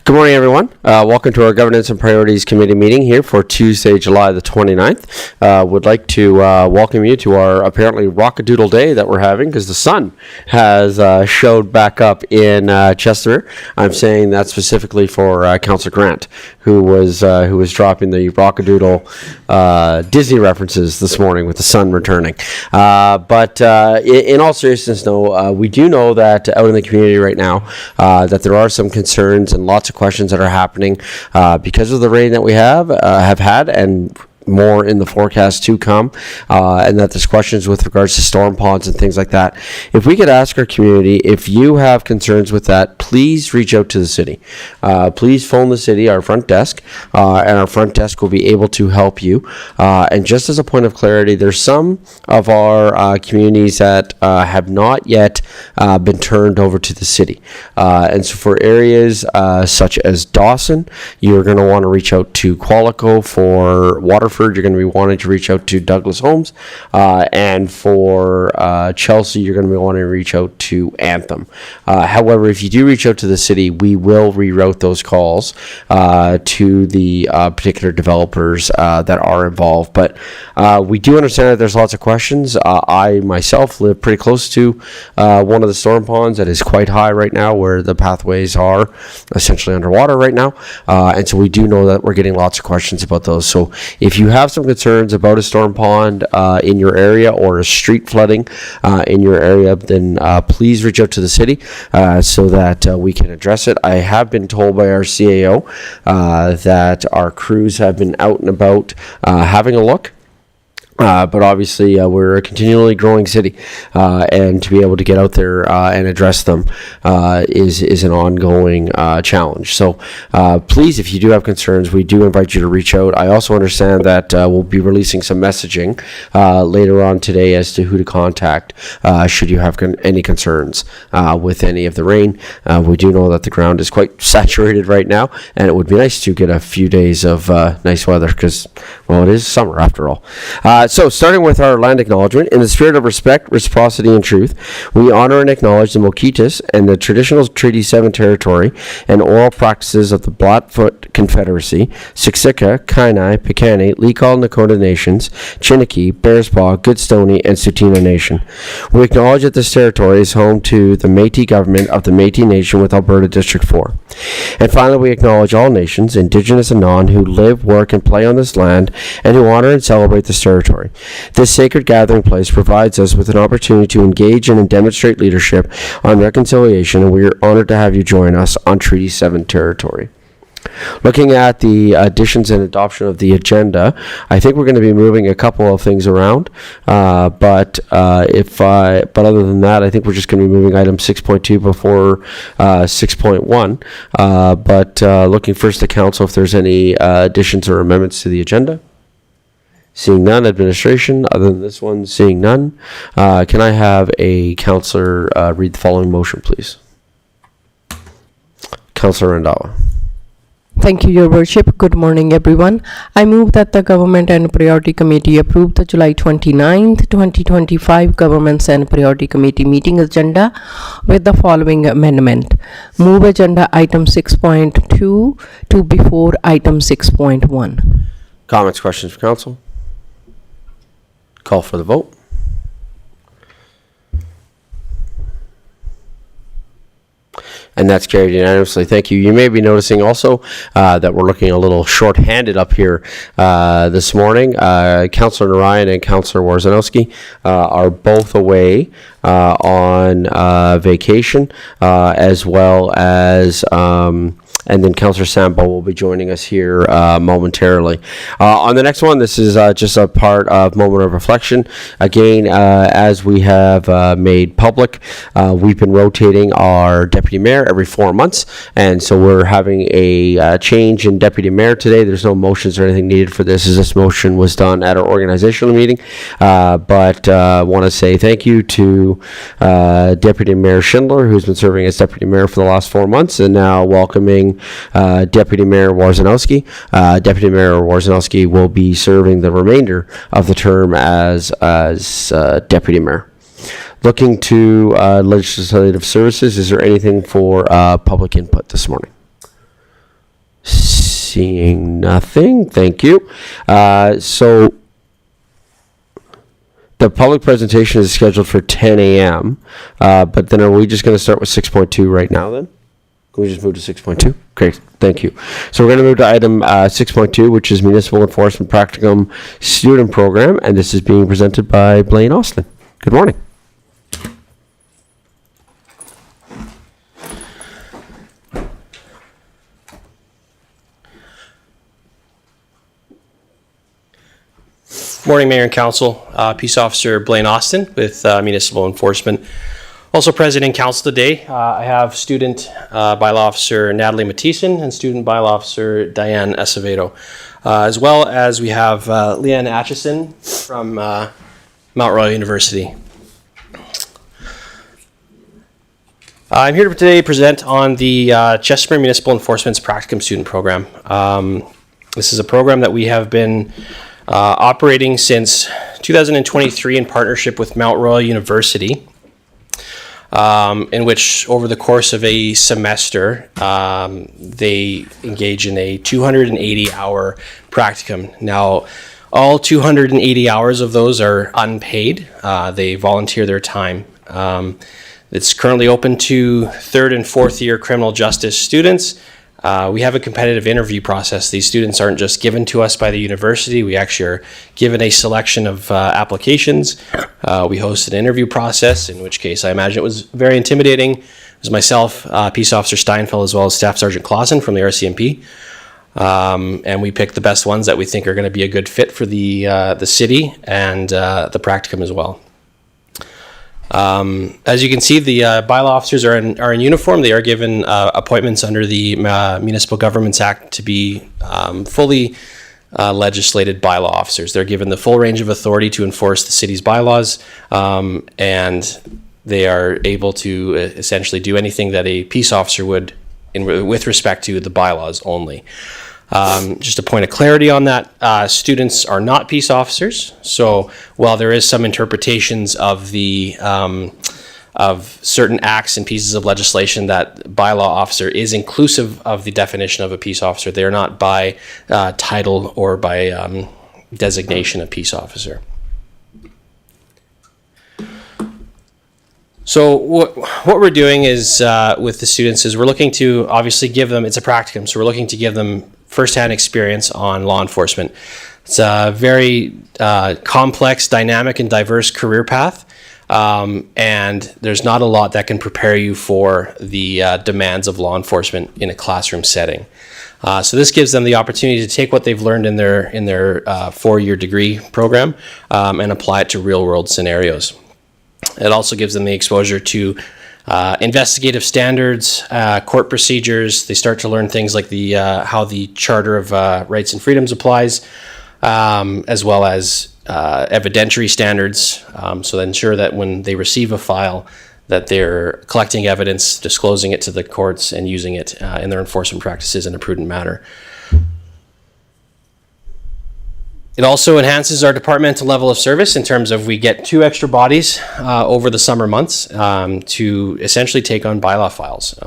Good morning, everyone. Welcome to our Governance and Priorities Committee meeting here for Tuesday, July the 29th. Would like to welcome you to our apparently rockadoodle day that we're having because the sun has showed back up in Chestermere. I'm saying that specifically for Councillor Grant, who was dropping the rockadoodle Disney references this morning with the sun returning. But in all seriousness, no, we do know that out in the community right now that there are some concerns and lots of questions that are happening because of the rain that we have had, and more in the forecast to come, and that there's questions with regards to storm ponds and things like that. If we could ask our community, if you have concerns with that, please reach out to the city. Please phone the city, our front desk, and our front desk will be able to help you. And just as a point of clarity, there's some of our communities that have not yet been turned over to the city. And so for areas such as Dawson, you're going to want to reach out to Qualico. For Waterford, you're going to be wanting to reach out to Douglas Homes, and for Chelsea, you're going to be wanting to reach out to Anthem. However, if you do reach out to the city, we will reroute those calls to the particular developers that are involved. But we do understand that there's lots of questions. I myself live pretty close to one of the storm ponds that is quite high right now, where the pathways are essentially underwater right now, and so we do know that we're getting lots of questions about those. So if you have some concerns about a storm pond in your area or a street flooding in your area, then please reach out to the city so that we can address it. I have been told by our CAO that our crews have been out and about having a look. But obviously, we're a continually growing city, and to be able to get out there and address them is an ongoing challenge. So please, if you do have concerns, we do invite you to reach out. I also understand that we'll be releasing some messaging later on today as to who to contact should you have any concerns with any of the rain. We do know that the ground is quite saturated right now, and it would be nice to get a few days of nice weather because, well, it is summer after all. So starting with our land acknowledgement, in the spirit of respect, reciprocity, and truth, we honor and acknowledge the Mokitas and the traditional Treaty 7 territory and oral practices of the Blackfoot Confederacy, Siksika, Kainai, Piikani, Legal Nakota Nations, Chiniki, Bearspaw, Goodstoney, and Tsuut'ina Nation. We acknowledge that this territory is home to the Métis government of the Métis Nation with Alberta District 4. And finally, we acknowledge all nations, Indigenous and non, who live, work, and play on this land and who honor and celebrate this territory. This sacred gathering place provides us with an opportunity to engage in and demonstrate leadership on reconciliation, and we are honored to have you join us on Treaty 7 territory. Looking at the additions and adoption of the agenda, I think we're going to be moving a couple of things around, but other than that, I think we're just going to be moving item 6.2 before 6.1. But looking first to council if there's any additions or amendments to the agenda. Seeing none. Administration, other than this one, seeing none. Can I have a councillor read the following motion, please? Councillor Randhawa. Thank you, Your Worship. Good morning, everyone. I move that the Government and Priority Committee approve the July 29th, 2025 Governments and Priority Committee meeting agenda with the following amendment. Move agenda item 6.2 to before item 6.1. Comments, questions for council? Call for the vote. And that's carried unanimously. Thank you. You may be noticing also that we're looking a little short-handed up here this morning. Councillor Narayan and Councillor Wawrzynowski are both away on vacation, as well as and then Councillor Sambo will be joining us here momentarily. On the next one, this is just a part of Moment of Reflection. Again, as we have made public, we've been rotating our Deputy Mayor every 4 months, and so we're having a change in Deputy Mayor today. There's no motions or anything needed for this, as this motion was done at our organizational meeting, but want to say thank you to Deputy Mayor Schindler, who's been serving as Deputy Mayor for the last 4 months, and now welcoming Deputy Mayor Wawrzynowski. Deputy Mayor Wawrzynowski will be serving the remainder of the term as Deputy Mayor. Looking to legislative services, is there anything for public input this morning? Seeing nothing, thank you. So the public presentation is scheduled for 10 a.m., but then are we just going to start with 6.2 right now then? Can we just move to 6.2? Great, thank you. So we're going to move to item 6.2, which is Municipal Enforcement Practicum Student Program, and this is being presented by Blaine Austin. Good morning. Morning, Mayor and Council. Peace Officer Blaine Austin with Municipal Enforcement. Also present in Council today, I have Student Bylaw Officer Natalie Mathieson and Student Bylaw Officer Diane Acevedo, as well as we have Leanne Atchison from Mount Royal University. I'm here today to present on the Chestermere Municipal Enforcement's Practicum Student Program. This is a program that we have been operating since 2023 in partnership with Mount Royal University, in which over the course of a semester, they engage in a 280-hour practicum. Now, all 280 hours of those are unpaid. They volunteer their time. It's currently open to third and fourth year criminal justice students. We have a competitive interview process. These students aren't just given to us by the university. We actually are given a selection of applications. We host an interview process, in which case I imagine it was very intimidating. It was myself, Peace Officer Steinfeld, as well as Staff Sergeant Clausen from the RCMP. And we pick the best ones that we think are going to be a good fit for the city and the practicum as well. As you can see, the bylaw officers are in uniform. They are given appointments under the Municipal Governments Act to be fully legislated bylaw officers. They're given the full range of authority to enforce the city's bylaws, and they are able to essentially do anything that a peace officer would with respect to the bylaws only. Just a point of clarity on that, students are not peace officers. So while there is some interpretations of the of certain acts and pieces of legislation that bylaw officer is inclusive of the definition of a peace officer, they are not by title or by designation a peace officer. So what we're doing is with the students is we're looking to obviously give them, it's a practicum, so we're looking to give them firsthand experience on law enforcement. It's a very complex, dynamic, and diverse career path, and there's not a lot that can prepare you for the demands of law enforcement in a classroom setting. So this gives them the opportunity to take what they've learned in their four-year degree program and apply it to real-world scenarios. It also gives them the exposure to investigative standards, court procedures. They start to learn things like the how the Charter of Rights and Freedoms applies, as well as evidentiary standards, so that ensure that when they receive a file, that they're collecting evidence, disclosing it to the courts, and using it in their enforcement practices in a prudent manner. It also enhances our departmental level of service in terms of we get 2 extra bodies over the summer months to essentially take on bylaw files.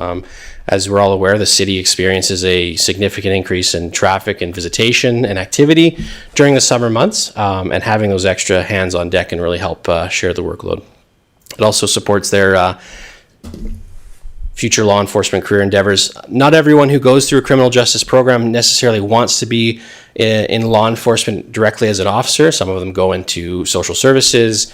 As we're all aware, the city experiences a significant increase in traffic and visitation and activity during the summer months, and having those extra hands on deck can really help share the workload. It also supports their future law enforcement career endeavors. Not everyone who goes through a criminal justice program necessarily wants to be in law enforcement directly as an officer. Some of them go into social services,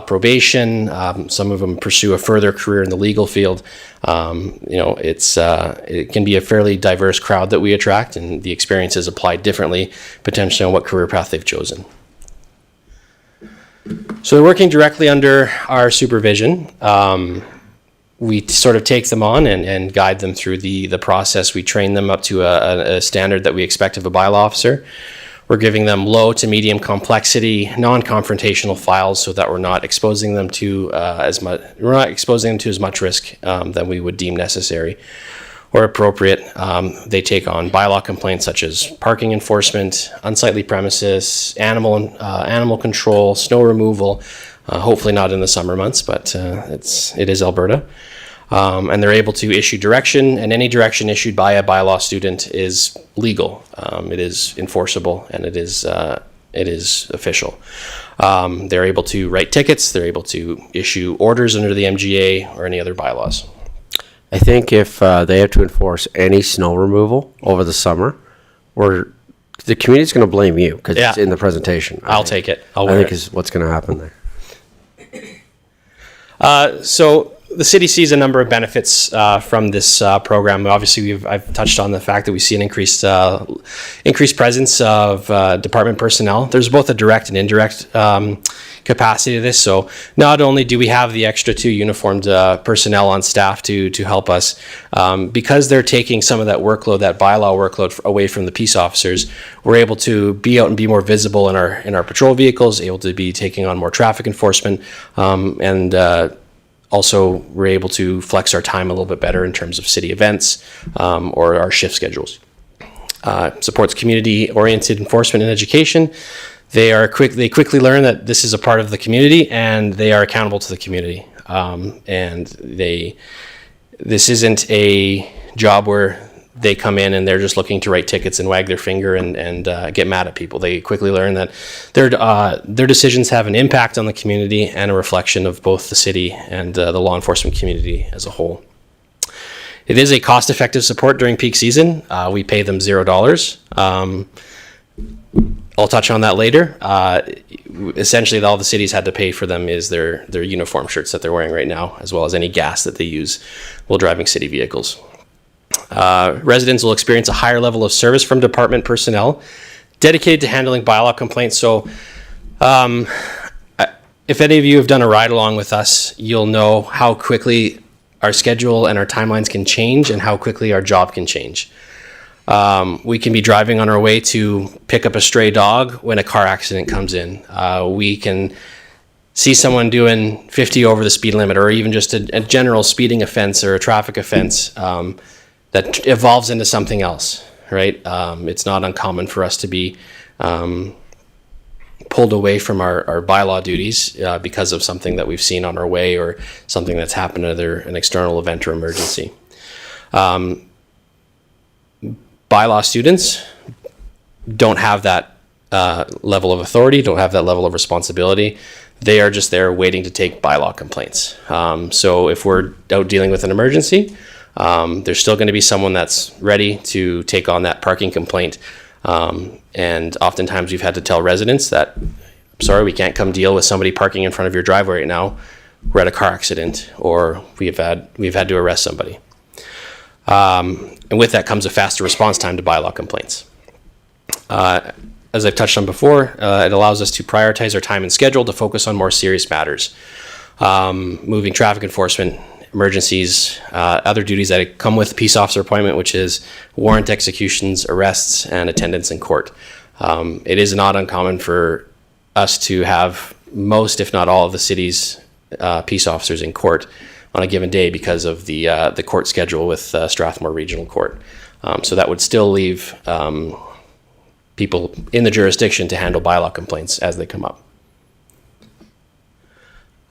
probation. Some of them pursue a further career in the legal field. It can be a fairly diverse crowd that we attract, and the experiences apply differently, potentially on what career path they've chosen. So they're working directly under our supervision. We sort of take them on and guide them through the process. We train them up to a standard that we expect of a bylaw officer. We're giving them low to medium complexity, non-confrontational files, so that we're not exposing them to as much risk than we would deem necessary or appropriate. They take on bylaw complaints such as parking enforcement, unsightly premises, animal control, snow removal. Hopefully not in the summer months, but it is Alberta. And they're able to issue direction, and any direction issued by a bylaw student is legal. It is enforceable, and it is official. They're able to write tickets. They're able to issue orders under the MGA or any other bylaws. I think if they have to enforce any snow removal over the summer, the community's going to blame you because it's in the presentation. I'll take it. I think is what's going to happen there. So the city sees a number of benefits from this program. Obviously, I've touched on the fact that we see an increased presence of department personnel. There's both a direct and indirect capacity to this. So not only do we have the extra 2 uniformed personnel on staff to help us, because they're taking some of that workload, that bylaw workload away from the peace officers, we're able to be out and be more visible in our patrol vehicles, able to be taking on more traffic enforcement, and also we're able to flex our time a little bit better in terms of city events or our shift schedules. Supports community-oriented enforcement and education. They quickly learn that this is a part of the community and they are accountable to the community. And this isn't a job where they come in and they're just looking to write tickets and wag their finger and get mad at people. They quickly learn that their decisions have an impact on the community and a reflection of both the city and the law enforcement community as a whole. It is a cost-effective support during peak season. We pay them $0. I'll touch on that later. Essentially, all the cities had to pay for them is their uniform shirts that they're wearing right now, as well as any gas that they use while driving city vehicles. Residents will experience a higher level of service from department personnel dedicated to handling bylaw complaints. So if any of you have done a ride along with us, you'll know how quickly our schedule and our timelines can change and how quickly our job can change. We can be driving on our way to pick up a stray dog when a car accident comes in. We can see someone doing 50 over the speed limit, or even just a general speeding offense or a traffic offense that evolves into something else, right? It's not uncommon for us to be pulled away from our bylaw duties because of something that we've seen on our way or something that's happened, either an external event or emergency. Bylaw students don't have that level of authority, don't have that level of responsibility. They are just there waiting to take bylaw complaints. So if we're out dealing with an emergency, there's still going to be someone that's ready to take on that parking complaint. And oftentimes we've had to tell residents that, sorry, we can't come deal with somebody parking in front of your driveway right now. We're at a car accident, or we've had to arrest somebody. And with that comes a faster response time to bylaw complaints. As I've touched on before, it allows us to prioritize our time and schedule to focus on more serious matters. Moving traffic enforcement, emergencies, other duties that come with peace officer appointment, which is warrant executions, arrests, and attendance in court. It is not uncommon for us to have most, if not all, of the city's peace officers in court on a given day because of the court schedule with Strathmore Regional Court. So that would still leave people in the jurisdiction to handle bylaw complaints as they come up.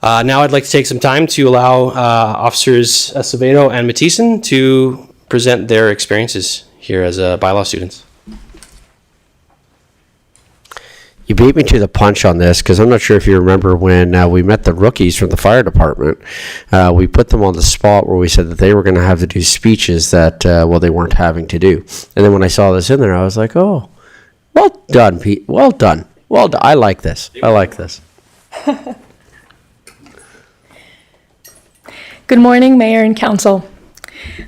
Now I'd like to take some time to allow Officers Acevedo and Mattison to present their experiences here as bylaw students. You beat me to the punch on this because I'm not sure if you remember when we met the rookies from the fire department. We put them on the spot where we said that they were going to have to do speeches that, they weren't having to do. And then when I saw this in there, I was like, oh, well done, Pete. Well done. Well done. I like this. I like this. Good morning, Mayor and Council.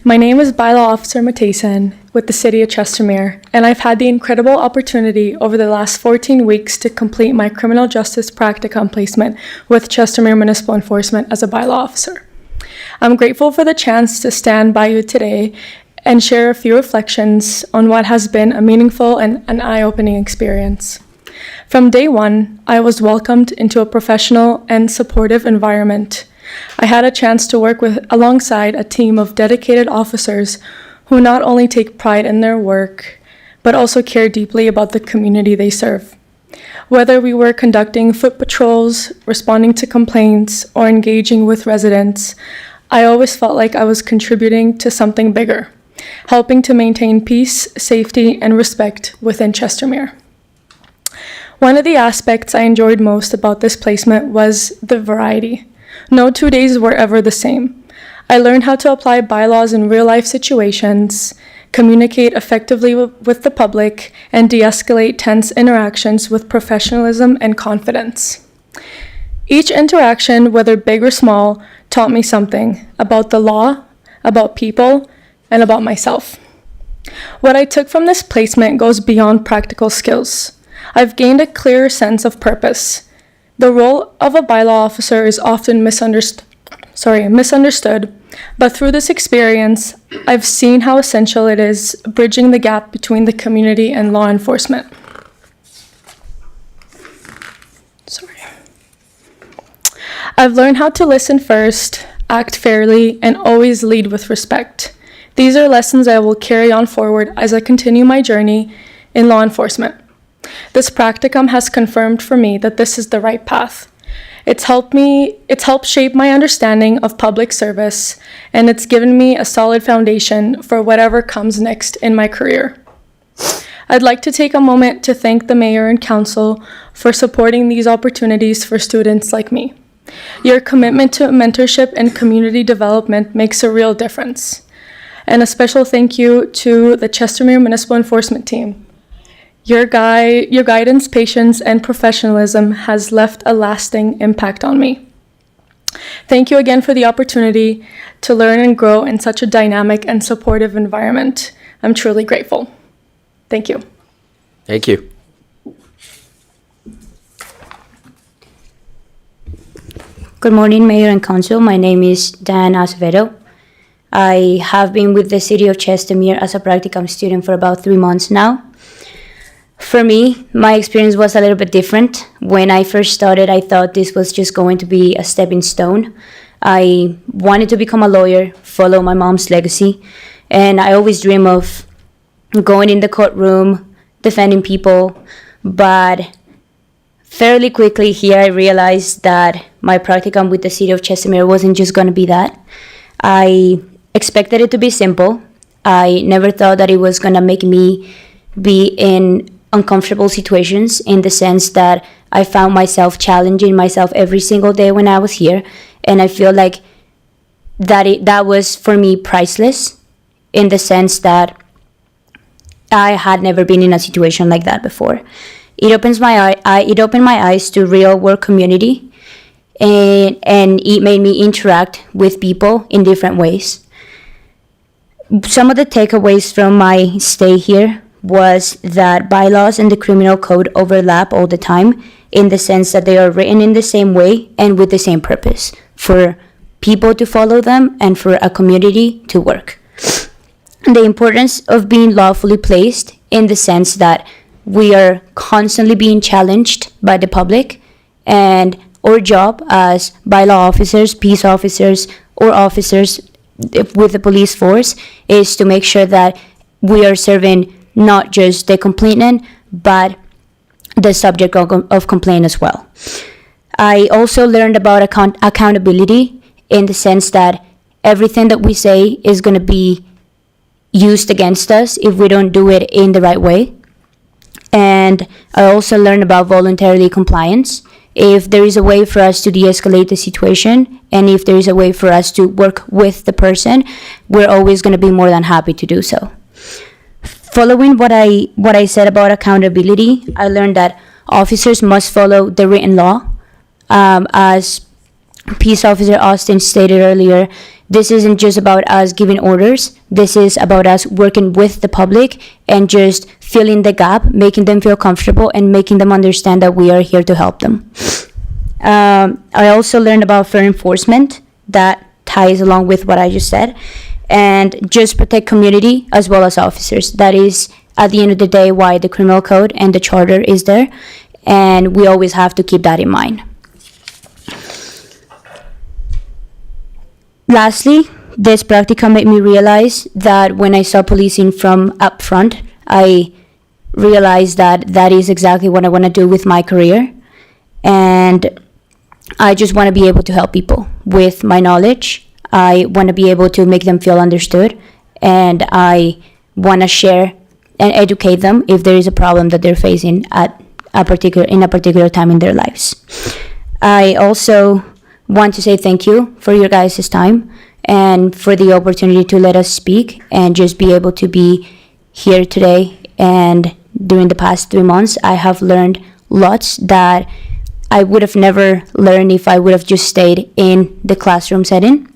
My name is Bylaw Officer Mattison with the City of Chestermere, and I've had the incredible opportunity over the last 14 weeks to complete my criminal justice practicum placement with Chestermere Municipal Enforcement as a bylaw officer. I'm grateful for the chance to stand by you today and share a few reflections on what has been a meaningful and an eye-opening experience. From day one, I was welcomed into a professional and supportive environment. I had a chance to work alongside a team of dedicated officers who not only take pride in their work, but also care deeply about the community they serve. Whether we were conducting foot patrols, responding to complaints, or engaging with residents, I always felt like I was contributing to something bigger, helping to maintain peace, safety, and respect within Chestermere. One of the aspects I enjoyed most about this placement was the variety. No 2 days were ever the same. I learned how to apply bylaws in real-life situations, communicate effectively with the public, and de-escalate tense interactions with professionalism and confidence. Each interaction, whether big or small, taught me something about the law, about people, and about myself. What I took from this placement goes beyond practical skills. I've gained a clearer sense of purpose. The role of a bylaw officer is often misunderstood, but through this experience, I've seen how essential it is bridging the gap between the community and law enforcement. I've learned how to listen first, act fairly, and always lead with respect. These are lessons I will carry on forward as I continue my journey in law enforcement. This practicum has confirmed for me that this is the right path. It's helped shape my understanding of public service, and it's given me a solid foundation for whatever comes next in my career. I'd like to take a moment to thank the Mayor and Council for supporting these opportunities for students like me. Your commitment to mentorship and community development makes a real difference. And a special thank you to the Chestermere Municipal Enforcement Team. Your guidance, patience, and professionalism has left a lasting impact on me. Thank you again for the opportunity to learn and grow in such a dynamic and supportive environment. I'm truly grateful. Thank you. Thank you. Good morning, Mayor and Council. My name is Dan Acevedo. I have been with the City of Chestermere as a practicum student for about 3 months now. For me, my experience was a little bit different. When I first started, I thought this was just going to be a stepping stone. I wanted to become a lawyer, follow my mom's legacy, and I always dream of going in the courtroom, defending people, but fairly quickly here I realized that my practicum with the City of Chestermere wasn't just going to be that. I expected it to be simple. I never thought that it was going to make me be in uncomfortable situations, in the sense that I found myself challenging myself every single day when I was here, and I feel like that was for me priceless, in the sense that I had never been in a situation like that before. It opened my eyes to real world community, and it made me interact with people in different ways. Some of the takeaways from my stay here was that bylaws and the criminal code overlap all the time, in the sense that they are written in the same way and with the same purpose, for people to follow them and for a community to work. The importance of being lawfully placed, in the sense that we are constantly being challenged by the public, and our job as bylaw officers, peace officers, or officers with the police force is to make sure that we are serving not just the complainant, but the subject of complaint as well. I also learned about accountability, in the sense that everything that we say is going to be used against us if we don't do it in the right way. And I also learned about voluntary compliance. If there is a way for us to de-escalate the situation, and if there is a way for us to work with the person, we're always going to be more than happy to do so. Following what I said about accountability, I learned that officers must follow the written law. As Peace Officer Austin stated earlier, this isn't just about us giving orders. This is about us working with the public and just filling the gap, making them feel comfortable and making them understand that we are here to help them. I also learned about fair enforcement. That ties along with what I just said. And just protect community as well as officers. That is, at the end of the day, why the criminal code and the charter is there. And we always have to keep that in mind. Lastly, this practicum made me realize that when I saw policing from up front, I realized that that is exactly what I want to do with my career. And I just want to be able to help people with my knowledge. I want to be able to make them feel understood, and I want to share and educate them if there is a problem that they're facing at a particular time in their lives. I also want to say thank you for your guys' time and for the opportunity to let us speak and just be able to be here today. And during the past 3 months, I have learned lots that I would have never learned if I would have just stayed in the classroom setting.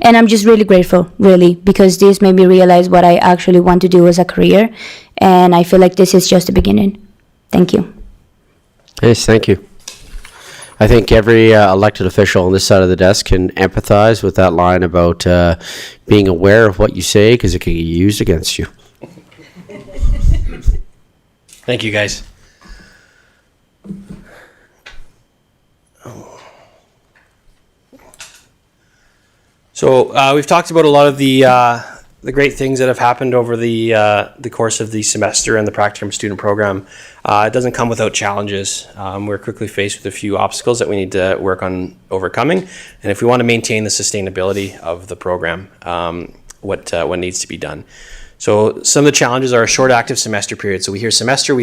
And I'm just really grateful, really, because this made me realize what I actually want to do as a career. And I feel like this is just the beginning. Thank you. Yes, thank you. I think every elected official on this side of the desk can empathize with that line about being aware of what you say, because it can get used against you. Thank you, guys. So we've talked about a lot of the great things that have happened over the course of the semester and the practicum student program. It doesn't come without challenges. We're quickly faced with a few obstacles that we need to work on overcoming. And if we want to maintain the sustainability of the program, what needs to be done. So some of the challenges are a short active semester period. So we hear semester,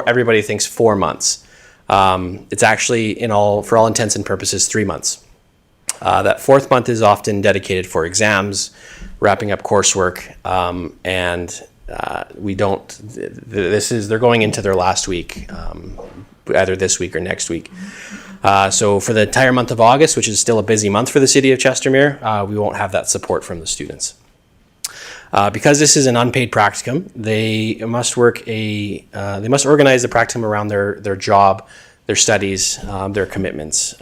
everybody thinks 4 months. It's actually, for all intents and purposes, 3 months. That fourth month is often dedicated for exams, wrapping up coursework, and they're going into their last week, either this week or next week. So for the entire month of August, which is still a busy month for the city of Chestermere, we won't have that support from the students. Because this is an unpaid practicum, they must organize the practicum around their job, their studies, their commitments.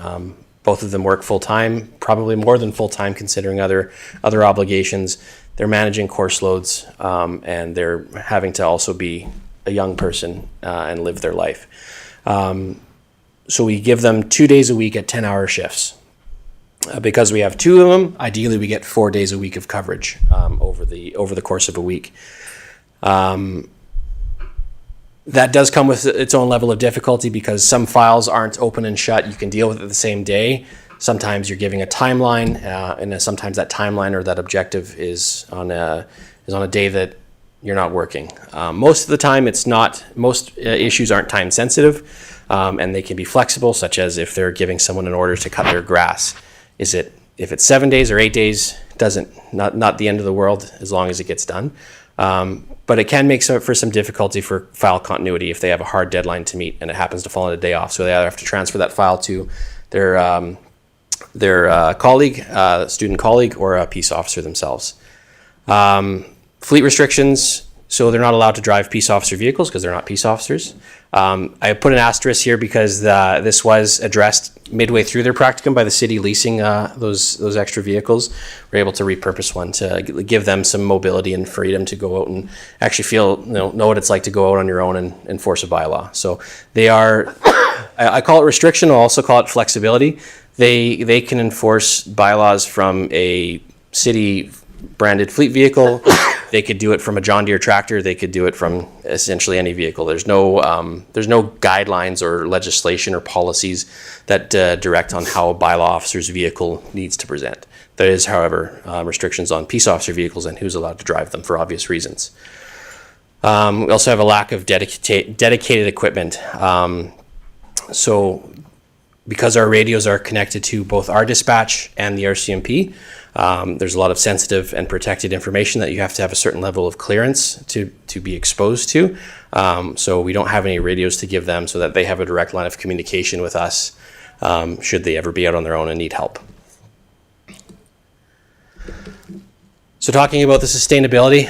Both of them work full-time, probably more than full-time considering other obligations. They're managing course loads, and they're having to also be a young person and live their life. So we give them 2 days a week at 10-hour shifts. Because we have 2 of them, ideally we get 4 days a week of coverage over the course of a week. That does come with its own level of difficulty because some files aren't open and shut. You can deal with it the same day. Sometimes you're giving a timeline, and sometimes that timeline or that objective is on a day that you're not working. Most of the time, it's not. Most issues aren't time sensitive, and they can be flexible, such as if they're giving someone an order to cut their grass. If it's 7 days or 8 days, not the end of the world as long as it gets done. But it can make for some difficulty for file continuity if they have a hard deadline to meet and it happens to fall on a day off. So they either have to transfer that file to their colleague, student colleague, or a peace officer themselves. Fleet restrictions, so they're not allowed to drive peace officer vehicles because they're not peace officers. I put an asterisk here because this was addressed midway through their practicum by the city leasing those extra vehicles. We're able to repurpose one to give them some mobility and freedom to go out and actually know what it's like to go out on your own and enforce a bylaw. So they are, I call it restriction, I'll also call it flexibility. They can enforce bylaws from a city branded fleet vehicle. They could do it from a John Deere tractor. They could do it from essentially any vehicle. There's no guidelines or legislation or policies that direct on how a bylaw officer's vehicle needs to present. There is, however, restrictions on peace officer vehicles and who's allowed to drive them for obvious reasons. We also have a lack of dedicated equipment. So because our radios are connected to both our dispatch and the RCMP, there's a lot of sensitive and protected information that you have to have a certain level of clearance to be exposed to. So we don't have any radios to give them so that they have a direct line of communication with us should they ever be out on their own and need help. So talking about the sustainability,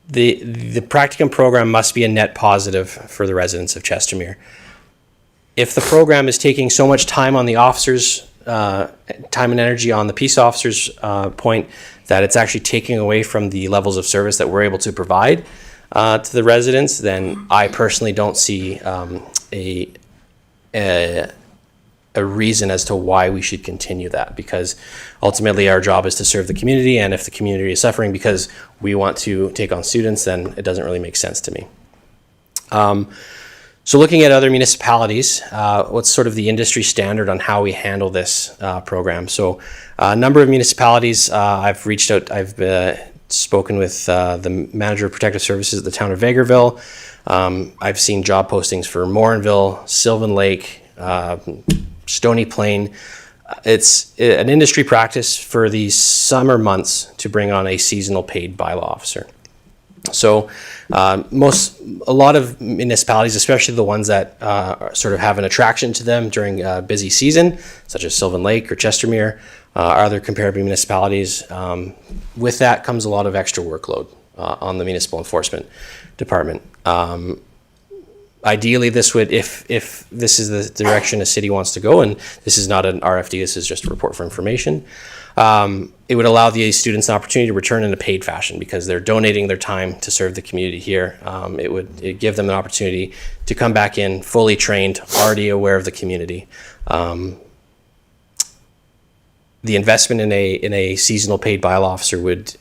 the practicum program must be a net positive for the residents of Chestermere. If the program is taking so much time on the officers, time and energy on the peace officers' point, that it's actually taking away from the levels of service that we're able to provide to the residents, then I personally don't see a reason as to why we should continue that, because ultimately our job is to serve the community, and if the community is suffering because we want to take on students, then it doesn't really make sense to me. So looking at other municipalities, what's sort of the industry standard on how we handle this program? So a number of municipalities, I've reached out, I've spoken with the manager of protective services at the town of Vegreville. I've seen job postings for Morinville, Sylvan Lake, Stony Plain. It's an industry practice for the summer months to bring on a seasonal paid bylaw officer. So a lot of municipalities, especially the ones that sort of have an attraction to them during a busy season, such as Sylvan Lake or Chestermere, or other comparable municipalities, with that comes a lot of extra workload on the municipal enforcement department. Ideally, this would, if this is the direction a city wants to go, and this is not an RFD, this is just a report for information, it would allow the students an opportunity to return in a paid fashion because they're donating their time to serve the community here. It'd give them an opportunity to come back in fully trained, already aware of the community. The investment in a seasonal paid bylaw officer would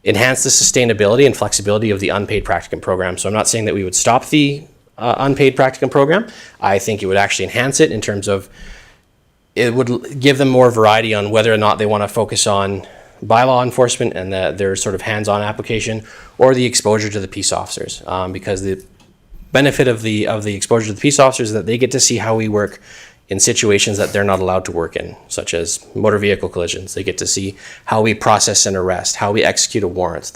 enhance the sustainability and flexibility of the unpaid practicum program. So I'm not saying that we would stop the unpaid practicum program. I think it would actually enhance it in terms of it would give them more variety on whether or not they want to focus on bylaw enforcement and their sort of hands-on application or the exposure to the peace officers. Because the benefit of the exposure to the peace officers is that they get to see how we work in situations that they're not allowed to work in, such as motor vehicle collisions. They get to see how we process an arrest, how we execute a warrant,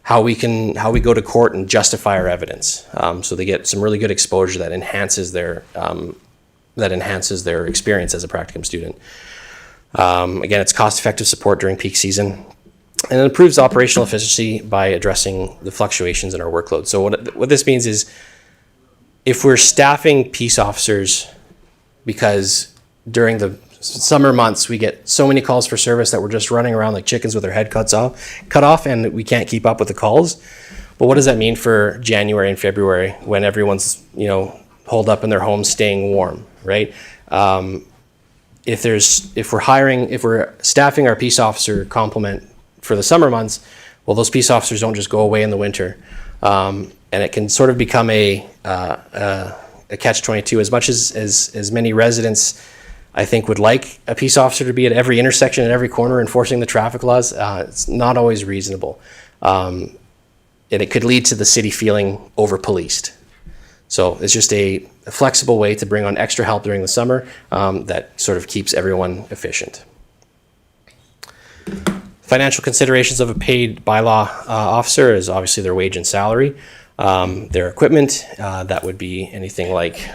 how we go to court and justify our evidence. So they get some really good exposure that enhances their experience as a practicum student. Again, it's cost-effective support during peak season, and it improves operational efficiency by addressing the fluctuations in our workload. So what this means is, if we're staffing peace officers because during the summer months we get so many calls for service that we're just running around like chickens with our head cut off and we can't keep up with the calls. But what does that mean for January and February when everyone's holed up in their homes staying warm, right? If we're staffing our peace officer complement for the summer months, well, those peace officers don't just go away in the winter, and it can sort of become a catch-22. As much as many residents, I think, would like a peace officer to be at every intersection and every corner enforcing the traffic laws, it's not always reasonable. And it could lead to the city feeling over-policed. So it's just a flexible way to bring on extra help during the summer that sort of keeps everyone efficient. Financial considerations of a paid bylaw officer is obviously their wage and salary. Their equipment, that would be anything like,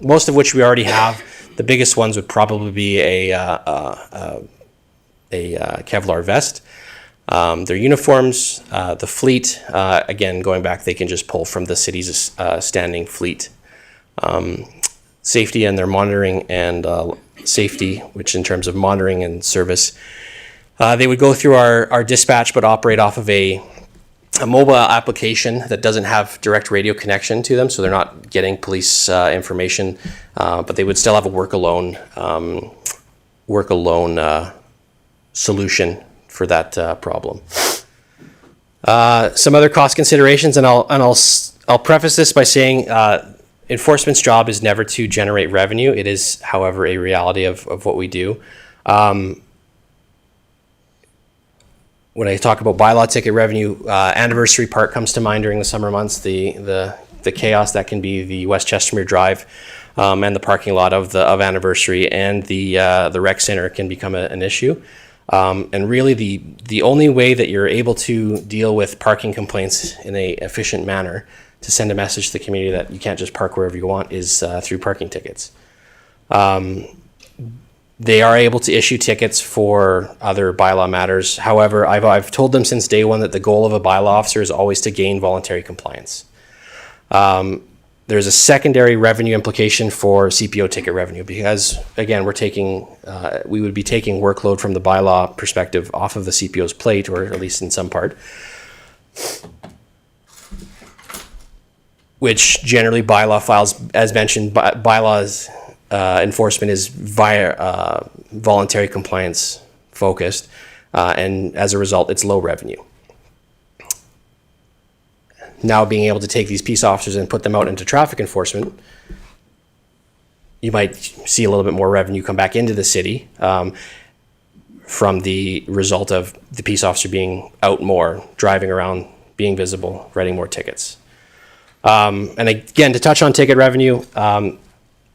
most of which we already have. The biggest ones would probably be a Kevlar vest. Their uniforms, the fleet, again, going back, they can just pull from the city's standing fleet. Safety and their monitoring and safety, which in terms of monitoring and service, they would go through our dispatch but operate off of a mobile application that doesn't have direct radio connection to them, so they're not getting police information, but they would still have a work alone solution for that problem. Some other cost considerations, and I'll preface this by saying enforcement's job is never to generate revenue. It is, however, a reality of what we do. When I talk about bylaw ticket revenue, Anniversary Park comes to mind during the summer months. The chaos that can be the West Chestermere Drive and the parking lot of Anniversary and the rec center can become an issue. And really, the only way that you're able to deal with parking complaints in a efficient manner to send a message to the community that you can't just park wherever you want is through parking tickets. They are able to issue tickets for other bylaw matters. However, I've told them since day one that the goal of a bylaw officer is always to gain voluntary compliance. There's a secondary revenue implication for CPO ticket revenue because, again, we would be taking workload from the bylaw perspective off of the CPO's plate, or at least in some part, which generally bylaw files, as mentioned, bylaws enforcement is via voluntary compliance focused, and as a result, it's low revenue. now being able to take these peace officers and put them out into traffic enforcement, you might see a little bit more revenue come back into the city from the result of the peace officer being out more, driving around, being visible, writing more tickets. And again, to touch on ticket revenue,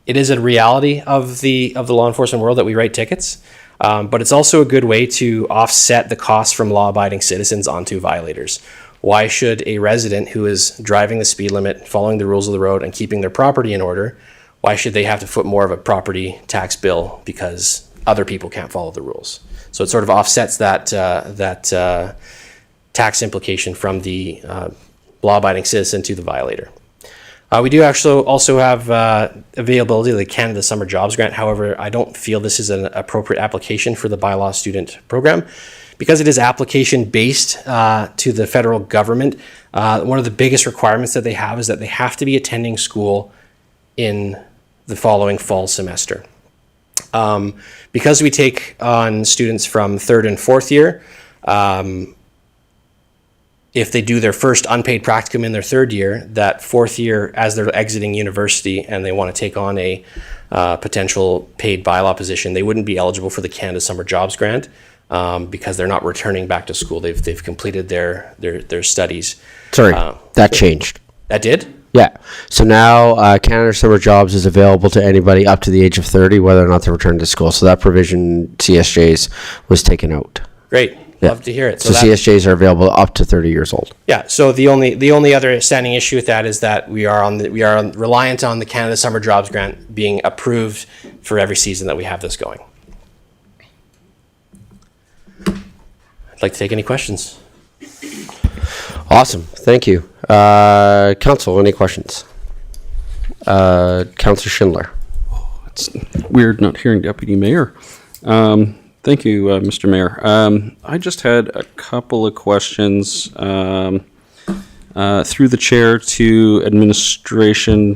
it is a reality of the law enforcement world that we write tickets, but it's also a good way to offset the costs from law-abiding citizens onto violators. Why should a resident who is driving the speed limit, following the rules of the road, and keeping their property in order, why should they have to foot more of a property tax bill because other people can't follow the rules? So it sort of offsets that tax implication from the law-abiding citizen to the violator. We do actually also have availability of the Canada Summer Jobs Grant. However, I don't feel this is an appropriate application for the bylaw student program because it is application-based to the federal government. One of the biggest requirements that they have is that they have to be attending school in the following fall semester. Because we take on students from third and fourth year, if they do their first unpaid practicum in their third year, that fourth year, as they're exiting university and they want to take on a potential paid bylaw position, they wouldn't be eligible for the Canada Summer Jobs Grant because they're not returning back to school. They've completed their studies. Sorry, that changed. That did? Yeah. So now Canada Summer Jobs is available to anybody up to the age of 30, whether or not they return to school. So that provision, CSJs, was taken out. Great. Yeah. Love to hear it. So CSJs are available up to 30 years old. Yeah. So the only other standing issue with that is that we are reliant on the Canada Summer Jobs Grant being approved for every season that we have this going. I'd like to take any questions. Awesome. Thank you. Council, any questions? Councillor Schindler. It's weird not hearing Deputy Mayor. Thank you, Mr. Mayor. I just had a couple of questions through the chair to administration.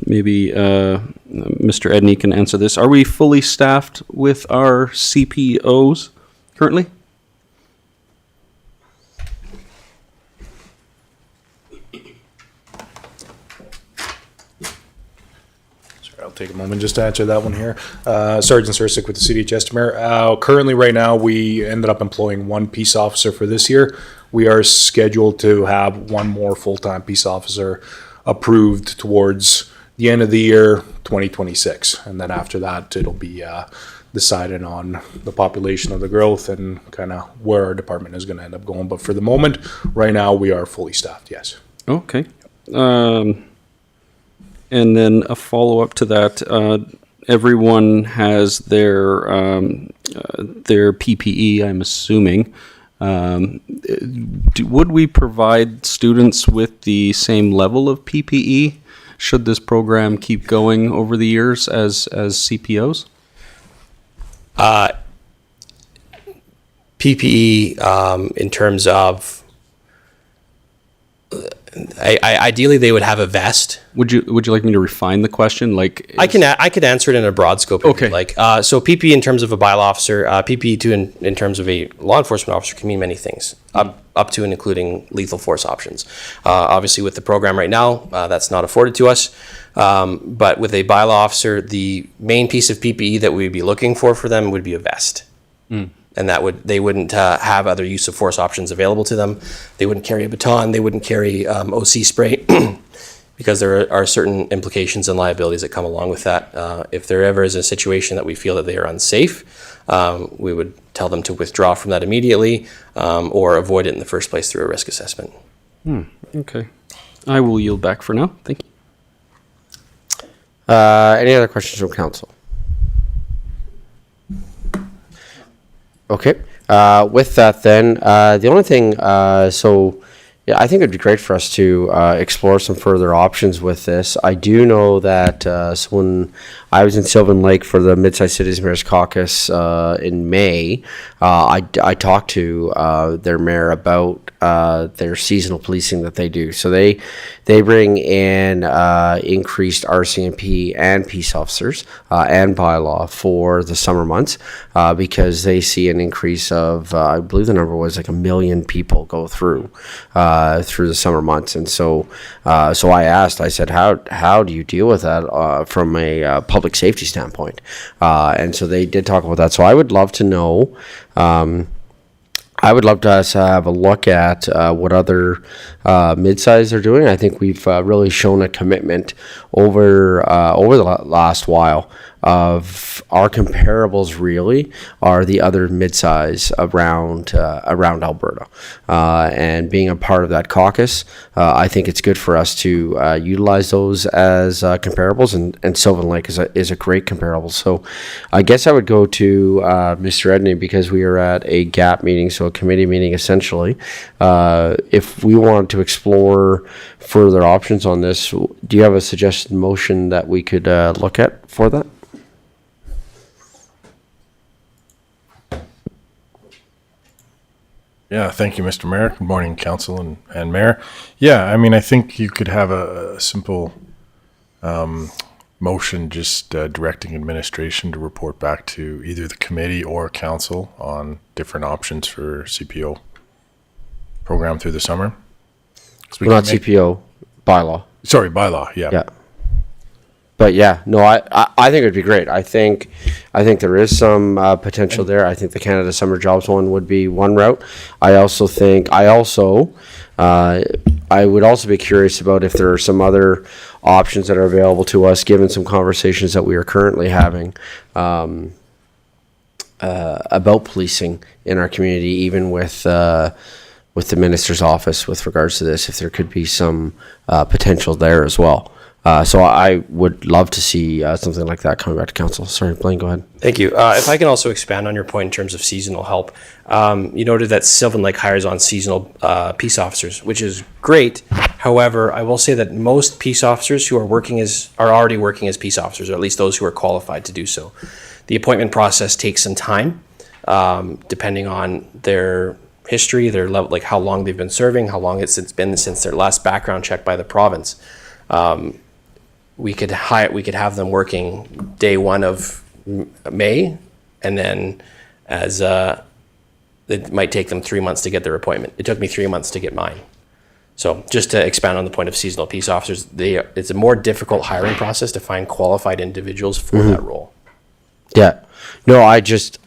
Maybe Mr. Edney can answer this. Are we fully staffed with our CPOs currently? I'll take a moment just to answer that one here. Sergeant Sursick with the City of Chestermere. Currently, right now, we ended up employing one peace officer for this year. We are scheduled to have one more full-time peace officer approved towards the end of the year, 2026. And then after that, it'll be decided on the population of the growth and kind of where our department is going to end up going. But for the moment, right now, we are fully staffed, yes. Okay. And then a follow-up to that, everyone has their PPE, I'm assuming. Would we provide students with the same level of PPE? Should this program keep going over the years as CPOs? PPE in terms of ideally they would have a vest. Would you like me to refine the question? Like I could answer it in a broad scope. Okay. Like so PPE in terms of a bylaw officer, PPE too in terms of a law enforcement officer can mean many things, up to and including lethal force options. Obviously with the program right now, that's not afforded to us. But with a bylaw officer, the main piece of PPE that we'd be looking for them would be a vest. And they wouldn't have other use of force options available to them. They wouldn't carry a baton. They wouldn't carry OC spray because there are certain implications and liabilities that come along with that. If there ever is a situation that we feel that they are unsafe, we would tell them to withdraw from that immediately or avoid it in the first place through a risk assessment. Okay. I will yield back for now. Thank you. Any other questions from council? Okay. With that then, the only thing, yeah, I think it'd be great for us to explore some further options with this. I do know that so when I was in Sylvan Lake for the Mid-Sized Cities Mayor's Caucus in May. I talked to their mayor about their seasonal policing that they do. So they bring in increased RCMP and peace officers and bylaw for the summer months because they see an increase of I believe the number was like 1 million people go through the summer months. And so I asked, I said, how do you deal with that from a public safety standpoint? And so they did talk about that. So I would love to know. I would love to us have a look at what other mid-size are doing. I think we've really shown a commitment over the last while of our comparables really are the other mid-size around Alberta. And being a part of that caucus, I think it's good for us to utilize those as comparables, and Sylvan Lake is a great comparable. So I guess I would go to Mr. Edney because we are at a GAP meeting, so a committee meeting essentially. If we want to explore further options on this, do you have a suggested motion that we could look at for that? Yeah, thank you, Mr. Mayor. Good morning, Council and Mayor. Yeah, I mean, I think you could have a simple motion just directing administration to report back to either the committee or council on different options for CPO program through the summer. Well, not CPO, bylaw. Sorry, bylaw, yeah. Yeah. But yeah, no, I think it'd be great. I think there is some potential there. I think the Canada Summer Jobs one would be one route. I would also be curious about if there are some other options that are available to us, given some conversations that we are currently having about policing in our community, even with the minister's office with regards to this, if there could be some potential there as well. So I would love to see something like that coming back to council. Sorry, Blaine, go ahead. Thank you. If I can also expand on your point in terms of seasonal help, you noted that Sylvan Lake hires on seasonal peace officers, which is great. However, I will say that most peace officers who are already working as peace officers, or at least those who are qualified to do so. The appointment process takes some time, depending on their history, their level, like how long they've been serving, how long it's been since their last background check by the province. We could have them working day one of May, and then it might take them 3 months to get their appointment. It took me 3 months to get mine. So just to expand on the point of seasonal peace officers, it's a more difficult hiring process to find qualified individuals for that role. Yeah. No, I just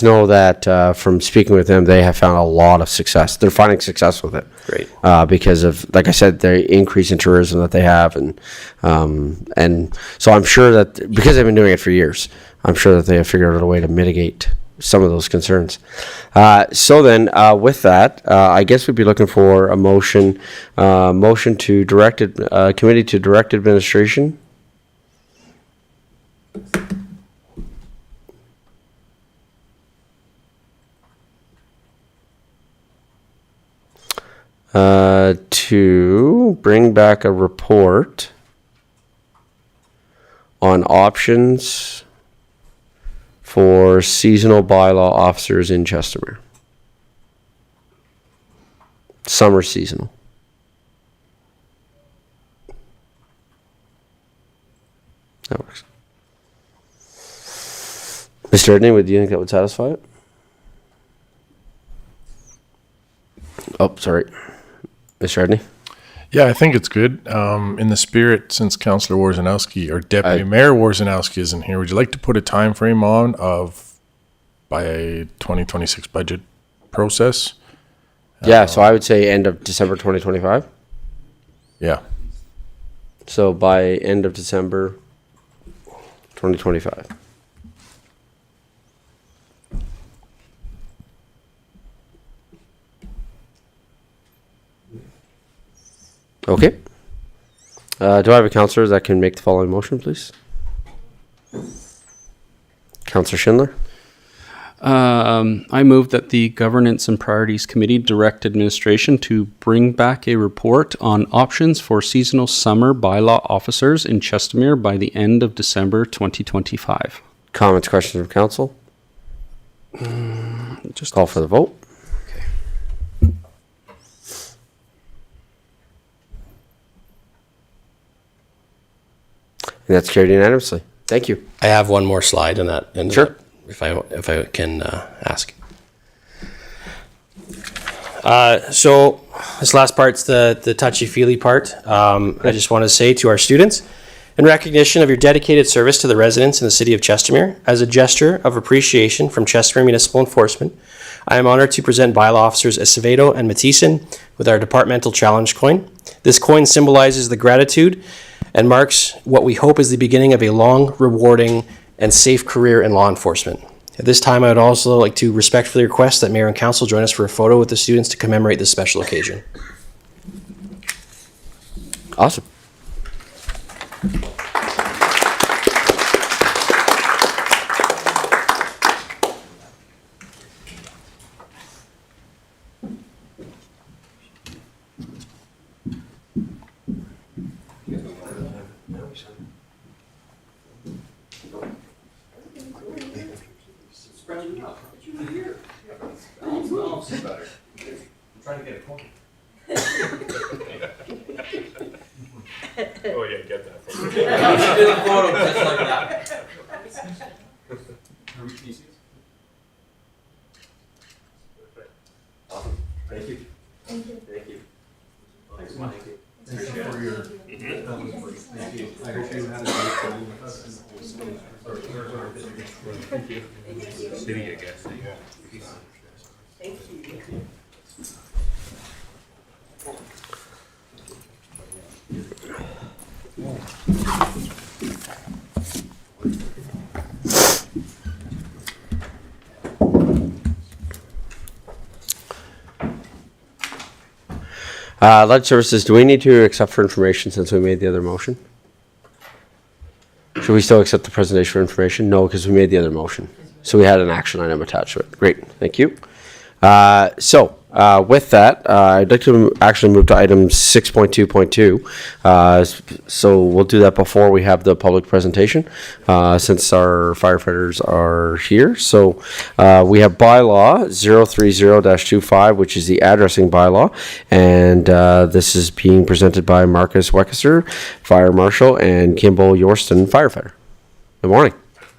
know that from speaking with them, they have found a lot of success. They're finding success with it. Great. Because of, like I said, the increase in tourism that they have, and so I'm sure that because they've been doing it for years, I'm sure that they have figured out a way to mitigate some of those concerns. So then, with that, I guess we'd be looking for a motion to committee to direct administration. To bring back a report on options for seasonal bylaw officers in Chestermere. Summer seasonal. That works. Mr. Edney, do you think that would satisfy it? Oh, sorry. Mr. Edney? Yeah, I think it's good. In the spirit, since Councillor Wawrzynowski or Deputy Mayor Wawrzynowski isn't here, would you like to put a time frame on by a 2026 budget process? Yeah, so I would say end of December 2025. Yeah. So by end of December 2025. Okay. Do I have a counselor that can make the following motion, please? Counselor Schindler? I move that the Governance and Priorities Committee direct administration to bring back a report on options for seasonal summer bylaw officers in Chestermere by the end of December 2025. Comments, questions from council? Just Call for the vote. And that's carried unanimously. Thank you. I have one more slide on that. And Sure. If I can ask. So this last part's the touchy-feely part. I just want to say to our students, in recognition of your dedicated service to the residents in the city of Chestermere, as a gesture of appreciation from Chestermere Municipal Enforcement, I am honored to present bylaw officers Acevedo and Mathieson with our departmental challenge coin. This coin symbolizes the gratitude and marks what we hope is the beginning of a long, rewarding, and safe career in law enforcement. At this time, I would also like to respectfully request that Mayor and Council join us for a photo with the students to commemorate this special occasion. Awesome. Oh, yeah, get that. Lead services, do we need to accept for information since we made the other motion? Should we still accept the presentation for information? No, because we made the other motion. So we had an action item attached to it. Great, thank you. With that, I'd like to actually move to item 6.2.2. So we'll do that before we have the public presentation, since our firefighters are here. So we have bylaw 030-25, which is the addressing bylaw. And this is being presented by Marcus Weckeser, Fire Marshal, and Kimball Yorston, firefighter. Good morning.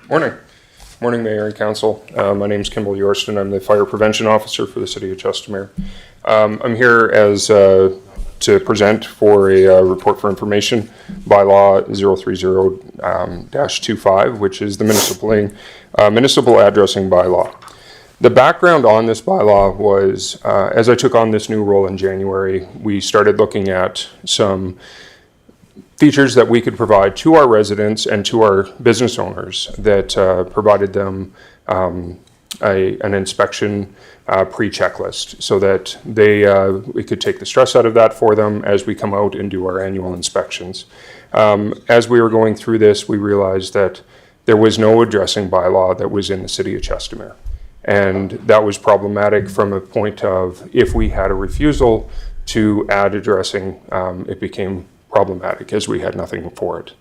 Morning. Morning, Mayor and Council. My name is Kimball Yorston. I'm the Fire Prevention Officer for the City of Chestermere. I'm here as to present for a report for information, bylaw 030-25, which is the municipal addressing bylaw. The background on this bylaw was, as I took on this new role in January, we started looking at some features that we could provide to our residents and to our business owners that provided them an inspection pre-checklist so that we could take the stress out of that for them as we come out and do our annual inspections. As we were going through this, we realized that there was no addressing bylaw that was in the city of Chestermere. And that was problematic from a point of if we had a refusal to add addressing, it became problematic as we had nothing for it.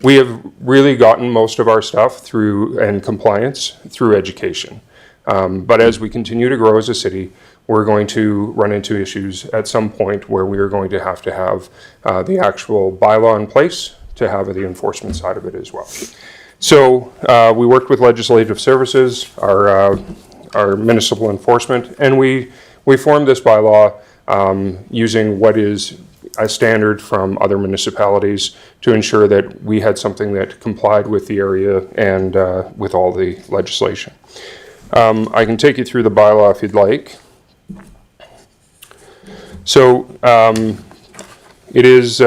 We have really gotten most of our stuff through and compliance through education. But as we continue to grow as a city, we're going to run into issues at some point where we are going to have the actual bylaw in place to have the enforcement side of it as well. So we worked with Legislative Services, our municipal enforcement, and we formed this bylaw using what is a standard from other municipalities to ensure that we had something that complied with the area and with all the legislation. I can take you through the bylaw if you'd like. So it is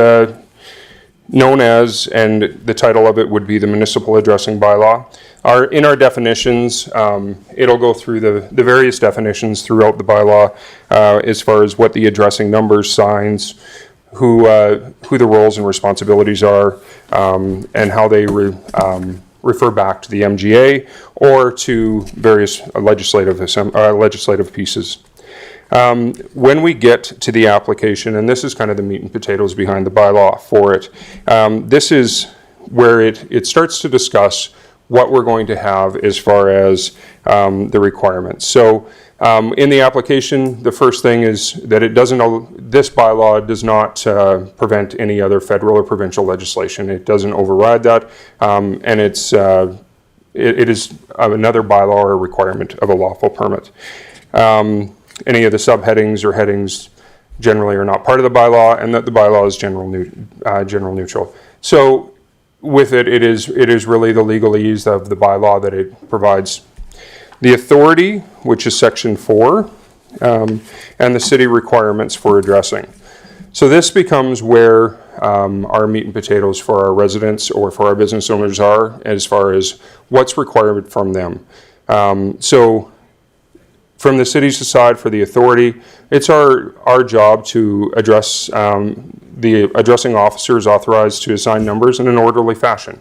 known as, and the title of it would be the Municipal Addressing Bylaw. In our definitions, it'll go through the various definitions throughout the bylaw as far as what the addressing numbers, signs, who the roles and responsibilities are, and how they refer back to the MGA or to various legislative pieces. When we get to the application, and this is kind of the meat and potatoes behind the bylaw for it, this is where it starts to discuss what we're going to have as far as the requirements. So in the application, the first thing is that this bylaw does not prevent any other federal or provincial legislation. It doesn't override that, and it is another bylaw or requirement of a lawful permit. Any of the subheadings or headings generally are not part of the bylaw, and that the bylaw is general neutral. So with it is really the legalese of the bylaw that it provides. The authority, which is section 4, and the city requirements for addressing. So this becomes where our meat and potatoes for our residents or for our business owners are, as far as what's required from them. So from the city's side, for the authority, it's our job to address the addressing officer is authorized to assign numbers in an orderly fashion.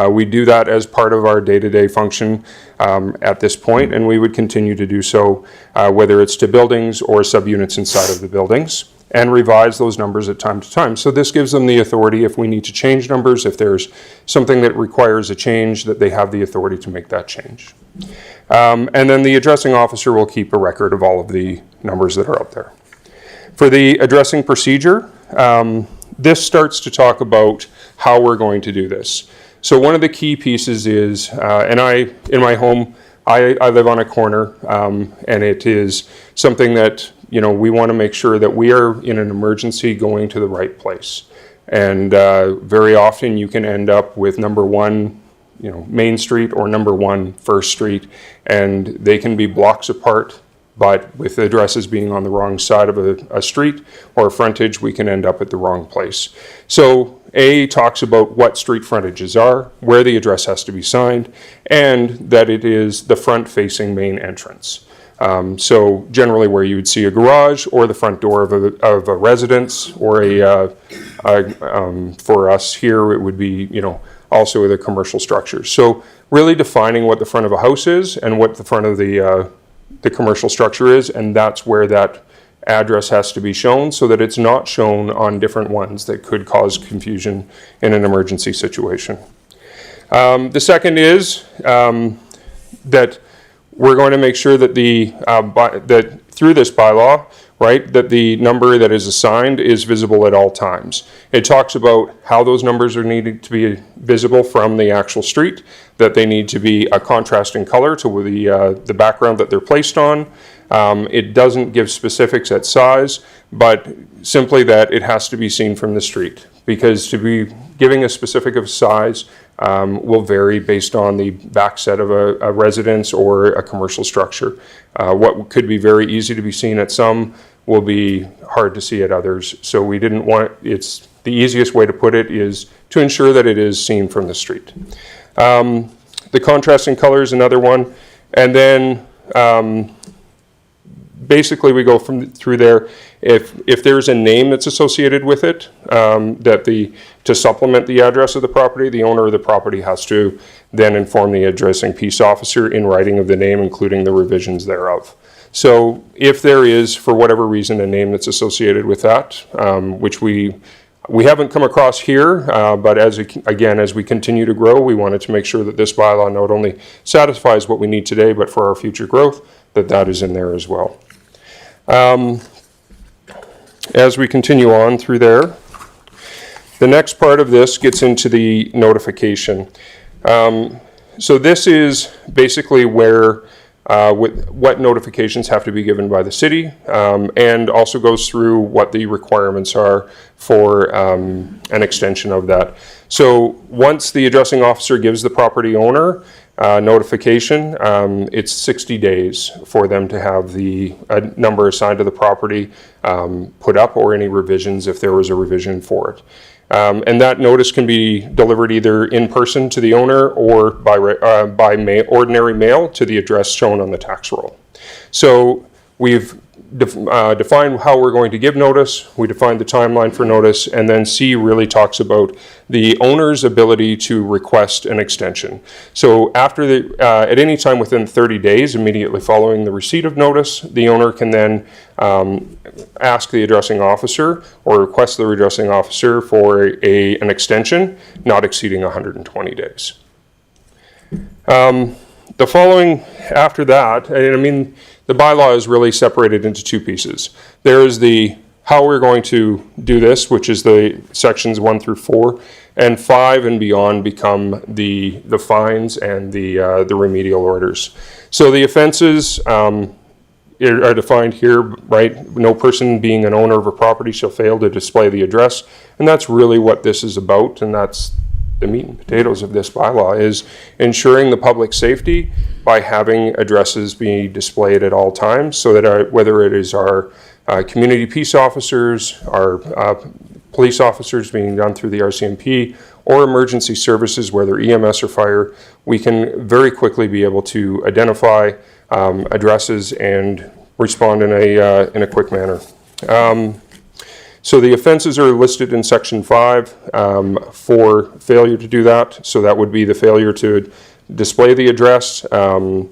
We do that as part of our day-to-day function at this point, and we would continue to do so, whether it's to buildings or subunits inside of the buildings, and revise those numbers at time to time. So this gives them the authority if we need to change numbers, if there's something that requires a change, that they have the authority to make that change. And then the addressing officer will keep a record of all of the numbers that are out there. For the addressing procedure, this starts to talk about how we're going to do this. So one of the key pieces is, in my home, I live on a corner, and it is something that, we want to make sure that we are in an emergency going to the right place. And very often you can end up with number 1, Main Street or number 1 First Street, and they can be blocks apart, but with the addresses being on the wrong side of a street or a frontage, we can end up at the wrong place. So A talks about what street frontages are, where the address has to be signed, and that it is the front-facing main entrance. So generally where you would see a garage or the front door of a residence, or for us here, it would be, also the commercial structures. So really defining what the front of a house is and what the front of the commercial structure is, and that's where that address has to be shown, so that it's not shown on different ones that could cause confusion in an emergency situation. The second is that we're going to make sure that that through this bylaw, right, that the number that is assigned is visible at all times. It talks about how those numbers are needed to be visible from the actual street, that they need to be a contrasting color to the background that they're placed on. It doesn't give specifics at size, but simply that it has to be seen from the street, because to be giving a specific of size will vary based on the backset of a residence or a commercial structure. What could be very easy to be seen at some will be hard to see at others. So we didn't want, the easiest way to put it is to ensure that it is seen from the street. The contrasting color is another one. And then basically we go through there. If there's a name that's associated with it, to supplement the address of the property, the owner of the property has to then inform the addressing peace officer in writing of the name, including the revisions thereof. So if there is, for whatever reason, a name that's associated with that, which we haven't come across here, but as we continue to grow, we wanted to make sure that this bylaw not only satisfies what we need today, but for our future growth, that is in there as well. As we continue on through there, the next part of this gets into the notification. So this is basically where what notifications have to be given by the city, and also goes through what the requirements are for an extension of that. So once the addressing officer gives the property owner notification, it's 60 days for them to have the number assigned to the property put up, or any revisions if there was a revision for it. And that notice can be delivered either in person to the owner or by ordinary mail to the address shown on the tax roll. So we've define how we're going to give notice, we define the timeline for notice, and then C really talks about the owner's ability to request an extension. So after at any time within 30 days immediately following the receipt of notice, the owner can then ask the addressing officer or request the addressing officer for an extension not exceeding 120 days. The following after that, I mean, the bylaw is really separated into two pieces. There is the how we're going to do this, which is the sections 1 through 4, and 5 and beyond become the fines and the remedial orders. So the offenses are defined here, right? No person being an owner of a property shall fail to display the address, and that's really what this is about, and that's the meat and potatoes of this bylaw, is ensuring the public safety by having addresses be displayed at all times, so that whether it is our community peace officers, our police officers being done through the RCMP, or emergency services, whether EMS or fire, we can very quickly be able to identify addresses and respond in a quick manner. So the offenses are listed in section 5 for failure to do that. So that would be the failure to display the address, an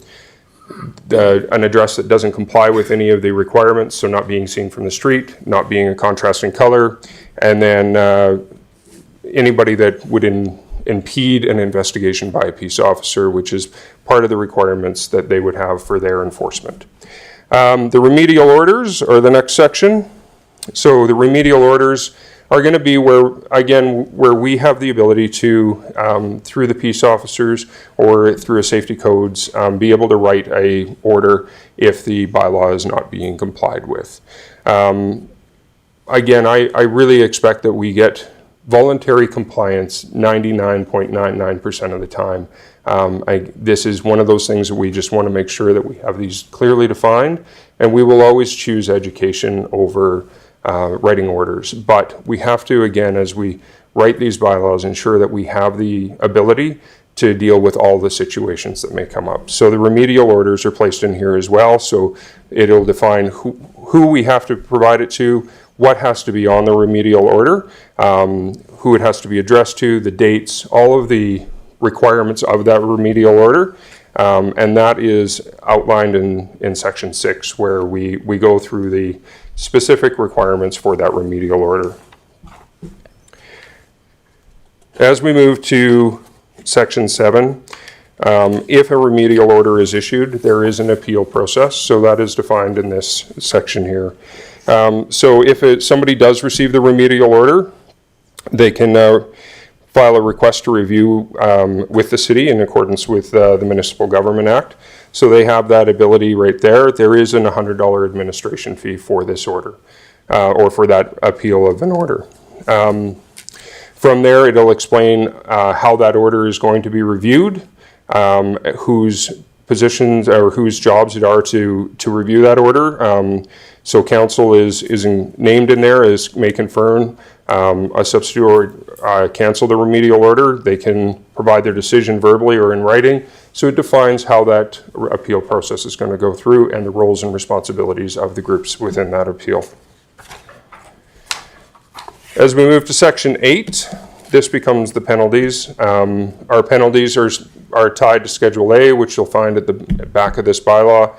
address that doesn't comply with any of the requirements, so not being seen from the street, not being a contrasting color, and then anybody that would impede an investigation by a peace officer, which is part of the requirements that they would have for their enforcement. The remedial orders are the next section. So the remedial orders are going to be where we have the ability to, through the peace officers or through a safety codes, be able to write a order if the bylaw is not being complied with. Again, I really expect that we get voluntary compliance 99.99% of the time. This is one of those things that we just want to make sure that we have these clearly defined, and we will always choose education over writing orders. But we have to, again, as we write these bylaws, ensure that we have the ability to deal with all the situations that may come up. So the remedial orders are placed in here as well. So it'll define who we have to provide it to, what has to be on the remedial order, who it has to be addressed to, the dates, all of the requirements of that remedial order. And that is outlined in section 6, where we go through the specific requirements for that remedial order. As we move to section 7, if a remedial order is issued, there is an appeal process. So that is defined in this section here. So if somebody does receive the remedial order, they can file a request to review with the city in accordance with the Municipal Government Act. So they have that ability right there. There is a $100 administration fee for this order, or for that appeal of an order. From there, it'll explain how that order is going to be reviewed, whose positions or whose jobs it are to review that order. So council is named in there as may confirm a substitute or cancel the remedial order. They can provide their decision verbally or in writing. So it defines how that appeal process is going to go through and the roles and responsibilities of the groups within that appeal. As we move to section 8, this becomes the penalties. Our penalties are tied to Schedule A, which you'll find at the back of this bylaw,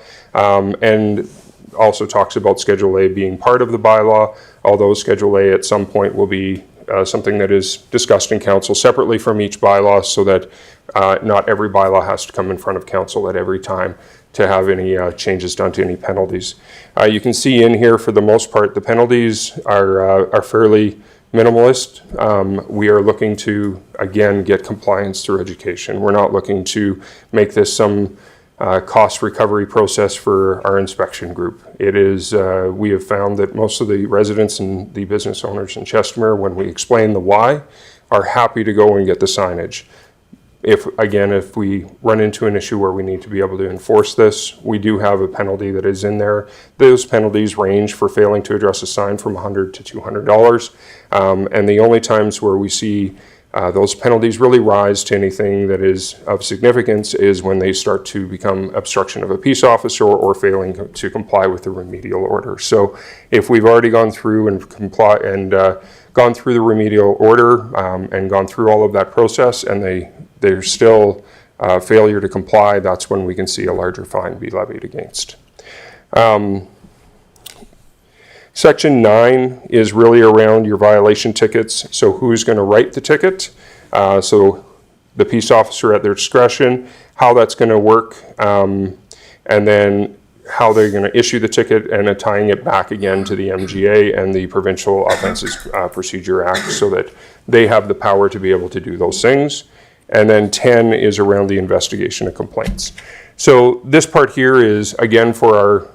and also talks about Schedule A being part of the bylaw, although Schedule A at some point will be something that is discussed in council separately from each bylaw, so that not every bylaw has to come in front of council at every time to have any changes done to any penalties. You can see in here, for the most part, the penalties are fairly minimalist. We are looking to, again, get compliance through education. We're not looking to make this some cost recovery process for our inspection group. It is, we have found that most of the residents and the business owners in Chestermere, when we explain the why, are happy to go and get the signage. If we run into an issue where we need to be able to enforce this, we do have a penalty that is in there. Those penalties range for failing to address a sign from $100 to $200. And the only times where we see Those penalties really rise to anything that is of significance is when they start to become obstruction of a peace officer or failing to comply with the remedial order. So if we've already gone through and gone through the remedial order and gone through all of that process and there's still failure to comply, that's when we can see a larger fine be levied against. Section 9 is really around your violation tickets. So who's going to write the ticket? So the peace officer at their discretion, how that's going to work, and then how they're going to issue the ticket and tying it back again to the MGA and the Provincial Offences Procedure Act so that they have the power to be able to do those things. And then 10 is around the investigation of complaints. So this part here is, again, for our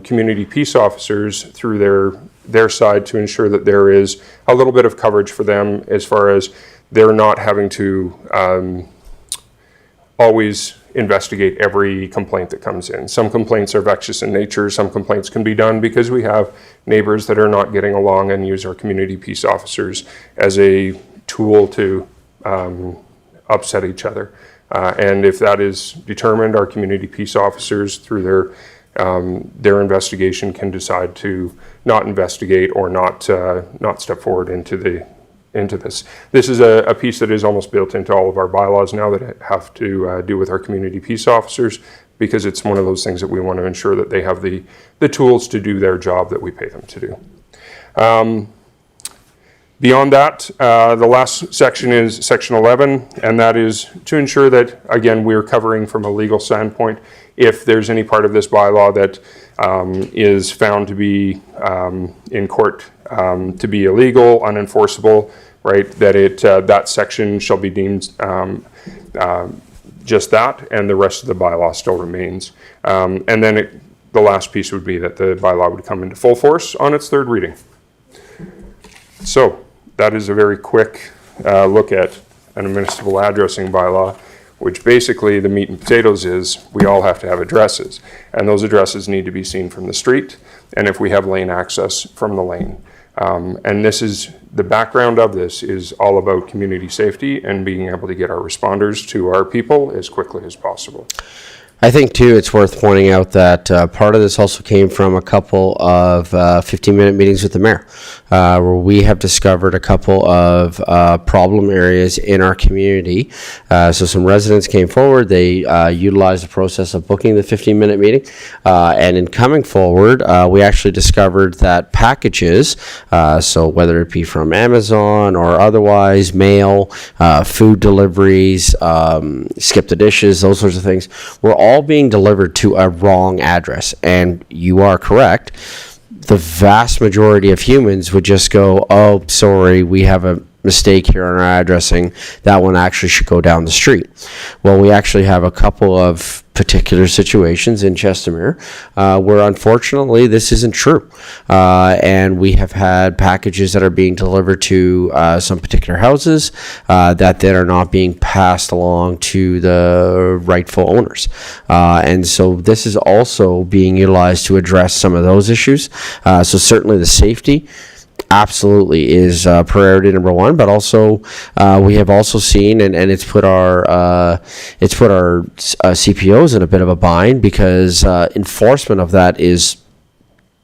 community peace officers through their side to ensure that there is a little bit of coverage for them as far as they're not having to always investigate every complaint that comes in. Some complaints are vexatious in nature. Some complaints can be done because we have neighbors that are not getting along and use our community peace officers as a tool to upset each other. And if that is determined, our community peace officers through their investigation can decide to not investigate or not step forward into this. This is a piece that is almost built into all of our bylaws now that have to do with our community peace officers, because it's one of those things that we want to ensure that they have the tools to do their job that we pay them to do. Beyond that, the last section is section 11, and that is to ensure that, again, we're covering from a legal standpoint if there's any part of this bylaw that is found to be in court to be illegal, unenforceable, right, that that section shall be deemed just that, and the rest of the bylaw still remains. And then the last piece would be that the bylaw would come into full force on its third reading. So that is a very quick look at an municipal addressing bylaw, which basically the meat and potatoes is we all have to have addresses, and those addresses need to be seen from the street, and if we have lane access, from the lane. And this is, the background of this is all about community safety and being able to get our responders to our people as quickly as possible. I think, too, it's worth pointing out that part of this also came from a couple of 15-minute meetings with the mayor, where we have discovered a couple of problem areas in our community. So some residents came forward. They utilized the process of booking the 15-minute meeting. And in coming forward, we actually discovered that packages, so whether it be from Amazon or otherwise, mail, food deliveries, skip the dishes, those sorts of things, were all being delivered to a wrong address. And you are correct. The vast majority of humans would just go, oh, sorry, we have a mistake here on our addressing. That one actually should go down the street. Well, we actually have a couple of particular situations in Chestermere where unfortunately this isn't true. And we have had packages that are being delivered to some particular houses that then are not being passed along to the rightful owners. And so this is also being utilized to address some of those issues. So certainly the safety absolutely is priority number one, but also we have also seen, and it's put our CPOs in a bit of a bind because enforcement of that is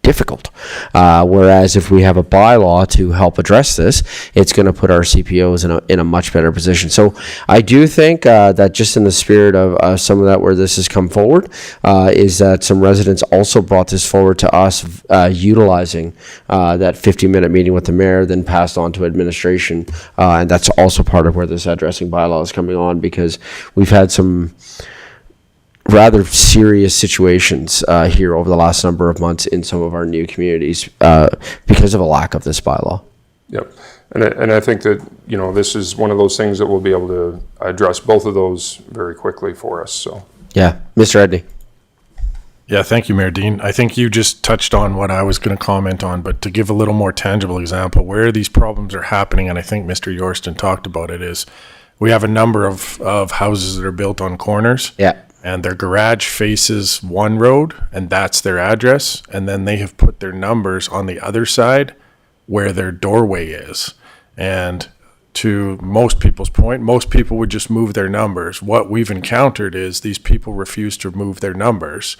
difficult. Whereas if we have a bylaw to help address this, it's going to put our CPOs in a much better position. So I do think that just in the spirit of some of that where this has come forward, is that some residents also brought this forward to us utilizing that 50-minute meeting with the mayor, then passed on to administration. And that's also part of where this addressing bylaw is coming on, because we've had some rather serious situations here over the last number of months in some of our new communities because of a lack of this bylaw. Yep. And I think that, you know, this is one of those things that we'll be able to address both of those very quickly for us. So yeah, Mr. Edney. Yeah, thank you, Mayor Dean. I think you just touched on what I was going to comment on, but to give a little more tangible example, where these problems are happening, and I think Mr. Yorston talked about it, is we have a number of houses that are built on corners. Yeah. And their garage faces one road, and that's their address. And then they have put their numbers on the other side where their doorway is. And to most people's point, most people would just move their numbers. What we've encountered is these people refuse to move their numbers.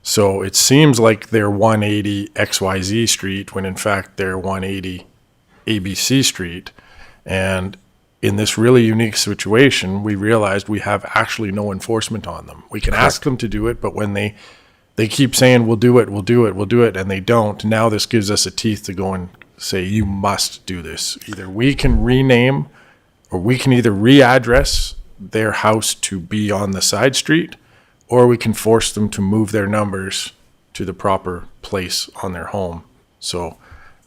So it seems like they're 180 XYZ Street when in fact they're 180 ABC Street. And in this really unique situation, we realized we have actually no enforcement on them. We can ask them to do it, but when they keep saying, we'll do it, and they don't, now this gives us a teeth to go and say, you must do this. Either we can rename, or we can either readdress their house to be on the side street, or we can force them to move their numbers to the proper place on their home. So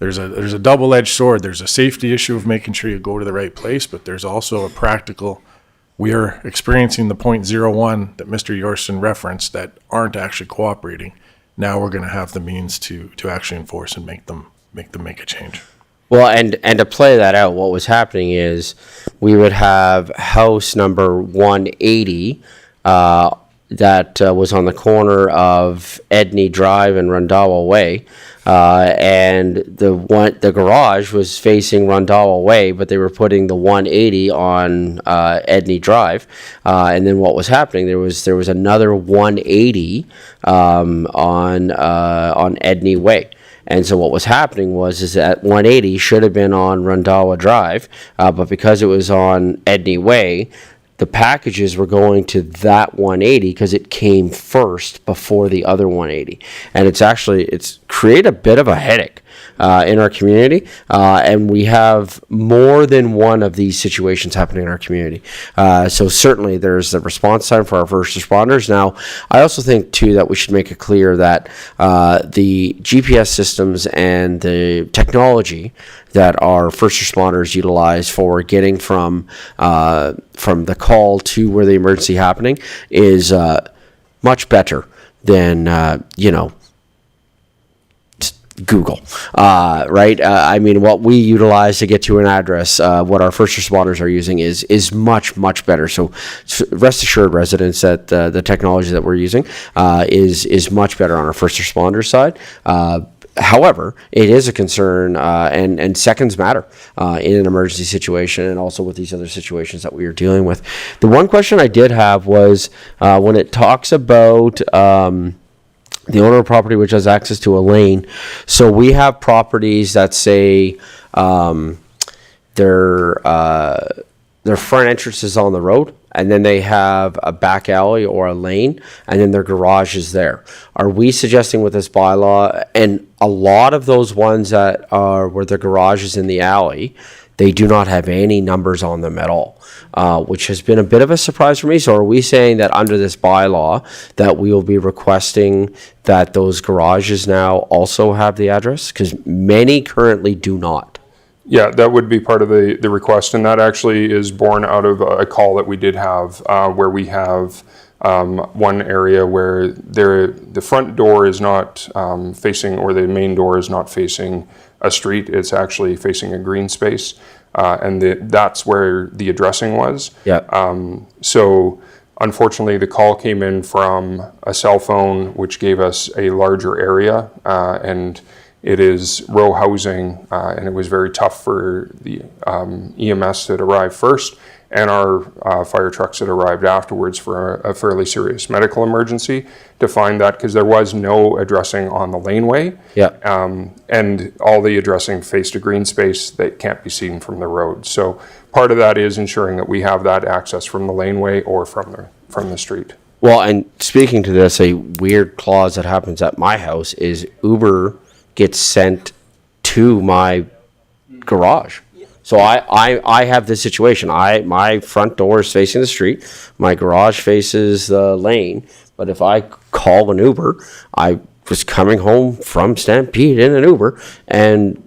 there's a double-edged sword. There's a safety issue of making sure you go to the right place, but there's also a practical, we are experiencing the 0.01 that Mr. Yorson referenced that aren't actually cooperating. Now we're going to have the means to actually enforce and make them make a change. Well, and to play that out, what was happening is we would have house number 180 that was on the corner of Edney Drive and Rundawa Way, and the garage was facing Rundawa Way, but they were putting the 180 on Edney Drive, and then what was happening? There was another 180 on Edney Way. And so what was happening is that 180 should have been on Rundawa Drive, but because it was on Edney Way, the packages were going to that 180 because it came first before the other 180. And it's created a bit of a headache in our community, and we have more than one of these situations happening in our community. So certainly there's the response time for our first responders. Now, I also think too that we should make it clear that the GPS systems and the technology that our first responders utilize for getting from the call to where the emergency happening is much better than Google, right? I mean, what we utilize to get to an address, what our first responders are using is much, much better. So rest assured, residents, that the technology that we're using is much better on our first responder side. However, it is a concern, and seconds matter in an emergency situation, and also with these other situations that we are dealing with. The one question I did have was when it talks about the owner of property which has access to a lane. So we have properties that say their front entrance is on the road, and then they have a back alley or a lane, and then their garage is there. Are we suggesting with this bylaw, and a lot of those ones that are where the garage is in the alley, they do not have any numbers on them at all, which has been a bit of a surprise for me. So are we saying that under this bylaw that we will be requesting that those garages now also have the address? Because many currently do not. Yeah, that would be part of the request, and that actually is born out of a call that we did have where we have one area where the front door is not facing, or the main door is not facing a street. It's actually facing a green space, and that's where the addressing was. Yeah. So unfortunately, the call came in from a cell phone, which gave us a larger area, and it is row housing, and it was very tough for the EMS that arrived first and our fire trucks that arrived afterwards for a fairly serious medical emergency to find that, because there was no addressing on the laneway. Yeah. And all the addressing faced a green space that can't be seen from the road. So part of that is ensuring that we have that access from the laneway or from the street. Well, and speaking to this, a weird clause that happens at my house is Uber gets sent to my garage. So I have this situation. My front door is facing the street. My garage faces the lane. But if I call an Uber, I was coming home from Stampede in an Uber and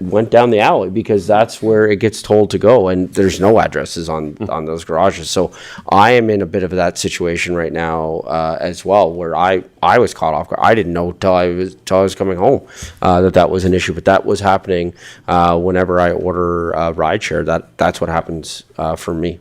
went down the alley because that's where it gets told to go, and there's no addresses on those garages. So I am in a bit of that situation right now as well, where I was caught off guard. I didn't know till I was coming home that was an issue, but that was happening whenever I order rideshare. That's what happens for me.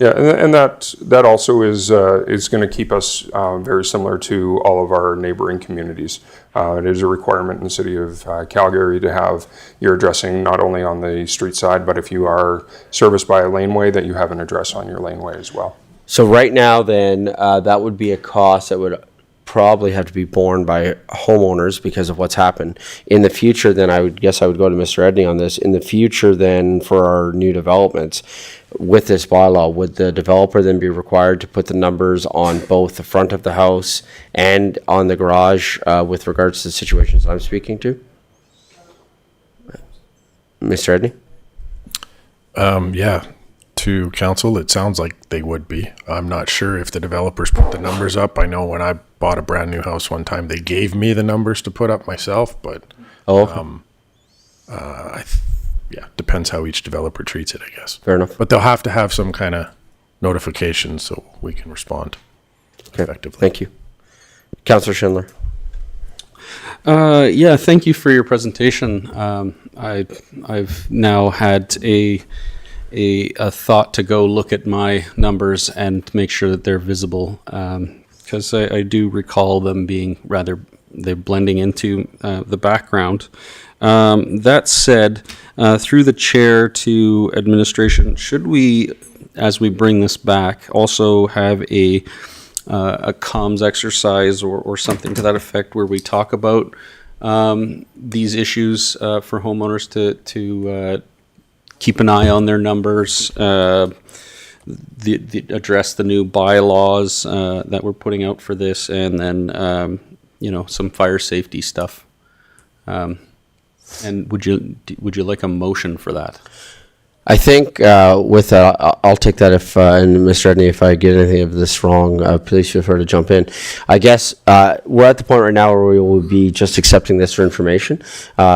Yeah, and that also is going to keep us very similar to all of our neighboring communities. It is a requirement in the city of Calgary to have your addressing not only on the street side, but if you are serviced by a laneway, that you have an address on your laneway as well. So right now, then, that would be a cost that would probably have to be borne by homeowners because of what's happened. In the future, then, I would guess I would go to Mr. Edney on this. In the future, then, for our new developments, with this bylaw, would the developer then be required to put the numbers on both the front of the house and on the garage with regards to the situations I'm speaking to? Mr. Edney? Yeah, to council, it sounds like they would be. I'm not sure if the developers put the numbers up. I know when I bought a brand new house one time, they gave me the numbers to put up myself, but yeah, depends how each developer treats it, I guess. Fair enough. But they'll have to have some kind of notification so we can respond effectively. Thank you. Councillor Schindler. Yeah, thank you for your presentation. I've now had a thought to go look at my numbers and make sure that they're visible, because I do recall them being they're blending into the background. That said, through the chair to administration, should we, as we bring this back, also have a comms exercise or something to that effect where we talk about these issues for homeowners to keep an eye on their numbers, address the new bylaws that we're putting out for this, and then some fire safety stuff. And would you like a motion for that? I think with that, I'll take that if, and Mr. Edney, if I get anything of this wrong, please feel free to jump in. I guess we're at the point right now where we will be just accepting this for information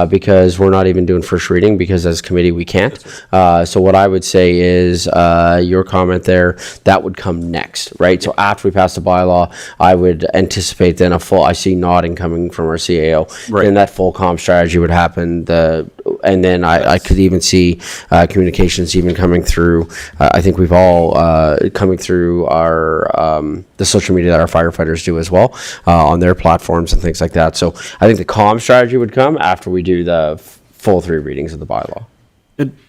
because we're not even doing first reading because as a committee we can't. So what I would say is your comment there, that would come next, right? So after we pass the bylaw, I would anticipate then I see nodding coming from our CAO. Right. Then that full comm strategy would happen. And then I could even see communications even coming through. I think we've all coming through our the social media that our firefighters do as well on their platforms and things like that. So I think the comm strategy would come after we do the full 3 readings of the bylaw.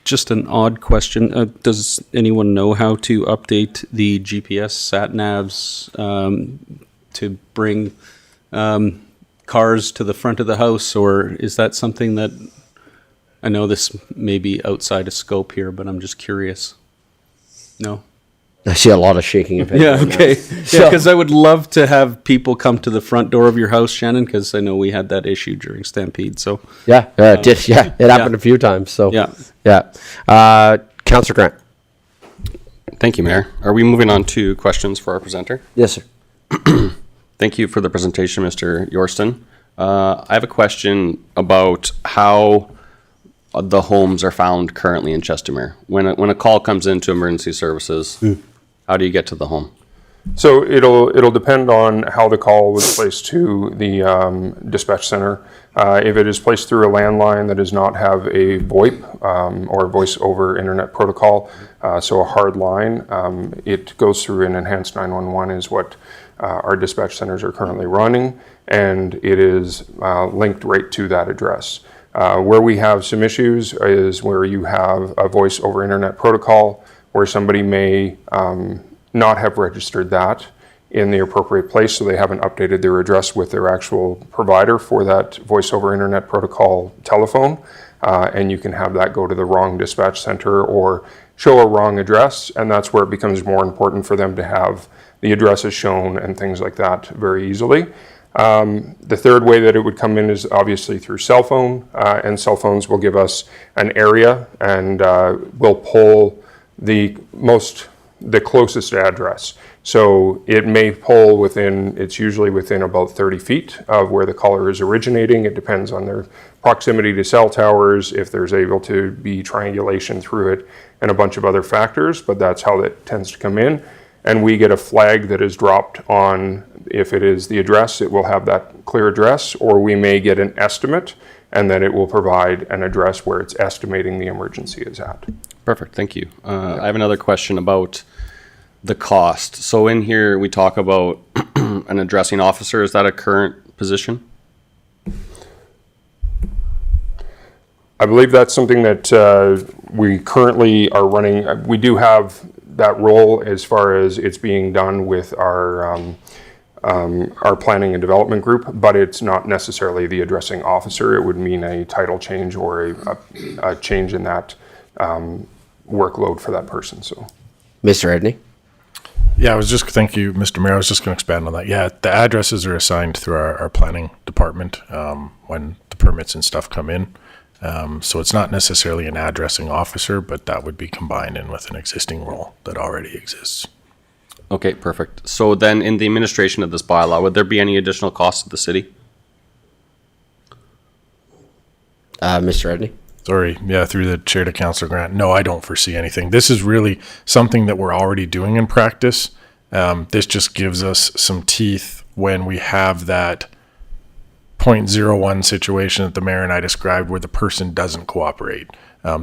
Just an odd question. Does anyone know how to update the GPS sat navs to bring cars to the front of the house, or is that something that, I know this may be outside of scope here, but I'm just curious. No? I see a lot of shaking of head. Yeah, okay. Yeah, because I would love to have people come to the front door of your house, Shannon, because I know we had that issue during Stampede. So it did. Yeah, it happened a few times. So yeah. Councillor Grant. Thank you, Mayor. Are we moving on to questions for our presenter? Yes, sir. Thank you for the presentation, Mr. Yorston. I have a question about how the homes are found currently in Chestermere. When a call comes into emergency services, how do you get to the home? So it'll depend on how the call was placed to the dispatch center. If it is placed through a landline that does not have a VoIP or voice over internet protocol, so a hard line, it goes through an enhanced 911 is what our dispatch centers are currently running, and it is linked right to that address. Where we have some issues is where you have a voice over internet protocol where somebody may not have registered that in the appropriate place, so they haven't updated their address with their actual provider for that voice over internet protocol telephone, and you can have that go to the wrong dispatch center or show a wrong address, and that's where it becomes more important for them to have the addresses shown and things like that very easily. The third way that it would come in is obviously through cell phone, and cell phones will give us an area and will pull the closest address. So it may pull it's usually within about 30 feet of where the caller is originating. It depends on their proximity to cell towers, if there's able to be triangulation through it, and a bunch of other factors, but that's how that tends to come in. And we get a flag that is dropped on, if it is the address, it will have that clear address, or we may get an estimate, and then it will provide an address where it's estimating the emergency is at. Perfect, thank you. I have another question about the cost. So in here, we talk about an addressing officer. Is that a current position? I believe that's something that we currently are running. We do have that role as far as it's being done with our planning and development group, but it's not necessarily the addressing officer. It would mean a title change or a change in that workload for that person. So, Mr. Edney? Yeah, thank you, Mr. Mayor. I was just going to expand on that. Yeah, the addresses are assigned through our planning department when the permits and stuff come in. So it's not necessarily an addressing officer, but that would be combined in with an existing role that already exists. Okay, perfect. So then in the administration of this bylaw, would there be any additional costs to the city? Mr. Edney? Sorry, yeah, through the chair to Councillor Grant. No, I don't foresee anything. This is really something that we're already doing in practice. This just gives us some teeth when we have that 0.01 situation that the mayor and I described where the person doesn't cooperate.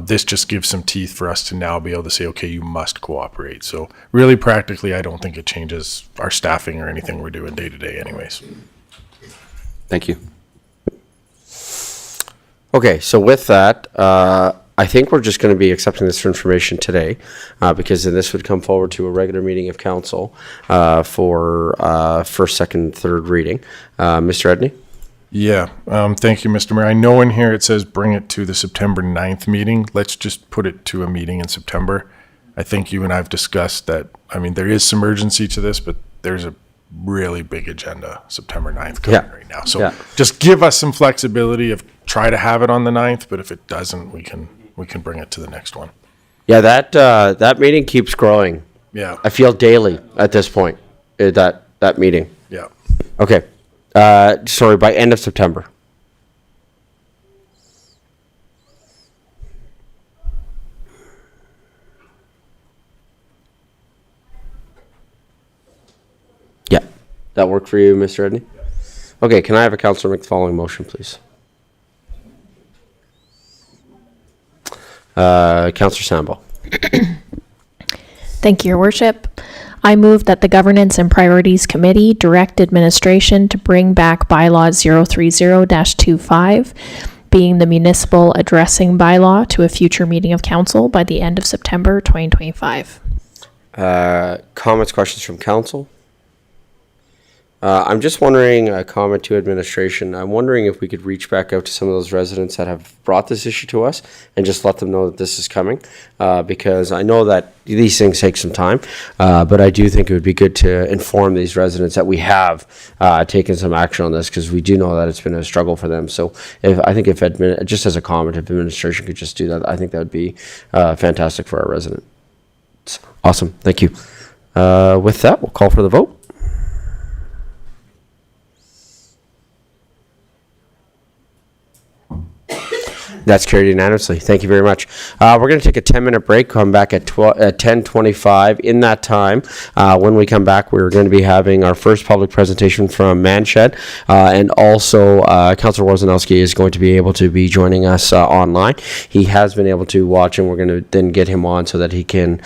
This just gives some teeth for us to now be able to say, okay, you must cooperate. So really practically, I don't think it changes our staffing or anything we're doing day to day anyways. Thank you. Okay, so with that, I think we're just going to be accepting this information today because then this would come forward to a regular meeting of council for first, second, third reading. Mr. Edney? Yeah, thank you, Mr. Mayor. I know in here it says bring it to the September 9th meeting. Let's just put it to a meeting in September. I think you and I have discussed that, I mean, there is some urgency to this, but there's a really big agenda September 9th coming right now. So just give us some flexibility of try to have it on the 9th, but if it doesn't, we can bring it to the next one. Yeah, that meeting keeps growing. Yeah. I feel daily at this point, that meeting. Yeah. Okay. Sorry, by end of September. Yeah. That work for you, Mr. Edney? Okay, can I have a councillor make the following motion, please? Councillor Sambo. Thank you, Your Worship. I move that the Governance and Priorities Committee direct administration to bring back bylaw 030-25, being the municipal addressing bylaw, to a future meeting of council by the end of September 2025. Comments, questions from council? I'm just wondering, a comment to administration. I'm wondering if we could reach back out to some of those residents that have brought this issue to us and just let them know that this is coming, because I know that these things take some time, but I do think it would be good to inform these residents that we have taken some action on this, because we do know that it's been a struggle for them. So if just as a comment, if administration could just do that, I think that would be fantastic for our residents. Awesome. Thank you. With that, we'll call for the vote. That's carried unanimously. Thank you very much. We're going to take a 10-minute break, come back at 10:25. In that time, when we come back, we're going to be having our first public presentation from Watershed, and also Councillor Wawrzynowski is going to be able to be joining us online. He has been able to watch, and we're going to then get him on so that he can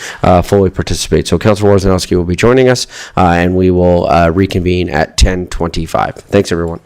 fully participate. So Councillor Wawrzynowski will be joining us, and we will reconvene at 10:25. Thanks, everyone.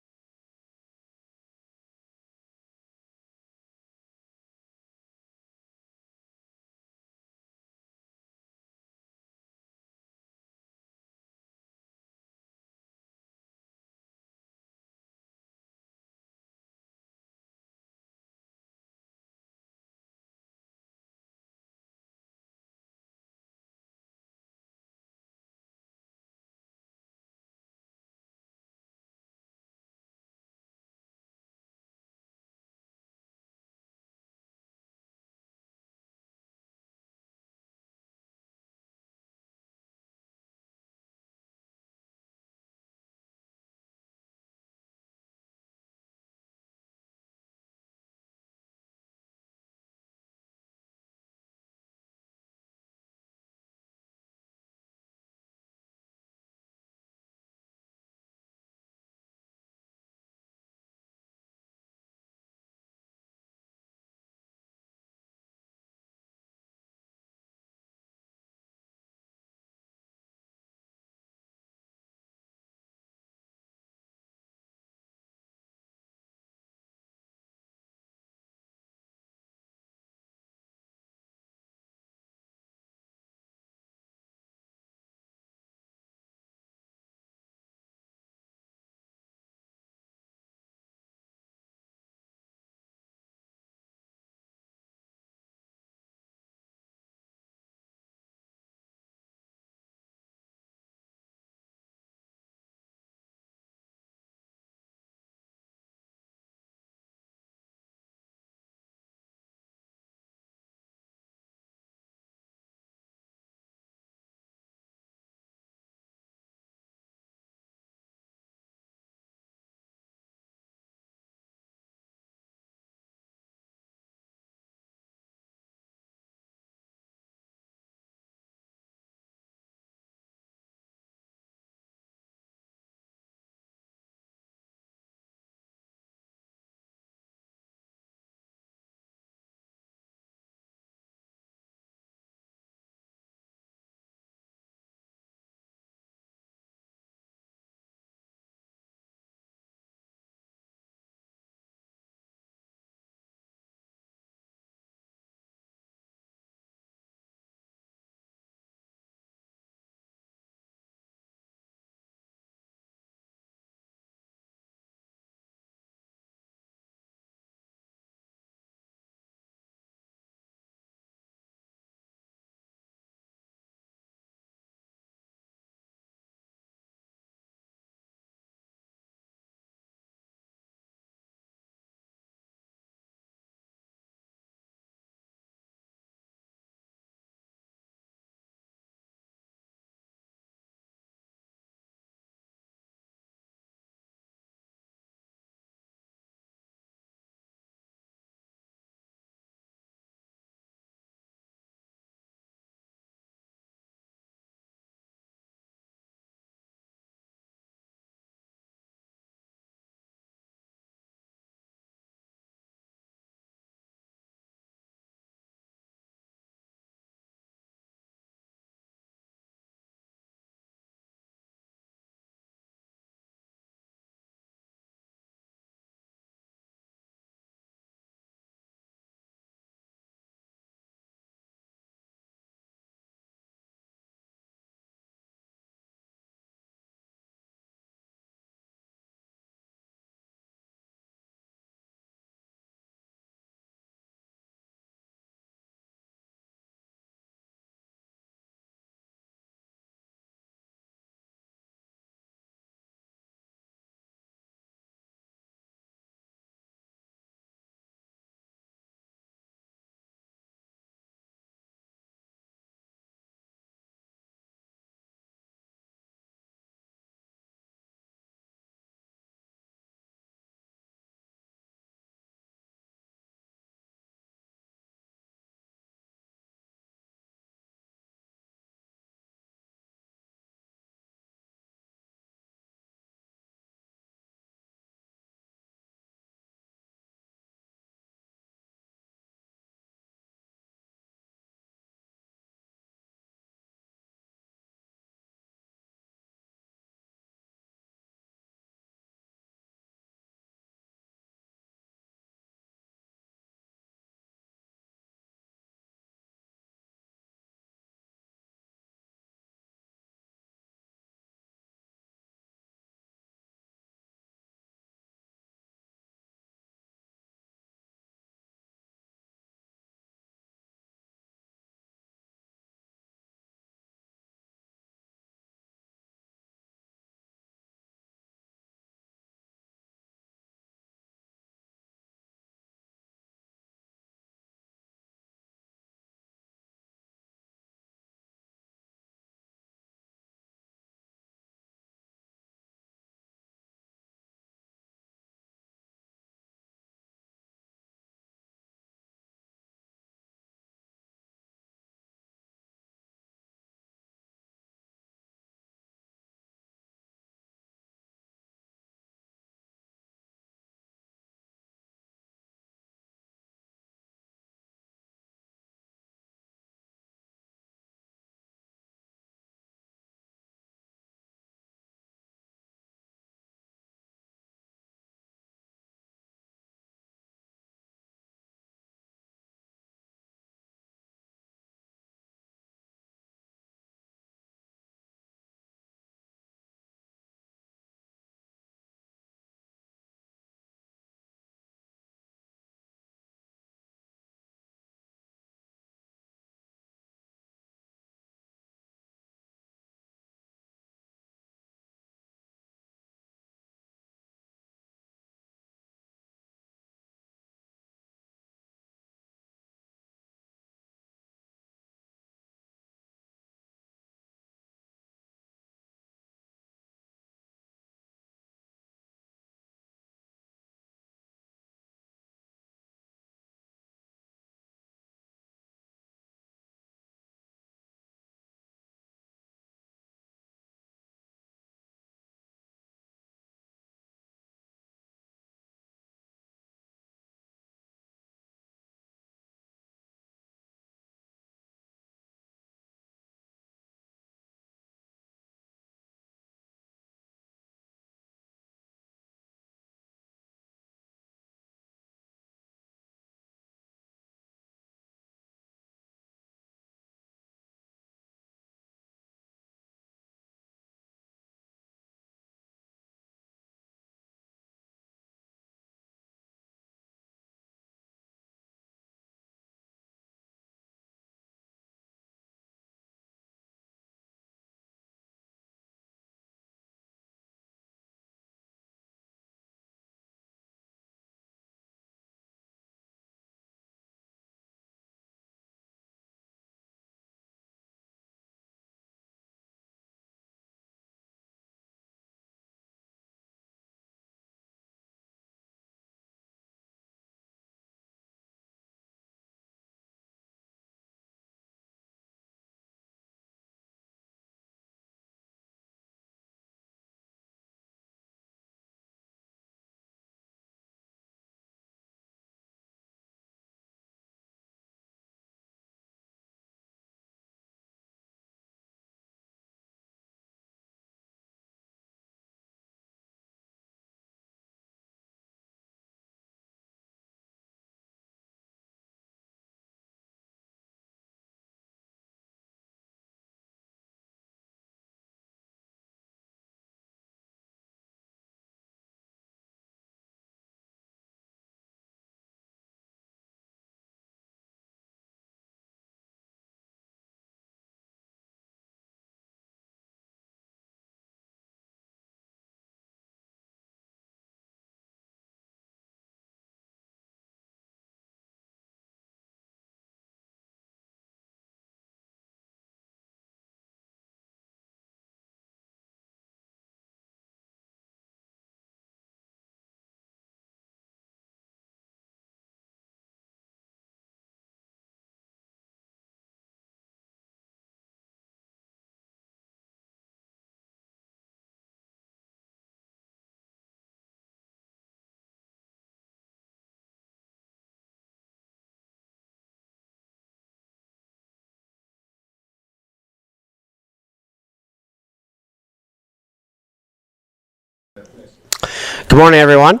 Good morning, everyone.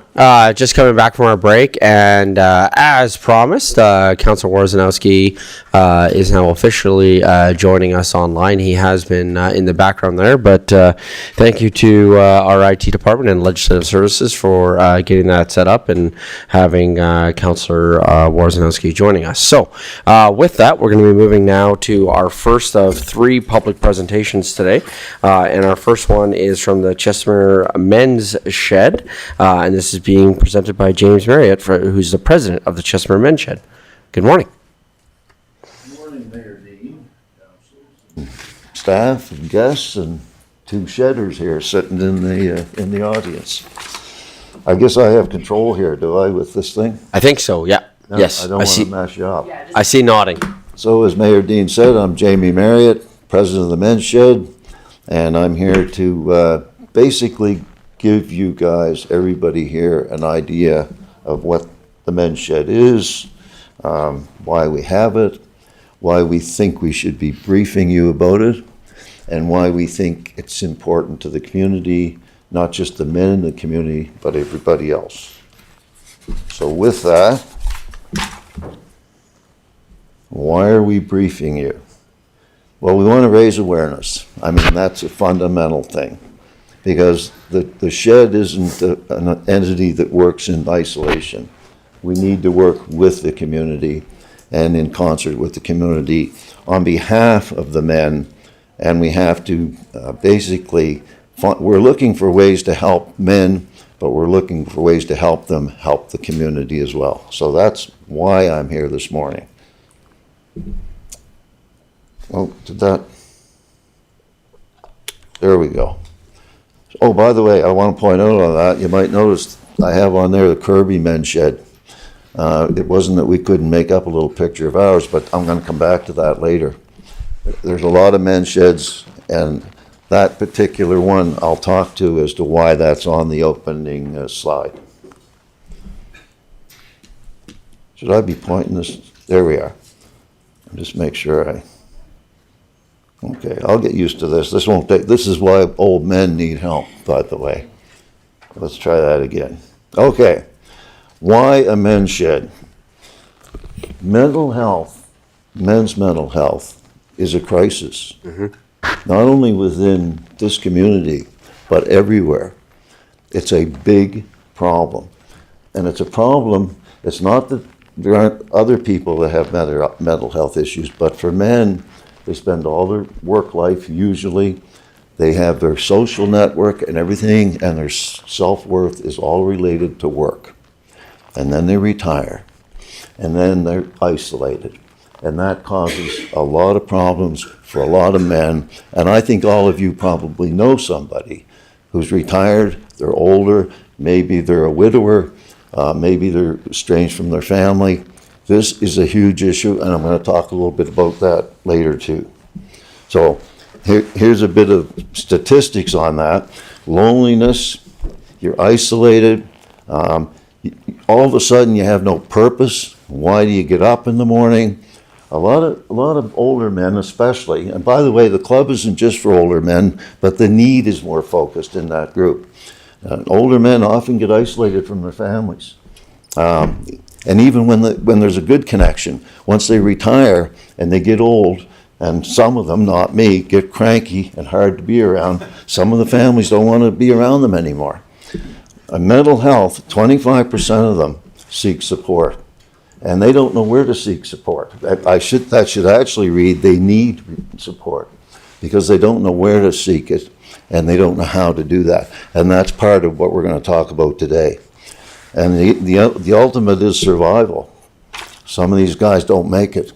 Just coming back from our break, and as promised, Councillor Wawrzynowski is now officially joining us online. He has been in the background there, but thank you to our IT department and Legislative Services for getting that set up and having Councillor Wawrzynowski joining us. So, with that, we're going to be moving now to our first of 3 public presentations today, and our first one is from the Chestermere Men's Shed. And this is being presented by James Marriott, who's the president of the Chestermere Men's Shed. Good morning. Good morning, Mayor Dean, staff and guests, and 2 shedders here sitting in the audience. I guess I have control here, do I, with this thing? I think so, yeah. No, Yes. I don't want to mess you up. I see nodding. So as Mayor Dean said, I'm Jamie Marriott, president of the Men's Shed, and I'm here to basically give you guys, everybody here, an idea of what the Men's Shed is, why we have it, why we think we should be briefing you about it, and why we think it's important to the community, not just the men in the community, but everybody else. So with that, why are we briefing you? Well, we want to raise awareness. I mean, that's a fundamental thing. Because the shed isn't an entity that works in isolation. We need to work with the community and in concert with the community on behalf of the men, and we have to basically, we're looking for ways to help men, but we're looking for ways to help them help the community as well. So that's why I'm here this morning. Oh, there we go. Oh, by the way, I want to point out on that, you might notice I have on there the Kirby Men's Shed. It wasn't that we couldn't make up a little picture of ours, but I'm going to come back to that later. There's a lot of men's sheds, and that particular one I'll talk to as to why that's on the opening slide. Should I be pointing this? There we are. Just make sure okay, I'll get used to this. This is why old men need help, by the way. Let's try that again. Okay, why a men's shed? Mental health, men's mental health is a crisis. Not only within this community, but everywhere. It's a big problem. And it's a problem, it's not that there aren't other people that have mental health issues, but for men, they spend all their work life, usually, they have their social network and everything, and their self-worth is all related to work. And then they retire, and then they're isolated. And that causes a lot of problems for a lot of men. And I think all of you probably know somebody who's retired, they're older, maybe they're a widower, maybe they're estranged from their family. This is a huge issue, and I'm going to talk a little bit about that later too. So here's a bit of statistics on that. Loneliness, you're isolated, all of a sudden you have no purpose. Why do you get up in the morning? A lot of older men especially, and by the way, the club isn't just for older men, but the need is more focused in that group. Older men often get isolated from their families. And even when there's a good connection, once they retire and they get old, and some of them, not me, get cranky and hard to be around, some of the families don't want to be around them anymore. Mental health, 25% of them seek support, and they don't know where to seek support. That should actually read, they need support, because they don't know where to seek it, and they don't know how to do that. And that's part of what we're going to talk about today. And the ultimate is survival. Some of these guys don't make it,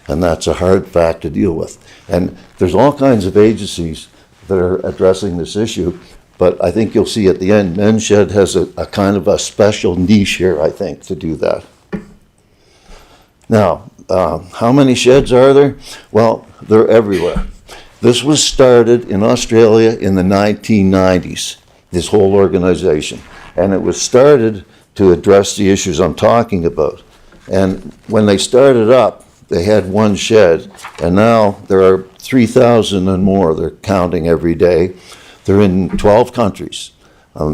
and that's a hard fact to deal with. And there's all kinds of agencies that are addressing this issue, but I think you'll see at the end, Men's Shed has a kind of a special niche here, I think, to do that. Now, how many sheds are there? Well, they're everywhere. This was started in Australia in the 1990s, this whole organization. And it was started to address the issues I'm talking about. And when they started up, they had one shed, and now there are 3,000 and more. They're counting every day. They're in 12 countries.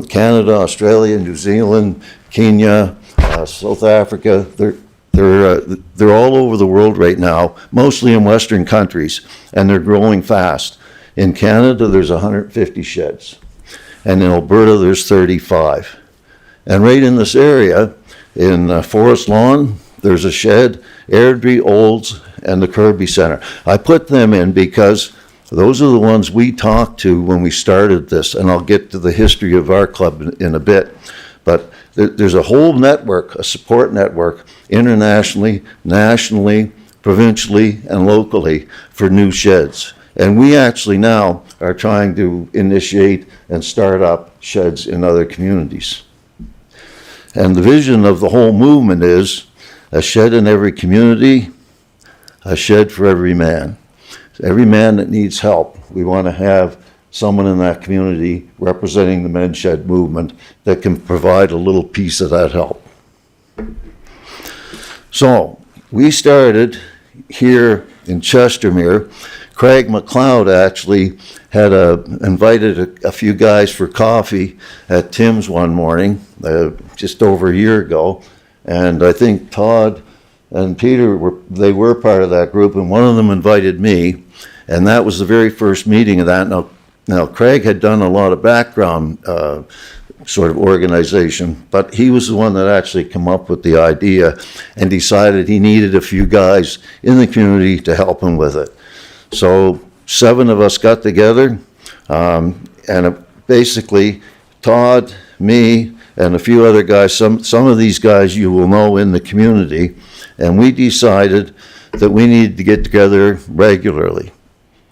Canada, Australia, New Zealand, Kenya, South Africa. They're all over the world right now, mostly in Western countries, and they're growing fast. In Canada, there's 150 sheds, and in Alberta, there's 35. And right in this area, in Forest Lawn, there's a shed, Airdrie, Olds, and the Kirby Center. I put them in because those are the ones we talked to when we started this, and I'll get to the history of our club in a bit. But there's a whole network, a support network, internationally, nationally, provincially, and locally for new sheds. And we actually now are trying to initiate and start up sheds in other communities. And the vision of the whole movement is a shed in every community, a shed for every man. Every man that needs help, we want to have someone in that community representing the men's shed movement that can provide a little piece of that help. So we started here in Chestermere. Craig McLeod actually had invited a few guys for coffee at Tim's one morning, just over a year ago. And I think Todd and Peter were part of that group, and one of them invited me. And that was the very first meeting of that. Now Craig had done a lot of background sort of organization, but he was the one that actually came up with the idea and decided he needed a few guys in the community to help him with it. So 7 of us got together, and basically Todd, me, and a few other guys, some of these guys you will know in the community, and we decided that we needed to get together regularly.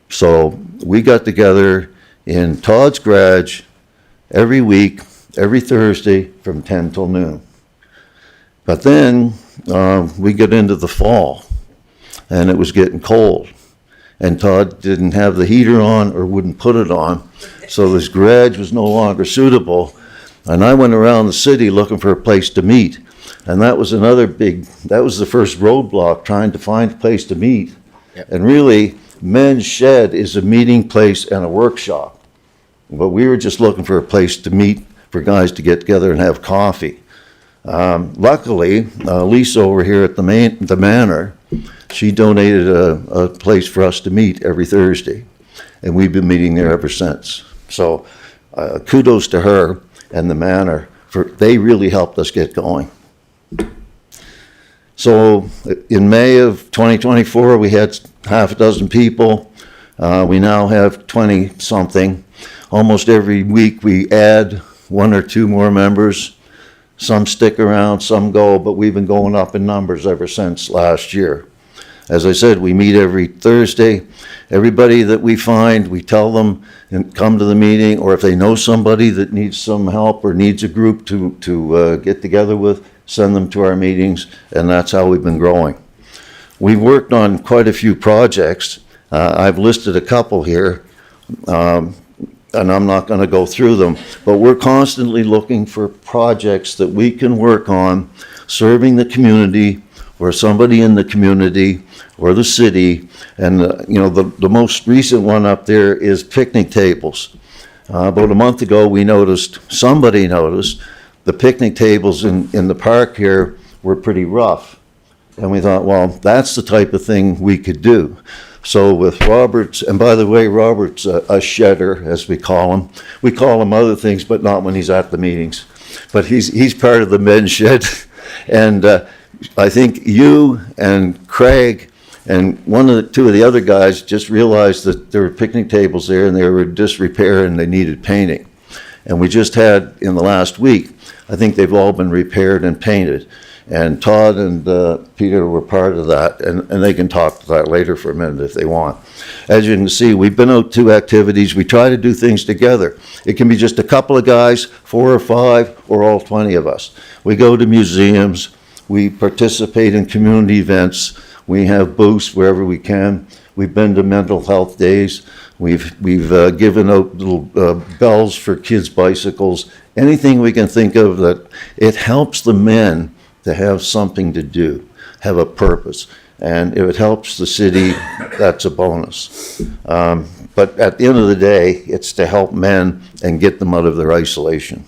So we got together in Todd's garage every week, every Thursday from 10 till noon. But then we got into the fall, and it was getting cold. And Todd didn't have the heater on or wouldn't put it on, so this garage was no longer suitable. And I went around the city looking for a place to meet. And that was that was the first roadblock, trying to find a place to meet. Yep. And really, Men's Shed is a meeting place and a workshop. But we were just looking for a place to meet, for guys to get together and have coffee. Luckily, Lisa over here at the Manor, she donated a place for us to meet every Thursday. And we've been meeting there ever since. So kudos to her and the Manor, they really helped us get going. So in May of 2024, we had half a dozen people. We now have 20-something. Almost every week we add 1 or 2 more members. Some stick around, some go, but we've been going up in numbers ever since last year. As I said, we meet every Thursday. Everybody that we find, we tell them and come to the meeting, or if they know somebody that needs some help or needs a group to get together with, send them to our meetings, and that's how we've been growing. We've worked on quite a few projects. I've listed a couple here, and I'm not going to go through them, but we're constantly looking for projects that we can work on serving the community or somebody in the community or the city. And the most recent one up there is picnic tables. About a month ago, somebody noticed the picnic tables in the park here were pretty rough. And we thought, well, that's the type of thing we could do. So with Robert's, and by the way, Robert's a shedder, as we call him. We call him other things, but not when he's at the meetings. But he's part of the men's shed. And I think you and Craig and 2 of the other guys just realized that there were picnic tables there and they were in disrepair and they needed painting. And we just had, in the last week, I think they've all been repaired and painted. And Todd and Peter were part of that, and they can talk to that later for a minute if they want. As you can see, we've been out to activities. We try to do things together. It can be just a couple of guys, 4 or 5, or all 20 of us. We go to museums. We participate in community events. We have booths wherever we can. We've been to mental health days. We've given out little bells for kids' bicycles. Anything we can think of that it helps the men to have something to do, have a purpose. And if it helps the city, that's a bonus. But at the end of the day, it's to help men and get them out of their isolation.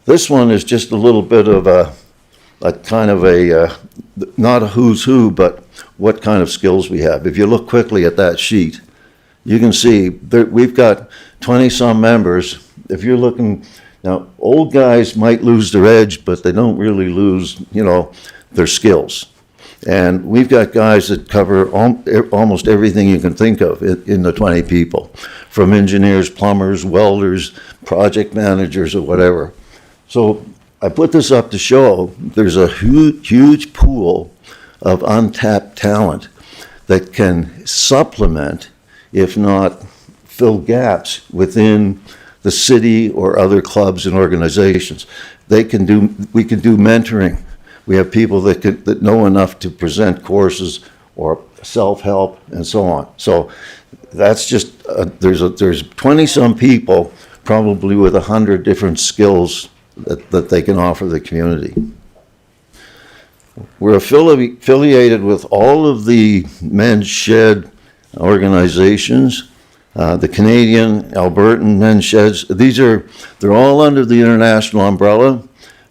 This one is just a little bit of a kind of a, not a who's who, but what kind of skills we have. If you look quickly at that sheet, you can see that we've got 20-some members. If you're looking, now, old guys might lose their edge, but they don't really lose, their skills. And we've got guys that cover almost everything you can think of in the 20 people, from engineers, plumbers, welders, project managers, or whatever. So I put this up to show there's a huge pool of untapped talent that can supplement, if not fill gaps within the city or other clubs and organizations. We can do mentoring. We have people that know enough to present courses or self-help and so on. So that's just, there's 20-some people probably with 100 different skills that they can offer the community. We're affiliated with all of the men's shed organizations, the Canadian, Albertan men's sheds. They're all under the international umbrella,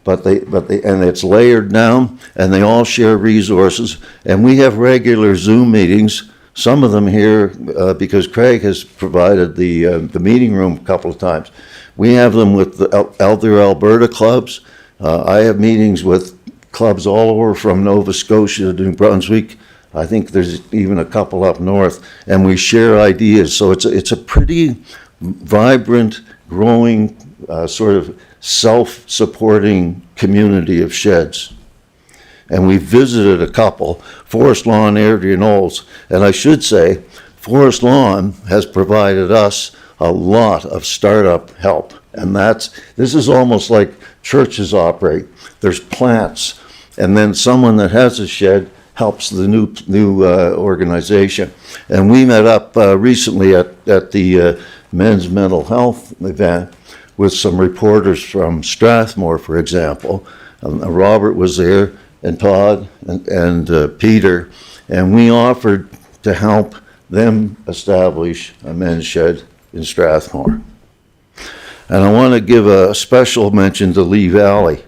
but it's layered down, and they all share resources. And we have regular Zoom meetings. Some of them here, because Craig has provided the meeting room a couple of times. We have them with the other Alberta clubs. I have meetings with clubs all over from Nova Scotia to New Brunswick. I think there's even a couple up north, and we share ideas. So it's a pretty vibrant, growing, sort of self-supporting community of sheds. And we visited a couple, Forest Lawn, Airdrie, and Olds. And I should say, Forest Lawn has provided us a lot of startup help. And this is almost like churches operate. There's plants, and then someone that has a shed helps the new organization. And we met up recently at the men's mental health event with some reporters from Strathmore, for example. Robert was there, and Todd, and Peter, and we offered to help them establish a men's shed in Strathmore. And I want to give a special mention to Lee Valley.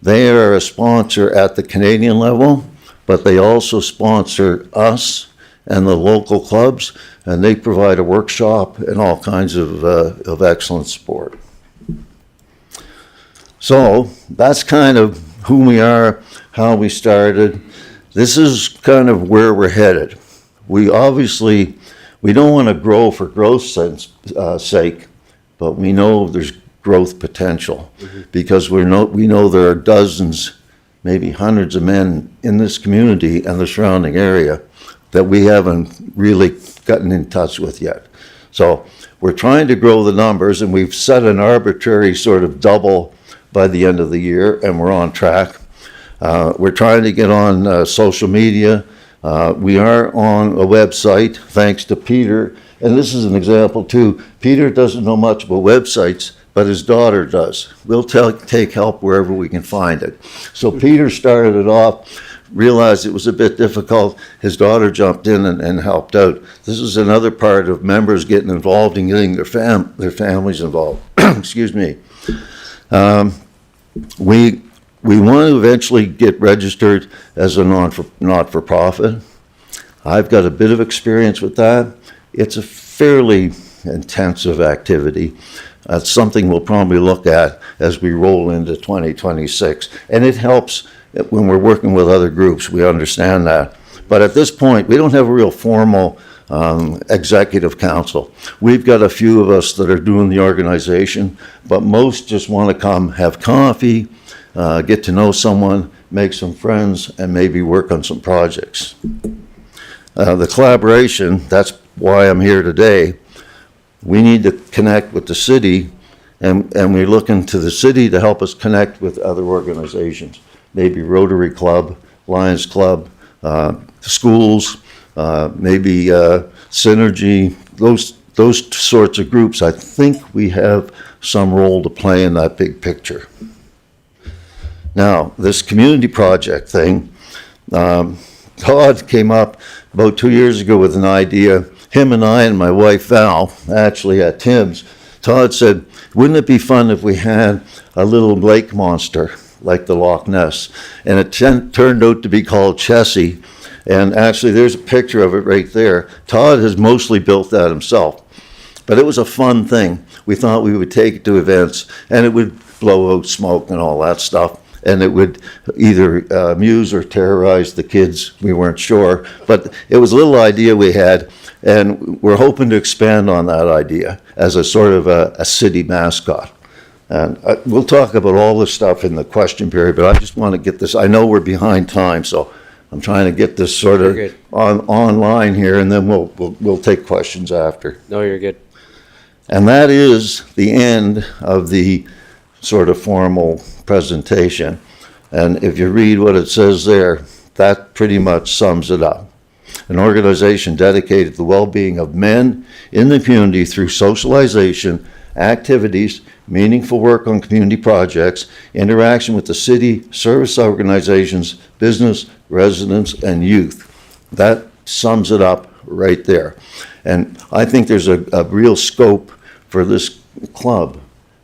They are a sponsor at the Canadian level, but they also sponsor us and the local clubs, and they provide a workshop and all kinds of excellent support. So that's kind of who we are, how we started. This is kind of where we're headed. We don't want to grow for growth's sake, but we know there's growth potential, because we know there are dozens, maybe hundreds of men in this community and the surrounding area that we haven't really gotten in touch with yet. So we're trying to grow the numbers, and we've set an arbitrary sort of double by the end of the year, and we're on track. We're trying to get on social media. We are on a website, thanks to Peter. And this is an example too. Peter doesn't know much about websites, but his daughter does. We'll take help wherever we can find it. So Peter started it off, realized it was a bit difficult. His daughter jumped in and helped out. This is another part of members getting involved and getting their families involved. Excuse me. We want to eventually get registered as a not-for-profit. I've got a bit of experience with that. It's a fairly intensive activity. That's something we'll probably look at as we roll into 2026. And it helps when we're working with other groups, we understand that. But at this point, we don't have a real formal executive council. We've got a few of us that are doing the organization, but most just want to come have coffee, get to know someone, make some friends, and maybe work on some projects. The collaboration, that's why I'm here today. We need to connect with the city, and we're looking to the city to help us connect with other organizations, maybe Rotary Club, Lions Club, schools, maybe Synergy, those sorts of groups. I think we have some role to play in that big picture. Now, this community project thing, Todd came up about 2 years ago with an idea. him and I and my wife Val, actually at Tim's, Todd said, wouldn't it be fun if we had a little lake monster like the Loch Ness? And it turned out to be called Chessie. And actually, there's a picture of it right there. Todd has mostly built that himself. But it was a fun thing. We thought we would take it to events, and it would blow out smoke and all that stuff. And it would either amuse or terrorize the kids. We weren't sure. But it was a little idea we had, and we're hoping to expand on that idea as a sort of a city mascot. And we'll talk about all this stuff in the question period, but I just want to get this. I know we're behind time, so I'm trying to get this sort of online here, and then we'll take questions after. No, you're good. And that is the end of the sort of formal presentation. And if you read what it says there, that pretty much sums it up. An organization dedicated to the well-being of men in the community through socialization, activities, meaningful work on community projects, interaction with the city, service organizations, business, residents, and youth. That sums it up right there. And I think there's a real scope for this club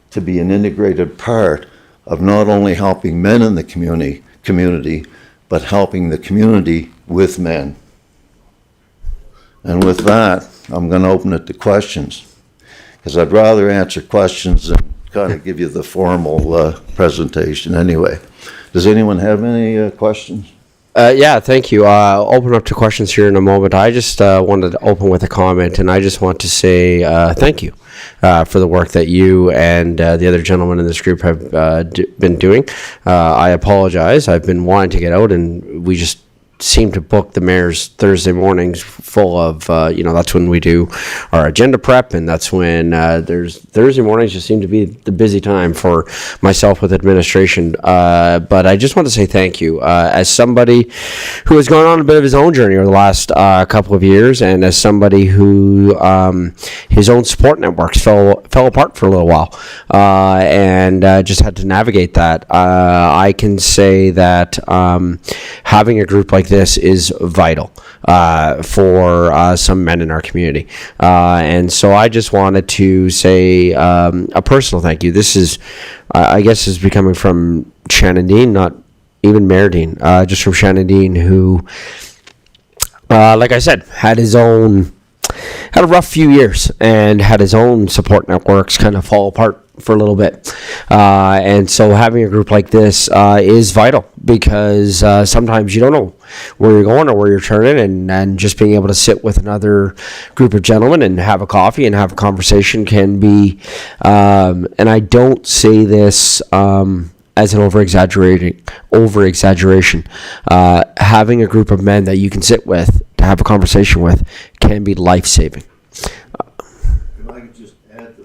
to be an integrated part of not only helping men in the community, but helping the community with men. And with that, I'm going to open it to questions, because I'd rather answer questions than kind of give you the formal presentation anyway. Does anyone have any questions? Yeah, thank you. I'll open up to questions here in a moment. I just wanted to open with a comment, and I just want to say thank you for the work that you and the other gentlemen in this group have been doing. I apologize. I've been wanting to get out, and we just seem to book the mayor's Thursday mornings full of, that's when we do our agenda prep, and that's when there's Thursday mornings just seem to be the busy time for myself with administration. But I just want to say thank you. As somebody who has gone on a bit of his own journey over the last couple of years, and as somebody who his own support networks fell apart for a little while, and just had to navigate that, I can say that having a group like this is vital for some men in our community. And so I just wanted to say a personal thank you. This is, I guess, is becoming from Shannon Dean, not even Mayor Dean, just from Shannon Dean, who, like I said, had a rough few years and had his own support networks kind of fall apart for a little bit. And so having a group like this is vital, because sometimes you don't know where you're going or where you're turning, and just being able to sit with another group of gentlemen and have a coffee and have a conversation can be, and I don't say this as an over-exaggeration. Having a group of men that you can sit with to have a conversation with can be life-saving.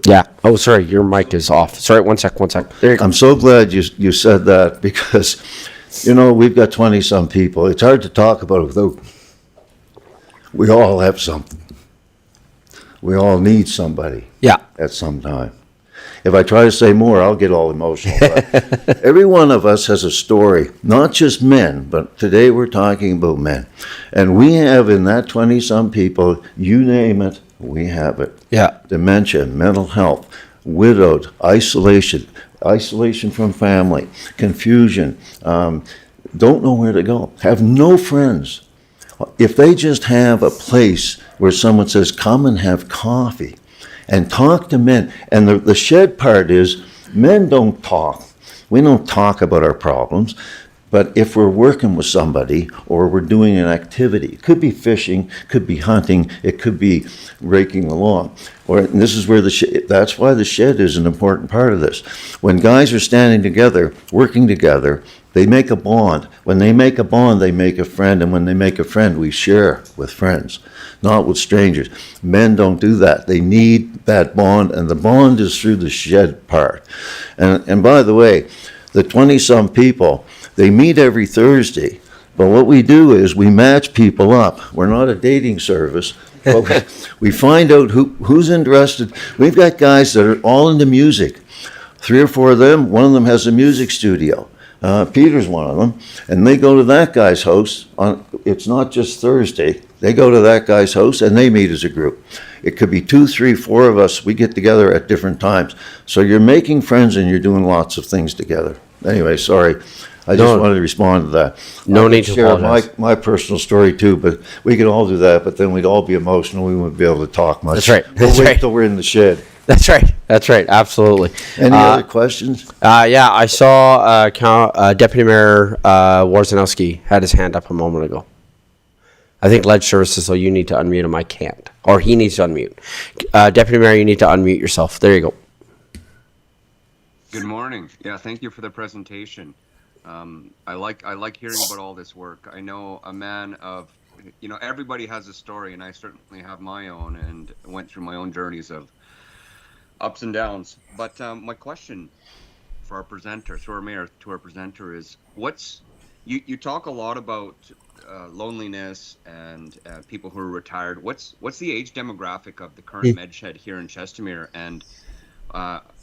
Yeah. Oh, sorry. Your mic is off. Sorry. One sec. There you go. I'm so glad you said that, because, we've got 20-some people. It's hard to talk about it without. We all have something. We all need somebody. Yeah. At some time. If I try to say more, I'll get all emotional. But every one of us has a story, not just men, but today we're talking about men. And we have in that 20-some people, you name it, we have it. Yeah. Dementia, mental health, widowed, isolation from family, confusion, don't know where to go, have no friends. If they just have a place where someone says, come and have coffee and talk to men. And the shed part is, men don't talk. We don't talk about our problems. But if we're working with somebody or we're doing an activity, it could be fishing, could be hunting, it could be raking the lawn. And this is where that's why the shed is an important part of this. When guys are standing together, working together, they make a bond. When they make a bond, they make a friend. And when they make a friend, we share with friends, not with strangers. Men don't do that. They need that bond, and the bond is through the shed part. And by the way, the 20-some people, they meet every Thursday, but what we do is we match people up. We're not a dating service, but we find out who's interested. We've got guys that are all into music. 3 or 4 of them, one of them has a music studio. Peter's one of them, and they go to that guy's house. It's not just Thursday. They go to that guy's house and they meet as a group. It could be 2, 3, 4 of us. We get together at different times. So you're making friends and you're doing lots of things together. Anyway, sorry. I just wanted to respond to that. No I could need to share apologize. my personal story too, but we could all do that, but then we'd all be emotional. We wouldn't be able to talk much. That's right. We'll That's wait right. till we're in the shed. That's right. That's right. Absolutely. Any other questions? Yeah, I saw Deputy Mayor Wawrzynowski had his hand up a moment ago. I think Ledge Services, so you need to unmute him. I can't. Or he needs to unmute. Deputy Mayor, you need to unmute yourself. There you go. Good morning. Yeah, thank you for the presentation. I like hearing about all this work. I know a man of, everybody has a story, and I certainly have my own, and went through my own journeys of ups and downs. But my question for our presenter, through our mayor to our presenter, is you talk a lot about loneliness and people who are retired. What's the age demographic of the current Watershed here in Chestermere? And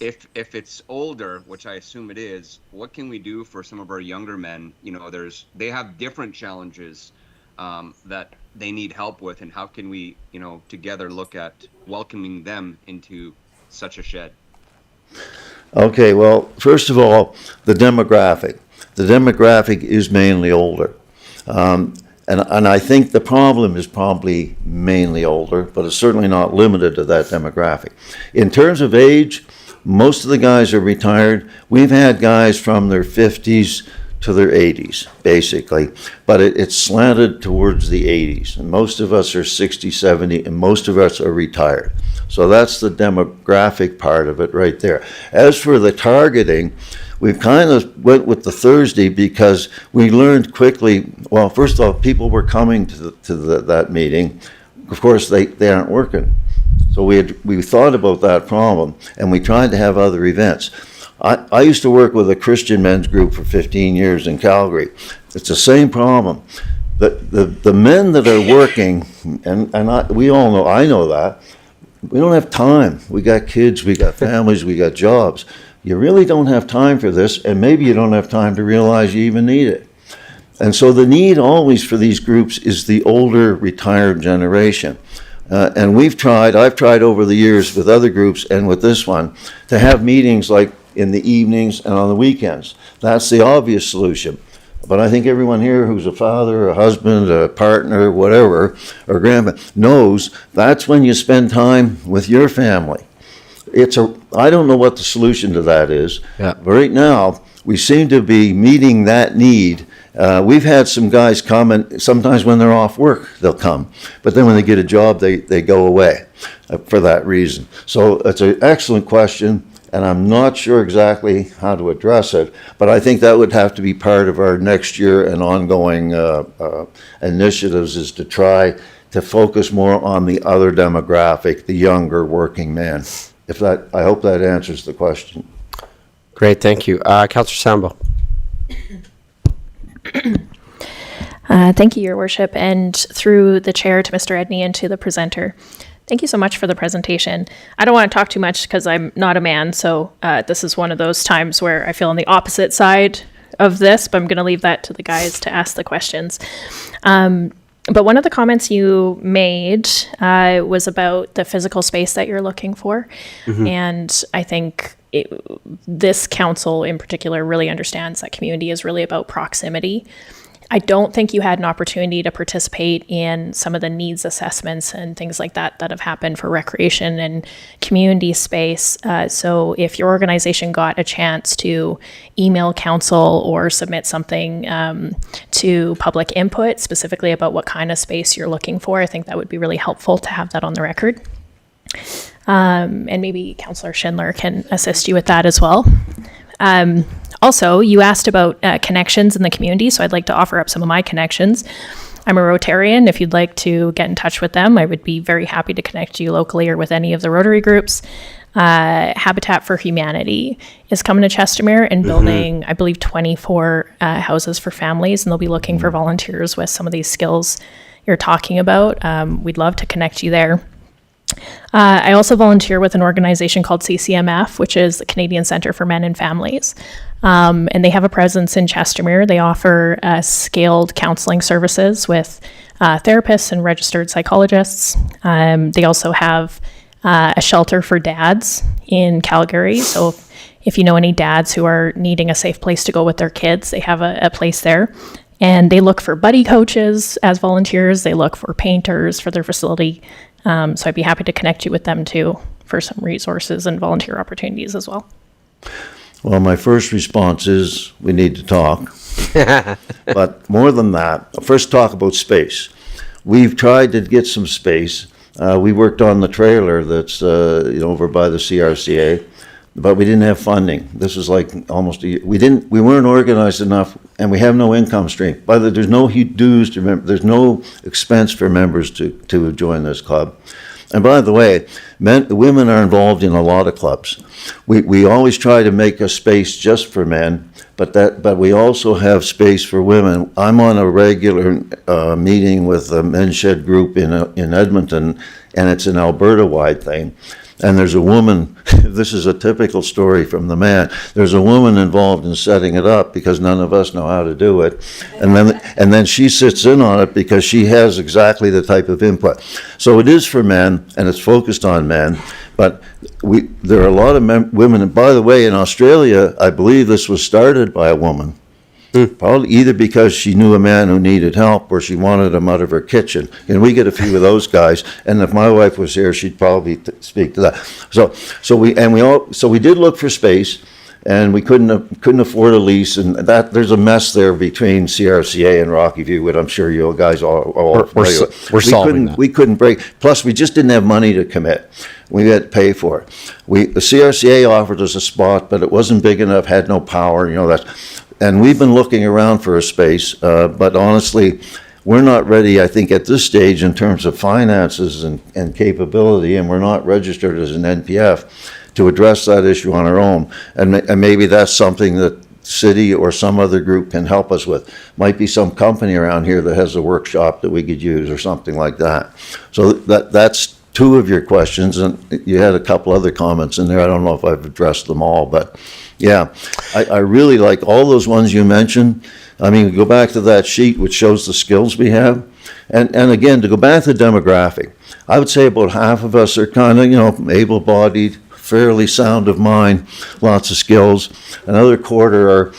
if it's older, which I assume it is, what can we do for some of our younger men? They have different challenges that they need help with, and how can we, together look at welcoming them into such a shed? Okay, well, first of all, the demographic. The demographic is mainly older. And I think the problem is probably mainly older, but it's certainly not limited to that demographic. In terms of age, most of the guys are retired. We've had guys from their 50s to their 80s, basically, but it's slanted towards the 80s. And most of us are 60, 70, and most of us are retired. So that's the demographic part of it right there. As for the targeting, we've kind of went with the Thursday because we learned quickly, well, first of all, people were coming to that meeting. Of course, they aren't working. So we thought about that problem, and we tried to have other events. I used to work with a Christian men's group for 15 years in Calgary. It's the same problem. The men that are working, we all know, I know that, we don't have time. We got kids, we got families, we got jobs. You really don't have time for this, and maybe you don't have time to realize you even need it. And so the need always for these groups is the older retired generation. And I've tried over the years with other groups and with this one, to have meetings like in the evenings and on the weekends. That's the obvious solution. But I think everyone here who's a father, a husband, a partner, whatever, or grandpa, knows that's when you spend time with your family. I don't know what the solution to that is. Yeah. But right now, we seem to be meeting that need. We've had some guys come, and sometimes when they're off work, they'll come. But then when they get a job, they go away for that reason. So it's an excellent question, and I'm not sure exactly how to address it, but I think that would have to be part of our next year and ongoing initiatives, is to try to focus more on the other demographic, the younger working man. I hope that answers the question. Great, thank you. Councillor Sambo. Thank you, Your Worship, and through the chair to Mr. Edney and to the presenter. Thank you so much for the presentation. I don't want to talk too much because I'm not a man, so this is one of those times where I feel on the opposite side of this, but I'm going to leave that to the guys to ask the questions. But one of the comments you made was about the physical space that you're looking for. Mm-hmm. And I think this council in particular really understands that community is really about proximity. I don't think you had an opportunity to participate in some of the needs assessments and things like that that have happened for recreation and community space. So if your organization got a chance to email council or submit something to public input specifically about what kind of space you're looking for, I think that would be really helpful to have that on the record. And maybe Councillor Schindler can assist you with that as well. Also, you asked about connections in the community, so I'd like to offer up some of my connections. I'm a Rotarian. If you'd like to get in touch with them, I would be very happy to connect you locally or with any of the Rotary groups. Habitat for Humanity is coming to Chestermere and building, I believe, 24 houses for families, and they'll be looking for volunteers with some of these skills you're talking about. We'd love to connect you there. I also volunteer with an organization called CCMF, which is the Canadian Centre for Men and Families. And they have a presence in Chestermere. They offer scaled counseling services with therapists and registered psychologists. They also have a shelter for dads in Calgary. So if you know any dads who are needing a safe place to go with their kids, they have a place there. And they look for buddy coaches as volunteers. They look for painters for their facility. So I'd be happy to connect you with them too for some resources and volunteer opportunities as well. Well, my first response is we need to talk. But more than that, first talk about space. We've tried to get some space. We worked on the trailer that's over by the CRCA, but we didn't have funding. This was like almost a year. We weren't organized enough, and we have no income stream. By the way, there's no dues to member. There's no expense for members to join this club. And by the way, women are involved in a lot of clubs. We always try to make a space just for men, but we also have space for women. I'm on a regular meeting with the Men's Shed group in Edmonton, and it's an Alberta-wide thing. And there's a woman, this is a typical story from the man, there's a woman involved in setting it up because none of us know how to do it. And then she sits in on it because she has exactly the type of input. So it is for men, and it's focused on men, but there are a lot of women, and by the way, in Australia, I believe this was started by a woman. Probably either because she knew a man who needed help or she wanted him out of her kitchen. And we get a few of those guys. And if my wife was here, she'd probably speak to that. So we did look for space, and we couldn't afford a lease. And that there's a mess there between CRCA and Rocky View, which I'm sure you guys all familiar with. We're solving that. We couldn't break. Plus, we just didn't have money to commit. We had to pay for it. The CRCA offered us a spot, but it wasn't big enough, had no power. And we've been looking around for a space, but honestly, we're not ready, I think, at this stage in terms of finances and capability, and we're not registered as an NPF to address that issue on our own. And maybe that's something that city or some other group can help us with. Might be some company around here that has a workshop that we could use or something like that. So that's two of your questions, and you had a couple other comments in there. I don't know if I've addressed them all, but yeah, I really like all those ones you mentioned. I mean, go back to that sheet which shows the skills we have. And again, to go back to the demographic, I would say about half of us are kind of, able-bodied, fairly sound of mind, lots of skills. Another quarter are,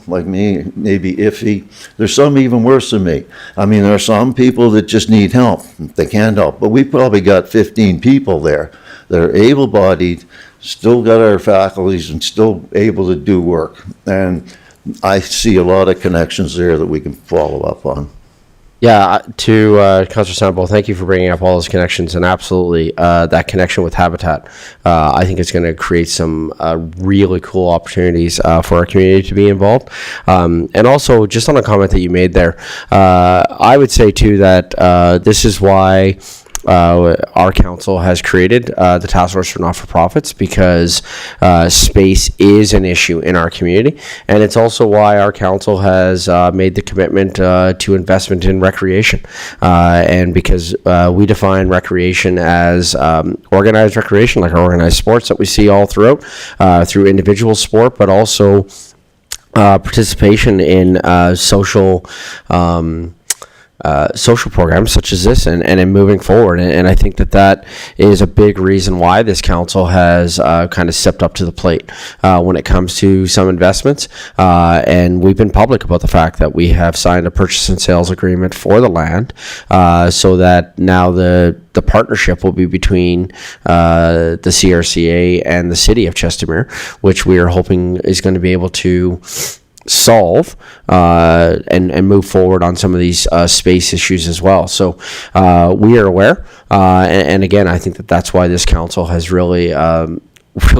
like me, maybe iffy. There's some even worse than me. I mean, there are some people that just need help. They can't help. But we probably got 15 people there that are able-bodied, still got our faculties, and still able to do work. And I see a lot of connections there that we can follow up on. Yeah, to Councillor Sample, thank you for bringing up all those connections, and absolutely that connection with Habitat. I think it's going to create some really cool opportunities for our community to be involved. And also, just on a comment that you made there, I would say too that this is why our council has created the Task Force for Not-for-Profits, because space is an issue in our community, and it's also why our council has made the commitment to investment in recreation, and because we define recreation as organized recreation, like organized sports that we see all throughout, through individual sport, but also participation in social programs such as this, and in moving forward. And I think that is a big reason why this council has kind of stepped up to the plate when it comes to some investments. And we've been public about the fact that we have signed a purchase and sales agreement for the land, so that now the partnership will be between the CRCA and the city of Chestermere, which we are hoping is going to be able to solve and move forward on some of these space issues as well. So we are aware, and again, I think that's why this council has really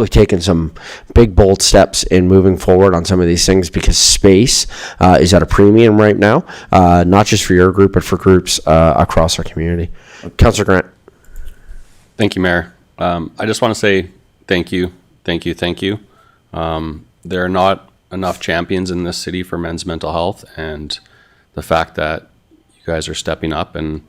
taken some big bold steps in moving forward on some of these things, because space is at a premium right now, not just for your group, but for groups across our community. Councillor Grant. Thank you, Mayor. I just want to say thank you. There are not enough champions in this city for men's mental health, and the fact that you guys are stepping up and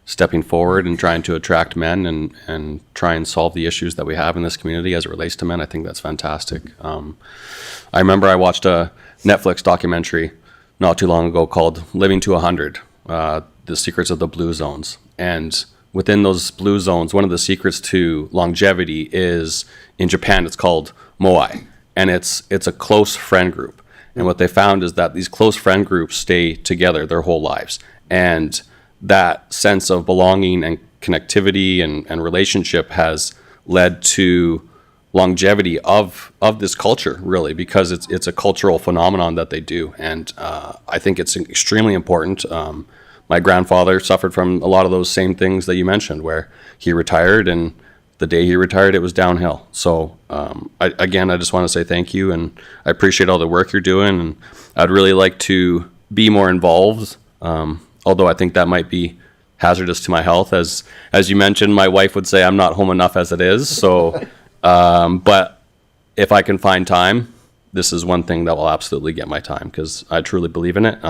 stepping forward and trying to attract men and try and solve the issues that we have in this community as it relates to men. I think that's fantastic. I remember I watched a Netflix documentary not too long ago called Living to 100, The Secrets of the Blue Zones. And within those blue zones, one of the secrets to longevity is, in Japan, it's called moai. And it's a close friend group. And what they found is that these close friend groups stay together their whole lives. And that sense of belonging and connectivity and relationship has led to longevity of this culture, really, because it's a cultural phenomenon that they do. And I think it's extremely important. My grandfather suffered from a lot of those same things that you mentioned, where he retired, and the day he retired, it was downhill. So I just want to say thank you, and I appreciate all the work you're doing, and I'd really like to be more involved, although I think that might be hazardous to my health. As you mentioned, my wife would say I'm not home enough as it is. So, but if I can find time, this is one thing that will absolutely get my time, because I truly believe in it.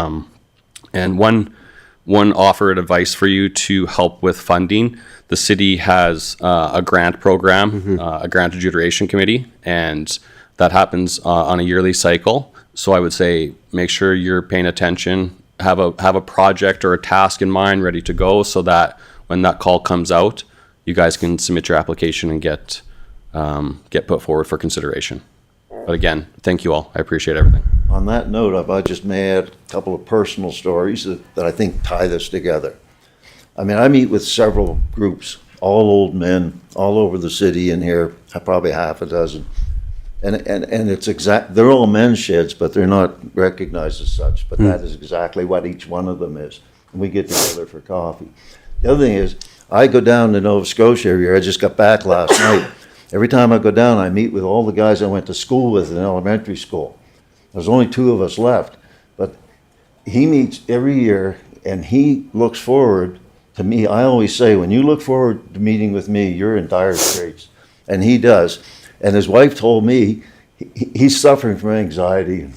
And one offered advice for you to help with funding. The city has a grant program, a grant adjudication committee, and that happens on a yearly cycle. So I would say make sure you're paying attention, have a project or a task in mind ready to go, so that when that call comes out, you guys can submit your application and get put forward for consideration. But again, thank you all. I appreciate everything. On that note, I just may add a couple of personal stories that I think tie this together. I mean, I meet with several groups, all old men, all over the city in here, probably half a dozen. And it's they're all men's sheds, but they're not recognized as such. But that is exactly what each one of them is. And we get together for coffee. The other thing is, I go down to Nova Scotia every year. I just got back last night. Every time I go down, I meet with all the guys I went to school with in elementary school. There's only 2 of us left. But he meets every year, and he looks forward to me. I always say, when you look forward to meeting with me, you're in dire straits. And he does. And his wife told me he's suffering from anxiety.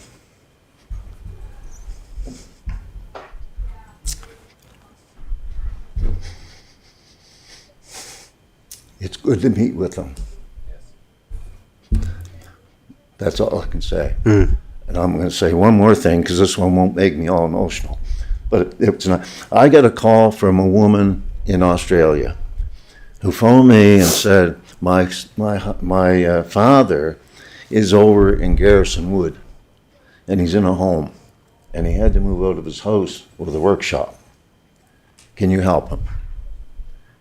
It's good to meet with him. That's all I can say. And I'm going to say one more thing, because this one won't make me all emotional. But it's not. I got a call from a woman in Australia who phoned me and said, my father is over in Garrison Wood, and he's in a home, and he had to move out of his house with a workshop. Can you help him?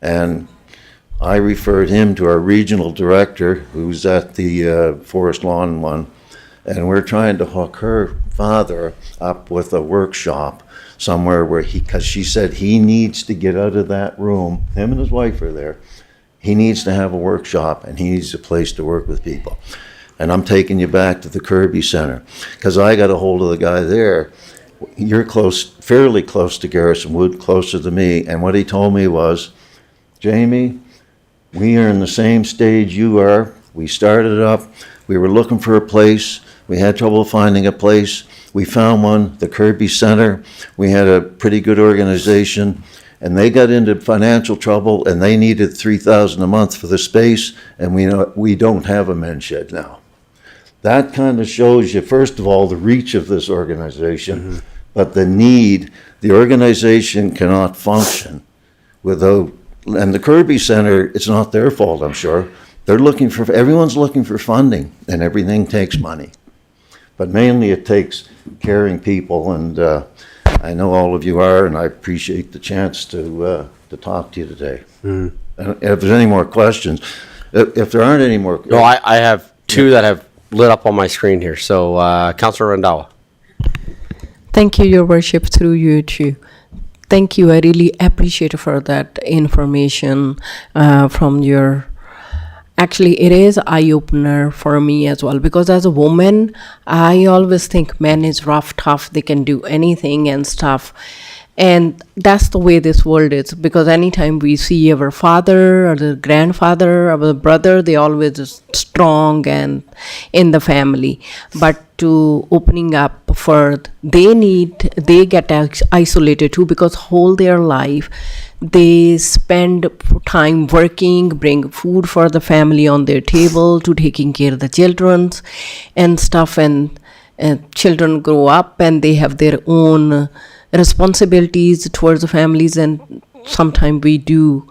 And I referred him to our regional director, who's at the Forest Lawn one, and we're trying to hook her father up with a workshop somewhere where because she said he needs to get out of that room. Him and his wife are there. He needs to have a workshop, and he needs a place to work with people. And I'm taking you back to the Kirby Center, because I got a hold of the guy there. You're close, fairly close to Garrison Wood, closer to me, and what he told me was, Jamie, we are in the same stage you are. We started up, we were looking for a place, we had trouble finding a place. We found one, the Kirby Center. We had a pretty good organization, and they got into financial trouble, and they needed $3,000 a month for the space, and we don't have a men's shed now. That kind of shows you, first of all, the reach of this organization, but the need. The organization cannot function without, and the Kirby Center, it's not their fault, I'm sure. Everyone's looking for funding, and everything takes money. But mainly it takes caring people, and I know all of you are, and I appreciate the chance to talk to you today. And if there's any more questions, if there aren't any more. No, I have 2 that have lit up on my screen here. So, Councillor Randawa. Thank you, Your Worship, through you too. Thank you. I really appreciate for that information from your. Actually, it is eye-opener for me as well, because as a woman, I always think men is rough, tough, they can do anything and stuff. And that's the way this world is, because anytime we see our father or the grandfather or the brother, they always is strong and in the family. But to opening up for they get isolated too, because whole their life they spend time working, bring food for the family on their table, to taking care of the children and stuff, and children grow up and they have their own responsibilities towards the families, and sometimes we do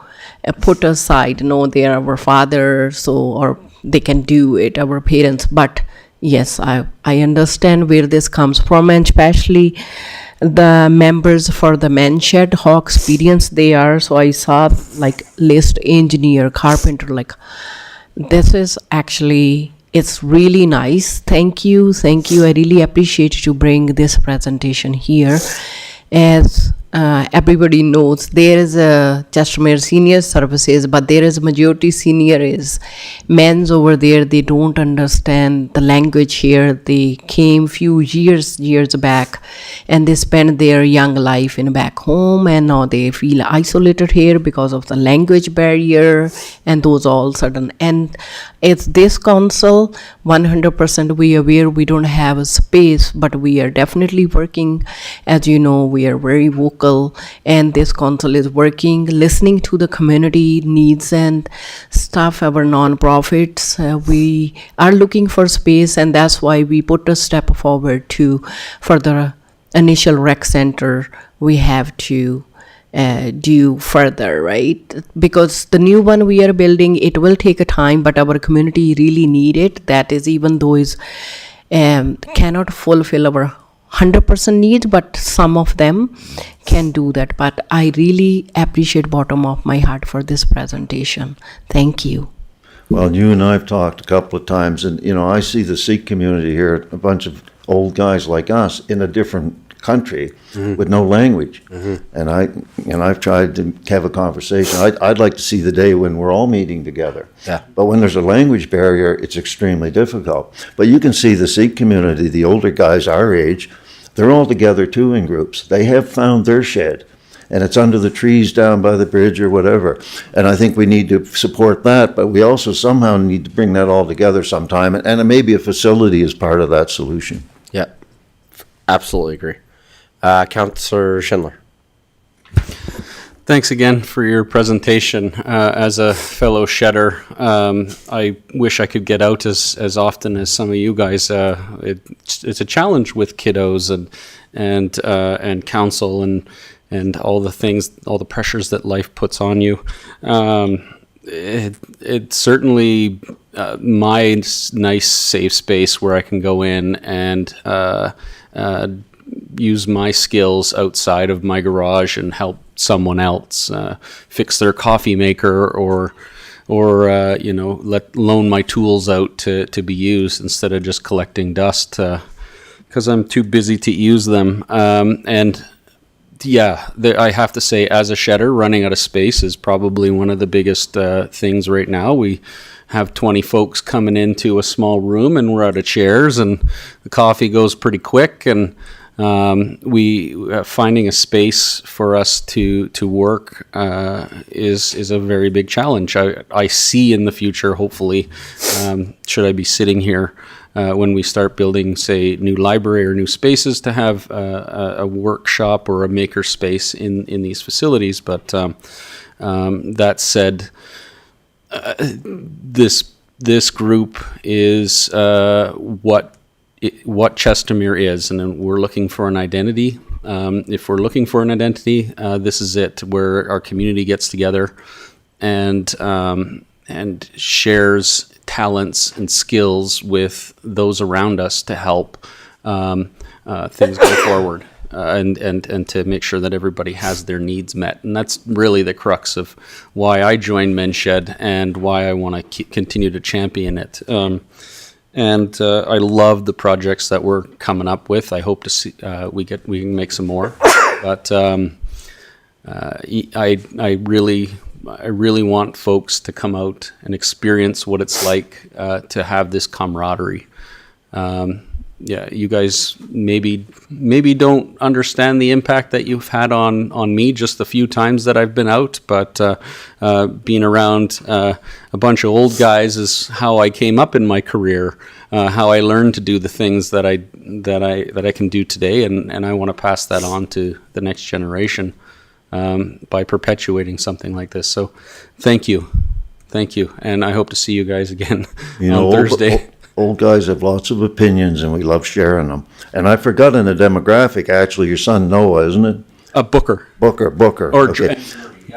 put aside, no, they are our father, so, or they can do it, our parents. But yes, I understand where this comes from, and especially the members for the Watershed, how experienced they are. So I saw like list engineer, carpenter, like this is actually, it's really nice. Thank you. I really appreciate you bring this presentation here. As everybody knows, there is a Chestermere Senior Services, but there is majority senior is men's over there. They don't understand the language here. They came few years back, and they spent their young life in back home, and now they feel isolated here because of the language barrier and those all sudden. And it's this council 100% we aware we don't have a space, but we are definitely working. As you know, we are very vocal, and this council is working, listening to the community needs and stuff. Our non-profits, we are looking for space, and that's why we put a step forward to, for the initial rec center, we have to do further, right? Because the new one we are building, it will take a time, but our community really need it. That is, even though is cannot fulfill our 100% needs, but some of them can do that. But I really appreciate bottom of my heart for this presentation. Thank you. Well, you and I have talked a couple of times, and, you know, I see the Sikh community here, a bunch of old guys like us in a different country with no language. And I've tried to have a conversation. I'd like to see the day when we're all meeting together. Yeah. But when there's a language barrier, it's extremely difficult. But you can see the Sikh community, the older guys our age, they're all together too in groups. They have found their shed, and it's under the trees down by the bridge or whatever. And I think we need to support that, but we also somehow need to bring that all together sometime. And maybe a facility is part of that solution. Yeah, absolutely agree. Councillor Schindler. Thanks again for your presentation. As a fellow shedder, I wish I could get out as often as some of you guys. It's a challenge with kiddos and council and all the things, all the pressures that life puts on you. It's certainly my nice safe space where I can go in and use my skills outside of my garage and help someone else fix their coffee maker, or loan my tools out to be used instead of just collecting dust because I'm too busy to use them. I have to say, as a shedder, running out of space is probably one of the biggest things right now. We have 20 folks coming into a small room, and we're out of chairs, and the coffee goes pretty quick, and finding a space for us to work is a very big challenge. I see in the future, hopefully, should I be sitting here when we start building, say, new library or new spaces, to have a workshop or a maker space in these facilities. But that said, this group is what Chestermere is, and then we're looking for an identity. If we're looking for an identity, this is it, where our community gets together and shares talents and skills with those around us to help things go forward, and to make sure that everybody has their needs met. And that's really the crux of why I joined Watershed and why I want to continue to champion it. And I love the projects that we're coming up with. I hope to see we can make some more. But I really want folks to come out and experience what it's like to have this camaraderie. yeah, you guys maybe don't understand the impact that you've had on me just the few times that I've been out, but being around a bunch of old guys is how I came up in my career, how I learned to do the things that I can do today, and I want to pass that on to the next generation by perpetuating something like this. So, thank you, and I hope to see you guys again on Thursday. Old guys have lots of opinions, and we love sharing them. And I forgot in the demographic, actually, your son Noah, isn't it? Booker. Booker. Or Okay.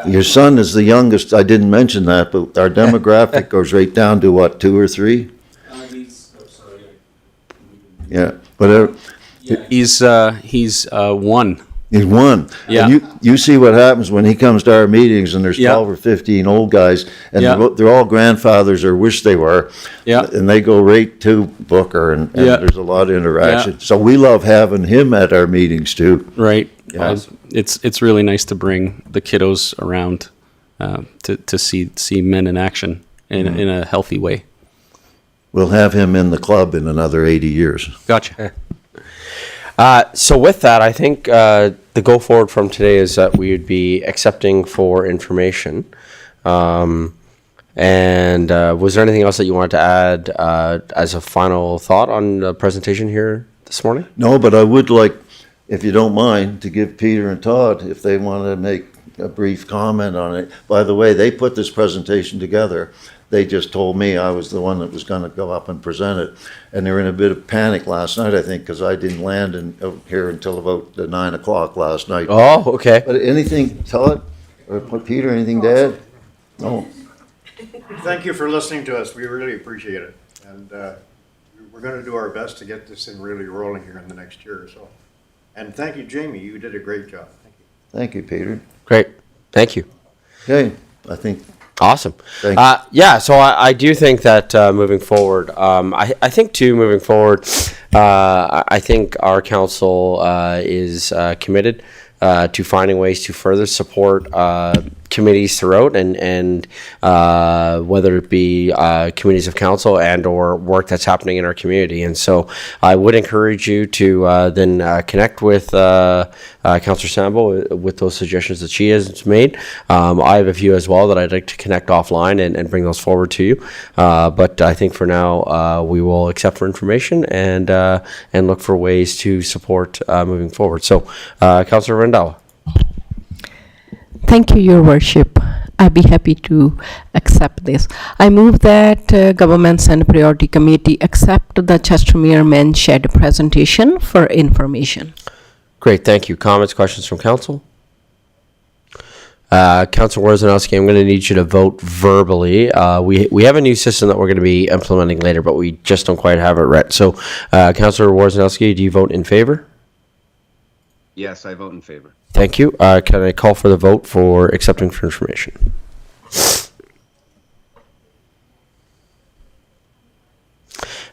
Your son is the youngest. I didn't mention that, but our demographic goes right down to what, 2 or 3? Yeah, whatever. He's 1. He's 1. Yeah. And you see what happens when he comes to our meetings, and there's Yeah. 12 or 15 old guys, and Yeah. they're all grandfathers or wish they were. Yeah. And they go right to Booker, and Yeah. there's a lot of interaction. Yeah. So we love having him at our meetings too. Right. Yeah. It's really nice to bring the kiddos around to see men in action in a healthy way. We'll have him in the club in another 80 years. Gotcha. So with that, I think the go forward from today is that we would be accepting for information. And was there anything else that you wanted to add as a final thought on the presentation here this morning? No, but I would like, if you don't mind, to give Peter and Todd, if they want to make a brief comment on it. By the way, they put this presentation together. They just told me I was the one that was going to go up and present it. And they were in a bit of panic last night, I think, because I didn't land out here until about 9 o'clock last night. Oh, okay. But anything, Todd or Peter, anything to add? No. Thank you for listening to us. We really appreciate it. And we're going to do our best to get this thing really rolling here in the next year or so. And thank you, Jamie. You did a great job. Thank you. Thank you, Peter. Great. Thank you. Okay, I think. Awesome. Thank you. Yeah, so I do think that moving forward, I think too, moving forward, I think our council is committed to finding ways to further support committees throughout, and whether it be committees of council and or work that's happening in our community. And so I would encourage you to then connect with Councillor Sambo with those suggestions that she has made. I have a few as well that I'd like to connect offline and bring those forward to you. But I think for now we will accept for information and look for ways to support moving forward. So Councillor Rendell. Thank you, Your Worship. I'd be happy to accept this. I move that Governments and Priority Committee accept the Chestermere Men's Shed presentation for information. Great, thank you. Comments, questions from council? Councillor Wawrzynowski, I'm going to need you to vote verbally. We have a new system that we're going to be implementing later, but we just don't quite have it right. So, Councillor Wawrzynowski, do you vote in favor? Yes, I vote in favor. Thank you. Can I call for the vote for accepting for information?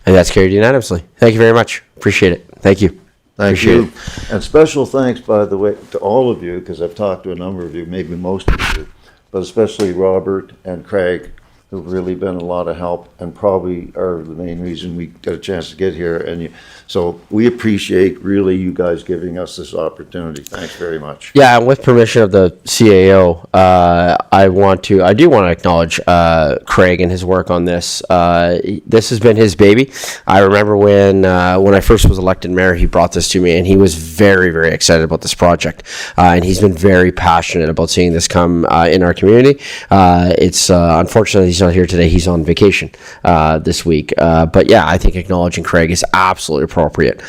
And that's carried unanimously. Thank you very much. Appreciate it. Thank you. Thank Appreciate you. And special thanks, by the way, to all of you, because I've talked to a number of you, maybe most of you, but especially Robert and Craig, who've really been a lot of help and probably are the main reason we got a chance to get here. And so we appreciate really you guys giving us this opportunity. Thanks very much. Yeah, and with permission of the CAO, I do want to acknowledge Craig and his work on this. This has been his baby. I remember when I first was elected mayor, he brought this to me, and he was very, very excited about this project. And he's been very passionate about seeing this come in our community. It's unfortunately he's not here today. He's on vacation this week. But yeah, I think acknowledging Craig is absolutely appropriate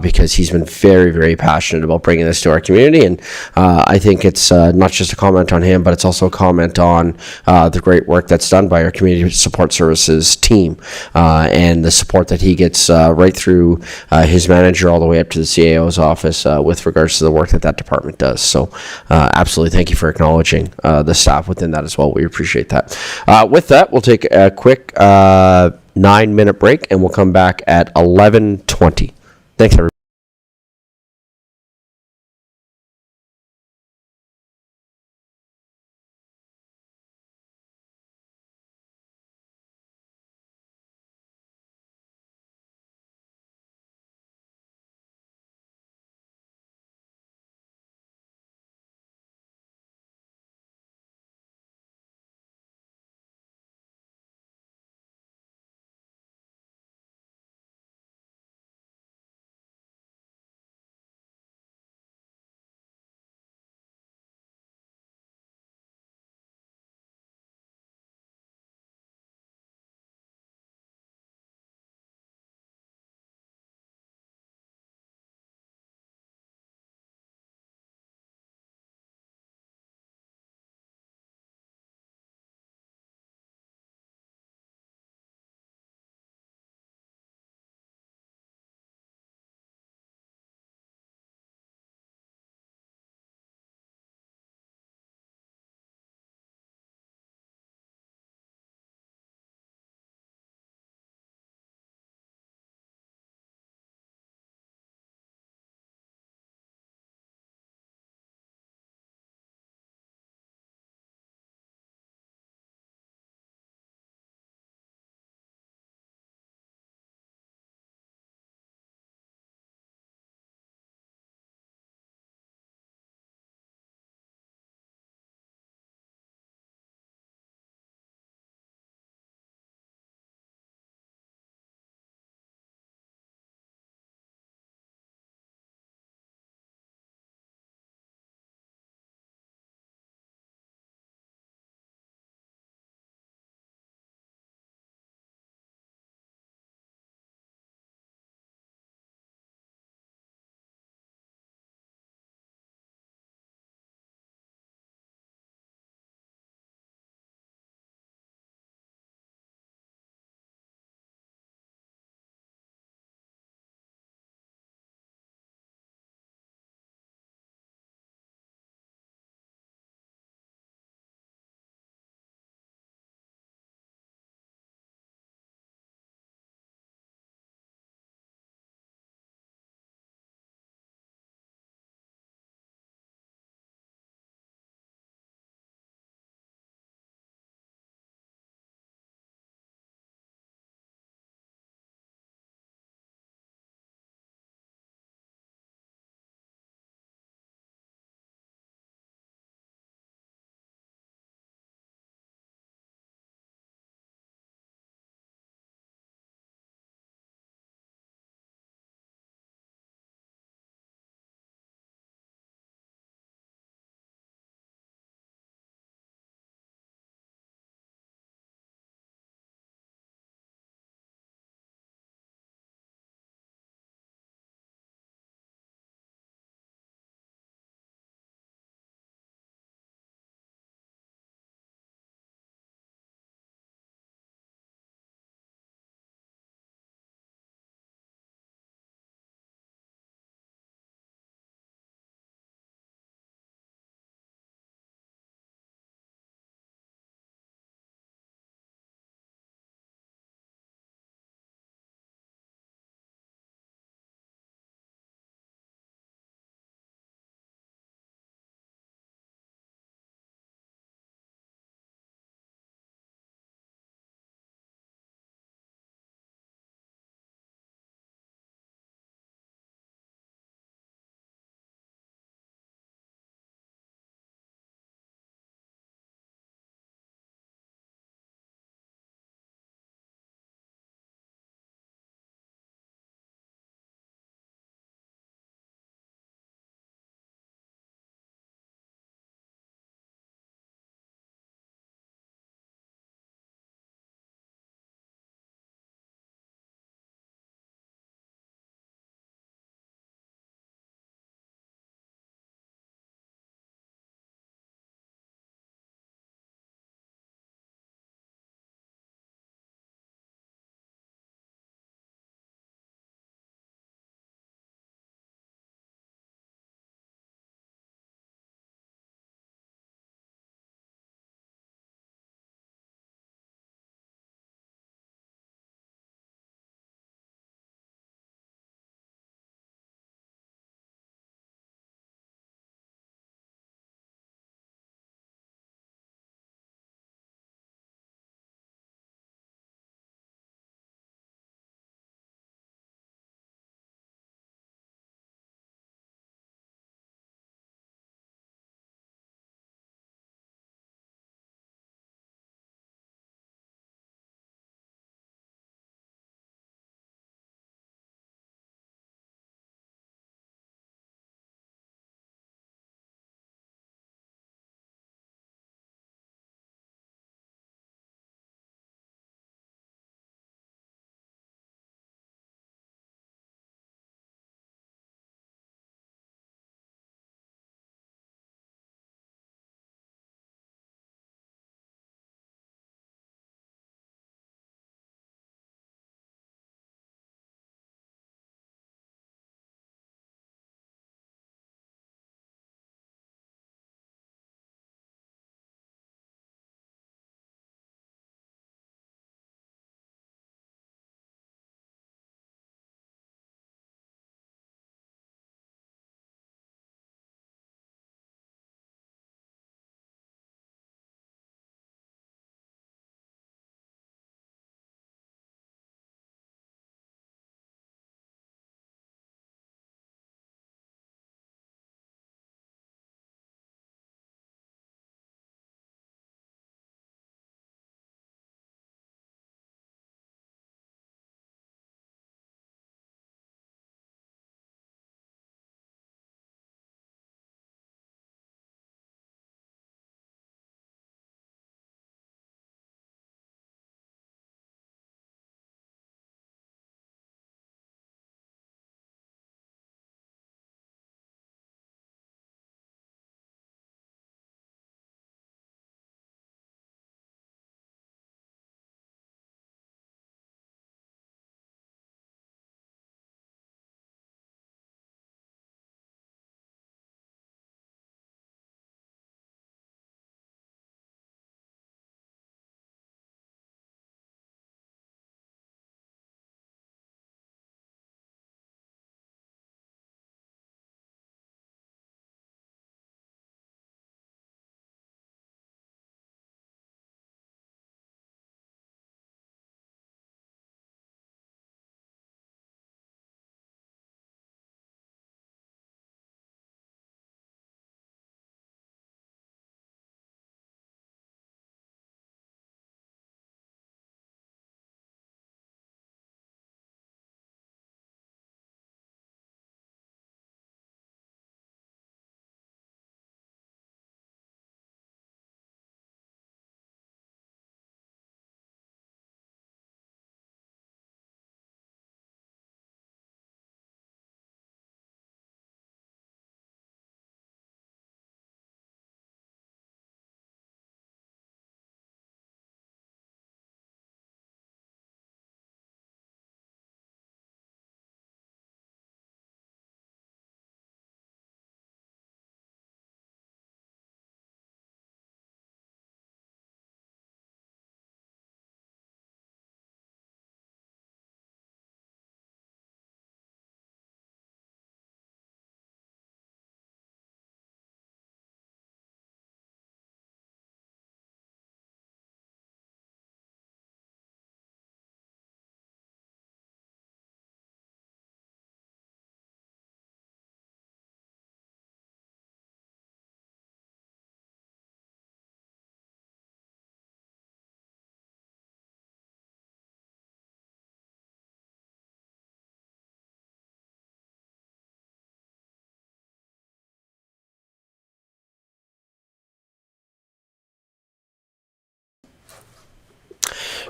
because he's been very, very passionate about bringing this to our community. And I think it's not just a comment on him, but it's also a comment on the great work that's done by our community support services team and the support that he gets right through his manager all the way up to the CAO's office with regards to the work that department does. So absolutely, thank you for acknowledging the staff within that as well. We appreciate that. With that, we'll take a quick 9-minute break, and we'll come back at 11:20. Thanks, everybody.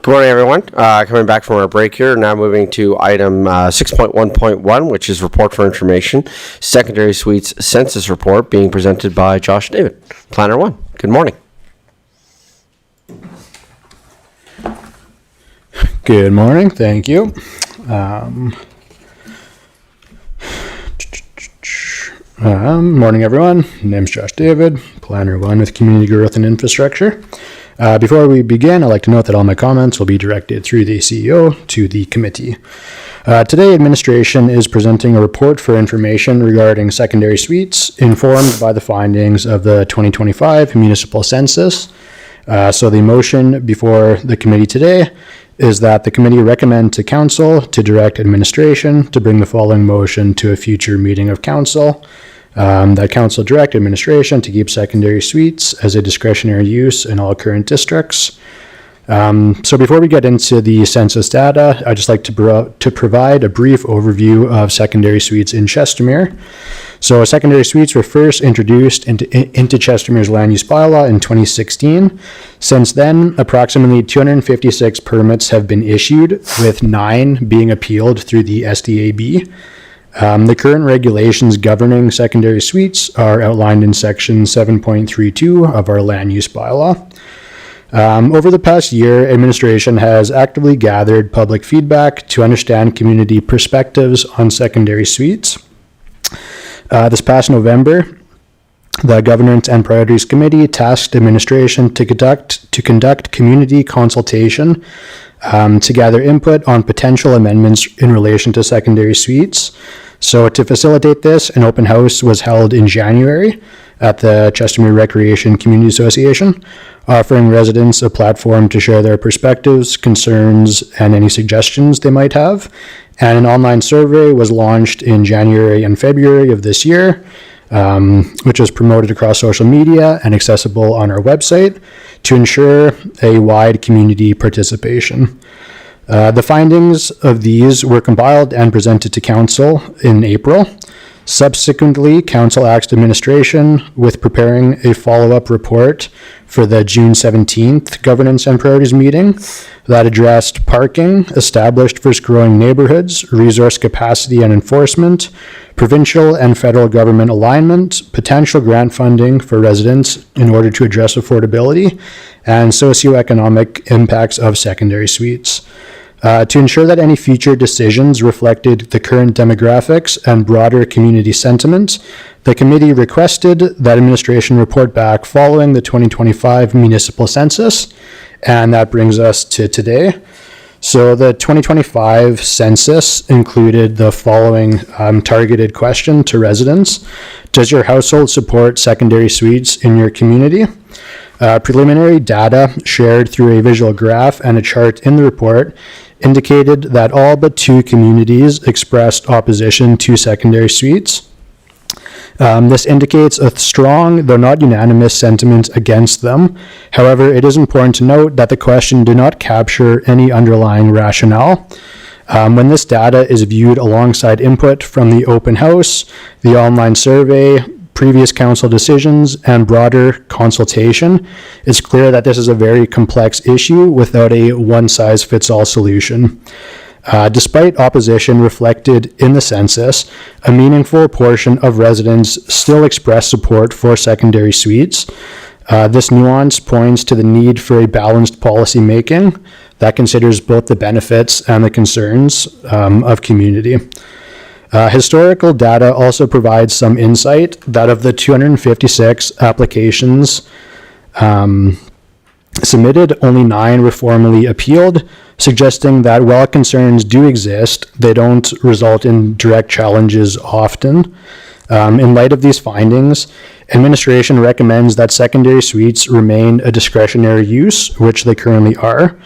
Good morning, everyone. Coming back from our break here, now moving to item 6.1.1, which is report for information, secondary suites census report being presented by Josh David, Planner 1. Good morning. Good morning. Thank you. Morning, everyone. My name's Josh David, Planner 1 with Community Growth and Infrastructure. Before we begin, I'd like to note that all my comments will be directed through the CEO to the committee. Today, administration is presenting a report for information regarding secondary suites informed by the findings of the 2025 municipal census. So the motion before the committee today is that the committee recommend to council to direct administration to bring the following motion to a future meeting of council. That council direct administration to keep secondary suites as a discretionary use in all current districts. So before we get into the census data, I'd just like to provide a brief overview of secondary suites in Chestermere. So secondary suites were first introduced into Chestermere's land use bylaw in 2016. Since then, approximately 256 permits have been issued, with 9 being appealed through the SDAB. The current regulations governing secondary suites are outlined in section 7.32 of our land use bylaw. Over the past year, administration has actively gathered public feedback to understand community perspectives on secondary suites. This past November, the Governance and Priorities Committee tasked administration to conduct community consultation to gather input on potential amendments in relation to secondary suites. So to facilitate this, an open house was held in January at the Chestermere Recreation Community Association, offering residents a platform to share their perspectives, concerns, and any suggestions they might have. And an online survey was launched in January and February of this year, which was promoted across social media and accessible on our website to ensure a wide community participation. The findings of these were compiled and presented to council in April. Subsequently, council asked administration with preparing a follow-up report for the June 17th Governance and Priorities meeting that addressed parking, established first growing neighborhoods, resource capacity and enforcement, provincial and federal government alignment, potential grant funding for residents in order to address affordability, and socioeconomic impacts of secondary suites. To ensure that any future decisions reflected the current demographics and broader community sentiment, the committee requested that administration report back following the 2025 municipal census, and that brings us to today. So the 2025 census included the following targeted question to residents. Does your household support secondary suites in your community? Preliminary data shared through a visual graph and a chart in the report indicated that all but 2 communities expressed opposition to secondary suites. This indicates a strong, though not unanimous, sentiment against them. However, it is important to note that the question did not capture any underlying rationale. When this data is viewed alongside input from the open house, the online survey, previous council decisions, and broader consultation, it's clear that this is a very complex issue without a one-size-fits-all solution. Despite opposition reflected in the census, a meaningful portion of residents still express support for secondary suites. This nuance points to the need for a balanced policy making that considers both the benefits and the concerns of community. Historical data also provides some insight that of the 256 applications submitted, only 9 were formally appealed, suggesting that while concerns do exist, they don't result in direct challenges often. In light of these findings, administration recommends that secondary suites remain a discretionary use, which they currently are.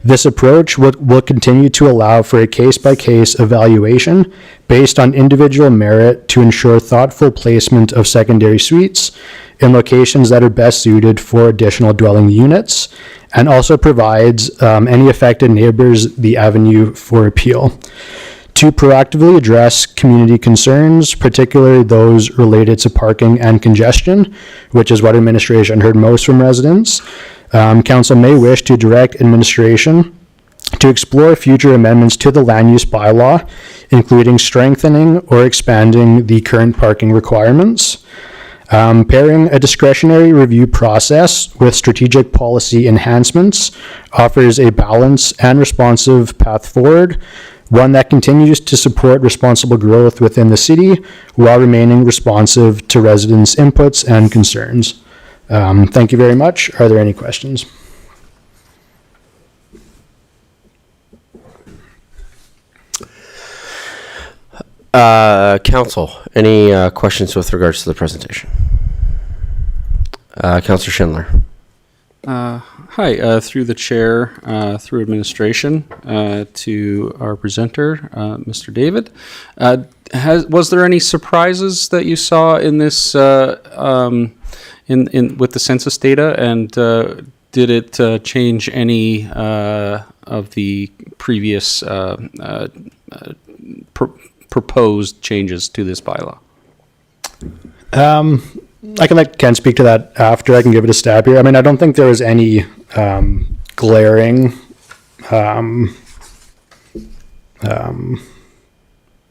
This approach will continue to allow for a case-by-case evaluation based on individual merit to ensure thoughtful placement of secondary suites in locations that are best suited for additional dwelling units, and also provides any affected neighbors the avenue for appeal. To proactively address community concerns, particularly those related to parking and congestion, which is what administration heard most from residents, council may wish to direct administration to explore future amendments to the land use bylaw, including strengthening or expanding the current parking requirements. Pairing a discretionary review process with strategic policy enhancements offers a balanced and responsive path forward, one that continues to support responsible growth within the city while remaining responsive to residents' inputs and concerns. Thank you very much. Are there any questions? Council, any questions with regards to the presentation? Councillor Schindler. Hi, through the chair, through administration, to our presenter, Mr. David. Was there any surprises that you saw in this, in with the census data, and did it change any of the previous proposed changes to this bylaw? I can let Ken speak to that after. I can give it a stab here. I mean, I don't think there was any glaring,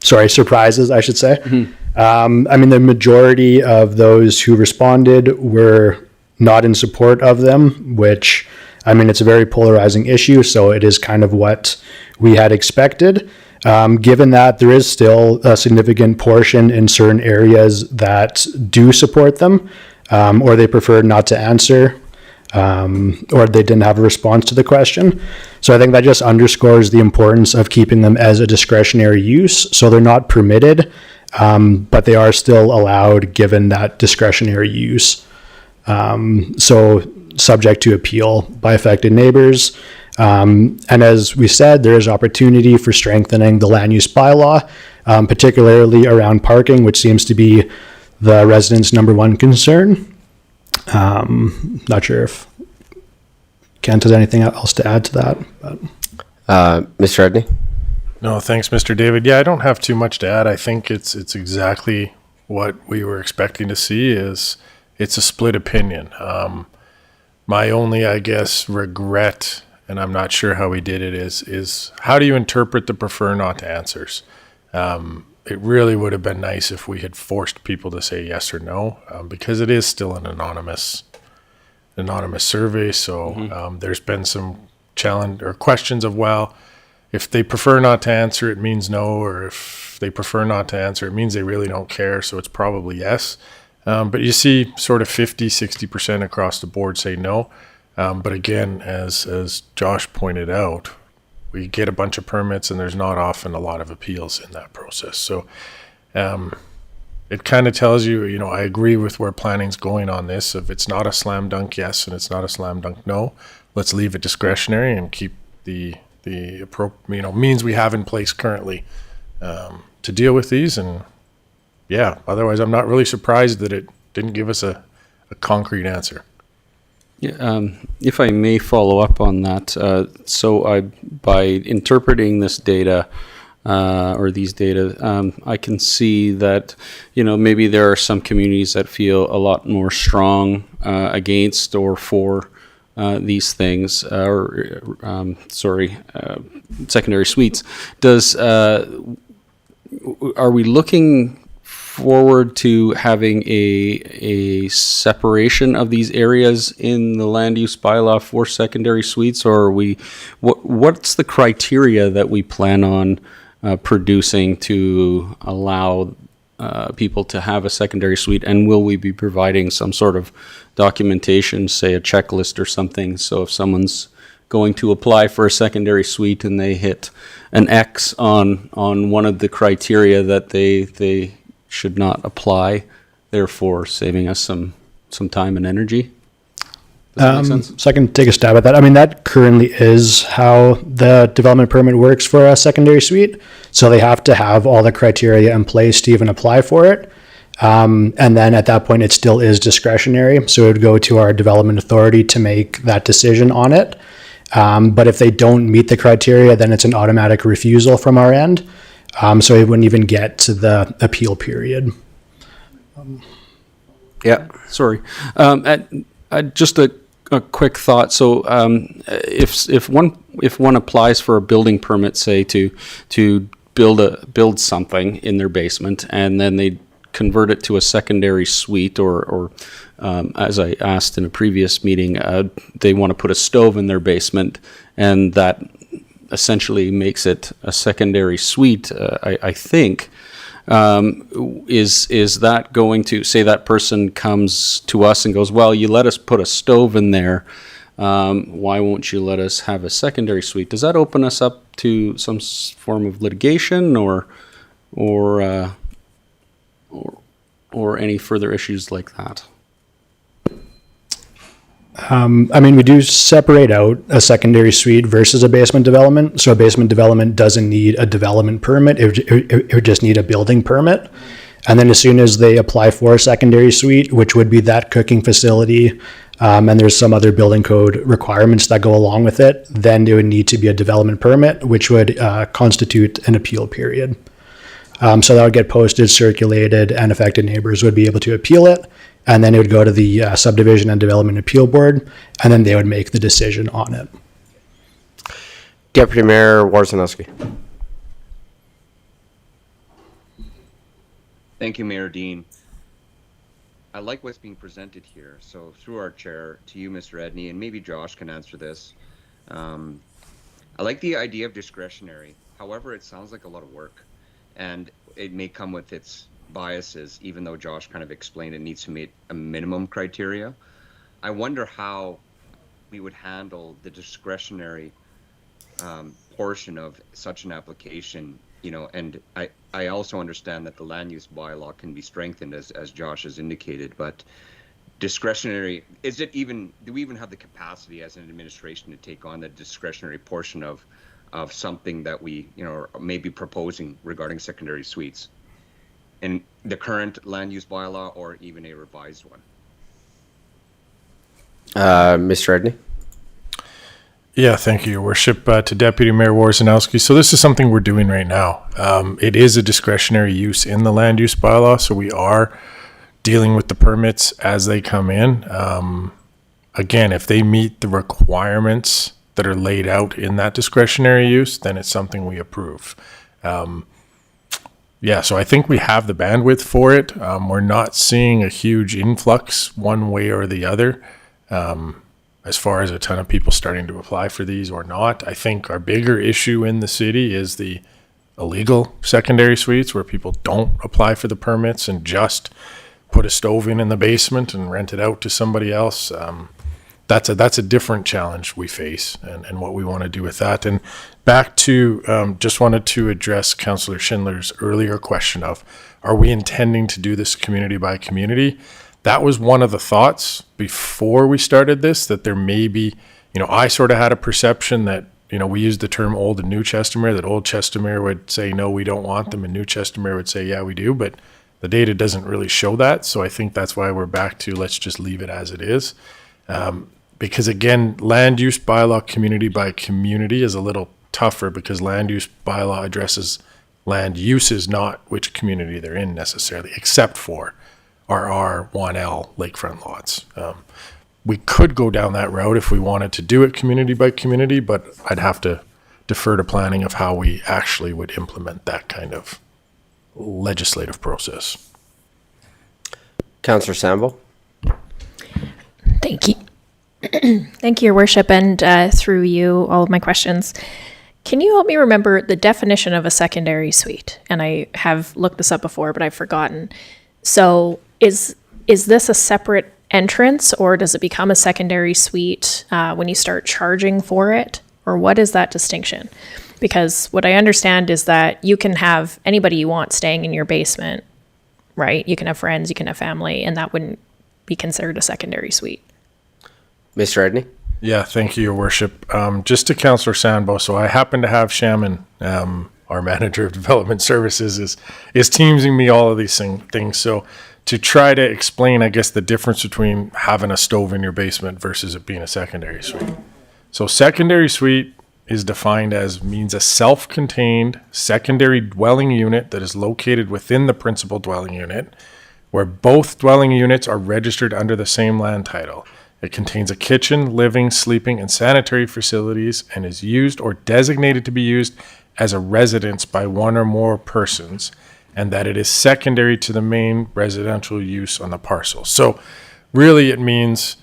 surprises, I should say. Mm-hmm. I mean, the majority of those who responded were not in support of them, which, I mean, it's a very polarizing issue, so it is kind of what we had expected. Given that there is still a significant portion in certain areas that do support them, or they prefer not to answer, or they didn't have a response to the question. So I think that just underscores the importance of keeping them as a discretionary use. So they're not permitted, but they are still allowed given that discretionary use. So subject to appeal by affected neighbors. And as we said, there is opportunity for strengthening the land use bylaw, particularly around parking, which seems to be the residents' number one concern. Not sure if Kent has anything else to add to that. But. Mr. Edney? No, thanks, Mr. David. Yeah, I don't have too much to add. I think it's exactly what we were expecting to see. It's a split opinion. My only, I guess, regret, and I'm not sure how we did it, is how do you interpret the prefer not to answers? It really would have been nice if we had forced people to say yes or no, because it is still an anonymous survey. So there's been some challenge or questions of, well, if they prefer not to answer, it means no, or if they prefer not to answer, it means they really don't care. So it's probably yes. But you see sort of 50-60% across the board say no. But again, as Josh pointed out, we get a bunch of permits and there's not often a lot of appeals in that process. So it kind of tells you, I agree with where planning's going on this. If it's not a slam dunk yes and it's not a slam dunk no, let's leave it discretionary and keep the means we have in place currently to deal with these. And yeah, otherwise I'm not really surprised that it didn't give us a concrete answer. Yeah, if I may follow up on that, so by interpreting this data or these data, I can see that maybe there are some communities that feel a lot more strong against or for these things, secondary suites. Are we looking forward to having a separation of these areas in the land use bylaw for secondary suites, or are what's the criteria that we plan on producing to allow people to have a secondary suite, and will we be providing some sort of documentation, say a checklist or something, so if someone's going to apply for a secondary suite and they hit an X on one of the criteria that they should not apply, therefore saving us some time and energy? Does that make sense? So I can take a stab at that. I mean, that currently is how the development permit works for a secondary suite. So they have to have all the criteria in place to even apply for it. And then at that point, it still is discretionary. So it would go to our development authority to make that decision on it. But if they don't meet the criteria, then it's an automatic refusal from our end. So it wouldn't even get to the appeal period. Yeah, sorry. Just a a quick thought. So, if one applies for a building permit, say to build something in their basement, and then they convert it to a secondary suite, or as I asked in a previous meeting, they want to put a stove in their basement, and that essentially makes it a secondary suite. I think. Is that going to, say that person comes to us and goes, well, you let us put a stove in there, why won't you let us have a secondary suite? Does that open us up to some form of litigation or any further issues like that? I mean, we do separate out a secondary suite versus a basement development. So a basement development doesn't need a development permit. It would just need a building permit. And then as soon as they apply for a secondary suite, which would be that cooking facility, and there's some other building code requirements that go along with it, then there would need to be a development permit, which would constitute an appeal period. So that would get posted, circulated, and affected neighbors would be able to appeal it. And then it would go to the Subdivision and Development Appeal Board, and then they would make the decision on it. Deputy Mayor Wawrzynowski. Thank you, Mayor Dean. I like what's being presented here. So through our chair to you, Mr. Edney, and maybe Josh can answer this. I like the idea of discretionary. However, it sounds like a lot of work, and it may come with its biases, even though Josh kind of explained it needs to meet a minimum criteria. I wonder how we would handle the discretionary portion of such an application, and I also understand that the land use bylaw can be strengthened as Josh has indicated, but discretionary, do we even have the capacity as an administration to take on the discretionary portion of something that we, may be proposing regarding secondary suites in the current land use bylaw or even a revised one? Mr. Edney? Yeah, thank you, Your Worship. To Deputy Mayor Wawrzynowski. So this is something we're doing right now. It is a discretionary use in the land use bylaw, so we are dealing with the permits as they come in. Again, if they meet the requirements that are laid out in that discretionary use, then it's something we approve. Yeah, so I think we have the bandwidth for it. We're not seeing a huge influx one way or the other, as far as a ton of people starting to apply for these or not. I think our bigger issue in the city is the illegal secondary suites where people don't apply for the permits and just put a stove in the basement and rent it out to somebody else. That's a different challenge we face and what we want to do with that. And back to, just wanted to address Councillor Schindler's earlier question of, are we intending to do this community by community? That was one of the thoughts before we started this, that there may be, I sort of had a perception that, we used the term Old and New Chestermere, that Old Chestermere would say, no, we don't want them, and New Chestermere would say, yeah, we do, but the data doesn't really show that. So I think that's why we're back to, let's just leave it as it is. Because again, land use bylaw community by community is a little tougher because land use bylaw addresses land uses, not which community they're in necessarily, except for our R1L lakefront lots. We could go down that route if we wanted to do it community by community, but I'd have to defer to planning of how we actually would implement that kind of legislative process. Councillor Sambo? Thank you. Thank you, Your Worship, and through you, all of my questions. Can you help me remember the definition of a secondary suite? And I have looked this up before, but I've forgotten. So is this a separate entrance, or does it become a secondary suite when you start charging for it? Or what is that distinction? Because what I understand is that you can have anybody you want staying in your basement, right? You can have friends, you can have family, and that wouldn't be considered a secondary suite. Mr. Edney? Yeah, thank you, Your Worship. Just to Councillor Sandbo, so I happen to have Shaman, our Manager of Development Services, is teamsing me all of these things. So to try to explain, I guess, the difference between having a stove in your basement versus it being a secondary suite. So secondary suite is defined as means a self-contained secondary dwelling unit that is located within the principal dwelling unit, where both dwelling units are registered under the same land title. It contains a kitchen, living, sleeping, and sanitary facilities and is used or designated to be used as a residence by one or more persons, and that it is secondary to the main residential use on the parcel. So really it means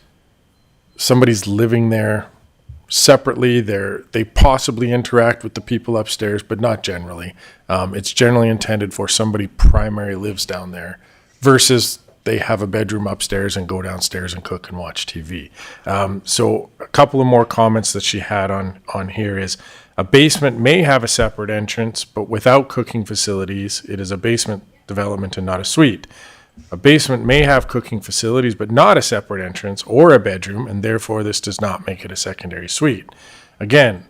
somebody's living there separately. They possibly interact with the people upstairs, but not generally. It's generally intended for somebody primary lives down there versus they have a bedroom upstairs and go downstairs and cook and watch TV. So a couple of more comments that she had on here is a basement may have a separate entrance, but without cooking facilities, it is a basement development and not a suite. A basement may have cooking facilities, but not a separate entrance or a bedroom, and therefore this does not make it a secondary suite. Again,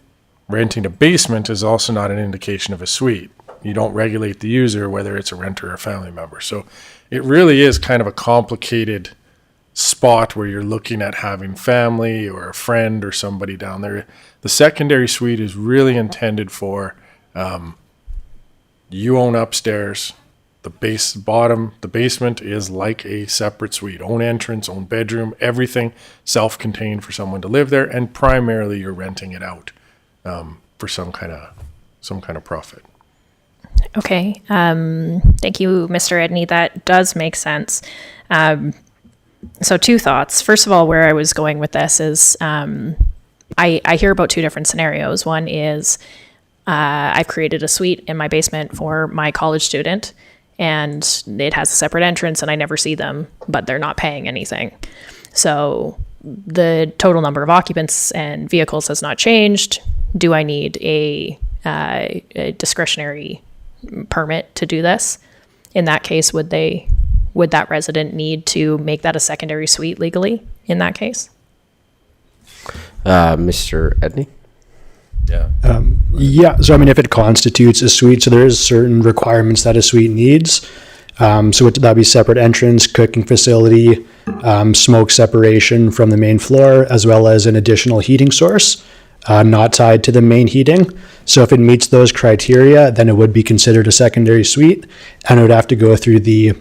renting a basement is also not an indication of a suite. You don't regulate the user, whether it's a renter or a family member. So it really is kind of a complicated spot where you're looking at having family or a friend or somebody down there. The secondary suite is really intended for you own upstairs. The basement is like a separate suite, own entrance, own bedroom, everything self-contained for someone to live there, and primarily you're renting it out for some kind of profit. Okay. Thank you, Mr. Edney. That does make sense. So two thoughts. First of all, where I was going with this is I hear about two different scenarios. One is I've created a suite in my basement for my college student, and it has a separate entrance and I never see them, but they're not paying anything. So the total number of occupants and vehicles has not changed. Do I need a discretionary permit to do this? In that case, would that resident need to make that a secondary suite legally in that case? Mr. Edney? Yeah. So, I mean, if it constitutes a suite, so there is certain requirements that a suite needs. So would that be separate entrance, cooking facility, smoke separation from the main floor, as well as an additional heating source, not tied to the main heating. So if it meets those criteria, then it would be considered a secondary suite, and it would have to go through the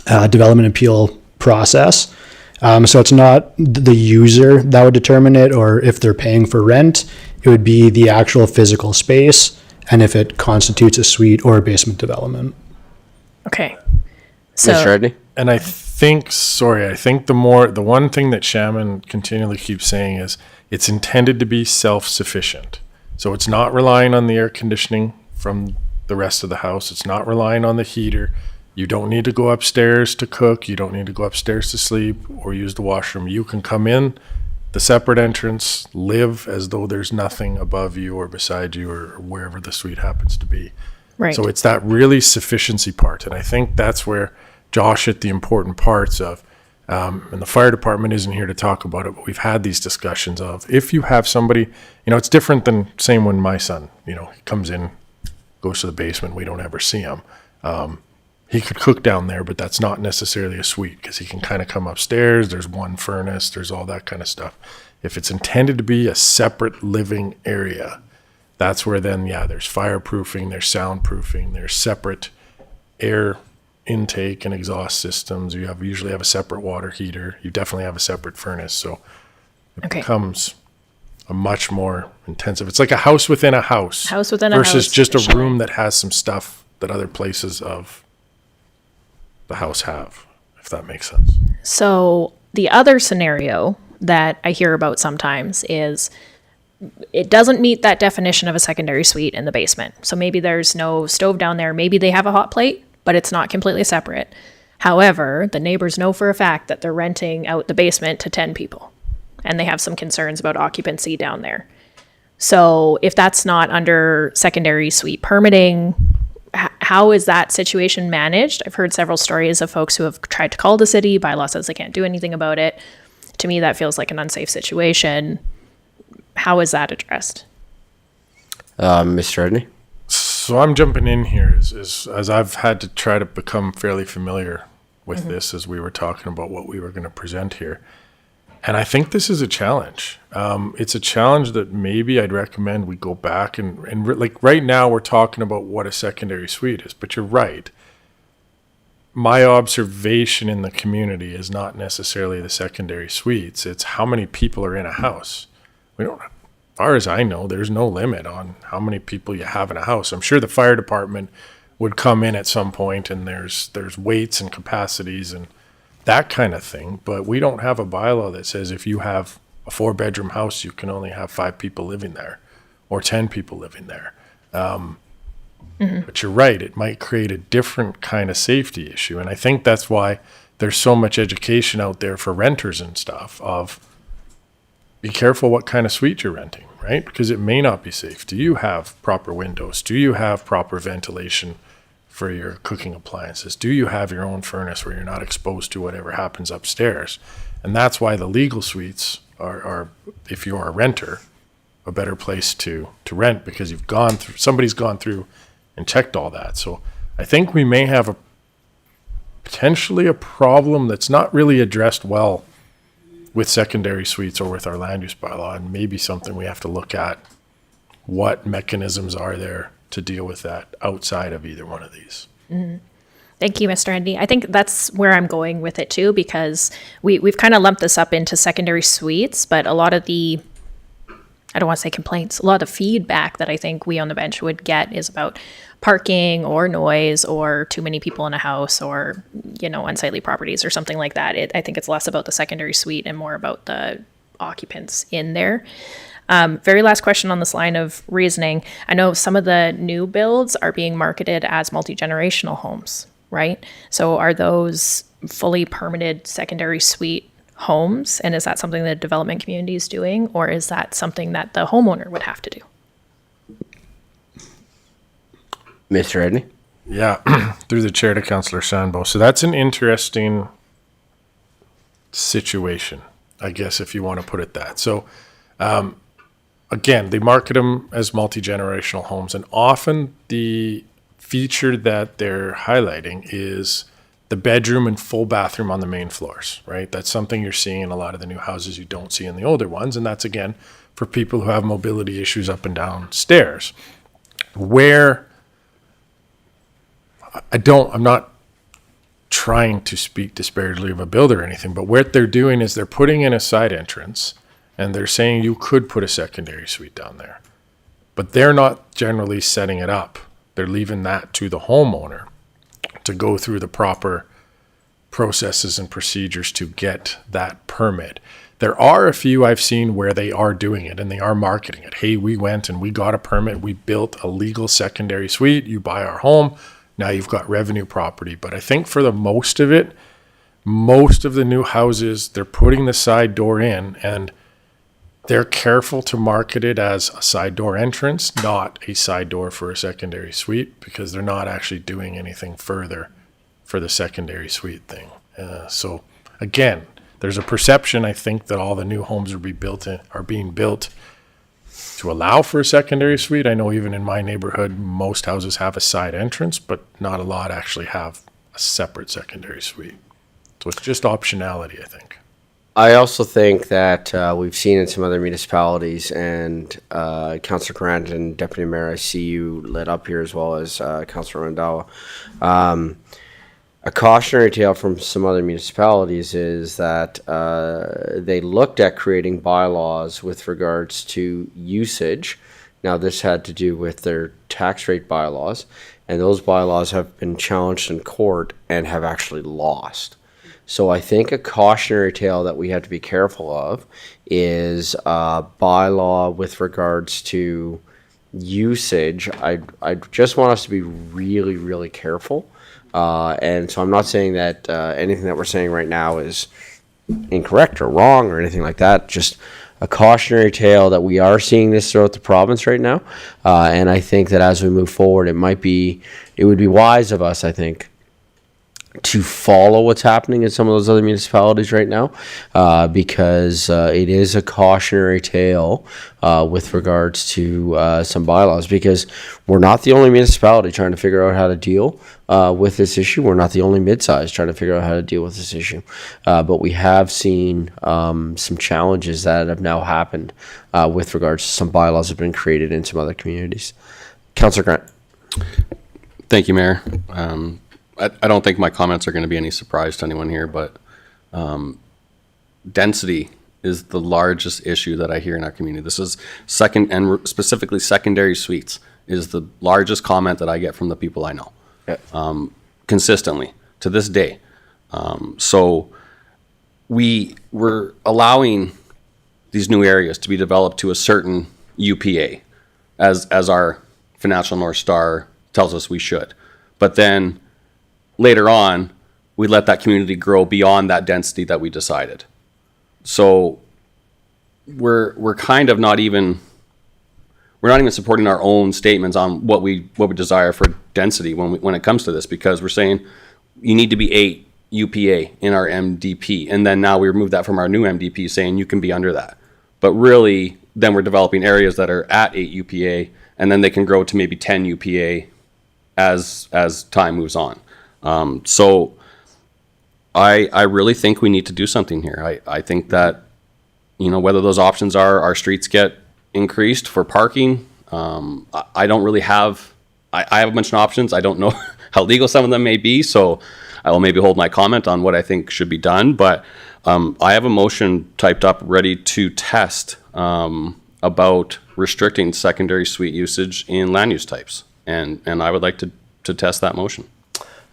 development appeal process. So it's not the user that would determine it, or if they're paying for rent, it would be the actual physical space, and if it constitutes a suite or a basement development. Okay. So, Mr. Edney? And I think the one thing that Shaman continually keeps saying is it's intended to be self-sufficient. So it's not relying on the air conditioning from the rest of the house. It's not relying on the heater. You don't need to go upstairs to cook. You don't need to go upstairs to sleep or use the washroom. You can come in the separate entrance, live as though there's nothing above you or beside you or wherever the suite happens to be. right. So it's that really sufficiency part. And I think that's where Josh hit the important parts of, and the fire department isn't here to talk about it, but we've had these discussions of if you have somebody, it's different than same when my son, he comes in, goes to the basement, we don't ever see him. He could cook down there, but that's not necessarily a suite because he can kind of come upstairs. There's one furnace, there's all that kind of stuff. If it's intended to be a separate living area, that's where then, there's fireproofing, there's soundproofing, there's separate air intake and exhaust systems. You usually have a separate water heater. You definitely have a separate furnace. So it becomes a much more intensive. It's like a house within a house. House within a house. Versus just a room that has some stuff that other places of the house have, if that makes sense. So the other scenario that I hear about sometimes is it doesn't meet that definition of a secondary suite in the basement. So maybe there's no stove down there. Maybe they have a hot plate, but it's not completely separate. However, the neighbors know for a fact that they're renting out the basement to 10 people, and they have some concerns about occupancy down there. So if that's not under secondary suite permitting, how is that situation managed? I've heard several stories of folks who have tried to call the city. Bylaw says they can't do anything about it. To me, that feels like an unsafe situation. How is that addressed? Mr. Edney? So I'm jumping in here as I've had to try to become fairly familiar with this as we were talking about what we were going to present here. And I think this is a challenge. It's a challenge that maybe I'd recommend we go back and like right now we're talking about what a secondary suite is, but you're right. my observation in the community is not necessarily the secondary suites. It's how many people are in a house. We don't, as far as I know, there's no limit on how many people you have in a house. I'm sure the fire department would come in at some point, and there's weights and capacities and that kind of thing. But we don't have a bylaw that says if you have a 4-bedroom house, you can only have 5 people living there or 10 people living there. But you're right, it might create a different kind of safety issue. And I think that's why there's so much education out there for renters and stuff of be careful what kind of suite you're renting, right? Because it may not be safe. Do you have proper windows? Do you have proper ventilation for your cooking appliances? Do you have your own furnace where you're not exposed to whatever happens upstairs? And that's why the legal suites are if you're a renter, a better place to rent, because somebody's gone through and checked all that. So I think we may have potentially a problem that's not really addressed well with secondary suites or with our land use bylaw, and maybe something we have to look at. What mechanisms are there to deal with that outside of either one of these? Thank you, Mr. Endy. I think that's where I'm going with it too, because we've kind of lumped this up into secondary suites, but a lot of the, I don't want to say complaints, a lot of feedback that I think we on the bench would get is about parking or noise or too many people in a house or, unsightly properties or something like that. I think it's less about the secondary suite and more about the occupants in there. Very last question on this line of reasoning. I know some of the new builds are being marketed as multi-generational homes, right? So are those fully permitted secondary suite homes? And is that something the development community is doing, or is that something that the homeowner would have to do? Mr. Edney? Yeah, through the chair to Councillor Sandbo. So that's an interesting situation, I guess, if you want to put it that. So, again, they market them as multi-generational homes, and often the feature that they're highlighting is the bedroom and full bathroom on the main floors, right? That's something you're seeing in a lot of the new houses you don't see in the older ones, and that's, again, for people who have mobility issues up and down stairs. Where I'm not trying to speak disparagingly of a builder or anything, but what they're doing is they're putting in a side entrance and they're saying you could put a secondary suite down there, but they're not generally setting it up. They're leaving that to the homeowner to go through the proper processes and procedures to get that permit. There are a few I've seen where they are doing it and they are marketing it. Hey, we went and we got a permit. We built a legal secondary suite. You buy our home. Now you've got revenue property. But I think for the most of it, most of the new houses, they're putting the side door in and they're careful to market it as a side door entrance, not a side door for a secondary suite, because they're not actually doing anything further for the secondary suite thing. So again, there's a perception, I think, that all the new homes are being built to allow for a secondary suite. I know even in my neighborhood, most houses have a side entrance, but not a lot actually have a separate secondary suite. So it's just optionality, I think. I also think that we've seen in some other municipalities, and Councillor Grant and Deputy Mayor, I see you lit up here as well as Councillor Randawa. A cautionary tale from some other municipalities is that they looked at creating bylaws with regards to usage. Now, this had to do with their tax rate bylaws, and those bylaws have been challenged in court and have actually lost. So I think a cautionary tale that we have to be careful of is bylaw with regards to usage. I just want us to be really, really careful. And so I'm not saying that anything that we're saying right now is incorrect or wrong or anything like that. Just a cautionary tale that we are seeing this throughout the province right now. And I think that as we move forward, it would be wise of us, I think, to follow what's happening in some of those other municipalities right now, because it is a cautionary tale with regards to some bylaws, because we're not the only municipality trying to figure out how to deal with this issue. We're not the only mid-size trying to figure out how to deal with this issue. But we have seen some challenges that have now happened with regards to some bylaws that have been created in some other communities. Councillor Grant. Thank you, Mayor. I don't think my comments are going to be any surprise to anyone here, but density is the largest issue that I hear in our community. This is specifically secondary suites is the largest comment that I get from the people I know, consistently to this day. So we're allowing these new areas to be developed to a certain UPA, as our financial North Star tells us we should. But then later on, we let that community grow beyond that density that we decided. So we're kind of not even supporting our own statements on what we desire for density when it comes to this, because we're saying you need to be 8 UPA in our MDP, and then now we remove that from our new MDP saying you can be under that. But really, then we're developing areas that are at 8 UPA, and then they can grow to maybe 10 UPA as time moves on. So I really think we need to do something here. I think that, whether those options are our streets get increased for parking. I don't really have, I have a bunch of options. I don't know how legal some of them may be, so I will maybe hold my comment on what I think should be done. But I have a motion typed up ready to test about restricting secondary suite usage in land use types. And I would like to test that motion.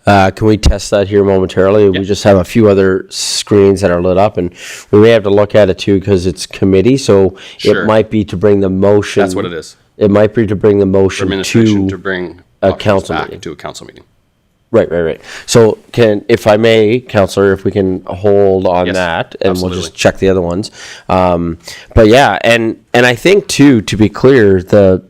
Can we test that here momentarily? We just have a few other screens that are lit up, and we may have to look at it too because it's committee. So Sure. it might be to bring the motion. That's what it is. It might be to bring the motion Administration to to bring a options council back meeting. to a council meeting. Right. So if I may, Councillor, if we can hold on Yes, that, and absolutely. we'll just check the other ones. But yeah, and I think too, to be clear, the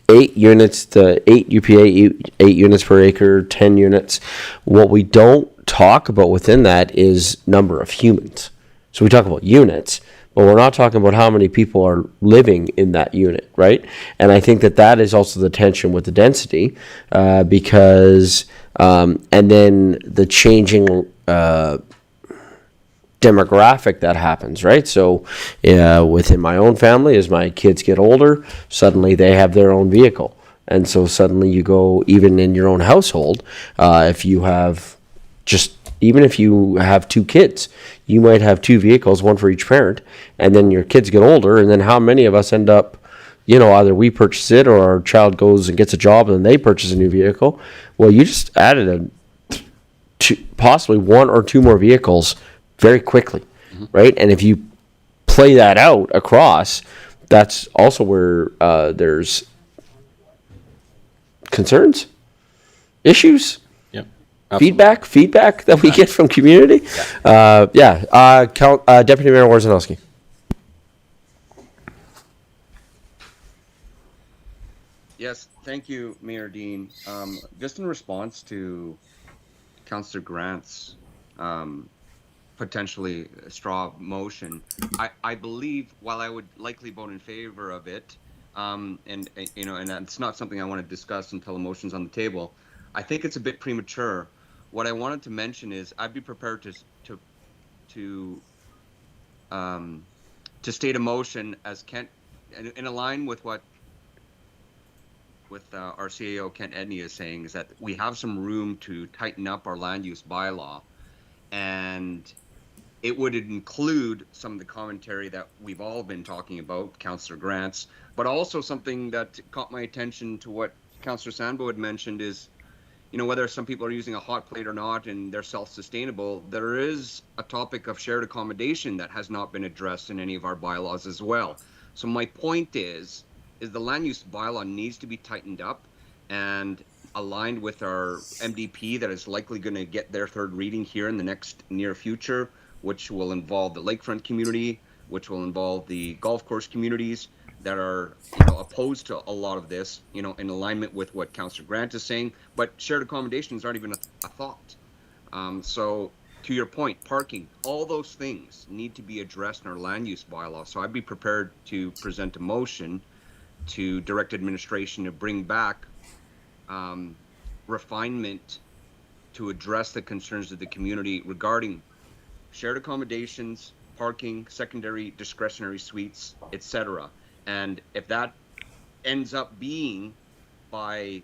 8 units, the 8 UPA, 8 units per acre, 10 units. What we don't talk about within that is number of humans. So we talk about units, but we're not talking about how many people are living in that unit, right? And I think that is also the tension with the density, because, and then the changing demographic that happens, right? So within my own family, as my kids get older, suddenly they have their own vehicle. And so suddenly you go, even in your own household, if you have even if you have 2 kids, you might have 2 vehicles, one for each parent, and then your kids get older, and then how many of us end up, either we purchase it or our child goes and gets a job and then they purchase a new vehicle. Well, you just added possibly 1 or 2 more vehicles very quickly, right? And if you play that out across, that's also where there's concerns, issues, feedback that we get from community. Deputy Mayor Wawrzynowski. Yes, thank you, Mayor Dean. Just in response to Councillor Grant's potentially straw motion, I believe, while I would likely vote in favor of it, and that's not something I want to discuss until the motion's on the table, I think it's a bit premature. What I wanted to mention is I'd be prepared to state a motion as Kent, in line with what our CAO Kent Edney is saying, is that we have some room to tighten up our land use bylaw, and it would include some of the commentary that we've all been talking about, Councillor Grant's, but also something that caught my attention to what Councillor Sandbo had mentioned is, whether some people are using a hot plate or not and they're self-sustainable, there is a topic of shared accommodation that has not been addressed in any of our bylaws as well. So my point is the land use bylaw needs to be tightened up and aligned with our MDP that is likely going to get their 3rd reading here in the next near future, which will involve the lakefront community, which will involve the golf course communities that are opposed to a lot of this, in alignment with what Councillor Grant is saying, but shared accommodations aren't even a thought. So to your point, parking, all those things need to be addressed in our land use bylaw. So I'd be prepared to present a motion to direct administration to bring back refinement to address the concerns of the community regarding shared accommodations, parking, secondary discretionary suites, etc. And if that ends up being by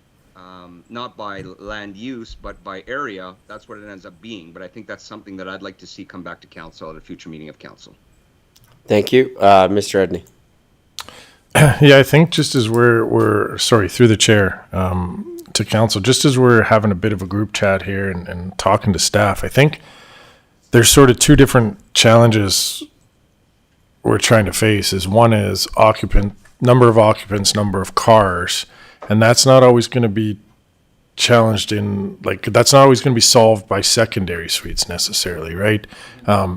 not by land use, but by area, that's what it ends up being. But I think that's something that I'd like to see come back to council at a future meeting of council. Thank you. Mr. Edney. Yeah, I think just as we're sorry, through the chair, to council, just as we're having a bit of a group chat here and talking to staff, I think there's sort of two different challenges we're trying to face. One is number of occupants, number of cars, and that's not always going to be challenged that's not always going to be solved by secondary suites necessarily, right?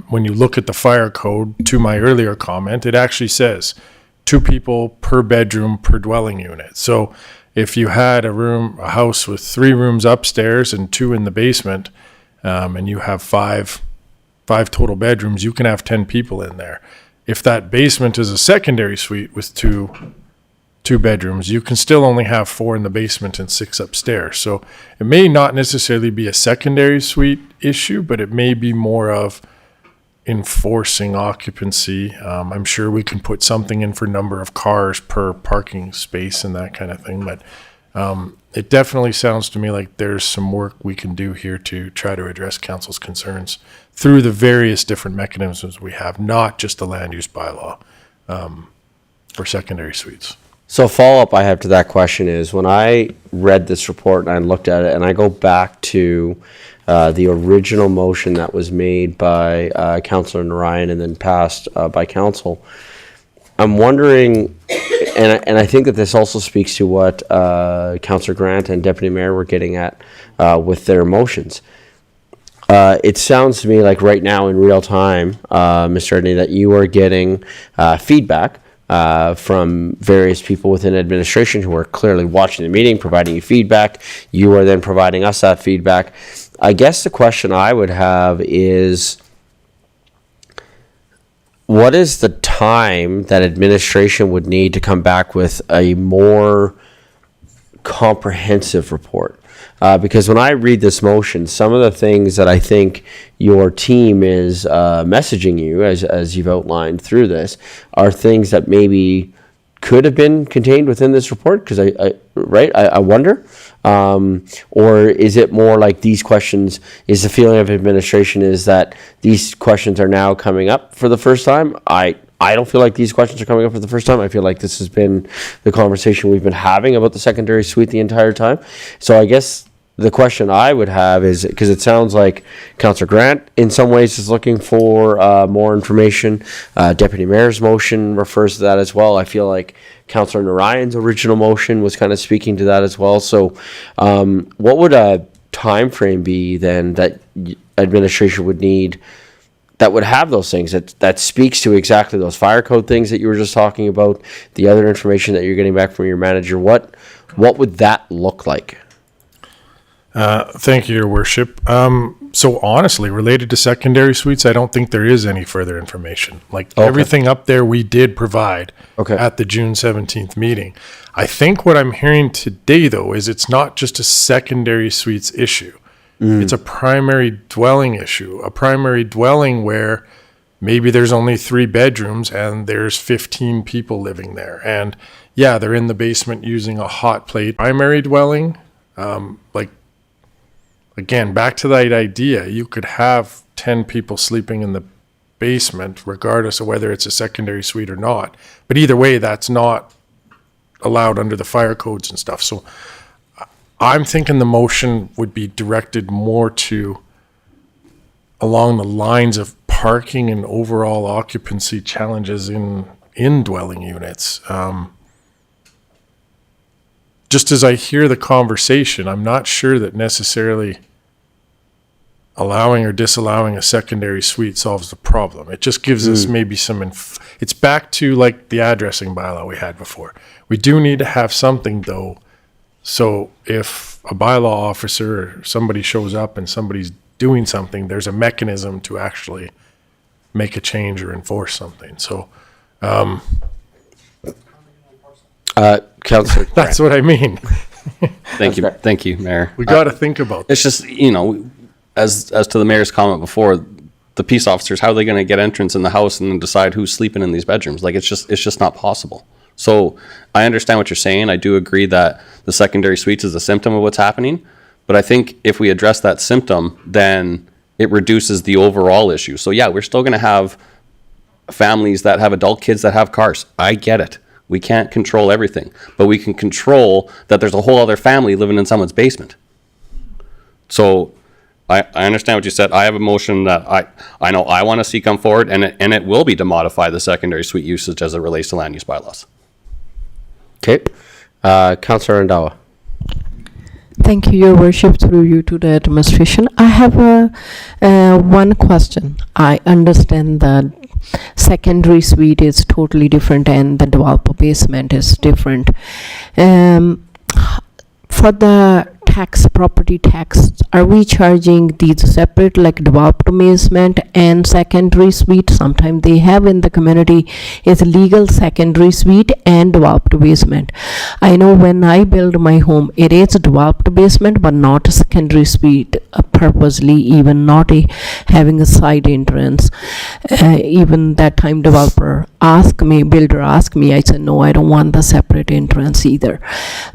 When you look at the fire code, to my earlier comment, it actually says 2 people per bedroom per dwelling unit. So if you had a house with 3 rooms upstairs and 2 in the basement, and you have five total bedrooms, you can have 10 people in there. If that basement is a secondary suite with two bedrooms, you can still only have 4 in the basement and 6 upstairs. So it may not necessarily be a secondary suite issue, but it may be more of enforcing occupancy. I'm sure we can put something in for number of cars per parking space and that kind of thing. But it definitely sounds to me like there's some work we can do here to try to address council's concerns through the various different mechanisms we have, not just the land use bylaw for secondary suites. So follow-up I have to that question is, when I read this report and I looked at it, and I go back to the original motion that was made by Councillor Narayan and then passed by council, I'm wondering, and I think that this also speaks to what Councillor Grant and Deputy Mayor were getting at with their motions. It sounds to me like right now in real time, Mr. Edney, that you are getting feedback from various people within administration who are clearly watching the meeting, providing you feedback. You are then providing us that feedback. I guess the question I would have is, what is the time that administration would need to come back with a more comprehensive report? Because when I read this motion, some of the things that I think your team is messaging you, as you've outlined through this, are things that maybe could have been contained within this report. Because I wonder, or is it more like these questions? Is the feeling of administration is that these questions are now coming up for the first time? I don't feel like these questions are coming up for the first time. I feel like this has been the conversation we've been having about the secondary suite the entire time. So I guess the question I would have is, because it sounds like Councillor Grant in some ways is looking for more information. Deputy Mayor's motion refers to that as well. I feel like Councillor Narayan's original motion was kind of speaking to that as well. So what would a time frame be then that administration would need that would have those things that speaks to exactly those fire code things that you were just talking about, the other information that you're getting back from your manager? What would that look like? Thank you, Your Worship. So honestly, related to secondary suites, I don't think there is any further information. Everything up there we did provide at the June 17th meeting. I think what I'm hearing today, though, is it's not just a secondary suites issue. It's a primary dwelling issue, a primary dwelling where maybe there's only 3 bedrooms and there's 15 people living there. And yeah, they're in the basement using a hot plate. Primary dwelling, again, back to that idea, you could have 10 people sleeping in the basement, regardless of whether it's a secondary suite or not. But either way, that's not allowed under the fire codes and stuff. So I'm thinking the motion would be directed more to along the lines of parking and overall occupancy challenges in dwelling units. Just as I hear the conversation, I'm not sure that necessarily allowing or disallowing a secondary suite solves the problem. It just gives us maybe some, it's back to like the addressing bylaw we had before. We do need to have something though. So if a bylaw officer or somebody shows up and somebody's doing something, there's a mechanism to actually make a change or enforce something. So, Councillor, that's what I mean. Thank you, Mayor. We got to think about It's just, as to the mayor's comment before, the peace officers, how are they going to get entrance in the house and then decide who's sleeping in these bedrooms? Like, it's just not possible, So I understand what you're saying. I do agree that the secondary suites is a symptom of what's happening. But I think if we address that symptom, then it reduces the overall issue. So yeah, we're still going to have families that have adult kids that have cars. I get it. We can't control everything, but we can control that there's a whole other family living in someone's basement. So I understand what you said. I have a motion that I know I want to see come forward, and it will be to modify the secondary suite usage as it relates to land use bylaws. Okay. Councillor Randawa. Thank you, Your Worship, through you to the administration. I have one question. I understand that secondary suite is totally different and the developer basement is different. For the property tax, are we charging these separate, like developed basement and secondary suite? Sometimes they have in the community is legal secondary suite and developed basement. I know when I build my home, it is a developed basement but not a secondary suite, purposely, even not having a side entrance. Even that time builder asked me, I said no, I don't want the separate entrance either.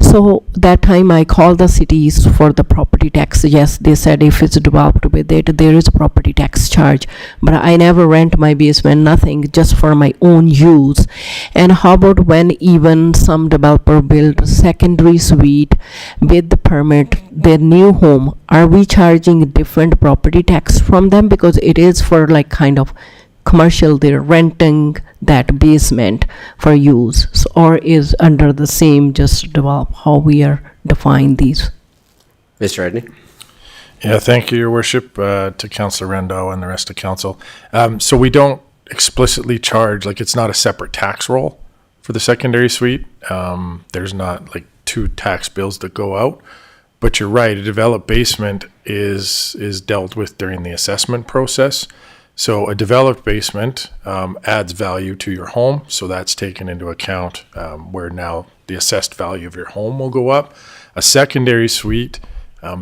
So that time I called the cities for the property tax. Yes, they said if it's developed with it, there is a property tax charge, but I never rent my basement, nothing, just for my own use. And how about when even some developer build a secondary suite with the permit, their new home, are we charging different property tax from them? Because it is for like kind of commercial, they're renting that basement for use, or is under the same, just develop how we are define these. Mr. Edney. Yeah, thank you, Your Worship, to Councillor Rando and the rest of council. So we don't explicitly charge, like it's not a separate tax roll for the secondary suite. There's not like two tax bills that go out. But you're right, a developed basement is dealt with during the assessment process. So a developed basement adds value to your home. So that's taken into account where now the assessed value of your home will go up. A secondary suite,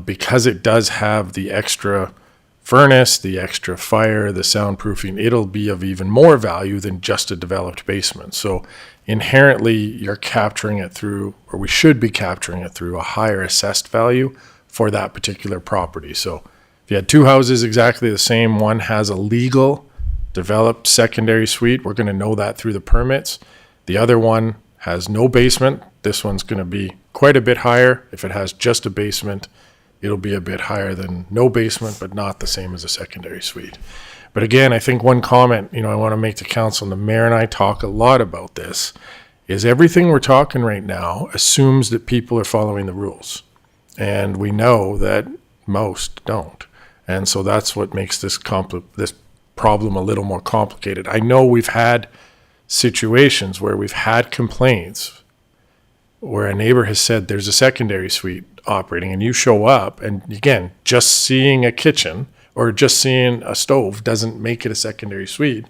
because it does have the extra furnace, the extra fire, the soundproofing, it'll be of even more value than just a developed basement. So inherently, you're capturing it through, or we should be capturing it through, a higher assessed value for that particular property. So if you had two houses exactly the same, one has a legal developed secondary suite, we're going to know that through the permits. The other one has no basement. This one's going to be quite a bit higher. If it has just a basement, it'll be a bit higher than no basement, but not the same as a secondary suite. But again, I think one comment, I want to make to council, and the mayor and I talk a lot about this, is everything we're talking right now assumes that people are following the rules. And we know that most don't. And so that's what makes this problem a little more complicated. I know we've had situations where we've had complaints where a neighbor has said there's a secondary suite operating, and you show up, and again, just seeing a kitchen or just seeing a stove doesn't make it a secondary suite.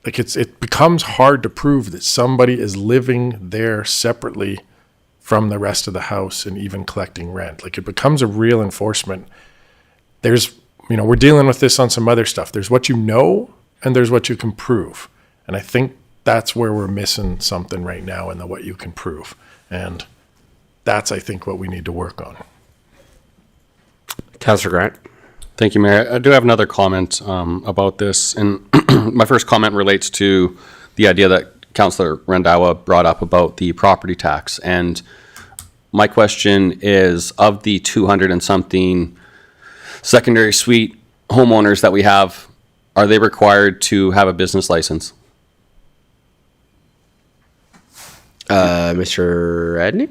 Like it becomes hard to prove that somebody is living there separately from the rest of the house and even collecting rent. Like it becomes a real enforcement. There's, we're dealing with this on some other stuff. There's what you know and there's what you can prove. And I think that's where we're missing something right now in the what you can prove. And that's, I think, what we need to work on. Councillor Grant. Thank you, Mayor. I do have another comment about this. And my first comment relates to the idea that Councillor Randawa brought up about the property tax. And my question is, of the 200 and something secondary suite homeowners that we have, are they required to have a business license? Mr. Edney?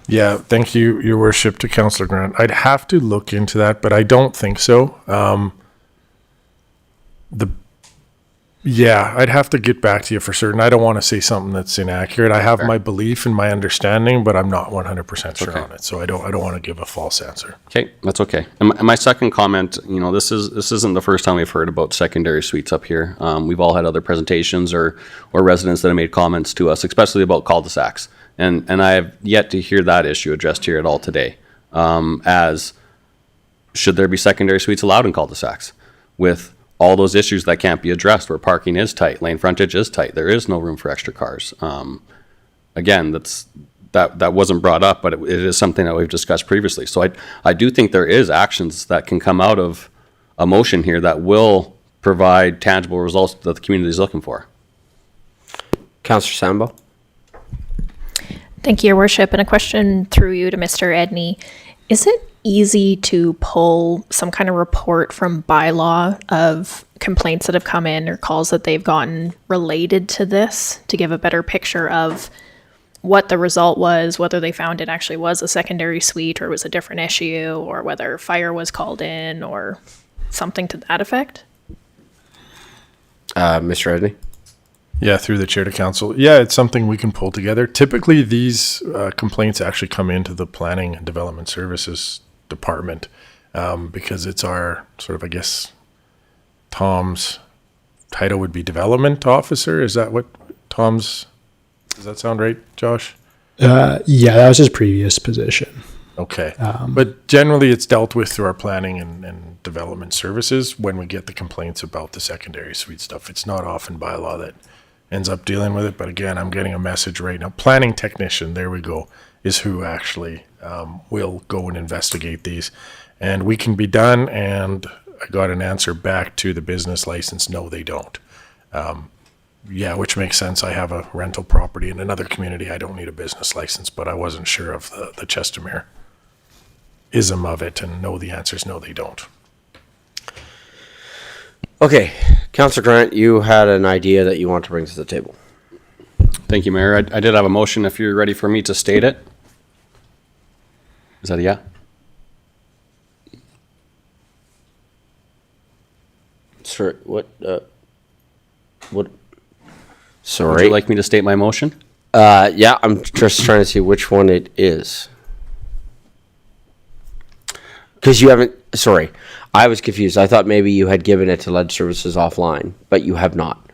Yeah, thank you, Your Worship, to Councillor Grant. I'd have to look into that, but I don't think so. I'd have to get back to you for certain. I don't want to say something that's inaccurate. I have my belief and my understanding, but I'm not 100% sure on it. So I don't want to give a false answer. Okay, that's okay. And my second comment, this isn't the first time we've heard about secondary suites up here. We've all had other presentations or residents that have made comments to us, especially about cul-de-sacs. And I have yet to hear that issue addressed here at all today. As should there be secondary suites allowed in cul-de-sacs with all those issues that can't be addressed, where parking is tight, lane frontage is tight, there is no room for extra cars. Again, that wasn't brought up, but it is something that we've discussed previously. So I do think there is actions that can come out of a motion here that will provide tangible results that the community is looking for. Councillor Sambo? Thank you, Your Worship. And a question through you to Mr. Edney. Is it easy to pull some kind of report from bylaw of complaints that have come in or calls that they've gotten related to this to give a better picture of what the result was, whether they found it actually was a secondary suite or was a different issue, or whether fire was called in or something to that effect? Mr. Edney? Yeah, through the chair to council. Yeah, it's something we can pull together. Typically, these complaints actually come into the Planning and Development Services Department because it's our sort of, I guess, Tom's title would be Development Officer. Is that what Tom's, does that sound right, Josh? Yeah, that was his previous position. Okay. But generally, it's dealt with through our Planning and Development Services when we get the complaints about the secondary suite stuff. It's not often bylaw that ends up dealing with it. But again, I'm getting a message right now. Planning technician, there we go, is who actually will go and investigate these. And we can be done. And I got an answer back to the business license. No, they don't. Yeah, which makes sense. I have a rental property in another community. I don't need a business license, but I wasn't sure of the Chestermere ism of it. And no, the answer is no, they don't. Okay, Councillor Grant, you had an idea that you want to bring to the table. Thank you, Mayor. I did have a motion if you're ready for me to state it. Is that a yeah? Sir, what? Would Sorry. you like me to state my motion? Yeah, I'm just trying to see which one it is. Because you haven't, sorry, I was confused. I thought maybe you had given it to Lead Services offline, but you have not.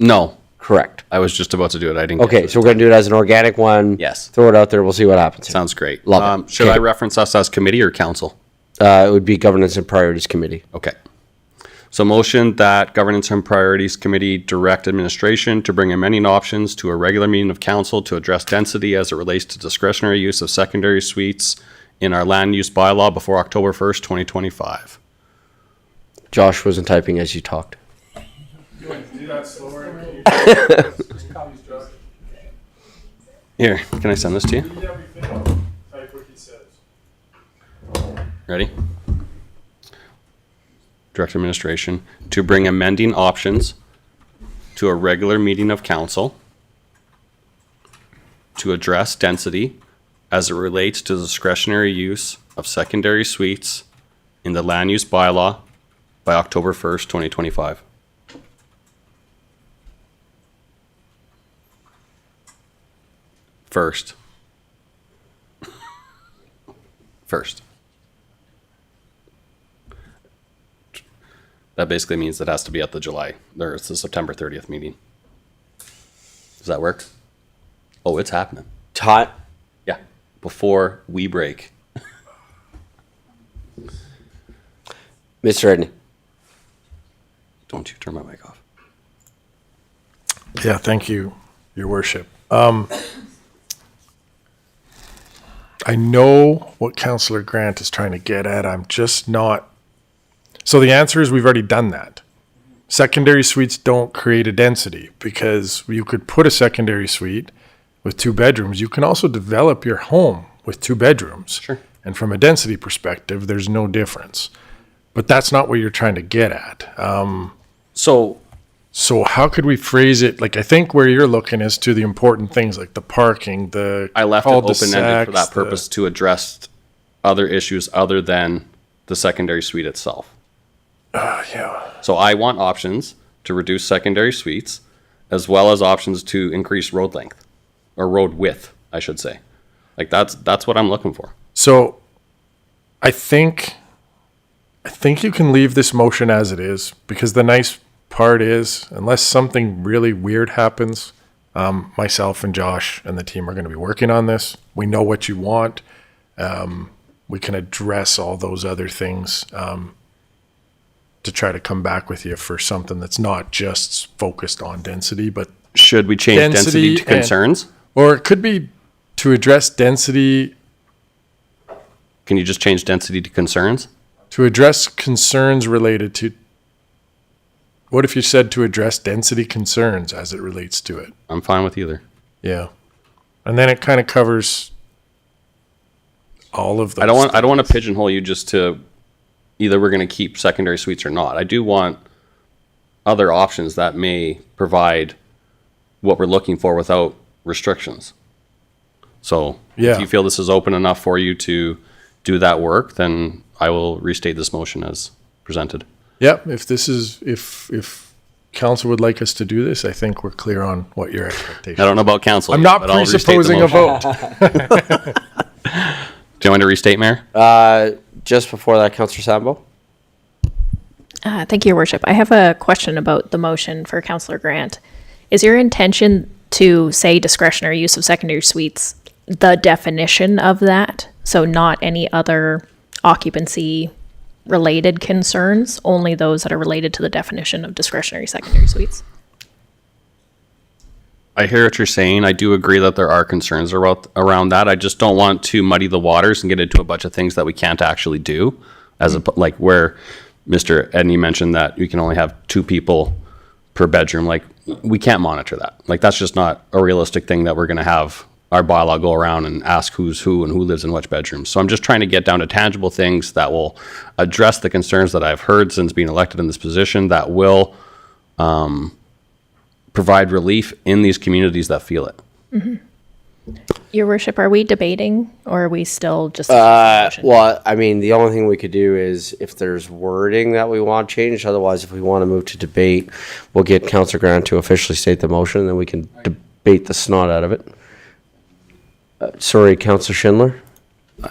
No. Correct. I was just about to do it. I didn't. Okay, so we're going to do it as an organic one. Yes. Throw it out there. We'll see what happens. Sounds great. Love it. Should Okay. I reference us as committee or council? It would be Governance and Priorities Committee. Okay. So motion that Governance and Priorities Committee direct administration to bring amending options to a regular meeting of council to address density as it relates to discretionary use of secondary suites in our land use bylaw before October 1st, 2025. Josh wasn't typing as you talked. You want to do that slower? Here, can I send this to you? Type what he says. Ready? Direct administration to bring amending options to a regular meeting of council to address density as it relates to discretionary use of secondary suites in the land use bylaw by October 1st, 2025. First. That basically means it has to be at the it's the September 30th meeting. Does that work? Oh, it's happening. Tot? Yeah, before we break. Mr. Edney. Don't you turn my mic off. Yeah, thank you, Your Worship. I know what Councillor Grant is trying to get at. I'm just not. So the answer is we've already done that. Secondary suites don't create a density because you could put a secondary suite with 2 bedrooms. You can also develop your home with 2 bedrooms. Sure. And from a density perspective, there's no difference. But that's not what you're trying to get at. So how could we phrase it? Like, I think where you're looking is to the important things like the parking, I left it open-ended for that purpose to address other issues other than the secondary suite itself. Yeah. So I want options to reduce secondary suites as well as options to increase road length or road width, I should say. Like that's what I'm looking for. So I think you can leave this motion as it is because the nice part is unless something really weird happens, myself and Josh and the team are going to be working on this. We know what you want. We can address all those other things to to try to come back with you for something that's not just focused on density, but Should we change density to and- concerns? or it could be to address density, Can you just change density to concerns? to address concerns related to. What if you said to address density concerns as it relates to it? I'm fine with either. Yeah, and then it kind of covers all of those. I don't want to pigeonhole you just to either we're going to keep secondary suites or not. I do want other options that may provide what we're looking for without restrictions. So Yeah. if you feel this is open enough for you to do that work, then I will restate this motion as presented. Yep. If council would like us to do this, I think we're clear on what your expectation. I don't know about council. I'm yet, not but I'll restate the presupposing a motion. vote. Do you want me to restate, Mayor? Just before that, Councillor Sambo. Thank you, Your Worship. I have a question about the motion for Councillor Grant. Is your intention to say discretionary use of secondary suites, the definition of that? So not any other occupancy related concerns, only those that are related to the definition of discretionary secondary suites? I hear what you're saying. I do agree that there are concerns around that. I just don't want to muddy the waters and get into a bunch of things that we can't actually do. Like where Mr. Edney mentioned that you can only have 2 people per bedroom. Like, we can't monitor that. Like, that's just not a realistic thing that we're going to have our bylaw go around and ask who's who and who lives in which bedroom. So I'm just trying to get down to tangible things that will address the concerns that I've heard since being elected in this position, that will provide relief in these communities that feel it. Your Worship, are we debating or are we still just? Well, I mean, the only thing we could do is if there's wording that we want changed. Otherwise, if we want to move to debate, we'll get Councillor Grant to officially state the motion, and then we can debate the snot out of it. Sorry, Councillor Schindler.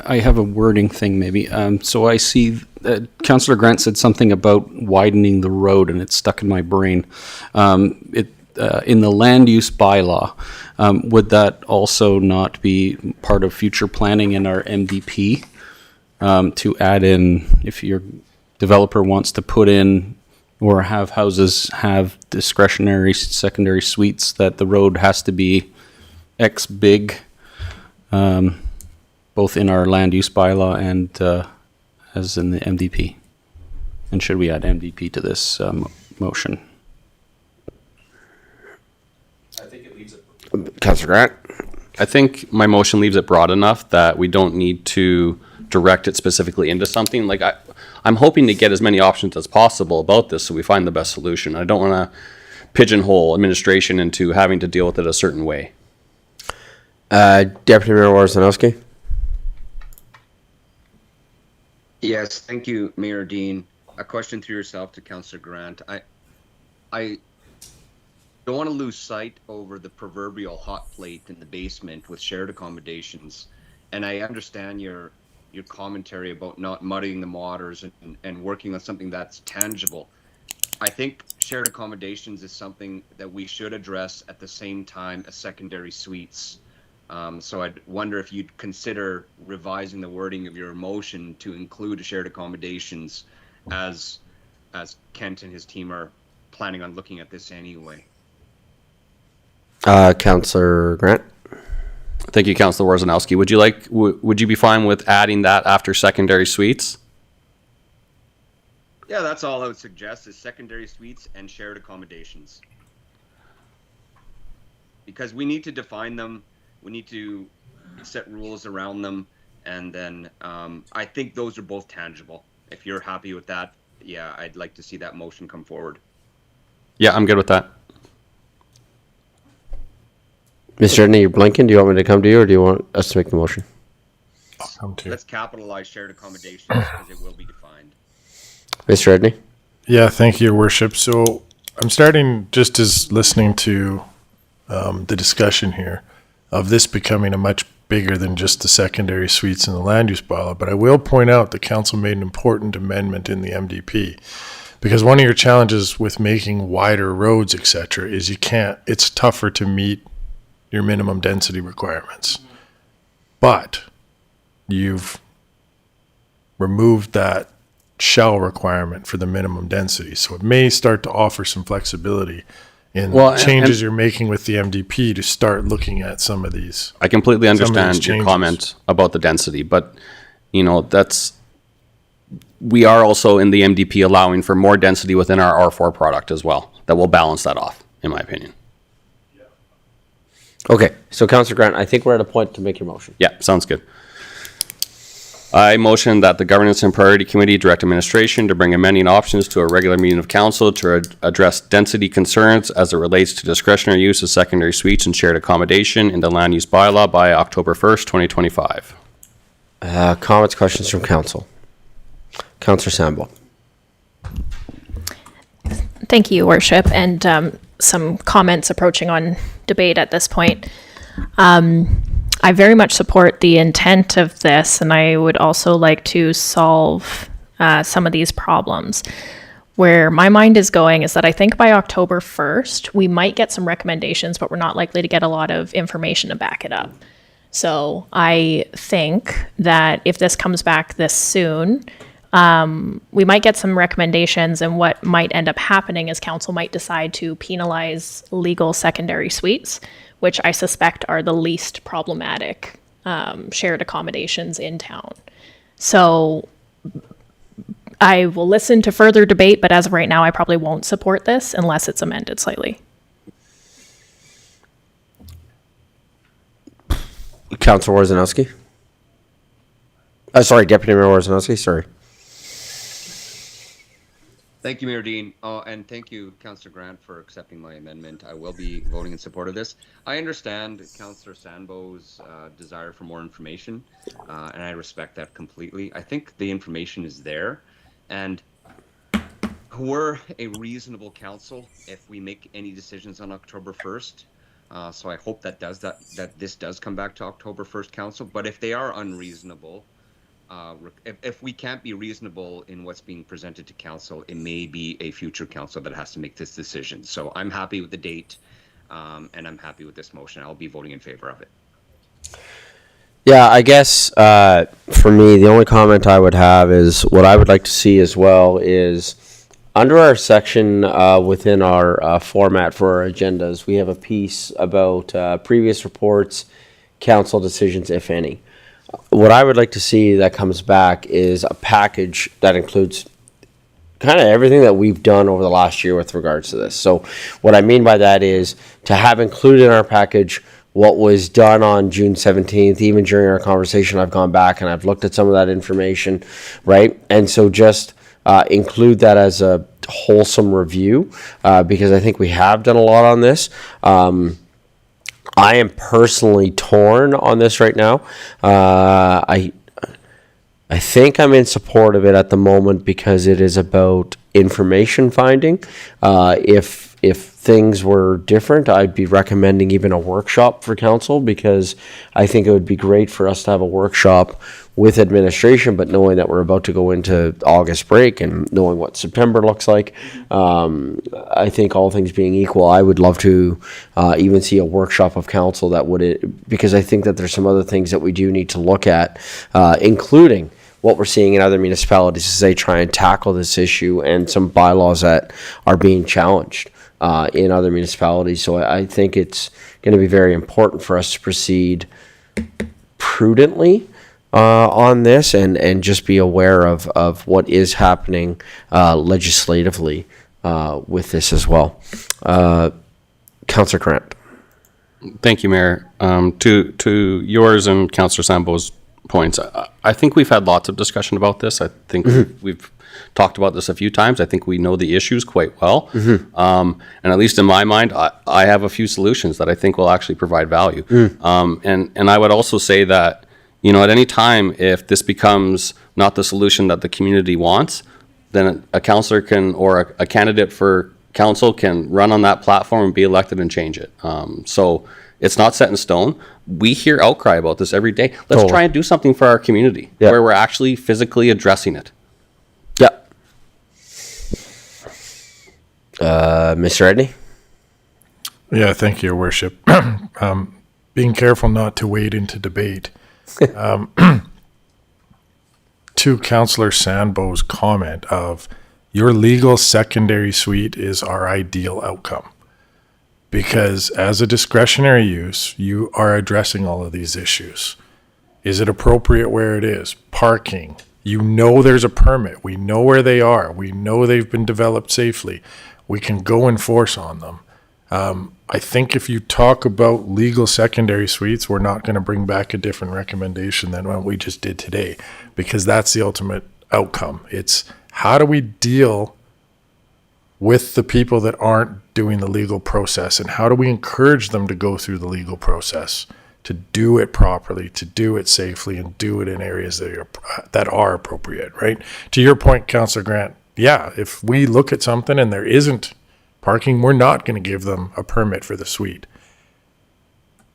I have a wording thing maybe. So I see Councillor Grant said something about widening the road, and it's stuck in my brain. In the land use bylaw, would that also not be part of future planning in our MDP to add in, if your developer wants to put in or have houses have discretionary secondary suites, that the road has to be X big, both in our land use bylaw and as in the MDP? And should we add MDP to this motion? Councillor Grant. I think my motion leaves it broad enough that we don't need to direct it specifically into something. Like, I'm hoping to get as many options as possible about this so we find the best solution. I don't want to pigeonhole administration into having to deal with it a certain way. Deputy Mayor Wawrzynowski. Yes, thank you, Mayor Dean. A question through yourself to Councillor Grant. I don't want to lose sight over the proverbial hot plate in the basement with shared accommodations. And I understand your commentary about not muddying the waters and working on something that's tangible. I think shared accommodations is something that we should address at the same time as secondary suites. So I'd wonder if you'd consider revising the wording of your motion to include shared accommodations, as Kent and his team are planning on looking at this anyway. Councillor Grant. Thank you, Councillor Wawrzynowski. Would you be fine with adding that after secondary suites? Yeah, that's all I would suggest, is secondary suites and shared accommodations. Because we need to define them, we need to set rules around them, and then I think those are both tangible. If you're happy with that, yeah, I'd like to see that motion come forward. Yeah, I'm good with that. Mr. Edney, you're blinking. Do you want me to come to you, or do you want us to make the motion? I'll come to you. Let's capitalize shared accommodations because it will be defined. Mr. Edney? Yeah, thank you, Your Worship. So I'm starting just as listening to the discussion here of this becoming a much bigger than just the secondary suites in the land use bylaw. But I will point out the council made an important amendment in the MDP, because one of your challenges with making wider roads, etc., is it's tougher to meet your minimum density requirements. But you've removed that shall requirement for the minimum density. So it may start to offer some flexibility in Well, changes and- you're making with the MDP to start looking at some of these. I completely some of these understand your changes. comment about the density, but, we are also in the MDP allowing for more density within our R4 product as well. That will balance that off, in my opinion. Okay, so Councillor Grant, I think we're at a point to make your motion. Yeah, sounds good. I motion that the Governance and Priority Committee direct administration to bring amending options to a regular meeting of council to address density concerns as it relates to discretionary use of secondary suites and shared accommodation in the land use bylaw by October 1st, 2025. Comments, questions from council? Councillor Sambo. Thank you, Worship, and some comments approaching on debate at this point. I very much support the intent of this, and I would also like to solve some of these problems. Where my mind is going is that I think by October 1st, we might get some recommendations, but we're not likely to get a lot of information to back it up. So I think that if this comes back this soon, we might get some recommendations, and what might end up happening is council might decide to penalize legal secondary suites, which I suspect are the least problematic shared accommodations in town. So I will listen to further debate, but as of right now, I probably won't support this unless it's amended slightly. Councillor Wawrzynowski. Sorry, Deputy Mayor Wawrzynowski, sorry. Thank you, Mayor Dean. And thank you, Councillor Grant, for accepting my amendment. I will be voting in support of this. I understand Councillor Sambo's desire for more information, and I respect that completely. I think the information is there, and we're a reasonable council if we make any decisions on October 1st. So I hope that this does come back to October 1st, council. But if they are unreasonable, if we can't be reasonable in what's being presented to council, it may be a future council that has to make this decision. So I'm happy with the date, and I'm happy with this motion. I'll be voting in favor of it. Yeah, I guess for me, the only comment I would have is what I would like to see as well is under our section within our format for our agendas, we have a piece about previous reports, council decisions, if any. What I would like to see that comes back is a package that includes kind of everything that we've done over the last year with regards to this. So what I mean by that is to have included in our package what was done on June 17th. Even during our conversation, I've gone back and I've looked at some of that information, right? And so just include that as a wholesome review because I think we have done a lot on this. I am personally torn on this right now. I think I'm in support of it at the moment because it is about information finding. If things were different, I'd be recommending even a workshop for council because I think it would be great for us to have a workshop with administration, but knowing that we're about to go into August break and knowing what September looks like, I think all things being equal, I would love to even see a workshop of council that would, because I think that there's some other things that we do need to look at, including what we're seeing in other municipalities as they try and tackle this issue and some bylaws that are being challenged in other municipalities. So I think it's going to be very important for us to proceed prudently on this and just be aware of what is happening legislatively with this as well. Councillor Grant. Thank you, Mayor. To yours and Councillor Sambo's points, I think we've had lots of discussion about this. I think we've talked about this a few times. I think we know the issues quite well. And at least in my mind, I have a few solutions that I think will actually provide value. And I would also say that, you know, at any time, if this becomes not the solution that the community wants, then a councillor can, or a candidate for council can run on that platform and be elected and change it. So it's not set in stone. We hear outcry about this every day. Let's try and do something for our community where we're actually physically addressing it. Yeah. Mr. Edney? Yeah, thank you, Your Worship. Being careful not to wade into debate. to Councillor Sandbo's comment of your legal secondary suite is our ideal outcome. Because as a discretionary use, you are addressing all of these issues. Is it appropriate where it is? Parking. You know there's a permit. We know where they are. We know they've been developed safely. We can go enforce on them. I think if you talk about legal secondary suites, we're not going to bring back a different recommendation than what we just did today, because that's the ultimate outcome. It's how do we deal with the people that aren't doing the legal process, and how do we encourage them to go through the legal process, to do it properly, to do it safely, and do it in areas that are appropriate, right? To your point, Councillor Grant, yeah, if we look at something and there isn't parking, we're not going to give them a permit for the suite.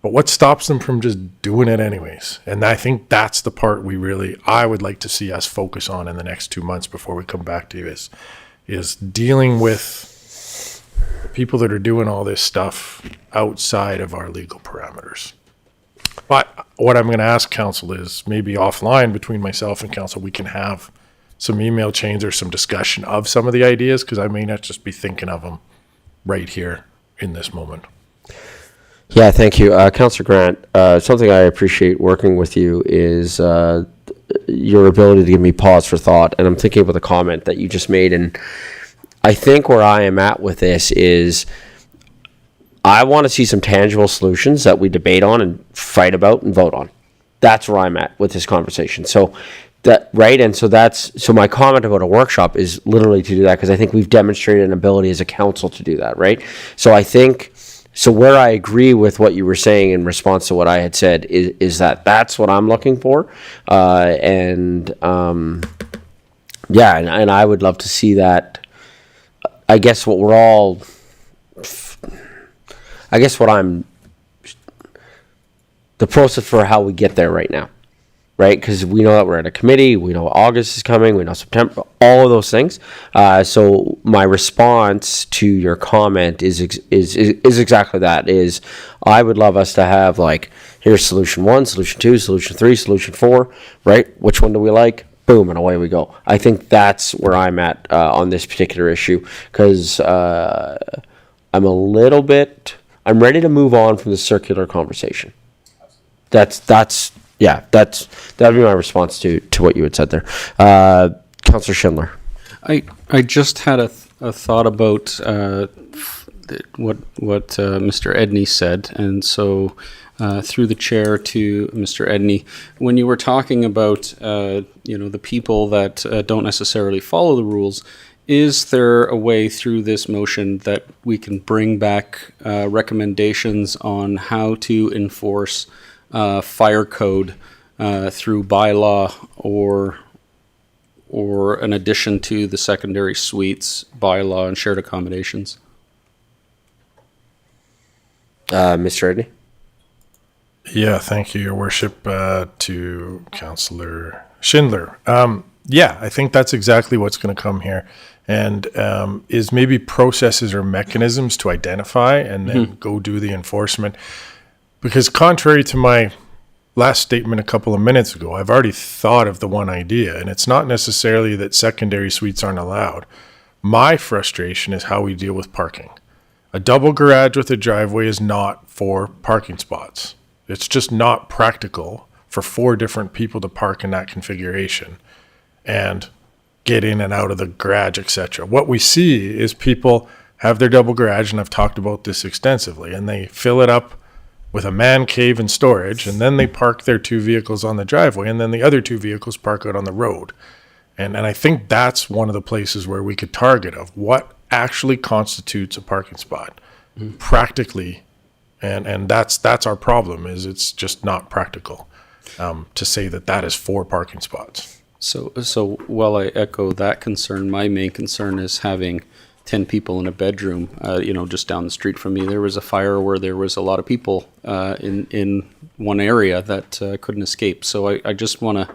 But what stops them from just doing it anyways? And I think that's the part I would like to see us focus on in the next 2 months before we come back to you, is dealing with people that are doing all this stuff outside of our legal parameters. But what I'm going to ask council is maybe offline between myself and council, we can have some email chains or some discussion of some of the ideas, because I may not just be thinking of them right here in this moment. Yeah, thank you. Councillor Grant, something I appreciate working with you is your ability to give me pause for thought. And I'm thinking about the comment that you just made. And I think where I am at with this is I want to see some tangible solutions that we debate on and fight about and vote on. That's where I'm at with this conversation. So that, right? And so so my comment about a workshop is literally to do that, because I think we've demonstrated an ability as a council to do that, right? So I think, so where I agree with what you were saying in response to what I had said is that that's what I'm looking for. Yeah, and I would love to see that. I guess what the process for how we get there right now, right? Because we know that we're at a committee, we know August is coming, we know September, all of those things. So my response to your comment is exactly that, is I would love us to have, like, here's solution 1, solution 2, solution 3, solution 4, right? Which one do we like? Boom, and away we go. I think that's where I'm at on this particular issue, because I'm ready to move on from the circular conversation. That'd be my response to what you had said there. Councillor Schindler. I just had a thought about what Mr. Edney said, and so through the chair to Mr. Edney, when you were talking about the people that don't necessarily follow the rules, is there a way through this motion that we can bring back recommendations on how to enforce fire code through bylaw or an addition to the secondary suites bylaw and shared accommodations? Mr. Edney? Yeah, thank you, Your Worship, to Councillor Schindler. Yeah, I think that's exactly what's going to come here, and is maybe processes or mechanisms to identify and then go do the enforcement. Because contrary to my last statement a couple of minutes ago, I've already thought of the one idea, and it's not necessarily that secondary suites aren't allowed. My frustration is how we deal with parking. A double garage with a driveway is not 4 parking spots. It's just not practical for 4 different people to park in that configuration and get in and out of the garage, etc. What we see is people have their double garage, and I've talked about this extensively, and they fill it up with a man cave and storage, and then they park their 2 vehicles on the driveway, and then the other 2 vehicles park out on the road. And I think that's one of the places where we could target of what actually constitutes a parking spot practically. And that's our problem, is it's just not practical to say that is 4 parking spots. So while I echo that concern, my main concern is having 10 people in a bedroom. Just down the street from me, there was a fire where there was a lot of people in one area that couldn't escape. So I just want to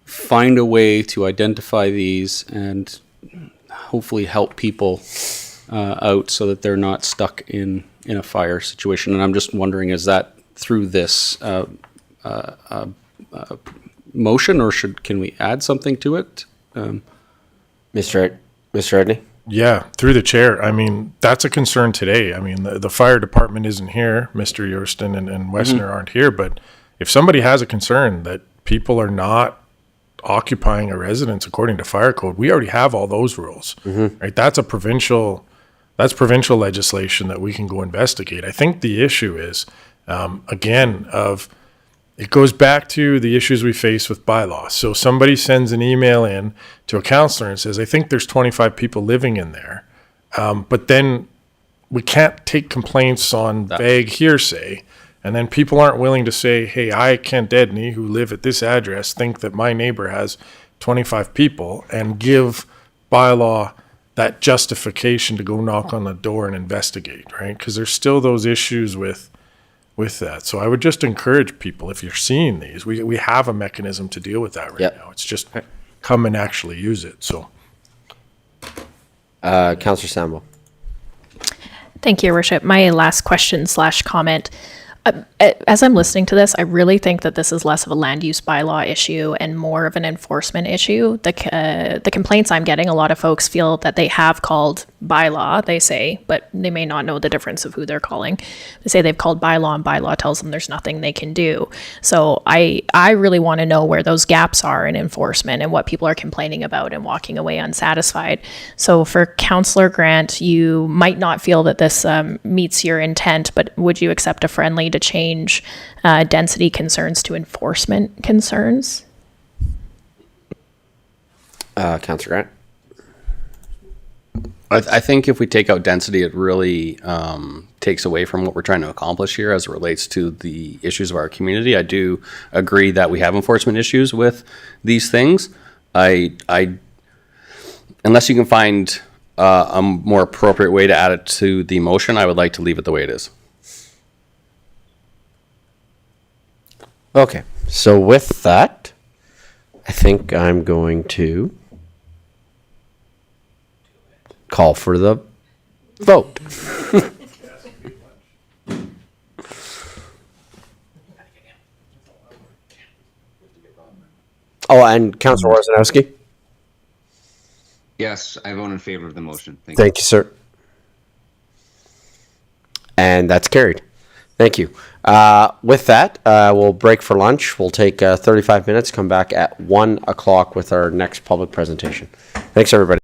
find a way to identify these and hopefully help people out so that they're not stuck in a fire situation. And I'm just wondering, is that through this motion, or can we add something to it? Mr. Edney? Yeah, through the chair. I mean, that's a concern today. I mean, the fire department isn't here. Mr. Yorston and Westner aren't here. But if somebody has a concern that people are not occupying a residence according to fire code, we already have all those rules, right? That's provincial legislation that we can go investigate. I think the issue is, it goes back to the issues we face with bylaws. So somebody sends an email in to a counselor and says, I think there's 25 people living in there. But then we can't take complaints on vague hearsay. And then people aren't willing to say, hey, I, Kent Edney, who live at this address, think that my neighbor has 25 people, and give bylaw that justification to go knock on the door and investigate, right? Because there's still those issues with that. So I would just encourage people, if you're seeing these, we have a mechanism to deal with that right now. It's just come and actually use it. So, Councillor Sambo. Thank you, Your Worship. My last question / comment. As I'm listening to this, I really think that this is less of a land use bylaw issue and more of an enforcement issue. The complaints I'm getting, a lot of folks feel that they have called bylaw, they say, but they may not know the difference of who they're calling. They say they've called bylaw and bylaw tells them there's nothing they can do. So I really want to know where those gaps are in enforcement and what people are complaining about and walking away unsatisfied. So for Councillor Grant, you might not feel that this meets your intent, but would you accept a friendly to change density concerns to enforcement concerns? Councillor Grant? I think if we take out density, it really takes away from what we're trying to accomplish here as it relates to the issues of our community. I do agree that we have enforcement issues with these things. Unless you can find a more appropriate way to add it to the motion, I would like to leave it the way it is. Okay, so with that, I think I'm going to call for the vote. Oh, and Councillor Wawrzynowski? Yes, I vote in favor of the motion. Thank you, sir. And that's carried. Thank you. With that, we'll break for lunch. We'll take 35 minutes, come back at 1 o'clock with our next public presentation. Thanks, everybody.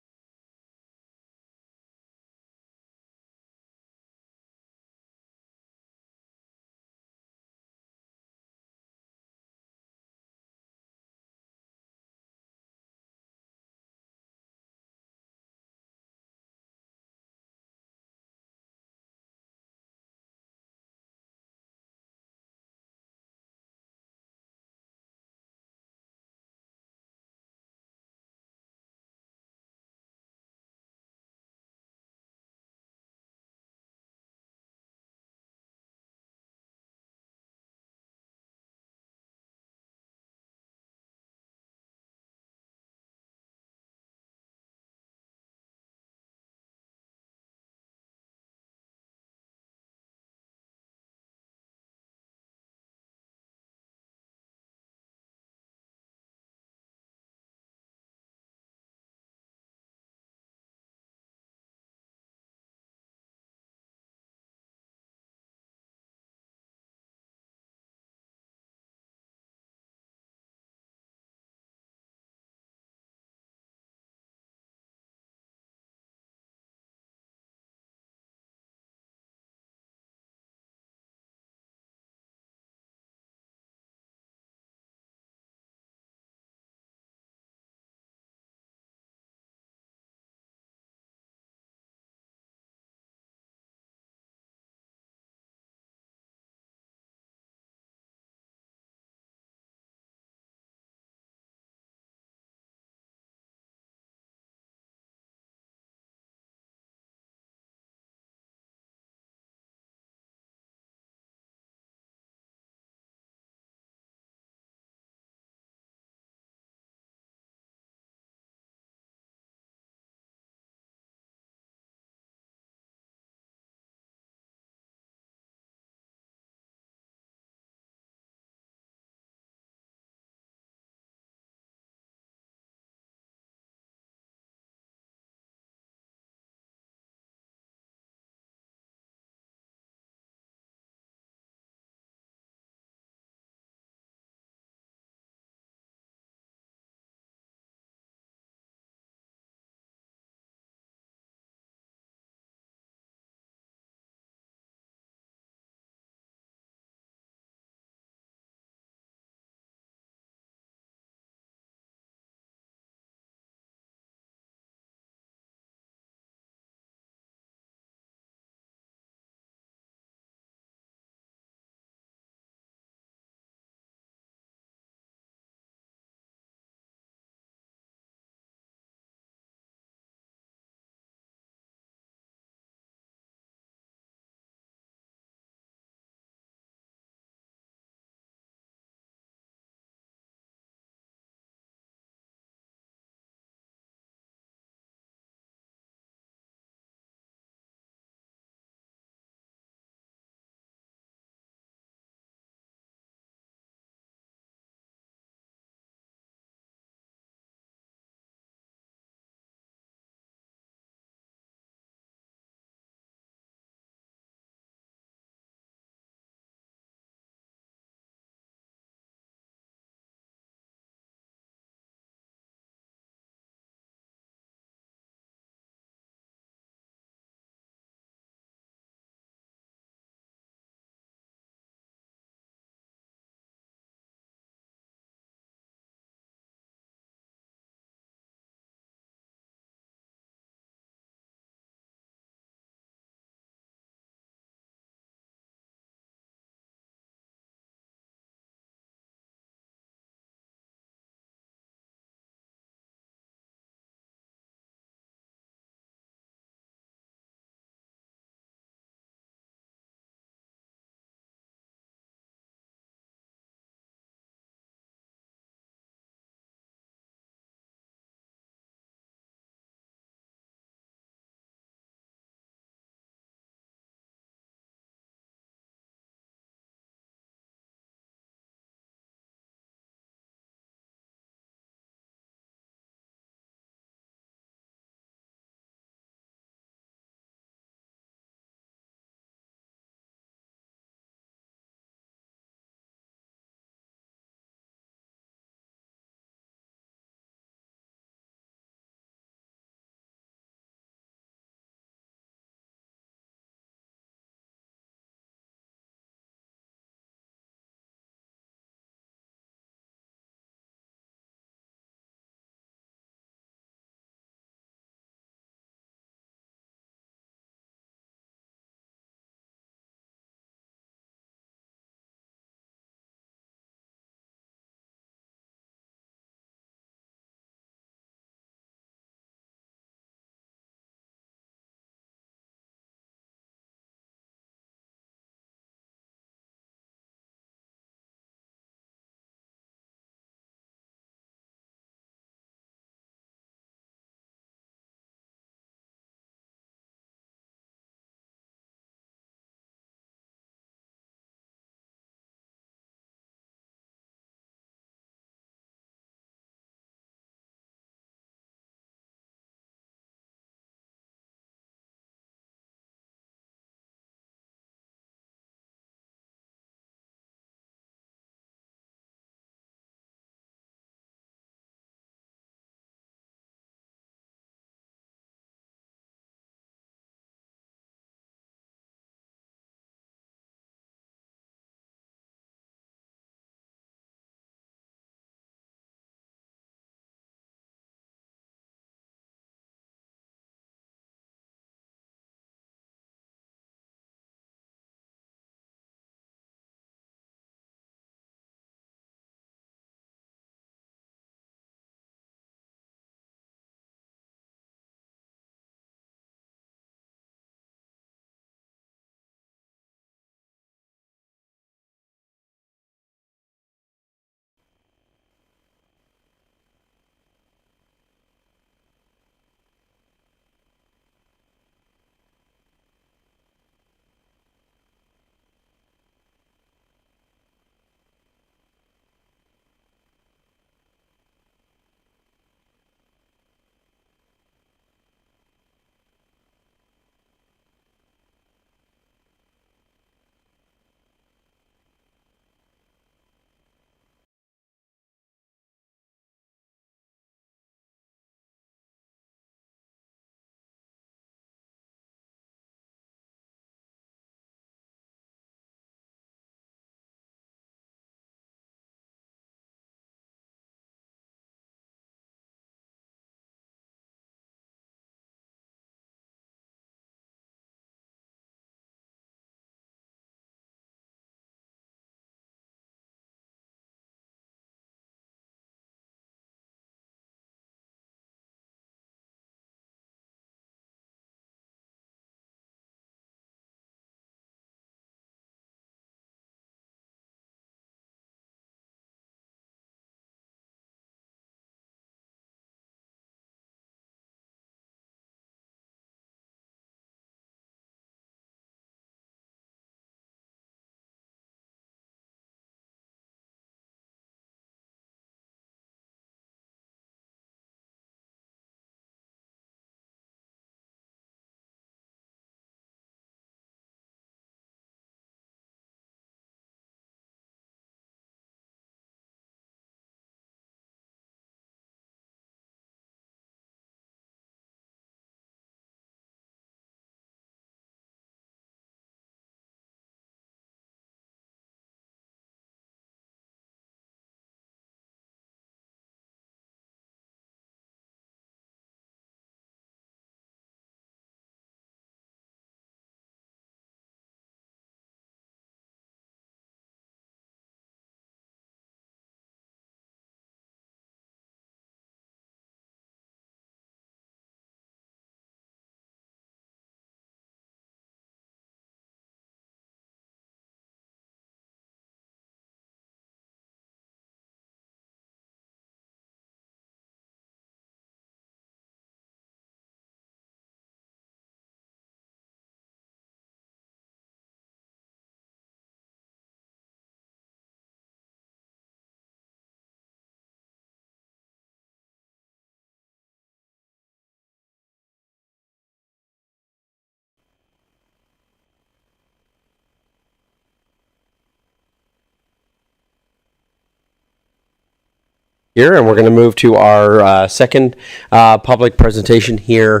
here, and we're going to move to our second public presentation here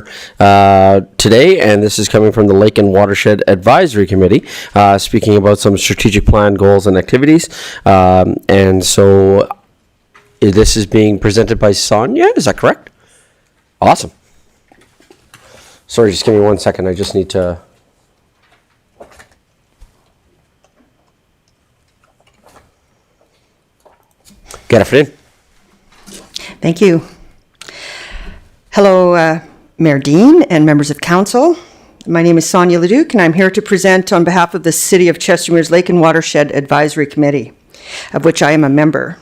today, and this is coming from the Lake and Watershed Advisory Committee, speaking about some strategic plan goals and activities. And so this is being presented by Sonia, is that correct? Awesome. Sorry, just give me 1 second. I just need to... get it in. Thank you. Hello, Mayor Dean and members of council. My name is Sonia Leduc, and I'm here to present on behalf of the City of Chestermere's Lake and Watershed Advisory Committee, of which I am a member.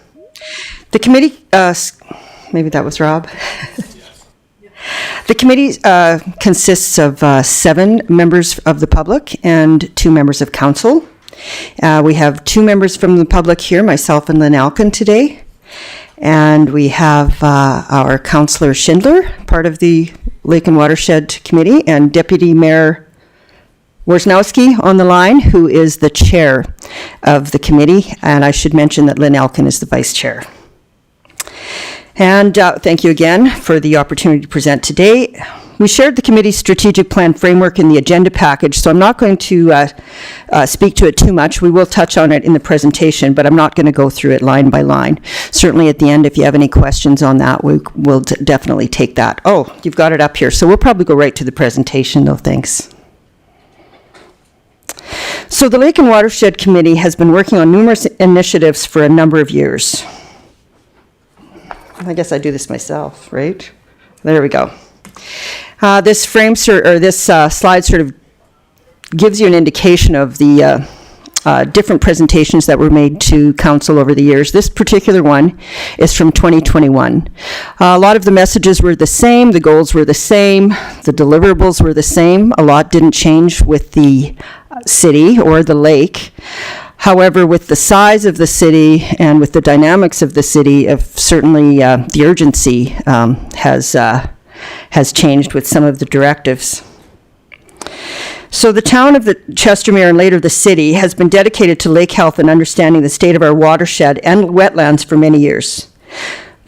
The committee, maybe that was Rob. The committee consists of 7 members of the public and 2 members of council. We have 2 members from the public here, myself and Lynn Alkin today. And we have our Councillor Schindler, part of the Lake and Watershed Committee, and Deputy Mayor Wawrzynowski on the line, who is the chair of the committee. And I should mention that Lynn Alkin is the vice chair. And thank you again for the opportunity to present today. We shared the committee's strategic plan framework in the agenda package, so I'm not going to speak to it too much. We will touch on it in the presentation, but I'm not going to go through it line by line. Certainly at the end, if you have any questions on that, we'll definitely take that. Oh, you've got it up here, so we'll probably go right to the presentation, though. Thanks. So the Lake and Watershed Committee has been working on numerous initiatives for a number of years. I guess I do this myself, right? There we go. This slide sort of gives you an indication of the different presentations that were made to council over the years. This particular one is from 2021. A lot of the messages were the same, the goals were the same, the deliverables were the same. A lot didn't change with the city or the lake. However, with the size of the city and with the dynamics of the city, certainly the urgency has changed with some of the directives. So the town of the Chestermere and later the city has been dedicated to lake health and understanding the state of our watershed and wetlands for many years.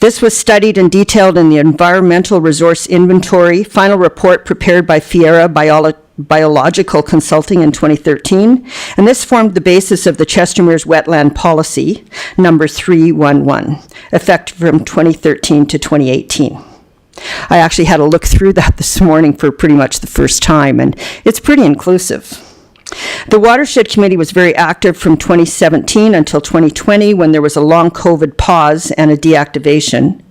This was studied and detailed in the Environmental Resource Inventory, final report prepared by Fiera Biological Consulting in 2013, and this formed the basis of the Chestermere's Wetland Policy, number 311, effective from 2013 to 2018. I actually had a look through that this morning for pretty much the first time, and it's pretty inclusive. The Watershed Committee was very active from 2017 until 2020, when there was a long COVID pause and a deactivation.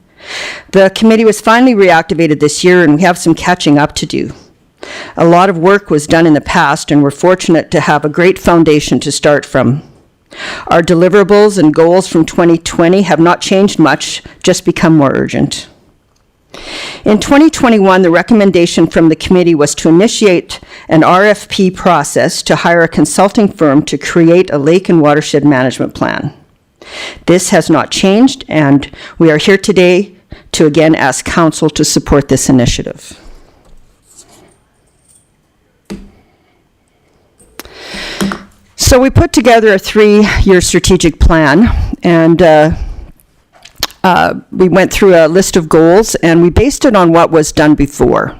The committee was finally reactivated this year, and we have some catching up to do. A lot of work was done in the past, and we're fortunate to have a great foundation to start from. Our deliverables and goals from 2020 have not changed much, just become more urgent. In 2021, the recommendation from the committee was to initiate an RFP process to hire a consulting firm to create a lake and watershed management plan. This has not changed, and we are here today to again ask council to support this initiative. So we put together a 3-year strategic plan, and we went through a list of goals, and we based it on what was done before.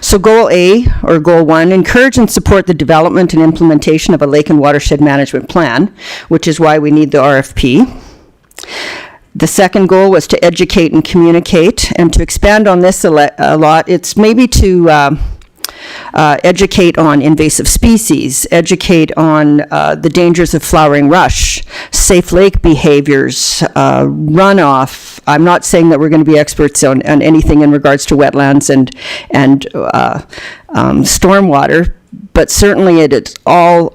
So goal A, or goal 1, encourage and support the development and implementation of a lake and watershed management plan, which is why we need the RFP. The second goal was to educate and communicate, and to expand on this a lot, it's maybe to educate on invasive species, educate on the dangers of flowering rush, safe lake behaviors, runoff. I'm not saying that we're going to be experts on anything in regards to wetlands and stormwater, but certainly it all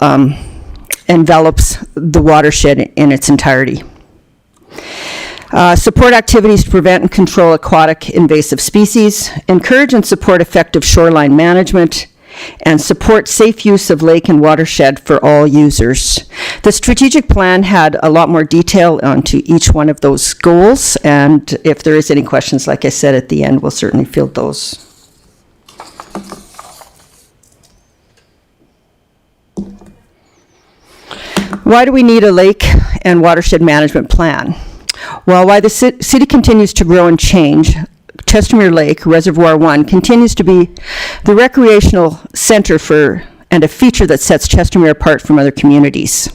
envelops the watershed in its entirety. Support activities to prevent and control aquatic invasive species, encourage and support effective shoreline management, and support safe use of lake and watershed for all users. The strategic plan had a lot more detail onto each one of those goals, and if there is any questions, like I said at the end, we'll certainly field those. Why do we need a lake and watershed management plan? While the city continues to grow and change, Chestermere Lake, Reservoir 1, continues to be the recreational center and a feature that sets Chestermere apart from other communities.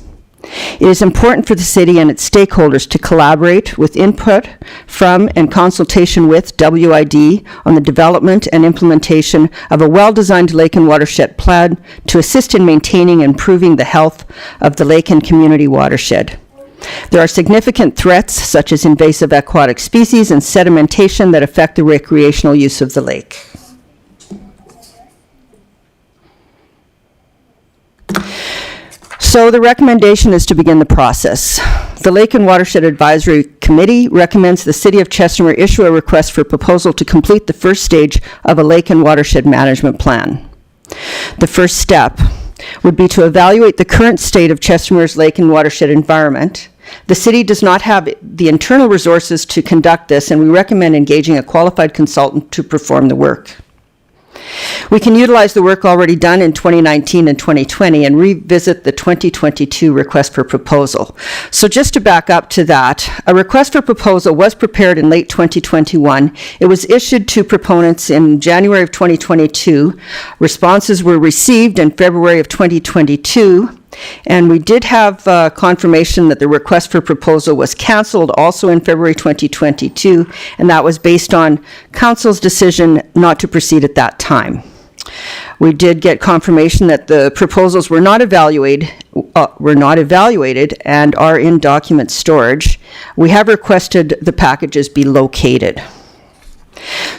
It is important for the city and its stakeholders to collaborate with input from and consultation with WID on the development and implementation of a well-designed lake and watershed plan to assist in maintaining and improving the health of the lake and community watershed. There are significant threats such as invasive aquatic species and sedimentation that affect the recreational use of the lake. So the recommendation is to begin the process. The Lake and Watershed Advisory Committee recommends the City of Chestermere issue a request for proposal to complete the first stage of a lake and watershed management plan. The first step would be to evaluate the current state of Chestermere's lake and watershed environment. The city does not have the internal resources to conduct this, and we recommend engaging a qualified consultant to perform the work. We can utilize the work already done in 2019 and 2020 and revisit the 2022 request for proposal. So just to back up to that, a request for proposal was prepared in late 2021. It was issued to proponents in January of 2022. Responses were received in February of 2022. And we did have confirmation that the request for proposal was canceled also in February 2022, and that was based on council's decision not to proceed at that time. We did get confirmation that the proposals were not evaluated and are in document storage. We have requested the packages be located.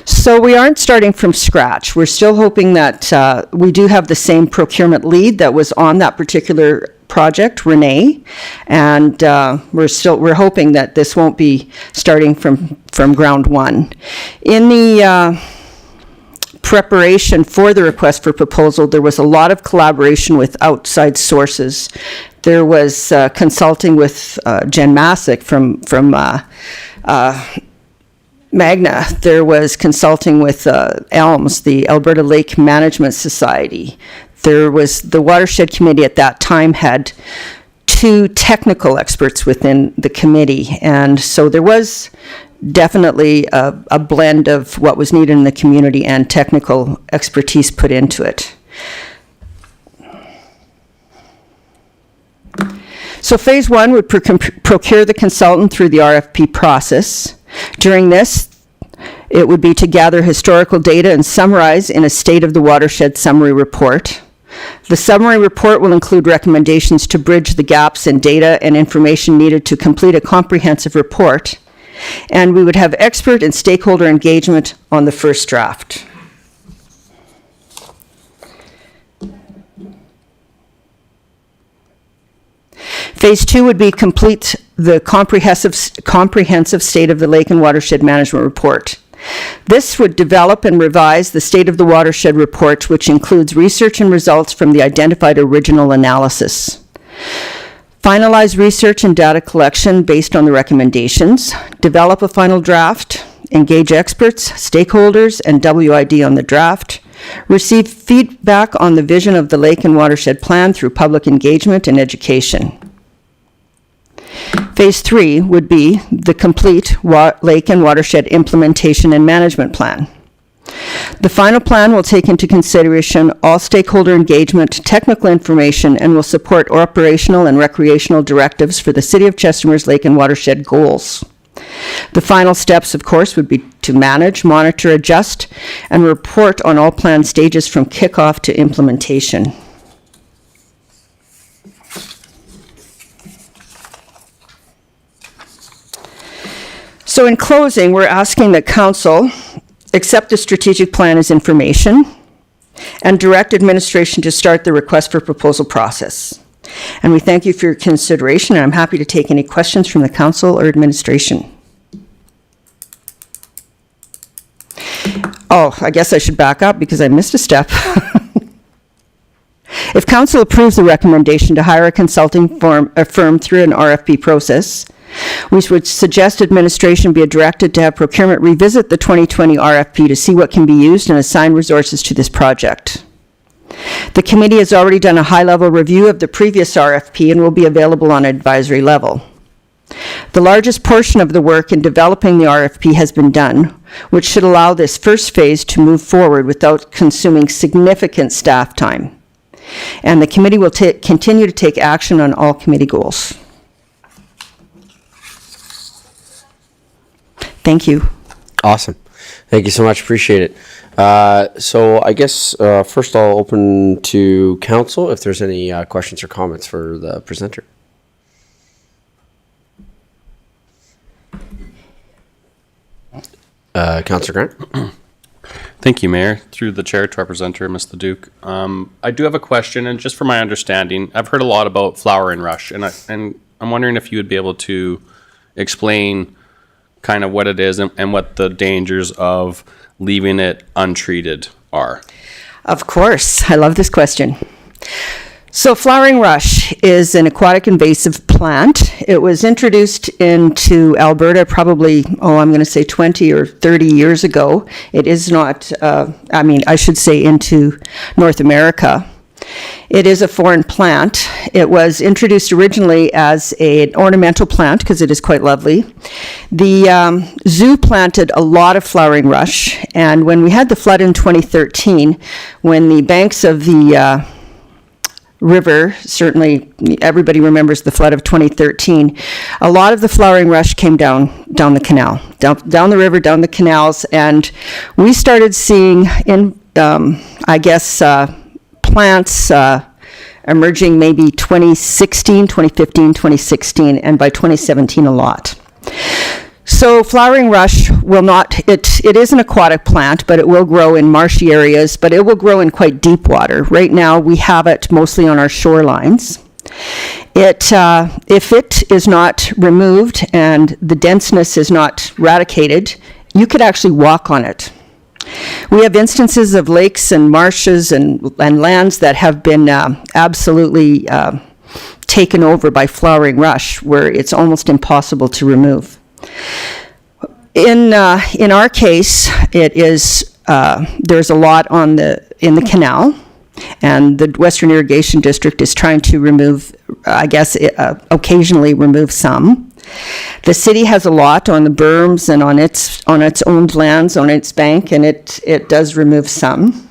So we aren't starting from scratch. We're still hoping that we do have the same procurement lead that was on that particular project, Renee, and we're hoping that this won't be starting from ground one. In the preparation for the request for proposal, there was a lot of collaboration with outside sources. There was consulting with Jen Masick from Magna. There was consulting with ELMS, the Alberta Lake Management Society. There was the Watershed Committee at that time had 2 technical experts within the committee, and so there was definitely a blend of what was needed in the community and technical expertise put into it. So phase 1 would procure the consultant through the RFP process. During this, it would be to gather historical data and summarize in a State of the Watershed summary report. The summary report will include recommendations to bridge the gaps in data and information needed to complete a comprehensive report, and we would have expert and stakeholder engagement on the first draft. Phase 2 would be complete the comprehensive State of the Lake and Watershed Management Report. This would develop and revise the State of the Watershed Report, which includes research and results from the identified original analysis. Finalize research and data collection based on the recommendations. Develop a final draft. Engage experts, stakeholders, and WID on the draft. Receive feedback on the vision of the Lake and Watershed Plan through public engagement and education. Phase 3 would be the complete Lake and Watershed Implementation and Management Plan. The final plan will take into consideration all stakeholder engagement, technical information, and will support operational and recreational directives for the City of Chestermere's Lake and Watershed goals. The final steps, of course, would be to manage, monitor, adjust, and report on all planned stages from kickoff to implementation. So in closing, we're asking that Council accept the strategic plan as information and direct administration to start the request for proposal process. And we thank you for your consideration, and I'm happy to take any questions from the Council or administration. Oh, I guess I should back up because I missed a step. If Council approves the recommendation to hire a consulting firm through an RFP process, we would suggest administration be directed to have procurement revisit the 2020 RFP to see what can be used and assign resources to this project. The committee has already done a high-level review of the previous RFP and will be available on advisory level. The largest portion of the work in developing the RFP has been done, which should allow this first phase to move forward without consuming significant staff time. And the committee will continue to take action on all committee goals. Thank you. Awesome. Thank you so much. Appreciate it. So I guess first I'll open to council if there's any questions or comments for the presenter. Councillor Grant. Thank you, Mayor. Through the chair to our presenter, Ms. Leduc. I do have a question, and just for my understanding, I've heard a lot about flowering rush, and I'm wondering if you would be able to explain kind of what it is and what the dangers of leaving it untreated are. Of course. I love this question. So flowering rush is an aquatic invasive plant. It was introduced into Alberta probably, I'm going to say 20 or 30 years ago. It is not, I should say into North America. It is a foreign plant. It was introduced originally as an ornamental plant because it is quite lovely. The zoo planted a lot of flowering rush, and when we had the flood in 2013, when the banks of the river, certainly everybody remembers the flood of 2013, a lot of the flowering rush came down the canal, down the river, down the canals, and we started seeing plants emerging maybe 2015, 2016, and by 2017 a lot. So flowering rush will not, it is an aquatic plant, but it will grow in marshy areas, but it will grow in quite deep water. Right now we have it mostly on our shorelines. If it is not removed and the denseness is not eradicated, you could actually walk on it. We have instances of lakes and marshes and lands that have been absolutely taken over by flowering rush, where it's almost impossible to remove. In our case, it is there's a lot in the canal, and the Western Irrigation District is trying to remove, occasionally remove some. The city has a lot on the berms and on its owned lands, on its bank, and it does remove some.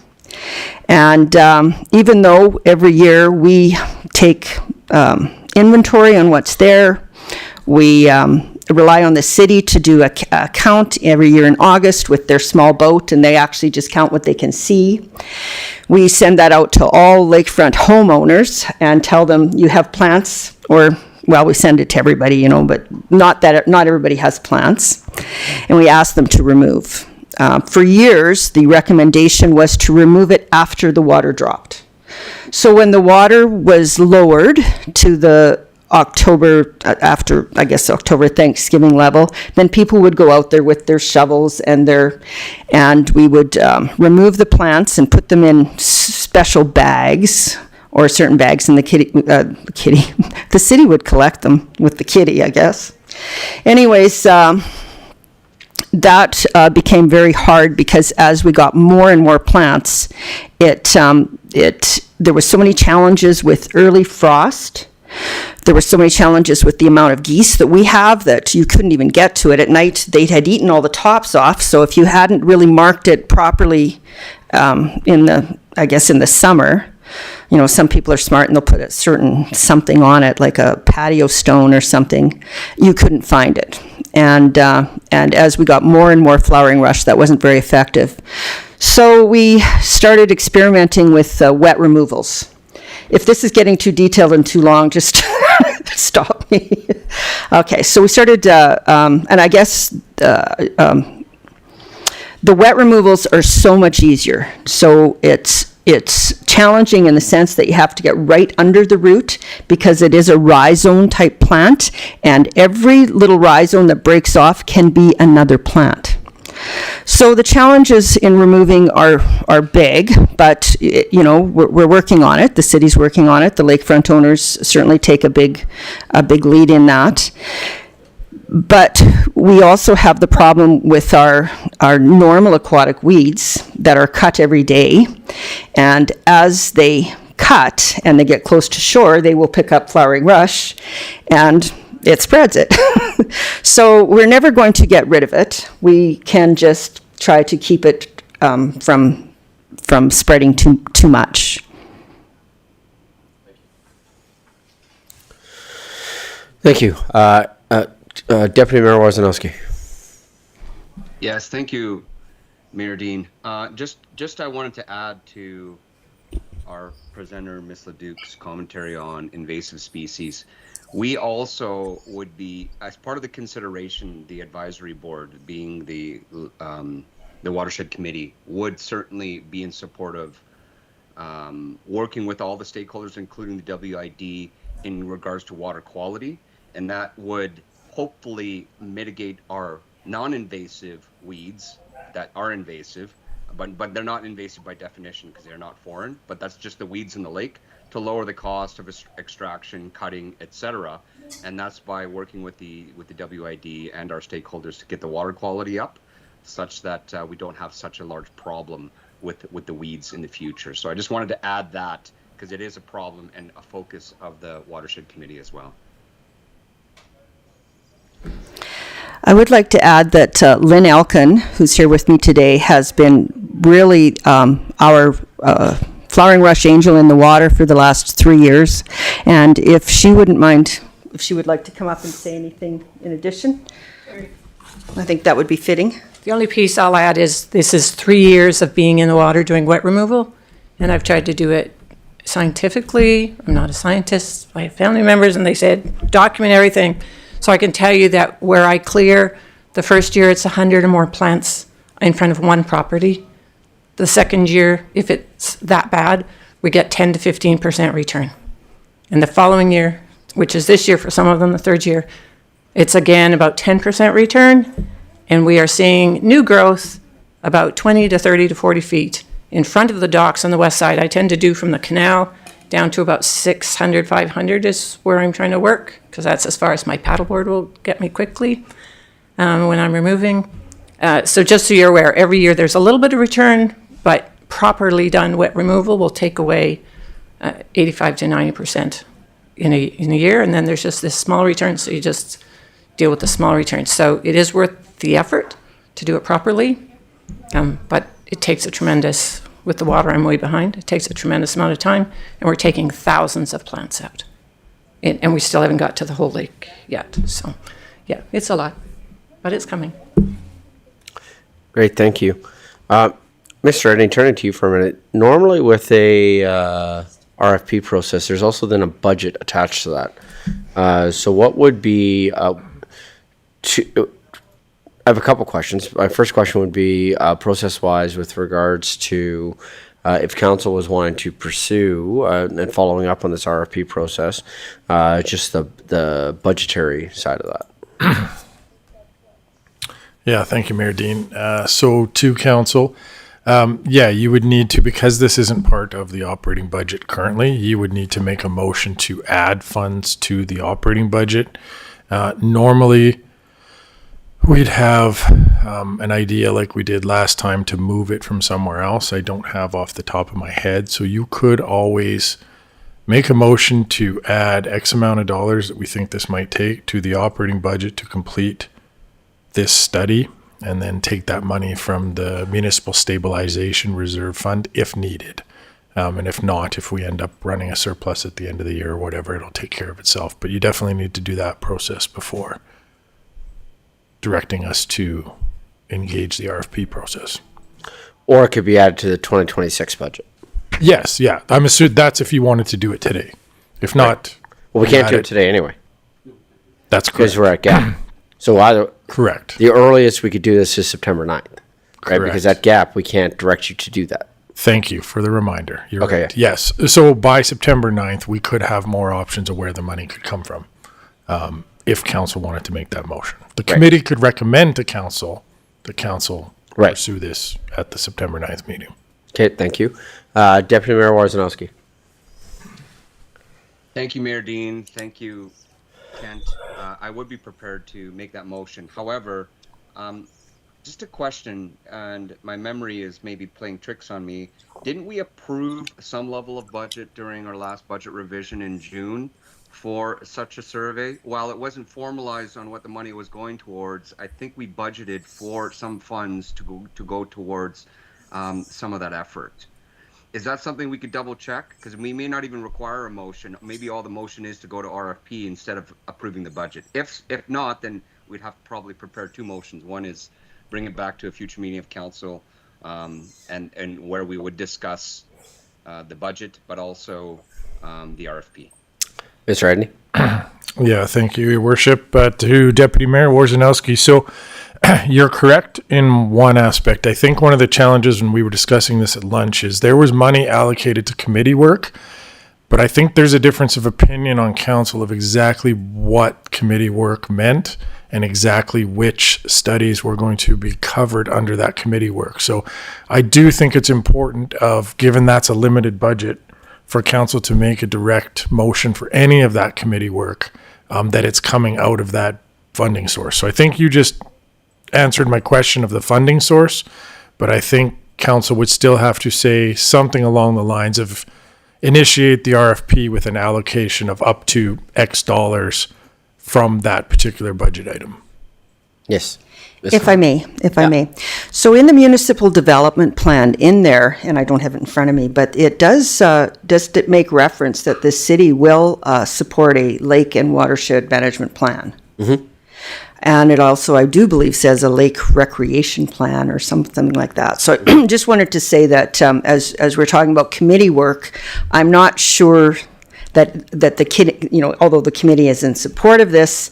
And even though every year we take inventory on what's there, we rely on the city to do a count every year in August with their small boat, and they actually just count what they can see. We send that out to all lakefront homeowners and tell them you have plants, or we send it to everybody, but not everybody has plants, and we ask them to remove. For years, the recommendation was to remove it after the water dropped. So when the water was lowered to the October Thanksgiving level, then people would go out there with their shovels and we would remove the plants and put them in special bags, or certain bags, and the city would collect them with the kitty, I guess. Anyways, that became very hard because as we got more and more plants, there was so many challenges with early frost. There were so many challenges with the amount of geese that we have that you couldn't even get to it. At night, they had eaten all the tops off, so if you hadn't really marked it properly in the summer, some people are smart and they'll put a certain something on it, like a patio stone or something, you couldn't find it. And as we got more and more flowering rush, that wasn't very effective. So we started experimenting with wet removals. If this is getting too detailed and too long, just stop me. Okay, so we started, and I guess the wet removals are so much easier. So it's challenging in the sense that you have to get right under the root because it is a rhizome type plant, and every little rhizome that breaks off can be another plant. So the challenges in removing are big, but we're working on it. The city's working on it. The lakefront owners certainly take a big lead in that. But we also have the problem with our normal aquatic weeds that are cut every day, and as they cut and they get close to shore, they will pick up flowering rush, and it spreads it. So we're never going to get rid of it. We can just try to keep it from spreading too much. Thank you. Deputy Mayor Wawrzynowski. Yes, thank you, Mayor Dean. Just I wanted to add to our presenter, Ms. Leduc's commentary on invasive species. We also would be, as part of the consideration, the advisory board, being the Watershed Committee, would certainly be in support of working with all the stakeholders, including the WID, in regards to water quality, and that would hopefully mitigate our non-invasive weeds that are invasive, but they're not invasive by definition because they're not foreign, but that's just the weeds in the lake, to lower the cost of extraction, cutting, etc. And that's by working with the WID and our stakeholders to get the water quality up, such that we don't have such a large problem with the weeds in the future. So I just wanted to add that because it is a problem and a focus of the Watershed Committee as well. I would like to add that Lynn Elkin, who's here with me today, has been really our flowering rush angel in the water for the last 3 years. And if she wouldn't mind, if she would like to come up and say anything in addition, I think that would be fitting. The only piece I'll add is this is 3 years of being in the water doing wet removal, and I've tried to do it scientifically. I'm not a scientist. I have family members, and they said, document everything. So I can tell you that where I clear, the first year it's 100 or more plants in front of one property. The second year, if it's that bad, we get 10 to 15% return. And the following year, which is this year for some of them, the third year, it's again about 10% return. And we are seeing new growth about 20 to 30 to 40 feet in front of the docks on the west side. I tend to do from the canal down to about 600, 500 is where I'm trying to work, because that's as far as my paddleboard will get me quickly when I'm removing. So just so you're aware, every year there's a little bit of return, but properly done wet removal will take away 85 to 90% in a year, and then there's just this small return, so you just deal with the small returns. So it is worth the effort to do it properly, but it takes a tremendous, with the water I'm way behind, it takes a tremendous amount of time, and we're taking thousands of plants out. And we still haven't got to the whole lake yet. So yeah, it's a lot, but it's coming. Great, thank you. Mr. Redding, turning to you for a minute. Normally with a RFP process, there's also then a budget attached to that. So what would be, I have a couple questions. My first question would be process-wise with regards to if council was wanting to pursue and following up on this RFP process, just the budgetary side of that. Yeah, thank you, Mayor Dean. So to council, yeah, you would need to, because this isn't part of the operating budget currently, you would need to make a motion to add funds to the operating budget. Normally, we'd have an idea like we did last time to move it from somewhere else. I don't have off the top of my head. So you could always make a motion to add X amount of dollars that we think this might take to the operating budget to complete this study, and then take that money from the Municipal Stabilization Reserve Fund if needed. And if not, if we end up running a surplus at the end of the year or whatever, it'll take care of itself. But you definitely need to do that process before directing us to engage the RFP process. Or it could be added to the 2026 budget. Yes, yeah. I'm assuming that's if you wanted to do it today. If not, well, we can't do it today anyway. That's correct. Because we're at gap. So either correct. The earliest we could do this is September 9th. Right? Correct. Because at gap, we can't direct you to do that. Thank you for the reminder. You're okay. Right. Yes. So by September 9th, we could have more options of where the money could come from. If council wanted to make that motion. The committee could recommend to council, pursue this at the September 9th meeting. Okay, thank you. Deputy Mayor Wawrzynowski. Thank you, Mayor Dean. Thank you, Kent. I would be prepared to make that motion. However, just a question, and my memory is maybe playing tricks on me. Didn't we approve some level of budget during our last budget revision in June? for such a survey. While it wasn't formalized on what the money was going towards, I think we budgeted for some funds to go towards some of that effort. Is that something we could double check? Because we may not even require a motion. Maybe all the motion is to go to RFP instead of approving the budget. If not, then we'd have to probably prepare two motions. One is bring it back to a future meeting of council, and where we would discuss the budget, but also the RFP. Mr. Edney? Yeah, thank you, Your Worship. To Deputy Mayor Wawrzynowski. So you're correct in one aspect. I think one of the challenges when we were discussing this at lunch is there was money allocated to committee work, but I think there's a difference of opinion on council of exactly what committee work meant and exactly which studies were going to be covered under that committee work. So I do think it's important given that's a limited budget, for council to make a direct motion for any of that committee work, that it's coming out of that funding source. So I think you just answered my question of the funding source, but I think council would still have to say something along the lines of initiate the RFP with an allocation of up to X dollars from that particular budget item. Yes. If I may. So in the municipal development plan in there, and I don't have it in front of me, but it does it make reference that the city will support a lake and watershed management plan. Mm-hmm. And it also, I do believe, says a lake recreation plan or something like that. So I just wanted to say that as we're talking about committee work, I'm not sure that the although the committee is in support of this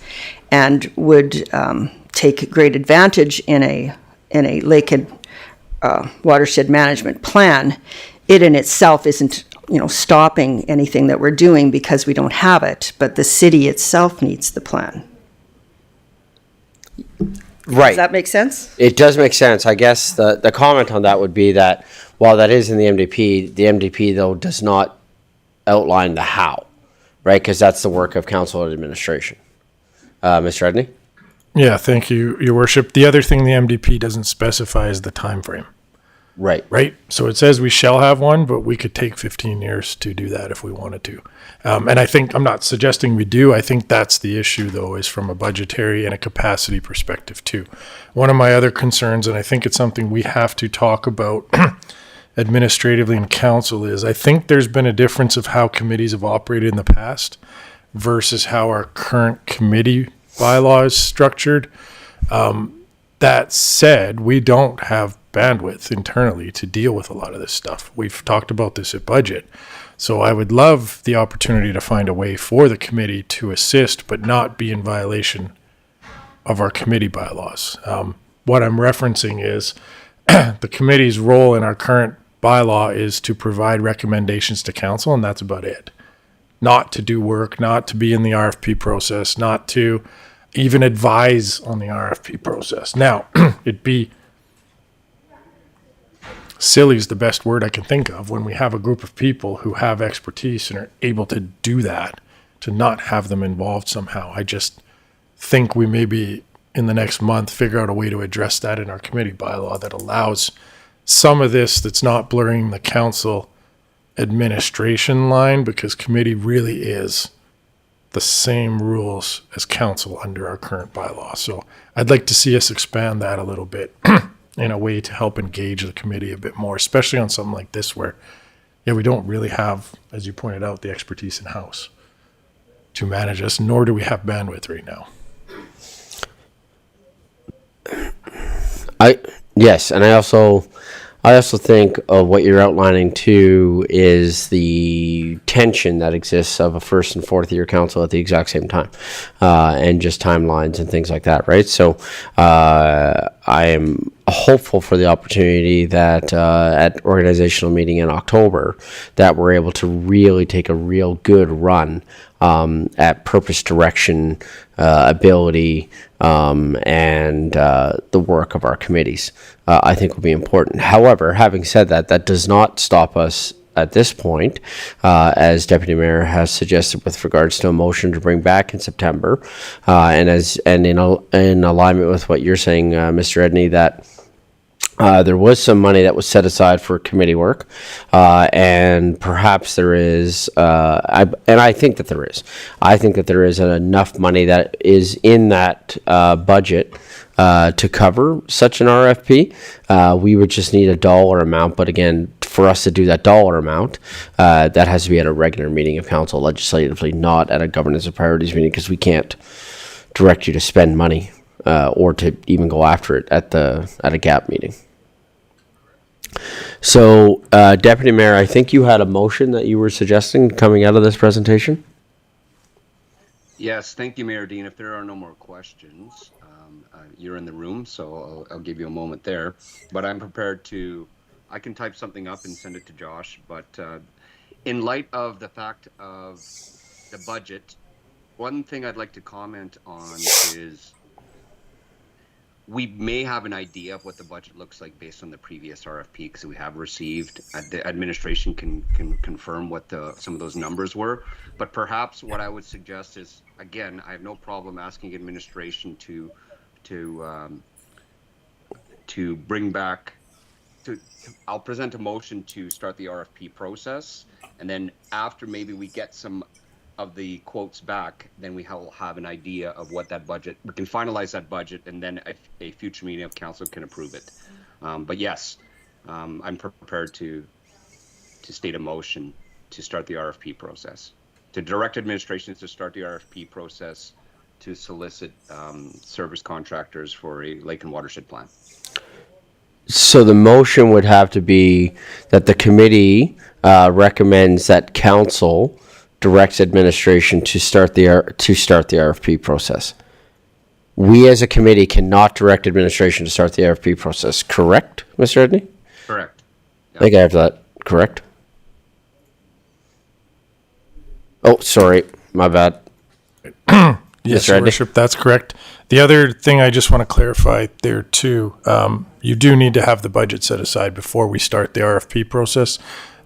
and would take great advantage in a lake and watershed management plan, it in itself isn't stopping anything that we're doing because we don't have it, but the city itself needs the plan. Right. Does that make sense? It does make sense. I guess the comment on that would be that while that is in the MDP though does not outline the how, right? Because that's the work of council and administration. Mr. Edney? Yeah, thank you, Your Worship. The other thing the MDP doesn't specify is the time frame. Right. Right. So it says we shall have one, but we could take 15 years to do that if we wanted to. And I think, I'm not suggesting we do. I think that's the issue, though, is from a budgetary and a capacity perspective, too. One of my other concerns, and I think it's something we have to talk about administratively in council, is I think there's been a difference of how committees have operated in the past versus how our current committee bylaw is structured. That said, we don't have bandwidth internally to deal with a lot of this stuff. We've talked about this at budget. So I would love the opportunity to find a way for the committee to assist, but not be in violation of our committee bylaws. What I'm referencing is the committee's role in our current bylaw is to provide recommendations to council, and that's about it. Not to do work, not to be in the RFP process, not to even advise on the RFP process. Now, it'd be silly is the best word I can think of when we have a group of people who have expertise and are able to do that, to not have them involved somehow. I just think we maybe in the next month figure out a way to address that in our committee bylaw that allows some of this that's not blurring the council administration line, because committee really is the same rules as council under our current bylaw. So I'd like to see us expand that a little bit in a way to help engage the committee a bit more, especially on something like this where, we don't really have, as you pointed out, the expertise in-house to manage us, nor do we have bandwidth right now. Yes, and I also think what you're outlining too is the tension that exists of a first and fourth year council at the exact same time, and just timelines and things like that, right? So I am hopeful for the opportunity that at organizational meeting in October that we're able to really take a real good run at purpose, direction, ability, and the work of our committees. I think will be important. However, having said that, that does not stop us at this point, as Deputy Mayor has suggested with regards to a motion to bring back in September, and in alignment with what you're saying, Mr. Edney, that There was some money that was set aside for committee work, and perhaps there is, I think that there is. I think that there is enough money that is in that budget to cover such an RFP. We would just need a dollar amount, but again, for us to do that dollar amount, that has to be at a regular meeting of council legislatively, not at a governance and priorities meeting, because we can't direct you to spend money or to even go after it at a GAP meeting. So, Deputy Mayor, I think you had a motion that you were suggesting coming out of this presentation? Yes, thank you, Mayor Dean. If there are no more questions, you're in the room, so I'll give you a moment there. But I'm prepared to, I can type something up and send it to Josh. But in light of the fact of the budget, one thing I'd like to comment on is we may have an idea of what the budget looks like based on the previous RFP, because we have received, the administration can confirm what some of those numbers were. But perhaps what I would suggest is, again, I have no problem asking administration to bring back, I'll present a motion to start the RFP process, and then after maybe we get some of the quotes back, then we will have an idea of what that budget, we can finalize that budget, and then a future meeting of council can approve it. But yes, I'm prepared to state a motion to start the RFP process, to direct administration to start the RFP process to solicit service contractors for a lake and watershed plan. So the motion would have to be that the committee recommends that council directs administration to start the RFP process. We as a committee cannot direct administration to start the RFP process, correct, Mr. Edney? Correct. I think I have that correct. Oh, sorry, my bad. Yes, Your Worship, that's correct. The other thing I just want to clarify there too, you do need to have the budget set aside before we start the RFP process.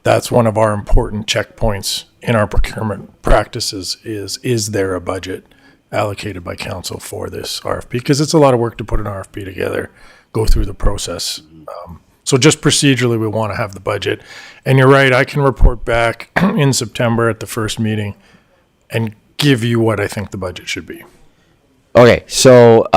That's one of our important checkpoints in our procurement practices is there a budget allocated by council for this RFP? Because it's a lot of work to put an RFP together, go through the process. So just procedurally, we want to have the budget. And you're right, I can report back in September at the first meeting and give you what I think the budget should be. Okay, so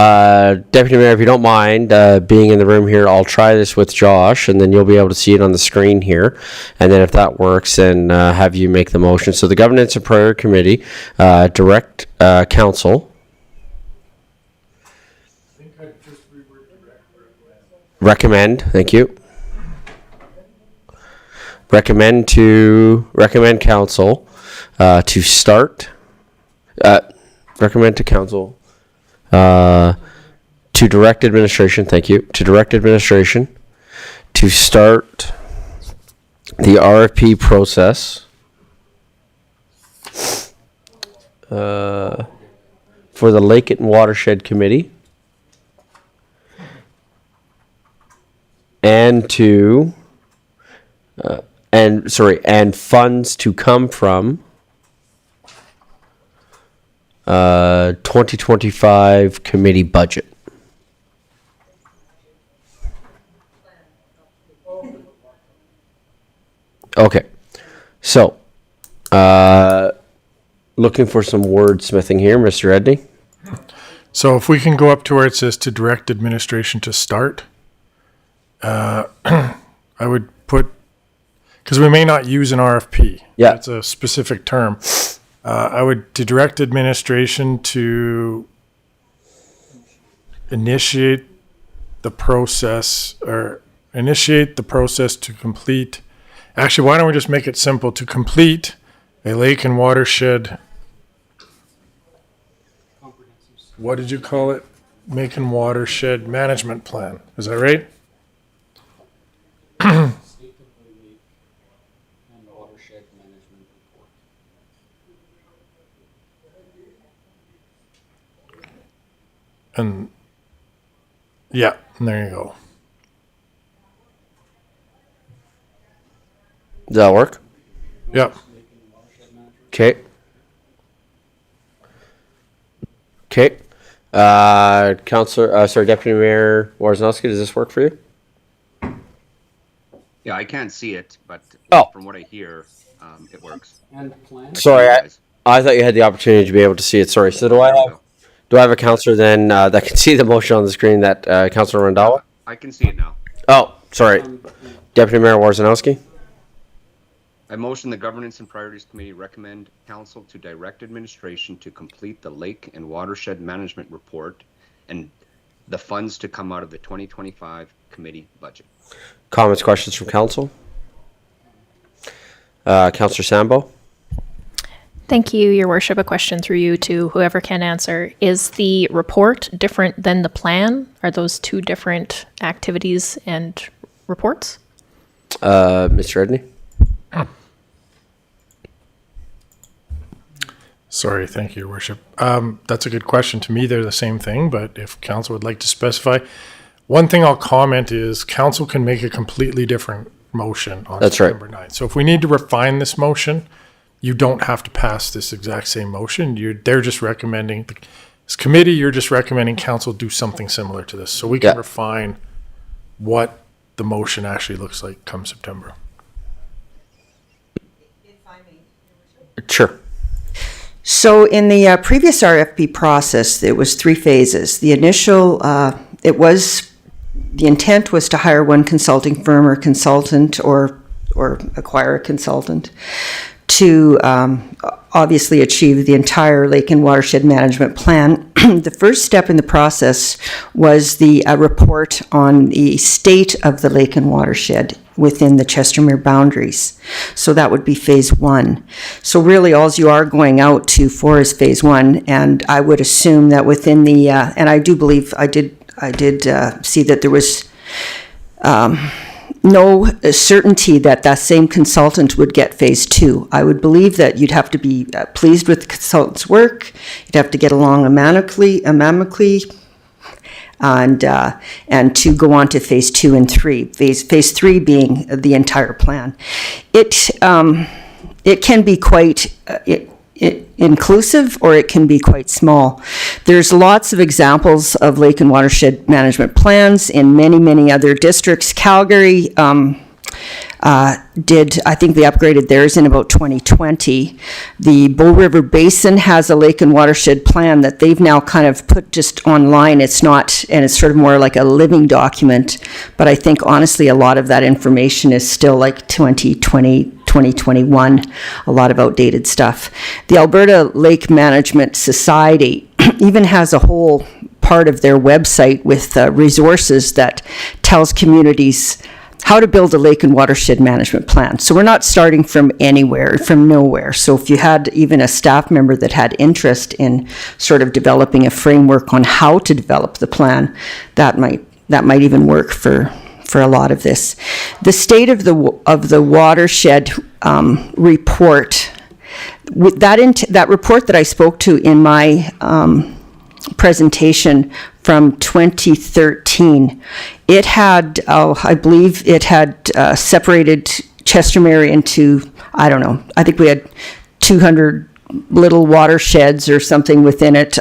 Deputy Mayor, if you don't mind being in the room here, I'll try this with Josh, and then you'll be able to see it on the screen here. And then if that works, then have you make the motion. So the Governance and Priority Committee direct council. Recommend, thank you. Recommend council to start. Recommend to council. To direct administration, thank you, to direct administration to start the RFP process for the Lake and Watershed Committee and funds to come from 2025 committee budget. Okay, so looking for some wordsmithing here, Mr. Edney. So if we can go up to where it says to direct administration to start, I would put, because we may not use an RFP. Yeah. That's a specific term. I would to direct administration to initiate the process to complete. Actually, why don't we just make it simple? To complete a lake and watershed. What did you call it? Lake and watershed management plan. Is that right? And yeah, and there you go. Does that work? Yep. Okay. Okay. Deputy Mayor Wawrzynowski, does this work for you? Yeah, I can't see it, but Oh. from what I hear, it works. Sorry, I thought you had the opportunity to be able to see it. Sorry. So do I have a counselor then that can see the motion on the screen? That Counselor Randawa? I can see it now. Oh, sorry. Deputy Mayor Wawrzynowski. I motion the Governance and Priorities Committee recommend council to direct administration to complete the Lake and Watershed Management Report and the funds to come out of the 2025 committee budget. Comments, questions from council? Counselor Sambo. Thank you, Your Worship. A question through you to whoever can answer. Is the report different than the plan? Are those two different activities and reports? Mr. Edney. Sorry, thank you, Your Worship. That's a good question. To me, they're the same thing, but if council would like to specify, one thing I'll comment is council can make a completely different motion on September 9th. So if we need to refine this motion, you don't have to pass this exact same motion. They're just recommending, this committee, you're just recommending council do something similar to this. So we can refine what the motion actually looks like come September. Sure. So in the previous RFP process, there was 3 phases. The initial, the intent was to hire one consulting firm or consultant or acquire a consultant to obviously achieve the entire lake and watershed management plan. The first step in the process was the report on the state of the lake and watershed within the Chestermere boundaries. So that would be phase 1. So really all you are going out for is phase 1, and I would assume that within the, and I do believe I did see that there was no certainty that that same consultant would get phase 2. I would believe that you'd have to be pleased with the consultant's work. You'd have to get along amicably, and to go on to phase 2 and 3. Phase 3 being the entire plan. It can be quite inclusive, or it can be quite small. There's lots of examples of lake and watershed management plans in many other districts. Calgary I think they upgraded theirs in about 2020. The Bow River Basin has a lake and watershed plan that they've now kind of put just online. It's not, and it's sort of more like a living document, but I think honestly a lot of that information is still like 2020, 2021, a lot of outdated stuff. The Alberta Lake Management Society even has a whole part of their website with resources that tells communities how to build a lake and watershed management plan. So we're not starting from anywhere, from nowhere. So if you had even a staff member that had interest in sort of developing a framework on how to develop the plan, that might even work for a lot of this. The state of the watershed report, with that report that I spoke to in my presentation from 2013, it had, I believe it had separated Chestermere into, I don't know, I think we had 200 little watersheds or something within it.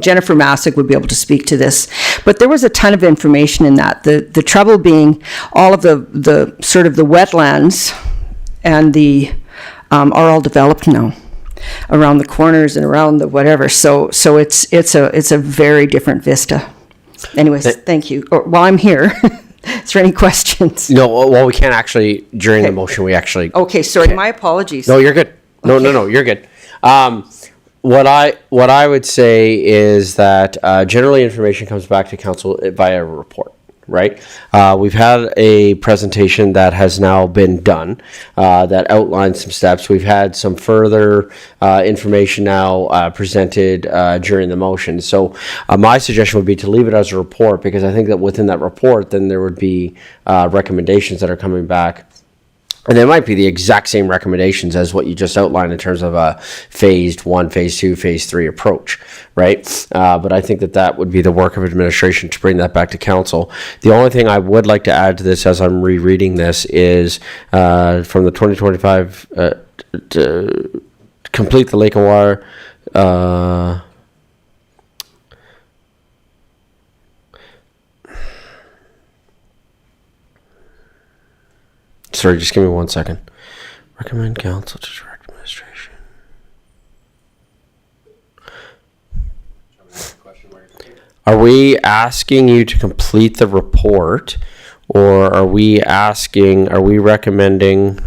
Jennifer Massick would be able to speak to this, but there was a ton of information in that. The trouble being all of the sort of the wetlands and the are all developed now around the corners and around the whatever. So it's a very different vista. Anyways, thank you. While I'm here, is there any questions? No, well, we can't actually, during the motion, we actually. Okay, sorry, my apologies. No, you're good. No, you're good. What I would say is that generally information comes back to council via a report, right? We've had a presentation that has now been done that outlines some steps. We've had some further information now presented during the motion. So my suggestion would be to leave it as a report, because I think that within that report, then there would be recommendations that are coming back. And they might be the exact same recommendations as what you just outlined in terms of a phased 1, phase 2, phase 3 approach, right? But I think that would be the work of administration to bring that back to council. The only thing I would like to add to this as I'm rereading this is from the 2025 to complete the lake and water sorry, just give me 1 second. Recommend council to direct administration. Are we asking you to complete the report, or are we recommending?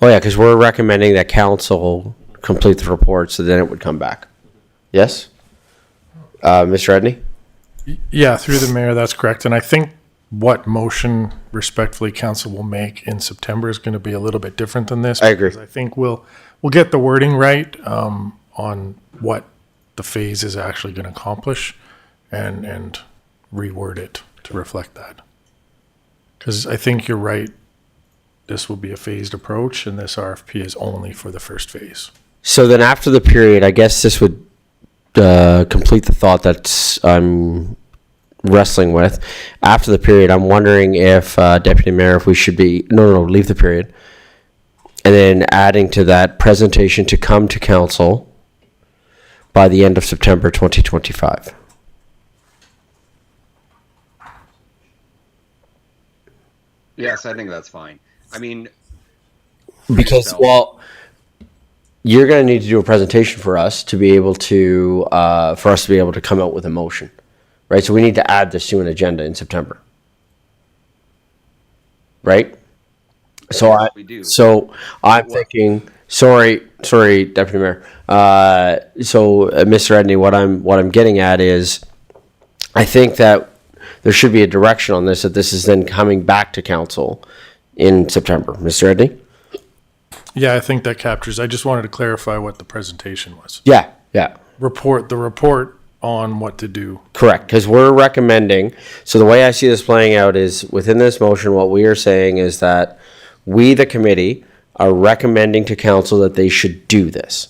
Oh yeah, because we're recommending that council complete the report, so then it would come back. Yes? Mr. Edney? Yeah, through the mayor, that's correct. And I think what motion respectfully council will make in September is going to be a little bit different than this. I agree. Because I think we'll get the wording right on what the phase is actually going to accomplish and reword it to reflect that. Because I think you're right. This will be a phased approach, and this RFP is only for the first phase. So then after the period, I guess this would complete the thought that I'm wrestling with. After the period, I'm wondering if, Deputy Mayor, if we should be, no, leave the period. And then adding to that, presentation to come to council by the end of September 2025. Yes, I think that's fine. I mean, Because, well, you're going to need to do a presentation for us to be able to, come out with a motion, right? So we need to add this to an agenda in September, right? So Yes, we do. So I'm thinking. Sorry, Deputy Mayor. Mr. Edney, what I'm getting at is, I think that there should be a direction on this, that this is then coming back to council in September. Mr. Edney? Yeah, I think that captures. I just wanted to clarify what the presentation was. Yeah. The report on what to do. Correct, because we're recommending, so the way I see this playing out is, within this motion, what we are saying is that we, the committee, are recommending to council that they should do this.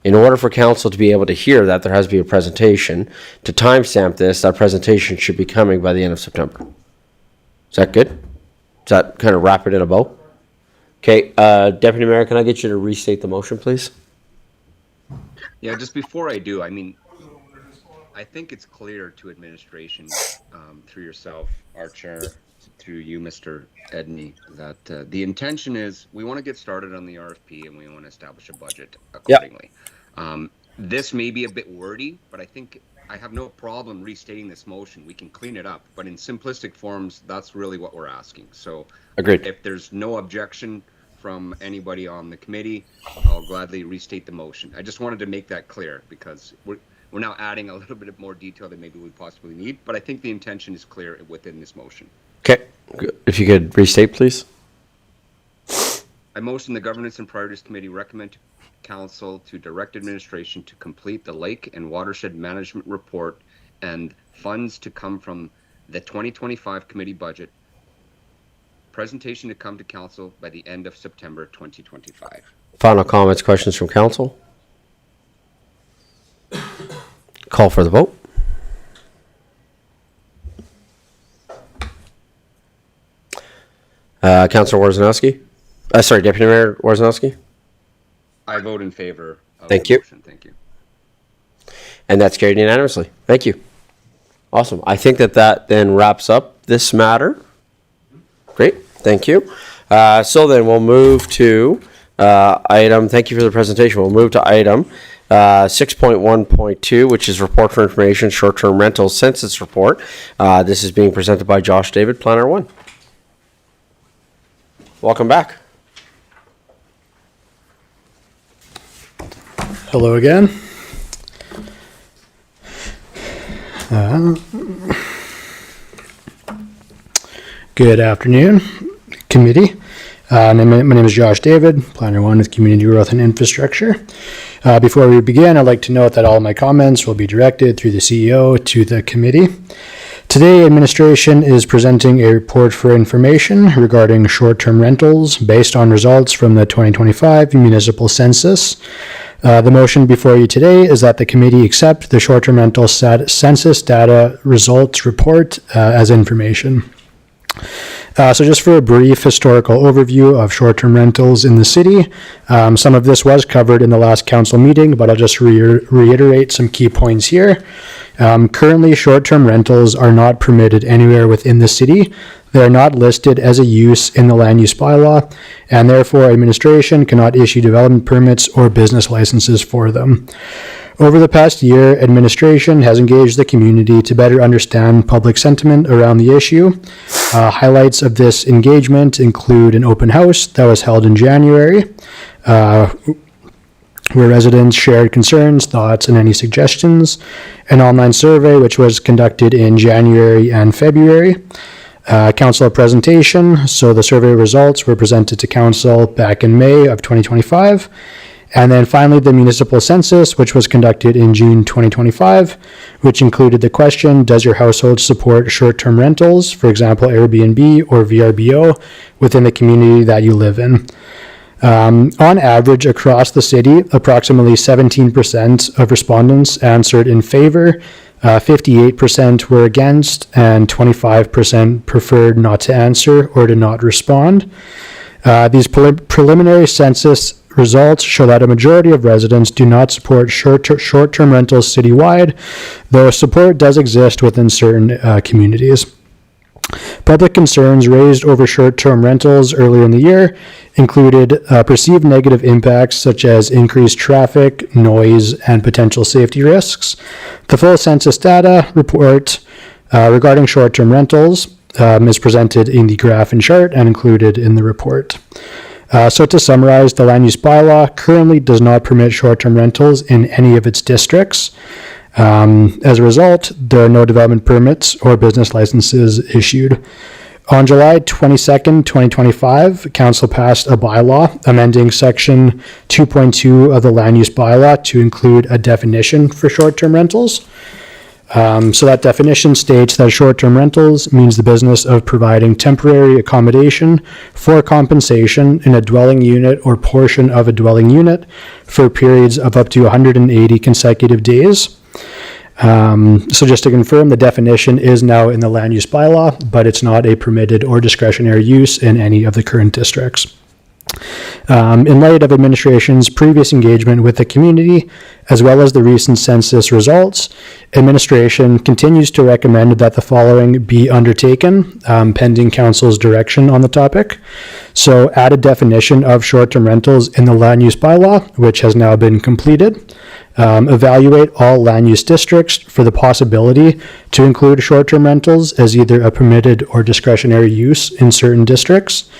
In order for council to be able to hear that, there has to be a presentation. To timestamp this, that presentation should be coming by the end of September. Is that good? Does that kind of wrap it in a bow? Okay, Deputy Mayor, can I get you to restate the motion, please? yeah, just before I do, I mean, I think it's clear to administration, through yourself, our chair, through you, Mr. Edney, that the intention is we want to get started on the RFP and we want to establish a budget accordingly. This may be a bit wordy, but I think I have no problem restating this motion. We can clean it up, but in simplistic forms, that's really what we're asking. So Agreed. If there's no objection from anybody on the committee, I'll gladly restate the motion. I just wanted to make that clear because we're now adding a little bit more detail than maybe we possibly need, but I think the intention is clear within this motion. Okay, if you could restate, please. I motion the Governance and Priorities Committee recommend to Council to direct administration to complete the Lake and Watershed Management Report and funds to come from the 2025 committee budget. Presentation to come to Council by the end of September 2025. Final comments, questions from council? Call for the vote. Councilor Wawrzynowski? Deputy Mayor Wawrzynowski? I vote in favor of Thank the you. motion. Thank you. And that's carried unanimously. Thank you. Awesome. I think that then wraps up this matter. Great. Thank you. So then we'll move to thank you for the presentation. We'll move to item 6.1.2, which is report for information, short-term rental census report. This is being presented by Josh David, Planner 1. Welcome back. Hello again. Good afternoon, committee. My name is Josh David, Planner 1 with Community Growth and Infrastructure. Before we begin, I'd like to note that all my comments will be directed through the CEO to the committee. Today, administration is presenting a report for information regarding short-term rentals based on results from the 2025 municipal census. The motion before you today is that the committee accept the short-term rental census data results report as information. So just for a brief historical overview of short-term rentals in the city, some of this was covered in the last council meeting, but I'll just reiterate some key points here. Currently, short-term rentals are not permitted anywhere within the city. They are not listed as a use in the land use bylaw, and therefore administration cannot issue development permits or business licenses for them. Over the past year, administration has engaged the community to better understand public sentiment around the issue. Highlights of this engagement include an open house that was held in January, where residents shared concerns, thoughts, and any suggestions, an online survey which was conducted in January and February, council presentation, so the survey results were presented to council back in May of 2025, and then finally the municipal census, which was conducted in June 2025, which included the question, does your household support short-term rentals, for example Airbnb or VRBO, within the community that you live in? On average, across the city, approximately 17% of respondents answered in favor, 58% were against, and 25% preferred not to answer or to not respond. These preliminary census results show that a majority of residents do not support short-term rentals citywide, though support does exist within certain communities. Public concerns raised over short-term rentals earlier in the year included perceived negative impacts such as increased traffic, noise, and potential safety risks. The full census data report regarding short-term rentals is presented in the graph and chart and included in the report. So to summarize, the land use bylaw currently does not permit short-term rentals in any of its districts. As a result, there are no development permits or business licenses issued. On July 22nd, 2025, Council passed a bylaw amending Section 2.2 of the land use bylaw to include a definition for short-term rentals. So that definition states that short-term rentals means the business of providing temporary accommodation for compensation in a dwelling unit or portion of a dwelling unit for periods of up to 180 consecutive days. So just to confirm, the definition is now in the land use bylaw, but it's not a permitted or discretionary use in any of the current districts. In light of administration's previous engagement with the community, as well as the recent census results, administration continues to recommend that the following be undertaken, pending council's direction on the topic. So add a definition of short-term rentals in the land use bylaw, which has now been completed. Evaluate all land use districts for the possibility to include short-term rentals as either a permitted or discretionary use in certain districts.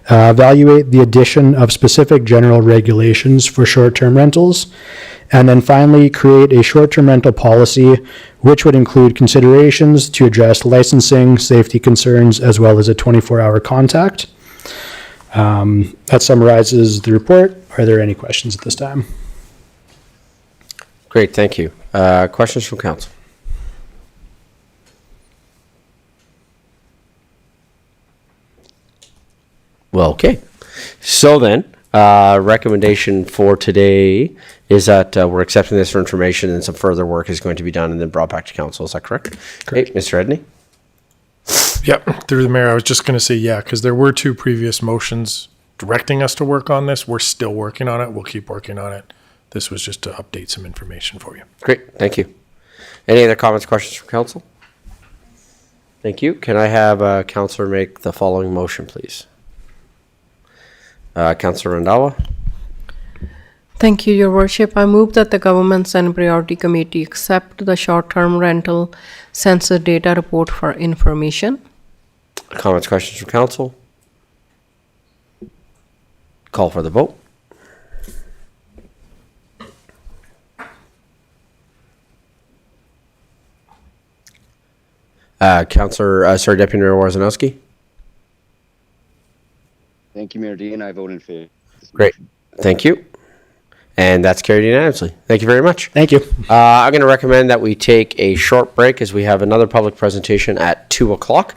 Evaluate the addition of specific general regulations for short-term rentals. And then finally, create a short-term rental policy, which would include considerations to address licensing, safety concerns, as well as a 24-hour contact. That summarizes the report. Are there any questions at this time? Great, thank you. Questions from council? Well, okay. So then, recommendation for today is that we're accepting this for information and some further work is going to be done and then brought back to council. Is that correct? Correct. Okay, Mr. Edney? Yep, through the mayor, I was just going to say, yeah, because there were two previous motions directing us to work on this. We're still working on it. We'll keep working on it. This was just to update some information for you. Great, thank you. Any other comments, questions from council? Thank you. Can I have a councillor make the following motion, please? Councillor Randhawa? Thank you, Your Worship. I move that the Governments and Priority Committee accept the short-term rental census data report for information. Comments, questions from council? Call for the vote. Deputy Mayor Wawrzynowski? Thank you, Mayor Dean. I vote in favor. Great. Thank you. And that's carried unanimously. Thank you very much. Thank you. I'm going to recommend that we take a short break as we have another public presentation at 2 o'clock.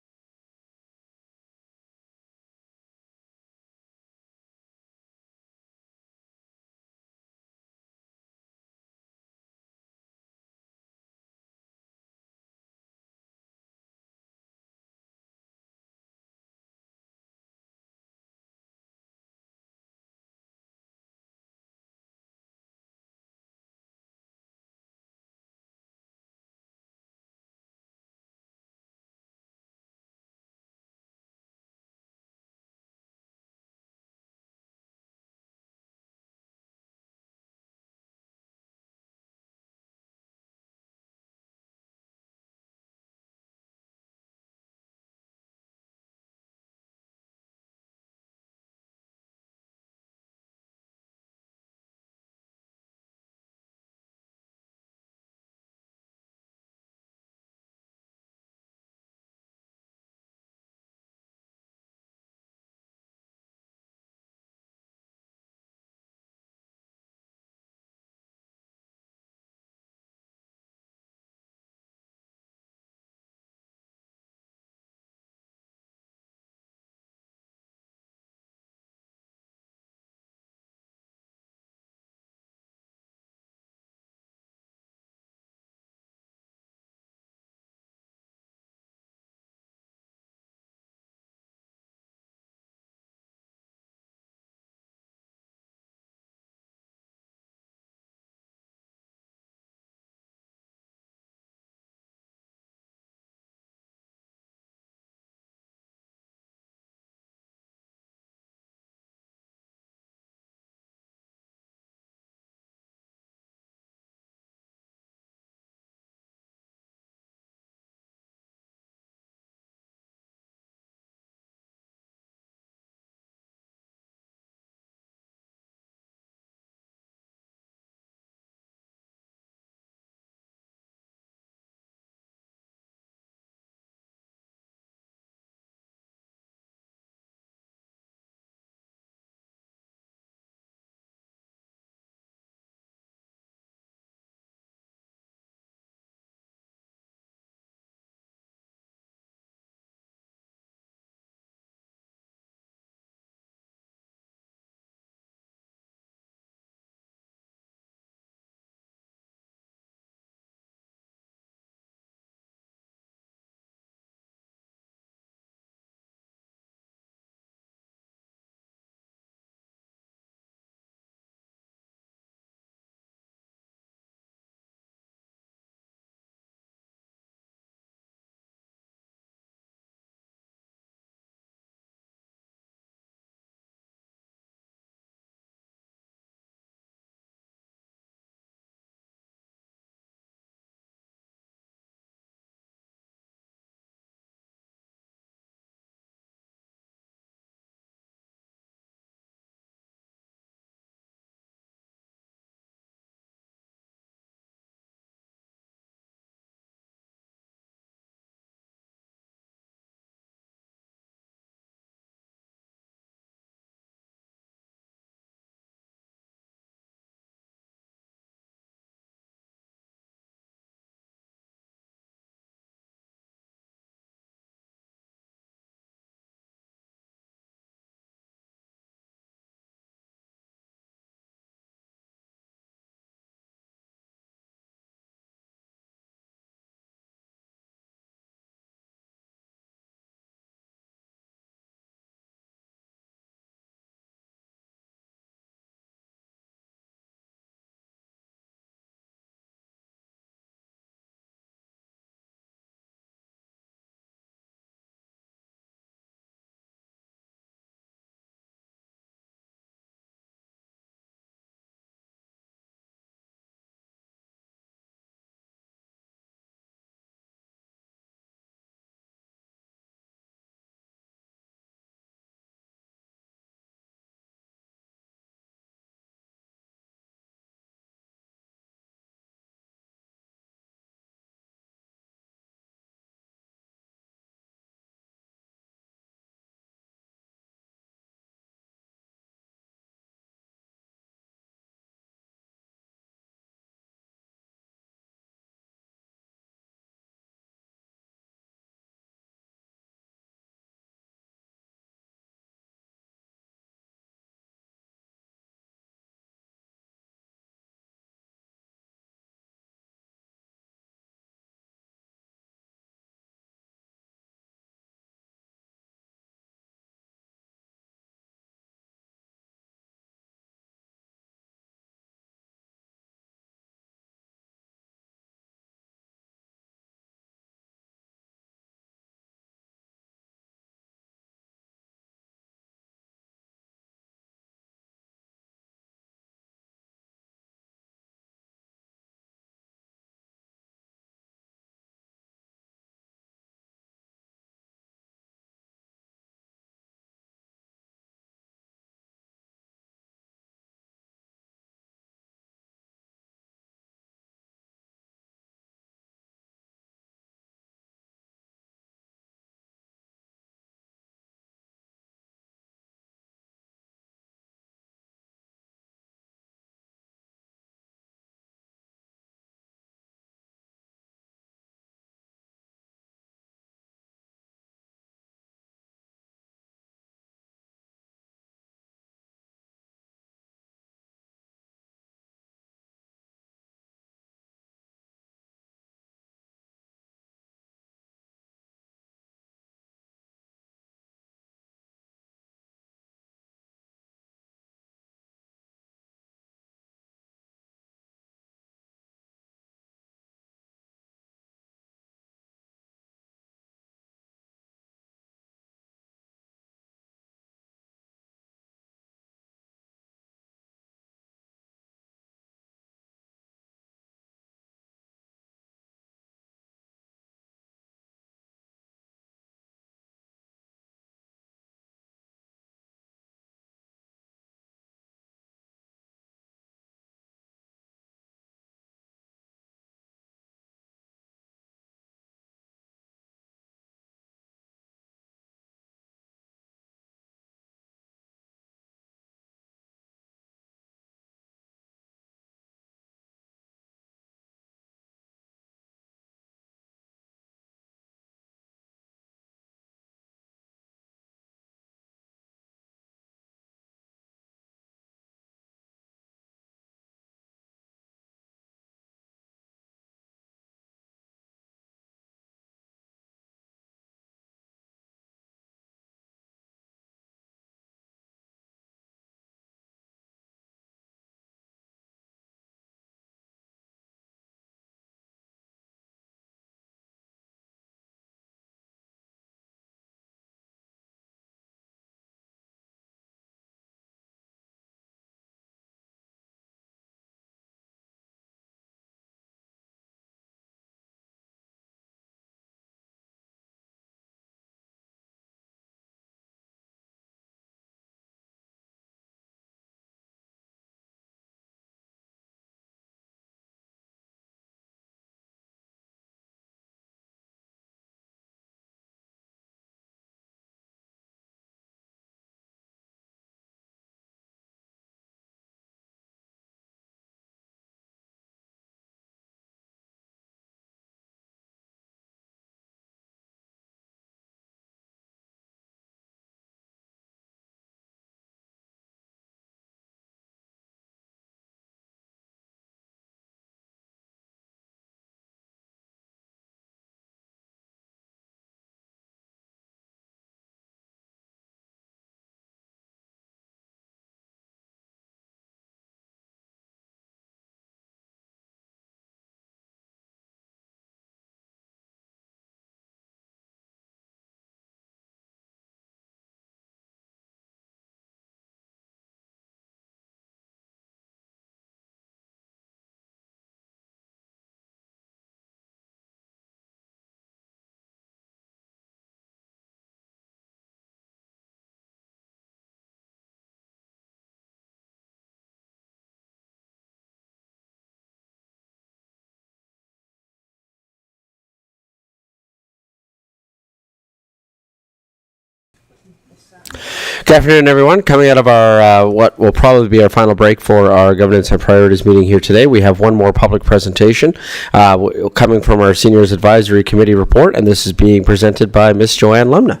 Good afternoon, everyone. Coming out of our what will probably be our final break for our governance and priorities meeting here today, we have one more public presentation coming from our Seniors Advisory Committee report, and this is being presented by Miss Joanne Lemna.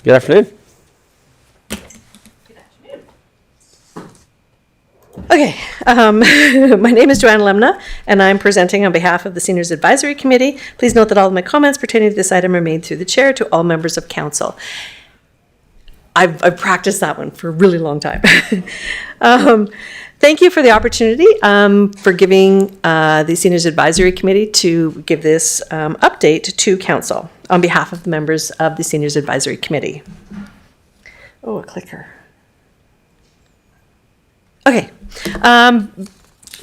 Good afternoon. Okay, my name is Joanne Lemna, and I'm presenting on behalf of the Seniors Advisory Committee. Please note that all of my comments pertaining to this item are made through the chair to all members of council. I've practiced that one for a really long time. Thank you for the opportunity for giving the Seniors Advisory Committee to give this update to council on behalf of the members of the Seniors Advisory Committee. Oh, a clicker. Okay.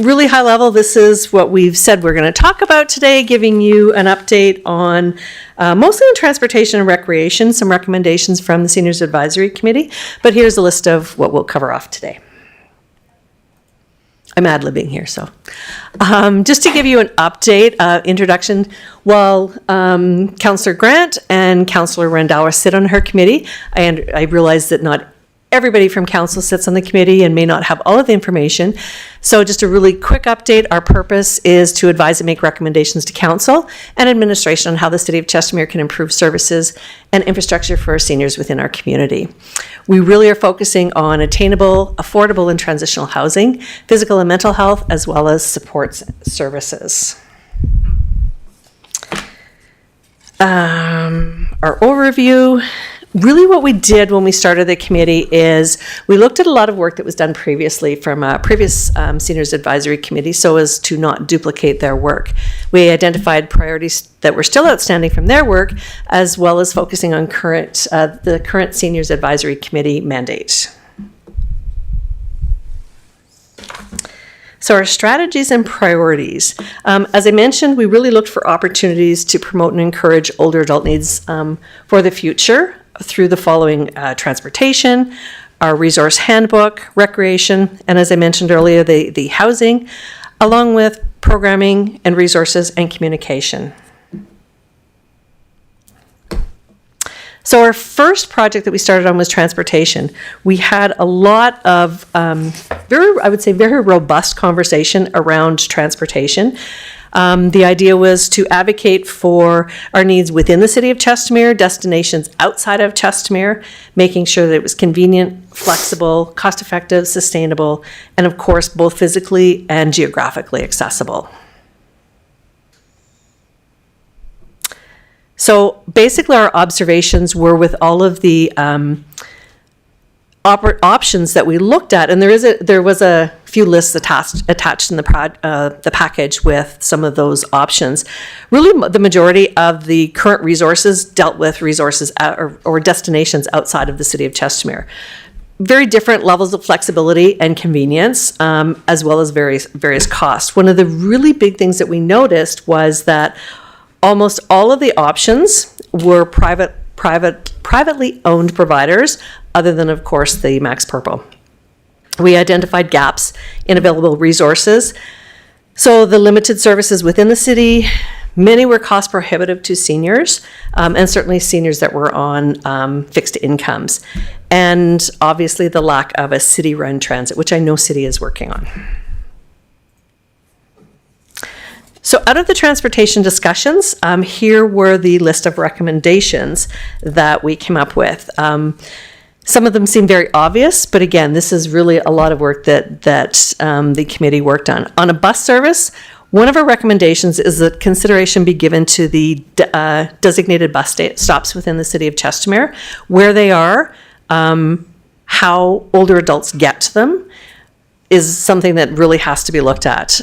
Really high level, this is what we've said we're going to talk about today, giving you an update on mostly on transportation and recreation, some recommendations from the Seniors Advisory Committee, but here's a list of what we'll cover off today. I'm ad-libbing here, so. Just to give you an update, introduction, while Councillor Grant and Councillor Randauer sit on her committee, I realize that not everybody from council sits on the committee and may not have all of the information. So just a really quick update. Our purpose is to advise and make recommendations to council and administration on how the city of Chestermere can improve services and infrastructure for our seniors within our community. We really are focusing on attainable, affordable, and transitional housing, physical and mental health, as well as support services. Our overview. Really what we did when we started the committee is we looked at a lot of work that was done previously from a previous Seniors Advisory Committee so as to not duplicate their work. We identified priorities that were still outstanding from their work, as well as focusing on the current Seniors Advisory Committee mandate. So our strategies and priorities. As I mentioned, we really looked for opportunities to promote and encourage older adult needs for the future through the following transportation, our resource handbook, recreation, and as I mentioned earlier, the housing, along with programming and resources and communication. So our first project that we started on was transportation. We had a lot of very robust conversation around transportation. The idea was to advocate for our needs within the city of Chestermere, destinations outside of Chestermere, making sure that it was convenient, flexible, cost-effective, sustainable, and of course, both physically and geographically accessible. So basically our observations were with all of the options that we looked at, and there was a few lists attached in the package with some of those options. Really, the majority of the current resources dealt with resources or destinations outside of the city of Chestermere. Very different levels of flexibility and convenience, as well as various costs. One of the really big things that we noticed was that almost all of the options were privately owned providers, other than, of course, the Max Purple. We identified gaps in available resources. So the limited services within the city, many were cost prohibitive to seniors, and certainly seniors that were on fixed incomes. And obviously the lack of a city-run transit, which I know City is working on. So out of the transportation discussions, here were the list of recommendations that we came up with. Some of them seem very obvious, but again, this is really a lot of work that the committee worked on. On a bus service, one of our recommendations is that consideration be given to the designated bus stops within the city of Chestermere, where they are, how older adults get to them is something that really has to be looked at.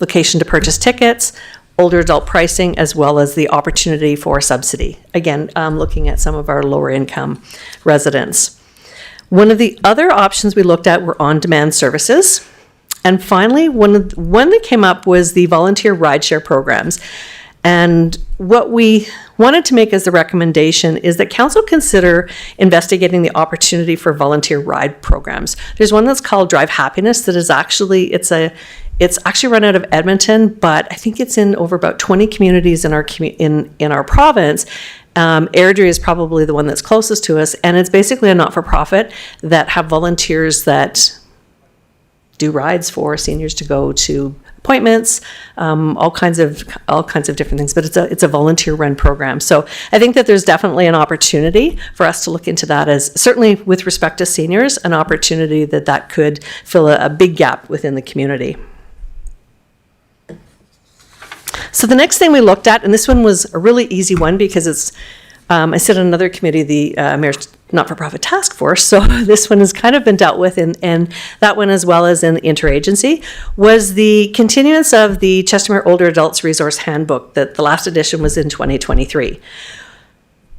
Location to purchase tickets, older adult pricing, as well as the opportunity for subsidy. Again, looking at some of our lower income residents. One of the other options we looked at were on-demand services. And finally, one that came up was the volunteer rideshare programs. And what we wanted to make as the recommendation is that council consider investigating the opportunity for volunteer ride programs. There's one that's called Drive Happiness that is actually, it's actually run out of Edmonton, but I think it's in over about 20 communities in our province. Airdrie is probably the one that's closest to us, and it's basically a not-for-profit that have volunteers that do rides for seniors to go to appointments, all kinds of different things. But it's a volunteer-run program. So I think that there's definitely an opportunity for us to look into that, as certainly with respect to seniors, an opportunity that could fill a big gap within the community. So the next thing we looked at, and this one was a really easy one because it's, I sit on another committee, the Mayor's Not-for-Profit Task Force, so this one has kind of been dealt with, and that one as well as in the interagency, was the continuance of the Chestermere Older Adults Resource Handbook, that the last edition was in 2023.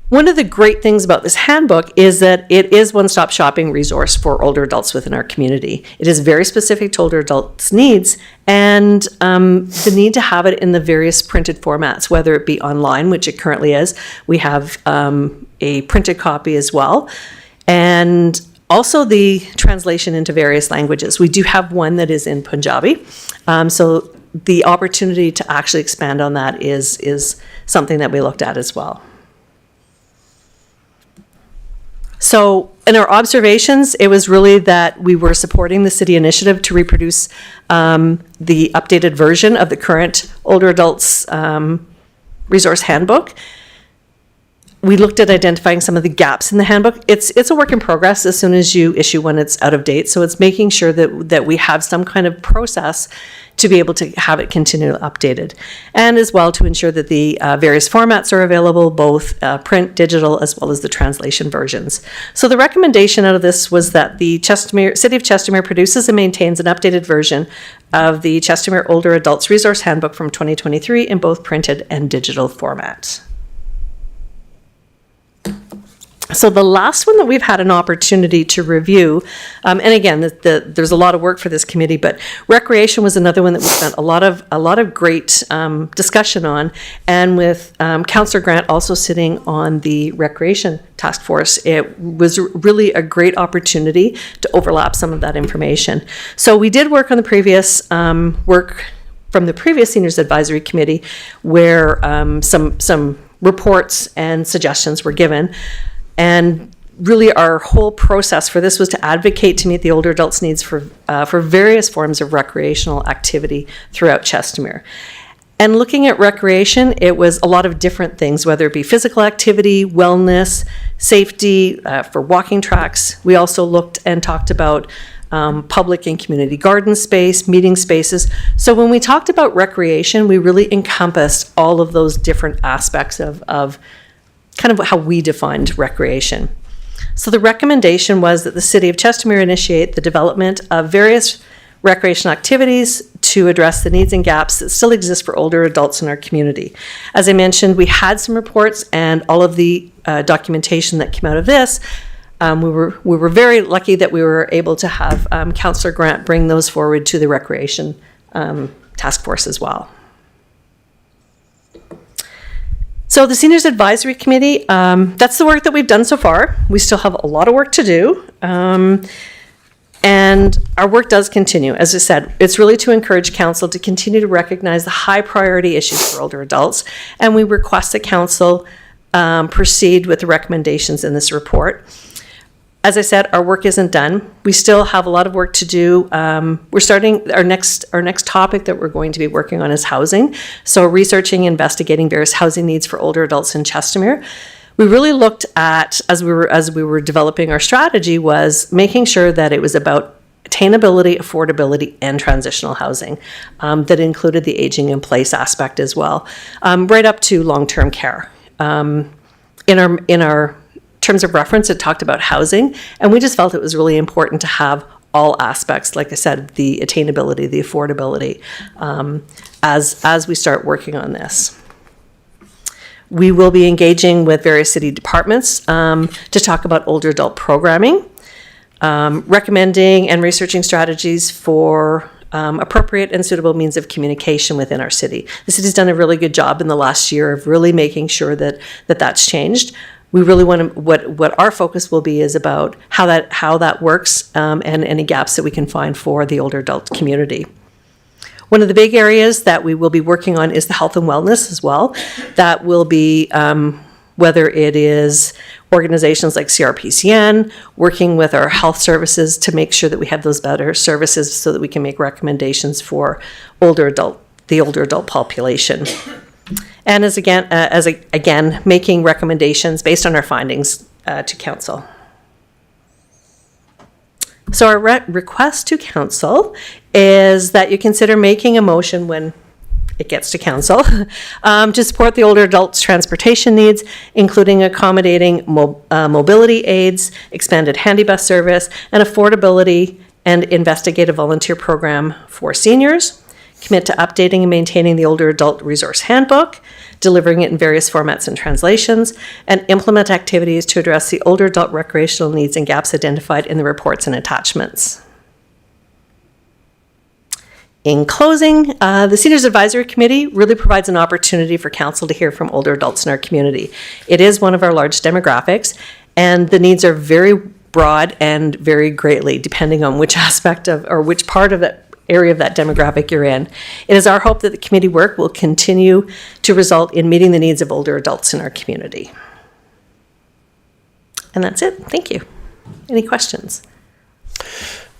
One of the great things about this handbook is that it is one-stop shopping resource for older adults within our community. It is very specific to older adults' needs, and the need to have it in the various printed formats, whether it be online, which it currently is. We have a printed copy as well, and also the translation into various languages. We do have one that is in Punjabi, so the opportunity to actually expand on that is something that we looked at as well. So in our observations, it was really that we were supporting the city initiative to reproduce the updated version of the current Older Adults Resource Handbook. We looked at identifying some of the gaps in the handbook. It's a work in progress. As soon as you issue one, it's out of date. So it's making sure that we have some kind of process to be able to have it continually updated, and as well to ensure that the various formats are available, both print, digital, as well as the translation versions. So the recommendation out of this was that the City of Chestermere produces and maintains an updated version of the Chestermere Older Adults Resource Handbook from 2023 in both printed and digital formats. So the last one that we've had an opportunity to review, and again, there's a lot of work for this committee, but recreation was another one that we spent a lot of great discussion on, and with Councillor Grant also sitting on the recreation task force, it was really a great opportunity to overlap some of that information. So we did work on the previous work from the previous Seniors Advisory Committee, where some reports and suggestions were given. And really our whole process for this was to advocate to meet the older adults' needs for various forms of recreational activity throughout Chestermere. And looking at recreation, it was a lot of different things, whether it be physical activity, wellness, safety, for walking tracks. We also looked and talked about public and community garden space, meeting spaces. So when we talked about recreation, we really encompassed all of those different aspects of kind of how we defined recreation. So the recommendation was that the City of Chestermere initiate the development of various recreational activities to address the needs and gaps that still exist for older adults in our community. As I mentioned, we had some reports and all of the documentation that came out of this. We were very lucky that we were able to have Councillor Grant bring those forward to the recreation task force as well. So the Seniors Advisory Committee, that's the work that we've done so far. We still have a lot of work to do. And our work does continue. As I said, it's really to encourage council to continue to recognize the high priority issues for older adults. And we request that council proceed with the recommendations in this report. As I said, our work isn't done. We still have a lot of work to do. We're starting our next topic that we're going to be working on is housing. So researching, investigating various housing needs for older adults in Chestermere. We really looked at, as we were developing our strategy, was making sure that it was about attainability, affordability, and transitional housing that included the aging in place aspect as well, right up to long-term care. In our terms of reference, it talked about housing, and we just felt it was really important to have all aspects, like I said, the attainability, the affordability, as we start working on this. We will be engaging with various city departments to talk about older adult programming, recommending and researching strategies for appropriate and suitable means of communication within our city. The city's done a really good job in the last year of really making sure that that's changed. We really want to, what our focus will be is about how that works and any gaps that we can find for the older adult community. One of the big areas that we will be working on is the health and wellness as well. That will be whether it is organizations like CRPCN, working with our health services to make sure that we have those better services so that we can make recommendations for the older adult population. And again, making recommendations based on our findings to council. So our request to council is that you consider making a motion when it gets to council to support the older adults' transportation needs, including accommodating mobility aids, expanded handy bus service, and affordability and investigative volunteer program for seniors. Commit to updating and maintaining the older adult resource handbook, delivering it in various formats and translations, and implement activities to address the older adult recreational needs and gaps identified in the reports and attachments. In closing, the Seniors Advisory Committee really provides an opportunity for council to hear from older adults in our community. It is one of our large demographics, and the needs are very broad and vary greatly depending on which aspect of or which part of that area of that demographic you're in. It is our hope that the committee work will continue to result in meeting the needs of older adults in our community. And that's it. Thank you. Any questions?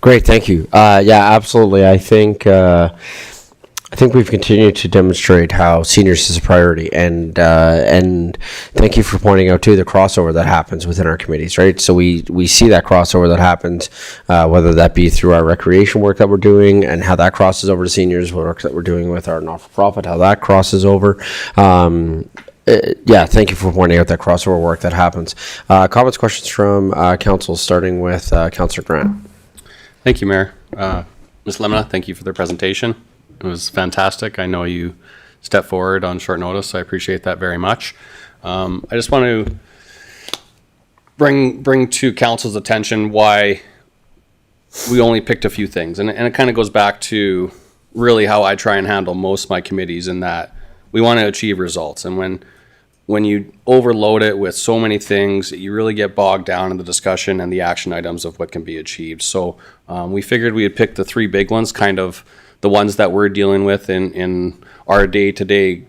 Great, thank you. Yeah, absolutely. I think we've continued to demonstrate how seniors is a priority, and thank you for pointing out too the crossover that happens within our committees, right? So we see that crossover that happens, whether that be through our recreation work that we're doing and how that crosses over to seniors, work that we're doing with our not-for-profit, how that crosses over. Yeah, thank you for pointing out that crossover work that happens. Comments, questions from council, starting with Councillor Grant. Thank you, Mayor. Ms. Lemna, thank you for the presentation. It was fantastic. I know you stepped forward on short notice, so I appreciate that very much. I just want to bring to council's attention why we only picked a few things. And it kind of goes back to really how I try and handle most of my committees, in that we want to achieve results. And when you overload it with so many things, you really get bogged down in the discussion and the action items of what can be achieved. So we figured we would pick the three big ones, kind of the ones that we're dealing with in our day-to-day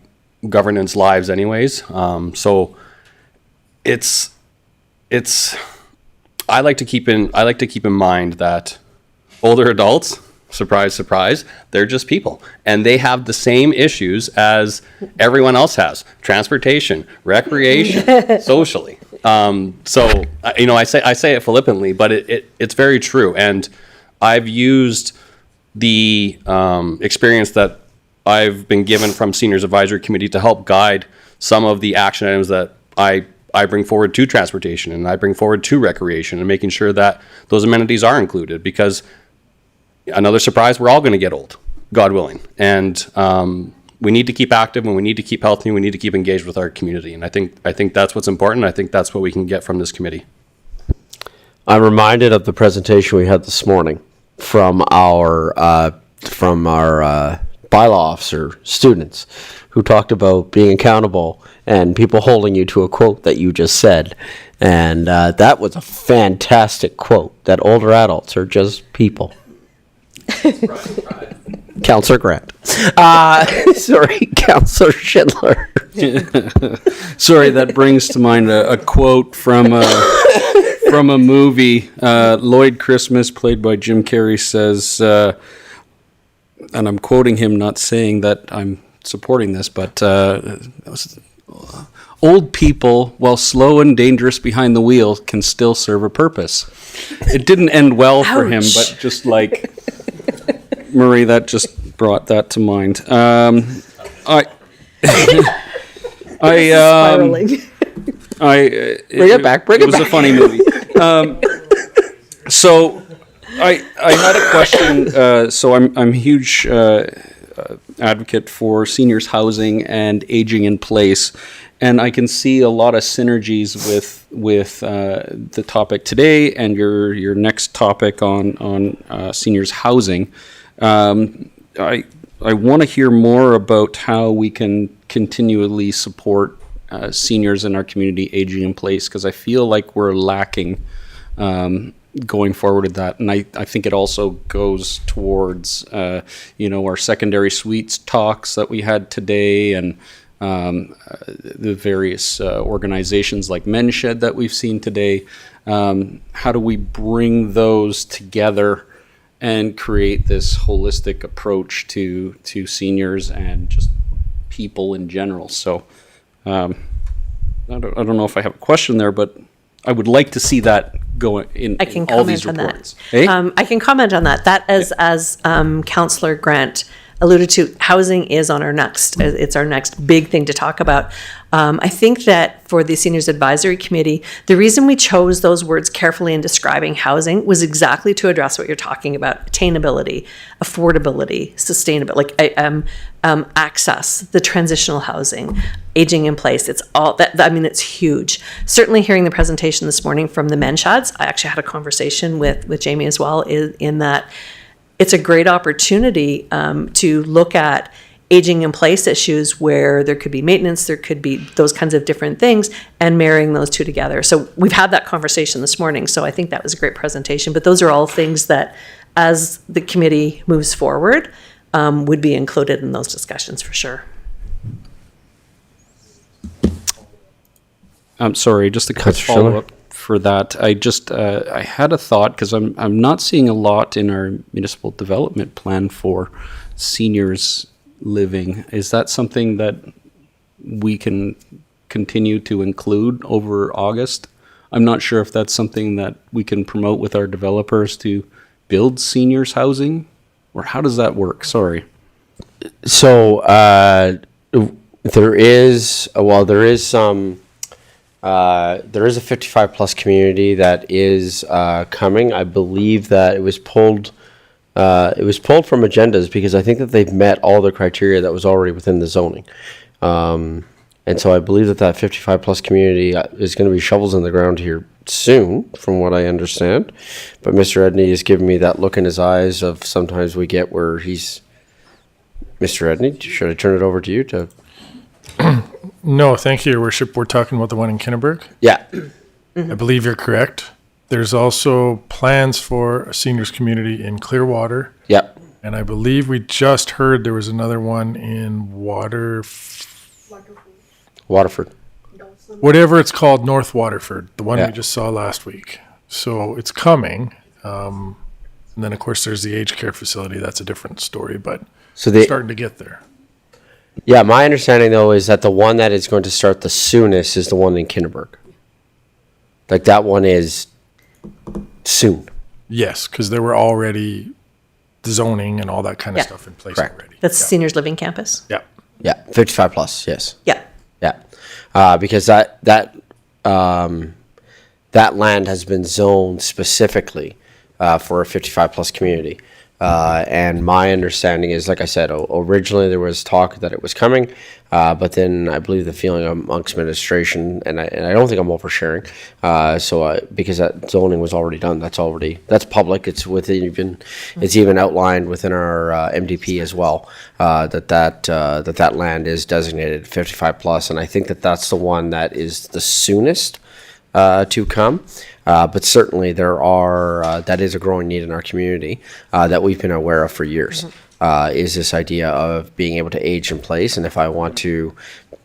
governance lives anyways. So I like to keep in mind that older adults, surprise, surprise, they're just people, and they have the same issues as everyone else has: transportation, recreation, socially. So I say it flippantly, but it's very true. And I've used the experience that I've been given from Seniors Advisory Committee to help guide some of the action items that I bring forward to transportation and I bring forward to recreation, and making sure that those amenities are included, because another surprise, we're all going to get old, God willing. And we need to keep active, and we need to keep healthy, and we need to keep engaged with our community. And I think that's what's important. I think that's what we can get from this committee. I'm reminded of the presentation we had this morning from our bylaw officer students, who talked about being accountable and people holding you to a quote that you just said. And that was a fantastic quote, that older adults are just people. Councillor Grant. Sorry, Councillor Schindler. Sorry, that brings to mind a quote from a movie. Lloyd Christmas, played by Jim Carrey, says, and I'm quoting him, not saying that I'm supporting this, but old people, while slow and dangerous behind the wheel, can still serve a purpose. It didn't end well for him, but just like Murray, that just brought that to mind. Bring it back. It was a funny movie. So I had a question. So I'm a huge advocate for seniors housing and aging in place, and I can see a lot of synergies with the topic today and your next topic on seniors housing. I want to hear more about how we can continually support seniors in our community aging in place, because I feel like we're lacking going forward with that. And I think it also goes towards our secondary suites talks that we had today, and the various organizations like Men's Shed that we've seen today. How do we bring those together and create this holistic approach to seniors and just people in general? So I don't know if I have a question there, but I would like to see that go in all these reports. Hey? I can comment on that. That as Councillor Grant alluded to, housing is on our next, it's our next big thing to talk about. I think that for the Seniors Advisory Committee, the reason we chose those words carefully in describing housing was exactly to address what you're talking about: attainability, affordability, sustainability, access, the transitional housing, aging in place. It's all that, I mean, it's huge. Certainly hearing the presentation this morning from the Men's Sheds, I actually had a conversation with Jamie as well, in that it's a great opportunity to look at aging in place issues where there could be maintenance, there could be those kinds of different things, and marrying those two together. So we've had that conversation this morning, so I think that was a great presentation. But those are all things that, as the committee moves forward, would be included in those discussions for sure. I'm sorry, just a quick follow-up for that. I had a thought, because I'm not seeing a lot in our municipal development plan for seniors living. Is that something that we can continue to include over August? I'm not sure if that's something that we can promote with our developers to build seniors housing, or how does that work? Sorry. So there is a 55 plus community that is coming. I believe that it was pulled from agendas because I think that they've met all the criteria that was already within the zoning. And so I believe that 55 plus community is going to be shovels in the ground here soon, from what I understand. But Mr. Edney is giving me that look in his eyes of sometimes we get where he's... Mr. Edney, should I turn it over to you to... No, thank you, Your Worship. We're talking about the one in Kinneberg. Yeah. I believe you're correct. There's also plans for a seniors community in Clearwater. Yeah. And I believe we just heard there was another one in Waterford. Whatever it's called, North Waterford, the one Yeah. we just saw last week. So it's coming. And then, of course, there's the aged care facility. That's a different story, but So starting to get there. Yeah, my understanding though is that the one that is going to start the soonest is the one in Kinneberg. Like that one is soon. Yes, because there were already zoning and all that kind of Yeah. stuff in place Correct. already. That's Seniors Living Campus. Yeah. Yeah, 55 plus. Yes. Yeah. Yeah, because that land has been zoned specifically for a 55 plus community. And my understanding is, like I said, originally there was talk that it was coming, but then I believe the feeling amongst administration, and I don't think I'm oversharing, because that zoning was already done. That's public. It's even outlined within our MDP as well, that land is designated 55 plus, and I think that's the one that is the soonest to come. But certainly that is a growing need in our community that we've been aware of for years, is this idea of being able to age in place. And if I want to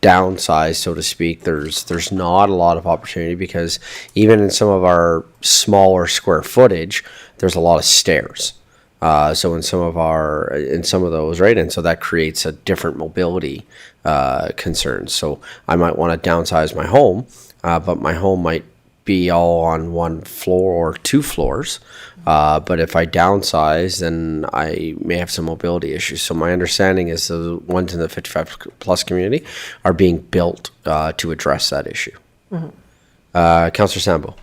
downsize, so to speak, there's not a lot of opportunity, because even in some of our smaller square footage, there's a lot of stairs. So in some of those, right? And so that creates a different mobility concerns. So I might want to downsize my home, but my home might be all on one floor or two floors. But if I downsize, then I may have some mobility issues. So my understanding is the ones in the 55 plus community are being built to address that issue. Councillor Sambo.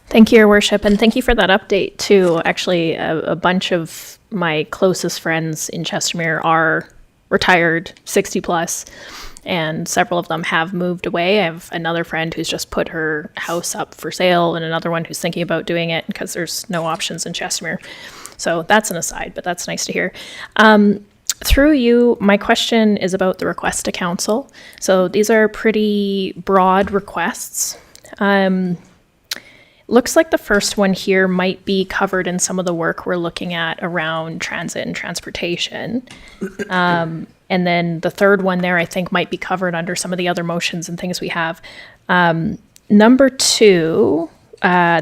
Thank you, Your Worship, and thank you for that update too. Actually, a bunch of my closest friends in Chestermere are retired, 60 plus, and several of them have moved away. I have another friend who's just put her house up for sale, and another one who's thinking about doing it because there's no options in Chestermere. So that's an aside, but that's nice to hear. Through you, my question is about the request to council. So these are pretty broad requests. looks like the first one here might be covered in some of the work we're looking at around transit and transportation. And then the third one there, I think, might be covered under some of the other motions and things we have. Number 2,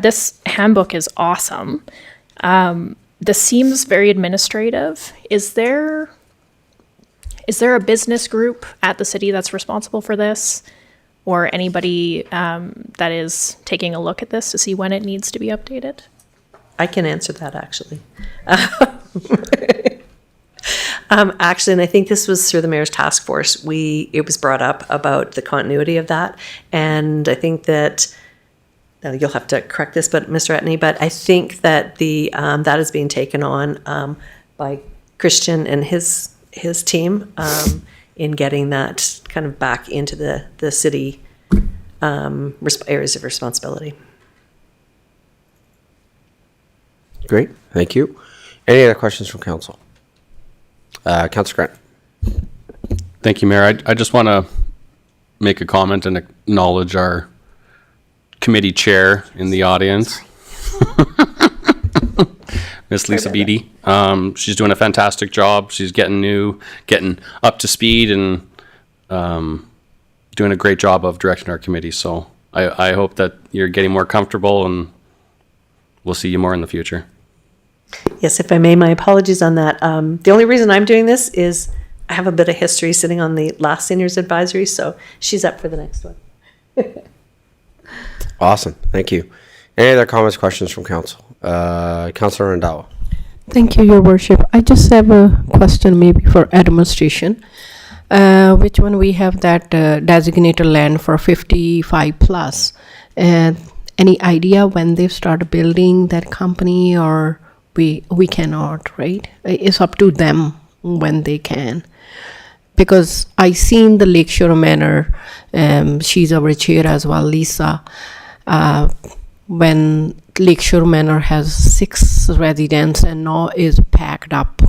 this handbook is awesome. This seems very administrative. Is there a business group at the city that's responsible for this? Or anybody that is taking a look at this to see when it needs to be updated? I can answer that, actually. Actually, and I think this was through the mayor's task force. It was brought up about the continuity of that, and I think that you'll have to correct this, but Mr. Etney, but I think that that is being taken on by Christian and his team in getting that kind of back into the city areas of responsibility. Great, thank you. Any other questions from council? Councilor Grant. Thank you, Mayor. I just want to make a comment and acknowledge our committee chair in the audience, Miss Lisa Beattie. She's doing a fantastic job. She's getting up to speed and doing a great job of directing our committee. So I hope that you're getting more comfortable, and we'll see you more in the future. Yes, if I may, my apologies on that. The only reason I'm doing this is I have a bit of history sitting on the last seniors advisory, so she's up for the next one. Awesome, thank you. Any other comments, questions from council? Councilor Randawa. Thank you, Your Worship. I just have a question maybe for administration. Which one we have that designated land for 55 plus? Any idea when they start building that company, or we cannot, right? It's up to them when they can. Because I seen the Lakeshore Manor, she's our chair as well, Lisa. When Lakeshore Manor has 6 residents and now is packed up,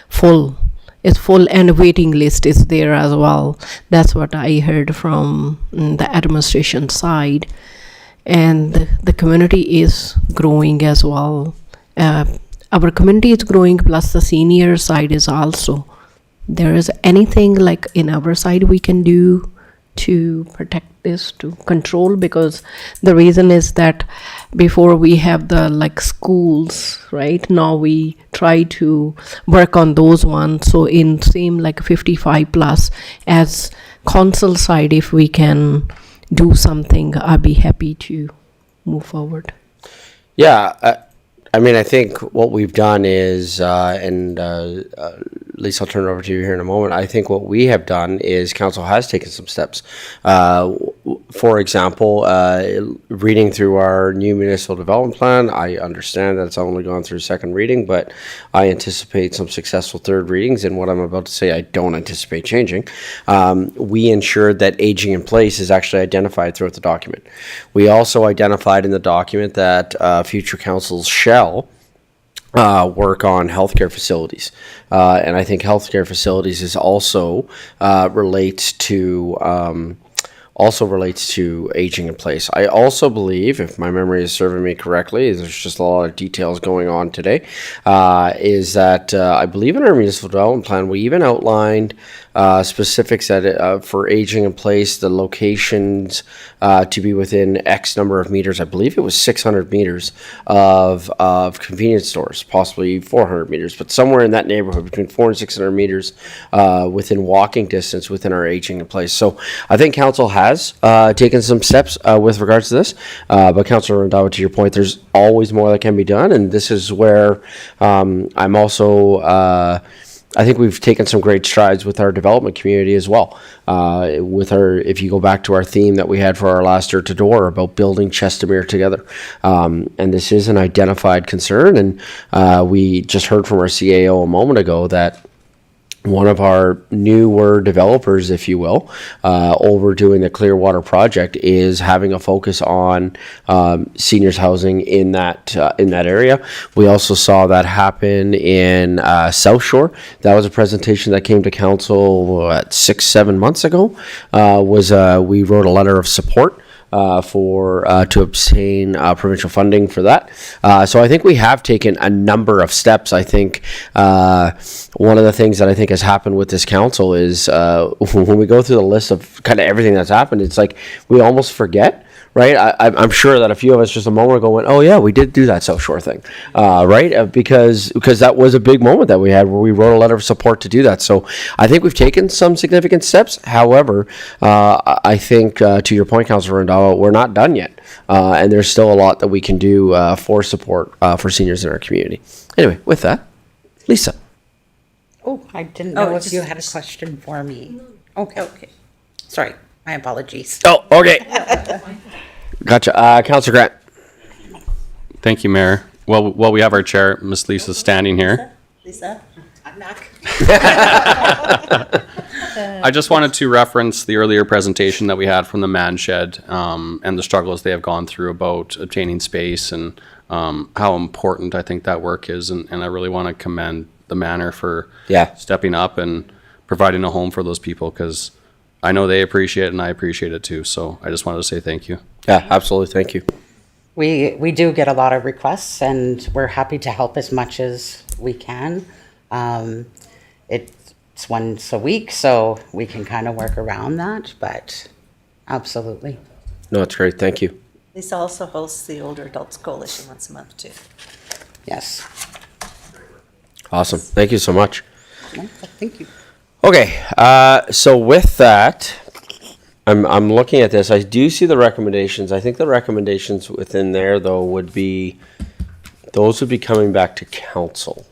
full. It's full, and waiting list is there as well. That's what I heard from the administration side. And the community is growing as well. Our community is growing, plus the senior side is also. There is anything like in our side we can do to protect this, to control? Because the reason is that before we have the like schools, right? Now we try to work on those ones. So in same like 55 plus, as council side, if we can do something, I'd be happy to move forward. Yeah, I mean, I think what we've done is, Lisa, I'll turn it over to you here in a moment. I think what we have done is council has taken some steps. For example, reading through our new municipal development plan, I understand that it's only gone through second reading, but I anticipate some successful third readings, and what I'm about to say I don't anticipate changing. We ensured that aging in place is actually identified throughout the document. We also identified in the document that future councils shall work on healthcare facilities, and I think healthcare facilities is also relates to aging in place. I also believe, if my memory is serving me correctly, there's just a lot of details going on today, is that I believe in our municipal development plan we even outlined specifics that for aging in place, the locations to be within X number of meters. I believe it was 600 meters of convenience stores, possibly 400 meters, but somewhere in that neighborhood between 400 and 600 meters within walking distance within our aging in place. So I think council has taken some steps with regards to this, but Councilor Randawa, to your point, there's always more that can be done, and this is where I'm also I think we've taken some great strides with our development community as well. If you go back to our theme that we had for our last Door to Door about building Chestermere together, and this is an identified concern, and we just heard from our CAO a moment ago that one of our newer developers, if you will, over doing the Clearwater project is having a focus on seniors housing in that area. We also saw that happen in South Shore. That was a presentation that came to council 6-7 months ago. We wrote a letter of support to obtain provincial funding for that. So I think we have taken a number of steps. I think one of the things that I think has happened with this council is when we go through the list of kind of everything that's happened, it's like we almost forget. Right, I'm sure that a few of us just a moment ago went, "Oh yeah, we did do that South Shore thing," right? Because that was a big moment that we had where we wrote a letter of support to do that. So I think we've taken some significant steps. However, I think to your point, Councillor Randall, we're not done yet, and there's still a lot that we can do for support for seniors in our community. Anyway, with that, Lisa. Oh, I didn't know if you had a question for me. Okay. Sorry, my apologies. Oh, okay. Gotcha. Councillor Grant. Thank you, Mayor. Well, we have our chair, Miss Lisa, standing here. Lisa, I'm not. I just wanted to reference the earlier presentation that we had from the Man Shed and the struggles they have gone through about obtaining space and how important I think that work is. And I really want to commend the Manor for stepping up and providing a home for those people, because I know they appreciate it and I appreciate it too. So I just wanted to say thank you. Yeah, absolutely. Thank you. We do get a lot of requests, and we're happy to help as much as we can. It's once a week, so we can kind of work around that, but absolutely. No, it's great. Thank you. Lisa also hosts the Older Adults Coalition once a month too. Yes. Awesome. Thank you so much. Thank you. Okay, so with that, I'm looking at this. I do see the recommendations. I think the recommendations within there, though, would be coming back to council.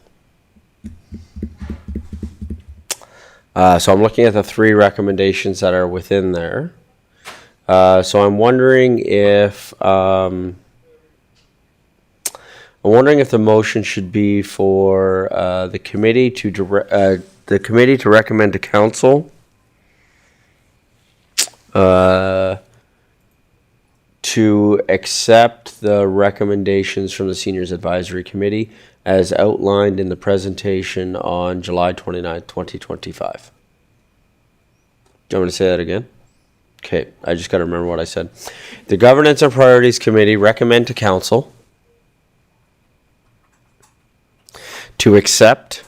So I'm looking at the 3 recommendations that are within there. So I'm wondering if the motion should be for the committee to recommend to council to accept the recommendations from the Seniors Advisory Committee as outlined in the presentation on July 29th, 2025. Do you want me to say that again? Okay, I just got to remember what I said. The Governance and Priorities Committee recommend to council to accept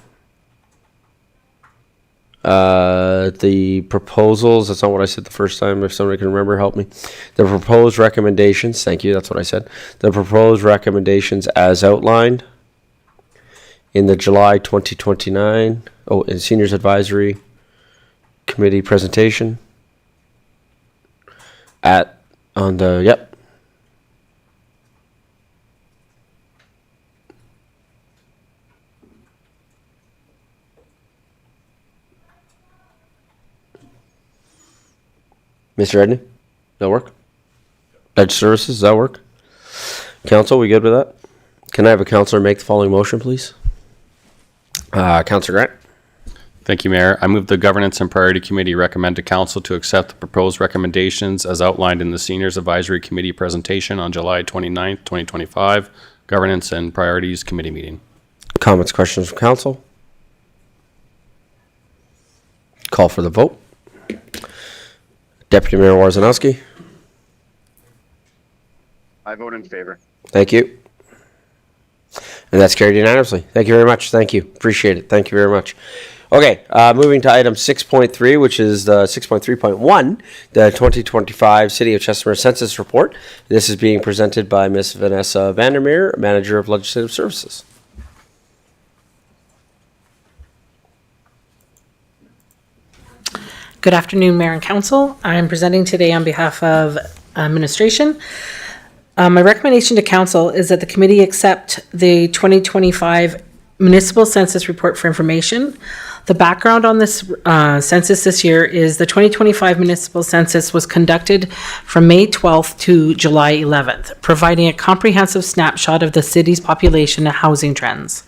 the proposals. That's not what I said the first time. If somebody can remember, help me. The proposed recommendations. Thank you. That's what I said. The proposed recommendations as outlined in the July 2029 in Seniors Advisory Committee presentation Mr. Edney, that work? Edge Services, does that work? Council, we good with that? Can I have a councillor make the following motion, please? Councillor Grant. Thank you, Mayor. I move the Governance and Priority Committee recommend to council to accept the proposed recommendations as outlined in the Seniors Advisory Committee presentation on July 29th, 2025, Governance and Priorities Committee meeting. Comments, questions from council? Call for the vote. Deputy Mayor Wawrzynowski. I vote in favor. Thank you. And that's carried unanimously. Thank you very much. Thank you. Appreciate it. Thank you very much. Okay, moving to item 6.3, which is the 6.3.1, the 2025 City of Chestermere Census Report. This is being presented by Ms. Vanessa Vandermeer, Manager of Legislative Services. Good afternoon, Mayor and Council. I'm presenting today on behalf of administration. My recommendation to Council is that the committee accept the 2025 Municipal Census Report for information. The background on this census this year is the 2025 Municipal Census was conducted from May 12th to July 11th, providing a comprehensive snapshot of the city's population and housing trends.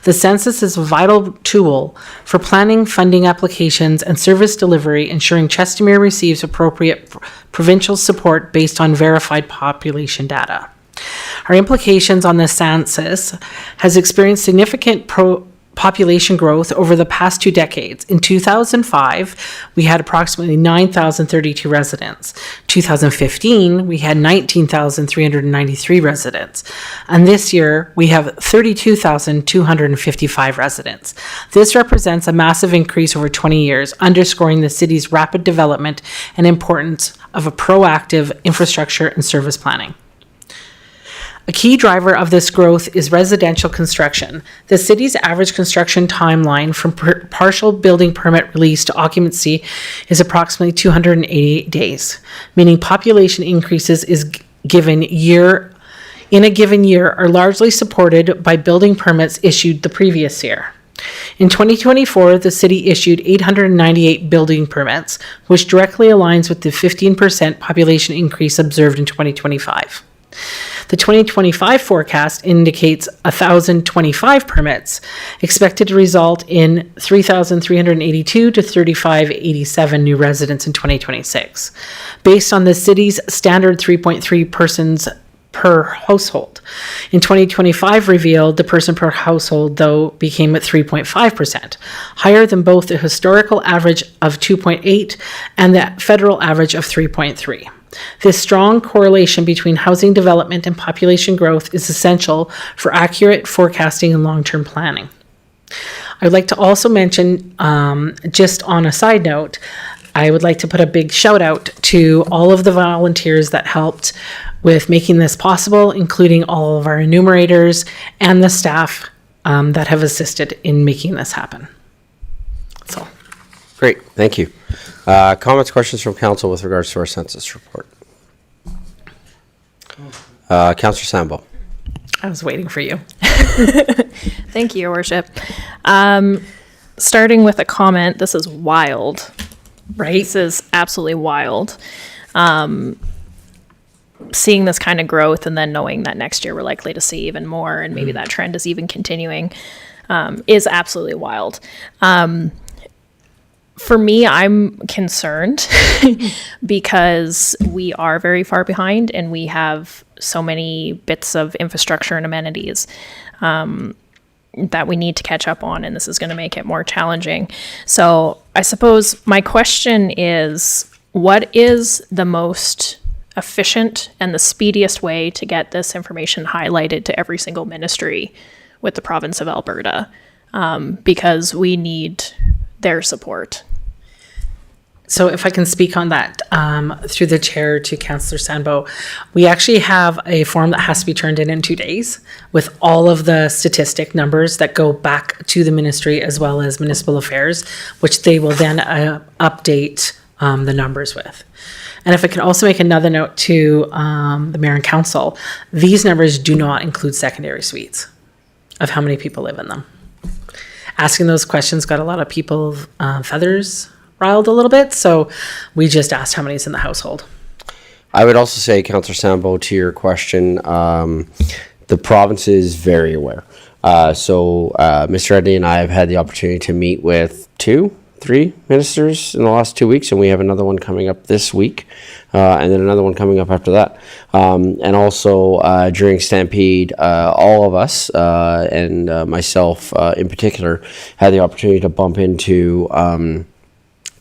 The census is a vital tool for planning, funding applications, and service delivery, ensuring Chestermere receives appropriate provincial support based on verified population data. Our implications on this census has experienced significant population growth over the past 2 decades. In 2005, we had approximately 9,032 residents. 2015, we had 19,393 residents. And this year, we have 32,255 residents. This represents a massive increase over 20 years, underscoring the city's rapid development and importance of a proactive infrastructure and service planning. A key driver of this growth is residential construction. The city's average construction timeline from partial building permit release to occupancy is approximately 288 days, meaning population increases in a given year are largely supported by building permits issued the previous year. In 2024, the city issued 898 building permits, which directly aligns with the 15% population increase observed in 2025. The 2025 forecast indicates 1,025 permits, expected to result in 3,382 to 3,587 new residents in 2026, based on the city's standard 3.3 persons per household. In 2025 revealed, the person per household, though, became at 3.5%, higher than both the historical average of 2.8 and the federal average of 3.3. This strong correlation between housing development and population growth is essential for accurate forecasting and long-term planning. I would like to also mention, just on a side note, I would like to put a big shout out to all of the volunteers that helped with making this possible, including all of our enumerators and the staff that have assisted in making this happen. So. Great, thank you. Comments, questions from council with regards to our census report? Councillor Sambo. I was waiting for you. Thank you, Your Worship. Starting with a comment, this is wild, right? This is absolutely wild. Seeing this kind of growth and then knowing that next year we're likely to see even more and maybe that trend is even continuing is absolutely wild. For me, I'm concerned because we are very far behind and we have so many bits of infrastructure and amenities that we need to catch up on, and this is going to make it more challenging. So I suppose my question is, what is the most efficient and the speediest way to get this information highlighted to every single ministry with the province of Alberta? Because we need their support. So if I can speak on that through the chair to Councillor Sambo, we actually have a form that has to be turned in 2 days with all of the statistic numbers that go back to the ministry as well as municipal affairs, which they will then update the numbers with. And if I could also make another note to the mayor and council, these numbers do not include secondary suites of how many people live in them. Asking those questions got a lot of people feathers riled a little bit, so we just asked how many is in the household. I would also say, Councillor Sambo, to your question, the province is very aware. So Mr. Edney and I have had the opportunity to meet with 2-3 ministers in the last 2 weeks, and we have another one coming up this week, and then another one coming up after that. And also during Stampede, all of us, and myself in particular, had the opportunity to bump into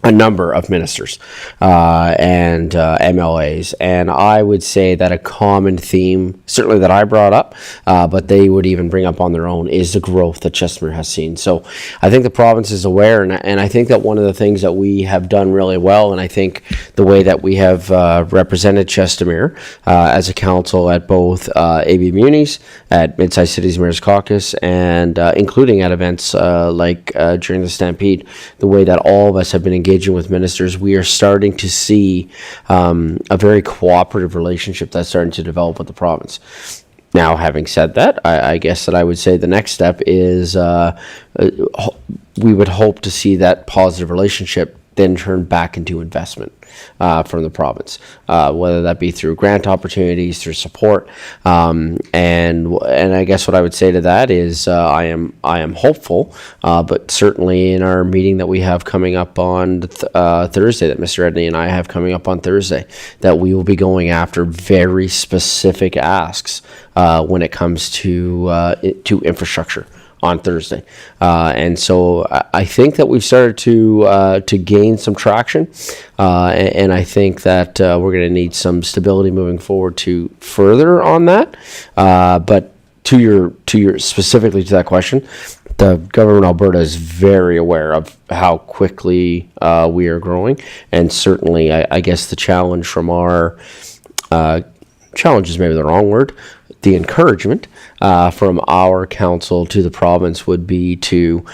a number of ministers and MLAs, and I would say that a common theme, certainly that I brought up, but they would even bring up on their own, is the growth that Chestermere has seen. So I think the province is aware, and I think that one of the things that we have done really well, and I think the way that we have represented Chestermere as a council at both AB Munis, at Mid-Sized Cities Mayor's Caucus, and including at events like during the Stampede, the way that all of us have been engaging with ministers, we are starting to see a very cooperative relationship that's starting to develop with the province. Now, having said that, I guess that I would say the next step is we would hope to see that positive relationship then turn back into investment from the province, whether that be through grant opportunities, through support, and I guess what I would say to that is I am hopeful, but certainly in our meeting that we have coming up on Thursday, that Mr. Edney and I have coming up on Thursday, that we will be going after very specific asks when it comes to infrastructure on Thursday. And so I think that we've started to gain some traction. And I think that we're going to need some stability moving forward to further on that. But to your specifically to that question, the government of Alberta is very aware of how quickly we are growing. And certainly, I guess the challenge from our challenge is maybe the wrong word. The encouragement from our council to the province would be to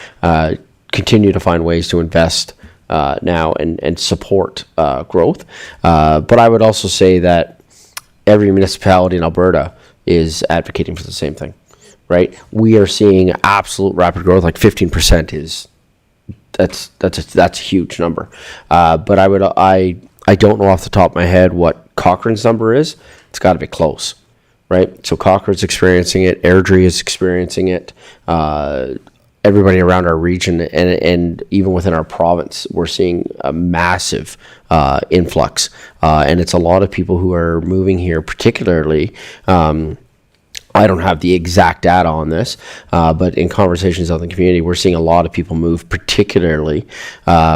continue to find ways to invest now and support growth. But I would also say that every municipality in Alberta is advocating for the same thing, right? We are seeing absolute rapid growth, like 15% that's a huge number. But I don't know off the top of my head what Cochrane's number is. It's got to be close, right? So Cochrane's experiencing it, Airdrie is experiencing it, everybody around our region and even within our province, we're seeing a massive influx. And it's a lot of people who are moving here, particularly. I don't have the exact data on this, but in conversations out in the community, we're seeing a lot of people move, particularly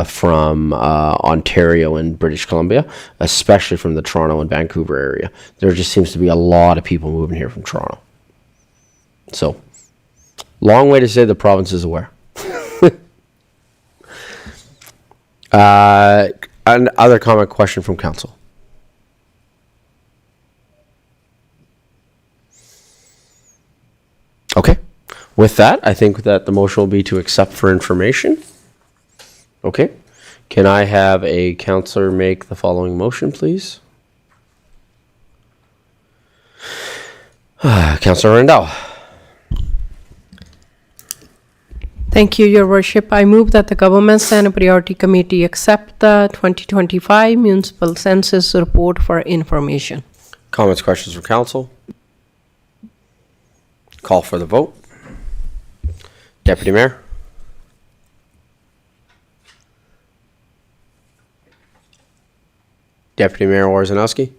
from Ontario and British Columbia, especially from the Toronto and Vancouver area. There just seems to be a lot of people moving here from Toronto. So, long way to say the province is aware. Another comment, question from council. Okay. With that, I think that the motion will be to accept for information. Okay. Can I have a councillor make the following motion, please? Councillor Rendell. Thank you, Your Worship. I move that the Governments and Priority Committee accept the 2025 Municipal Census Report for information. Comments, questions from council? Call for the vote. Deputy Mayor. Deputy Mayor Wawrzynowski.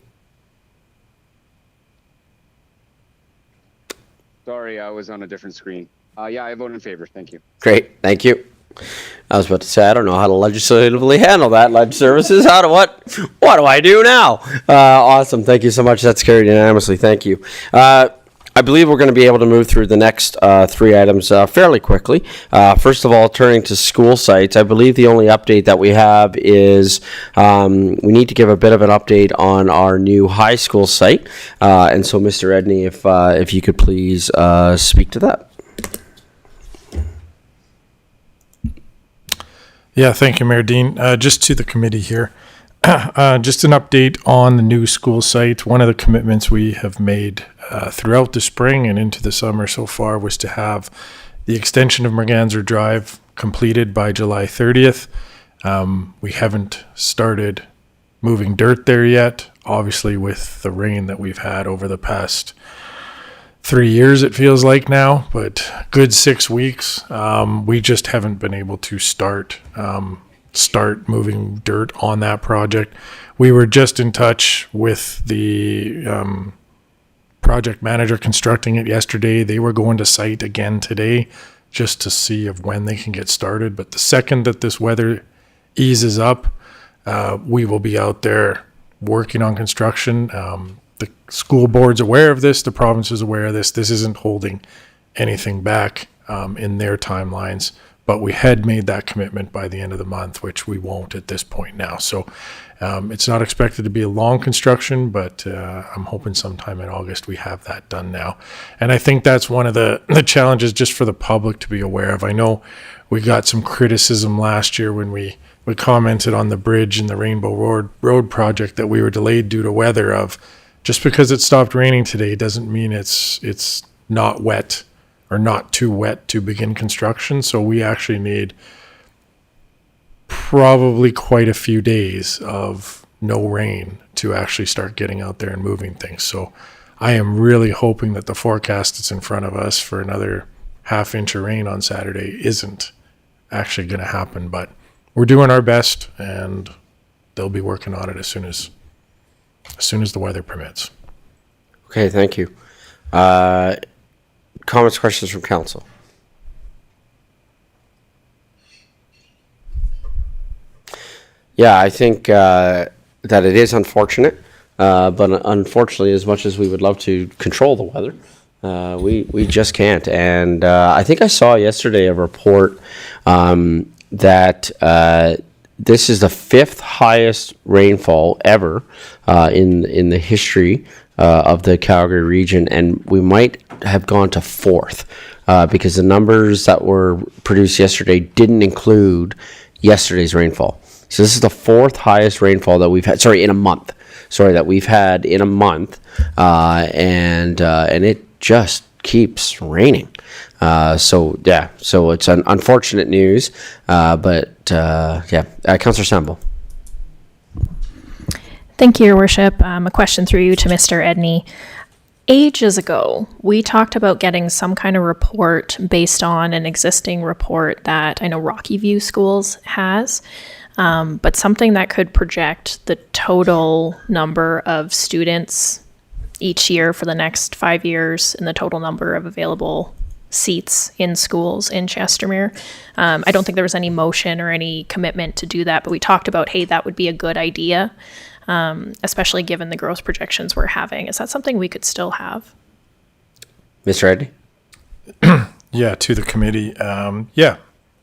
Sorry, I was on a different screen. Yeah, I vote in favor. Thank you. Great, thank you. I was about to say, I don't know how to legislatively handle that. Ledge services, what do I do now? Awesome, thank you so much. That's carried unanimously. Thank you. I believe we're going to be able to move through the next three items fairly quickly. First of all, turning to school sites, I believe the only update that we have is we need to give a bit of an update on our new high school site. And so, Mr. Edney, if you could please speak to that. Yeah, thank you, Mayor Dean. Just to the committee here, just an update on the new school site. One of the commitments we have made throughout the spring and into the summer so far was to have the extension of Merganser Drive completed by July 30th. We haven't started moving dirt there yet, obviously with the rain that we've had over the past 3 years, it feels like now, but good 6 weeks. We just haven't been able to start moving dirt on that project. We were just in touch with the project manager constructing it yesterday. They were going to site again today just to see of when they can get started. But the second that this weather eases up, we will be out there working on construction. The school board's aware of this. The province is aware of this. This isn't holding anything back in their timelines. But we had made that commitment by the end of the month, which we won't at this point now. So it's not expected to be a long construction, but I'm hoping sometime in August we have that done now. And I think that's one of the challenges just for the public to be aware of. I know we got some criticism last year when we commented on the bridge and the Rainbow Road project that we were delayed due to weather. Of just because it stopped raining today doesn't mean it's not wet or not too wet to begin construction. So we actually need probably quite a few days of no rain to actually start getting out there and moving things. So I am really hoping that the forecast that's in front of us for another half inch of rain on Saturday isn't actually going to happen. But we're doing our best, and they'll be working on it as soon as the weather permits. Okay, thank you. Comments, questions from council? Yeah, I think that it is unfortunate, but unfortunately, as much as we would love to control the weather, we just can't. And I think I saw yesterday a report that this is the 5th highest rainfall ever in the history of the Calgary region, and we might have gone to 4th because the numbers that were produced yesterday didn't include yesterday's rainfall. So this is the 4th highest rainfall that we've had. Sorry, in a month. Sorry, that we've had in a month, and it just keeps raining. So it's an unfortunate news, but Councillor Sample. Thank you, Your Worship. A question through you to Mr. Edney. Ages ago, we talked about getting some kind of report based on an existing report that I know Rocky View Schools has, but something that could project the total number of students each year for the next 5 years and the total number of available seats in schools in Chestermere. I don't think there was any motion or any commitment to do that, but we talked about, hey, that would be a good idea, especially given the growth projections we're having. Is that something we could still have? Mr. Edney? Yeah, to the committee. Yeah,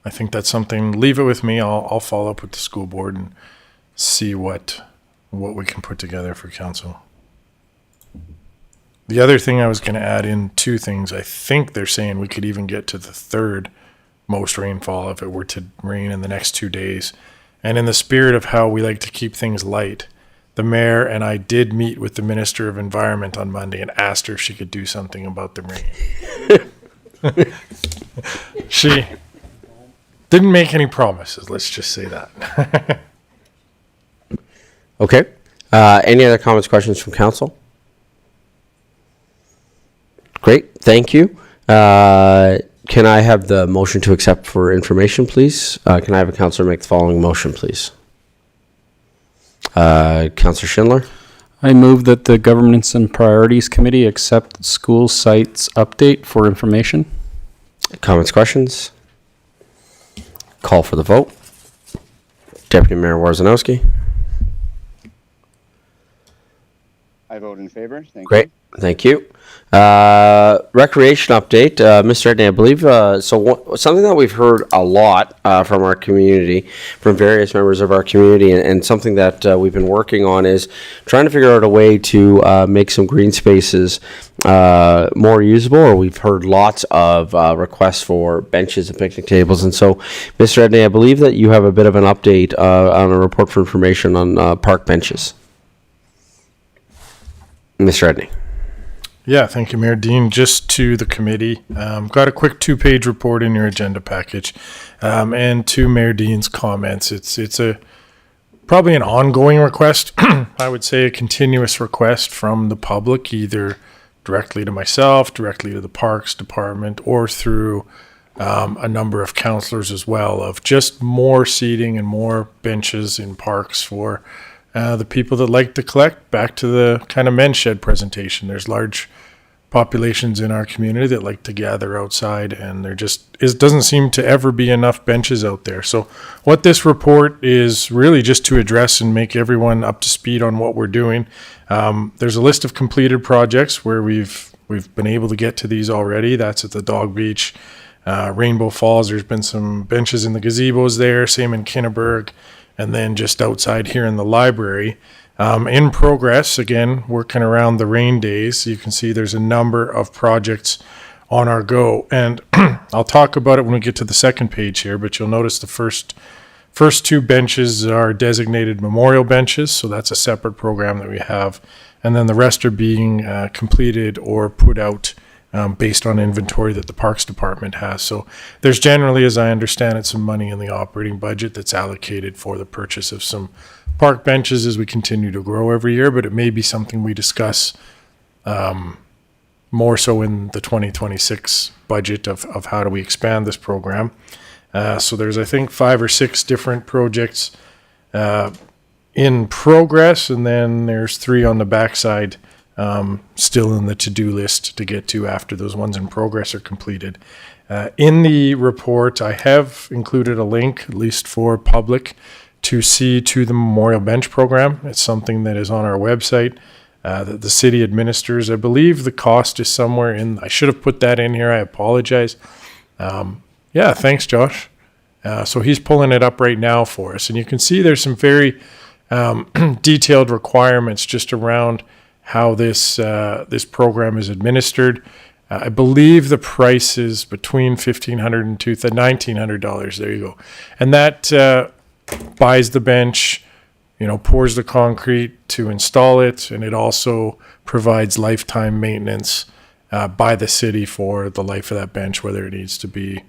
I think that's something. Leave it with me. I'll follow up with the school board and see what we can put together for council. The other thing I was going to add in, 2 things. I think they're saying we could even get to the 3rd most rainfall if it were to rain in the next 2 days. And in the spirit of how we like to keep things light, the mayor and I did meet with the Minister of Environment on Monday and asked her if she could do something about the rain. She didn't make any promises, let's just say that. Okay. Any other comments, questions from council? Great, thank you. Can I have the motion to accept for information, please? Can I have a councillor make the following motion, please? Councillor Schindler? I move that the Governance and Priorities Committee accept the school sites update for information. Comments, questions? Call for the vote. Deputy Mayor Wawrzynowski? I vote in favor. Thank Great, you. thank you. Recreation update, Mr. Edney, I believe, something that we've heard a lot from our community, from various members of our community, and something that we've been working on is trying to figure out a way to make some green spaces more usable, or we've heard lots of requests for benches and picnic tables. And so, Mr. Edney, I believe that you have a bit of an update on a report for information on park benches. Mr. Edney. Yeah, thank you, Mayor Dean. Just to the committee, got a quick 2-page report in your agenda package, and to Mayor Dean's comments. It's probably an ongoing request. I would say a continuous request from the public, either directly to myself, directly to the Parks Department, or through a number of councillors as well, of just more seating and more benches in parks for the people that like to collect. Back to the kind of men's shed presentation. There's large populations in our community that like to gather outside, and there just doesn't seem to ever be enough benches out there. So what this report is really just to address and make everyone up to speed on what we're doing. There's a list of completed projects where we've been able to get to these already. That's at the Dog Beach, Rainbow Falls. There's been some benches in the gazebos there, same in Kinneberg, and then just outside here in the library. In progress, again, working around the rain days. You can see there's a number of projects on our go. And I'll talk about it when we get to the second page here, but you'll notice the first 2 benches are designated memorial benches, so that's a separate program that we have. And then the rest are being completed or put out based on inventory that the Parks Department has. So there's generally, as I understand it, some money in the operating budget that's allocated for the purchase of some park benches as we continue to grow every year, but it may be something we discuss more so in the 2026 budget of how do we expand this program. So there's, I think, 5 or 6 different projects in progress, and then there's 3 on the backside still in the to-do list to get to after those ones in progress are completed. In the report, I have included a link, at least for public, to see to the Memorial Bench Program. It's something that is on our website that the city administers. I believe the cost is somewhere in, I should have put that in here, I apologize. Yeah, thanks, Josh. So he's pulling it up right now for us. And you can see there's some very detailed requirements just around how this program is administered. I believe the price is between $1,500 and $1,900. There you go. And that buys the bench, pours the concrete to install it, and it also provides lifetime maintenance by the city for the life of that bench, whether it needs to be,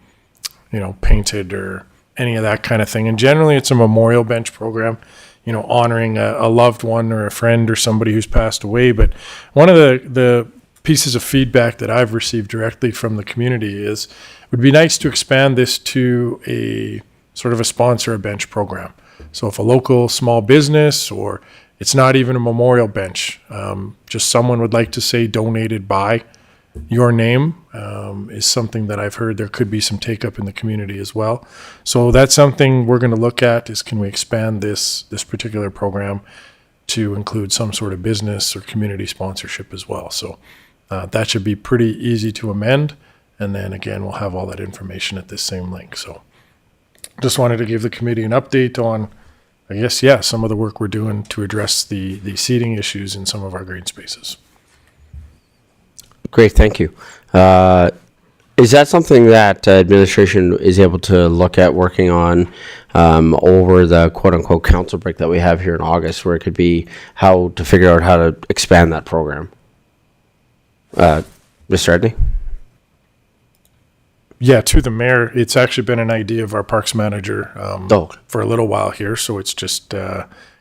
painted or any of that kind of thing. And generally, it's a memorial bench program, honoring a loved one or a friend or somebody who's passed away. But one of the pieces of feedback that I've received directly from the community is it would be nice to expand this to a sort of a sponsor a bench program. So if a local small business, or it's not even a memorial bench, just someone would like to say donated by your name, is something that I've heard there could be some take up in the community as well. So that's something we're going to look at, is can we expand this particular program to include some sort of business or community sponsorship as well. So that should be pretty easy to amend. And then again, we'll have all that information at this same link. So just wanted to give the committee an update on, I guess, some of the work we're doing to address the seating issues in some of our green spaces. Great, thank you. Is that something that administration is able to look at working on over the quote-unquote council break that we have here in August, where it could be how to figure out how to expand that program? Mr. Edney? Yeah, to the mayor, it's actually been an idea of our parks manager for a little while here. So it's just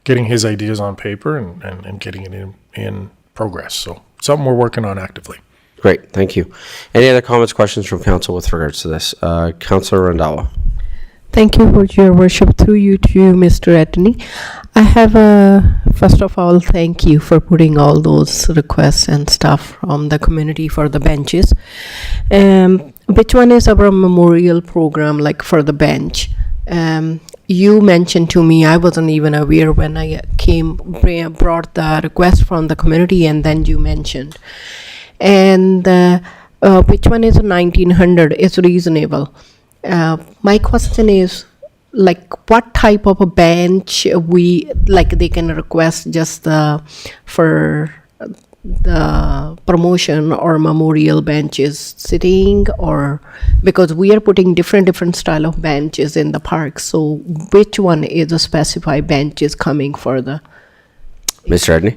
getting his ideas on paper and getting it in progress. So something we're working on actively. Great, thank you. Any other comments, questions from council with regards to this? Councillor Randhawa. Thank you for your worship. Through you to Mr. Edney. I have first of all, thank you for putting all those requests and stuff from the community for the benches. Which one is our memorial program, like for the bench? You mentioned to me, I wasn't even aware when I brought the request from the community, and then you mentioned. And which one is 1900 is reasonable. My question is, like, what type of a bench they can request just for the promotion or memorial benches sitting, or because we are putting different style of benches in the park. So which one is a specified benches coming for the? Mr. Edney?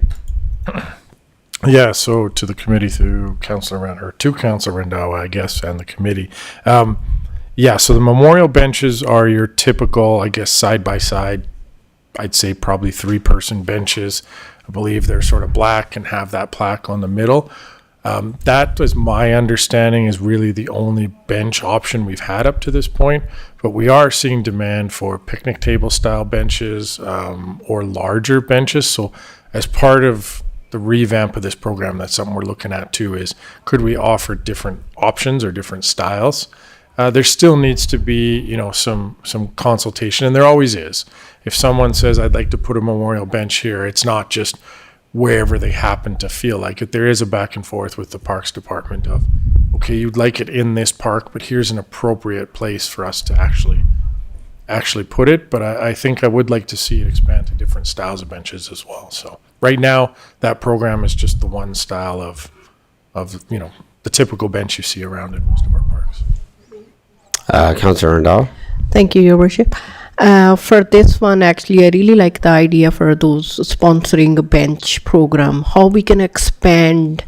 Yeah, so to the committee through Councillor Randhawa, I guess, and the committee. So the memorial benches are your typical, I guess, side-by-side, I'd say probably 3-person benches. I believe they're sort of black and have that plaque on the middle. That was my understanding is really the only bench option we've had up to this point, but we are seeing demand for picnic table style benches or larger benches. So as part of the revamp of this program, that's something we're looking at too, is could we offer different options or different styles? There still needs to be, some consultation, and there always is. If someone says, I'd like to put a memorial bench here, it's not just wherever they happen to feel like it. There is a back and forth with the Parks Department of, okay, you'd like it in this park, but here's an appropriate place for us to actually put it. But I think I would like to see it expand to different styles of benches as well. So right now, that program is just the one style of the typical bench you see around in most of our parks. Councillor Randhawa. Thank you, Your Worship. For this one, actually, I really like the idea for those sponsoring a bench program, how we can expand